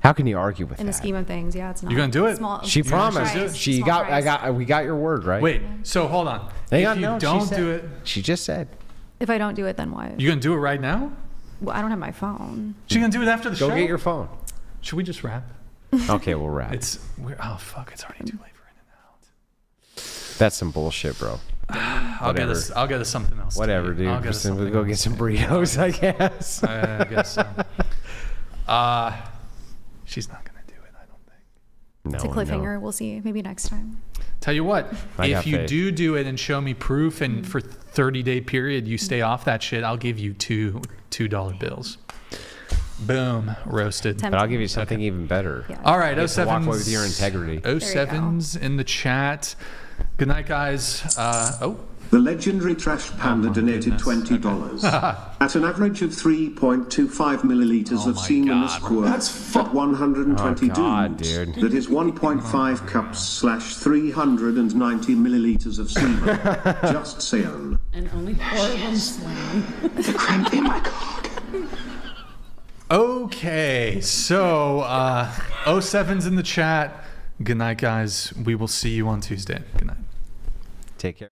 How can you argue with that? In the scheme of things, yeah, it's not. You're gonna do it? She promised. We got your word, right? Wait. So hold on. Hang on. If you don't do it, she just said. If I don't do it, then what? You gonna do it right now? Well, I don't have my phone. She's gonna do it after the show. Go get your phone. Should we just wrap? Okay, we'll wrap. Oh fuck! It's already too late for In and Out. That's some bullshit, bro. I'll get us something else. Whatever, dude. We'll go get some burritos, I guess. I guess so. She's not gonna do it, I don't think. No. It's a cliffhanger. We'll see. Maybe next time. Tell you what, if you do it and show me proof, and for 30-day period you stay off that shit, I'll give you $2 bills. Boom, roasted. But I'll give you something even better. Yeah. All right, 07s. Walk away with your integrity. 07s in the chat. Good night, guys. The legendary Trash Panda donated $20 at an average of 3.25 milliliters of semen a squirt at 120 dudes. That is 1.5 cups / 390 milliliters of semen. Just saying. And only 4 of them swam. The cramp in my cock. Okay, so 07's in the chat. Good night, guys. We will see you on Tuesday. Good night. Take care.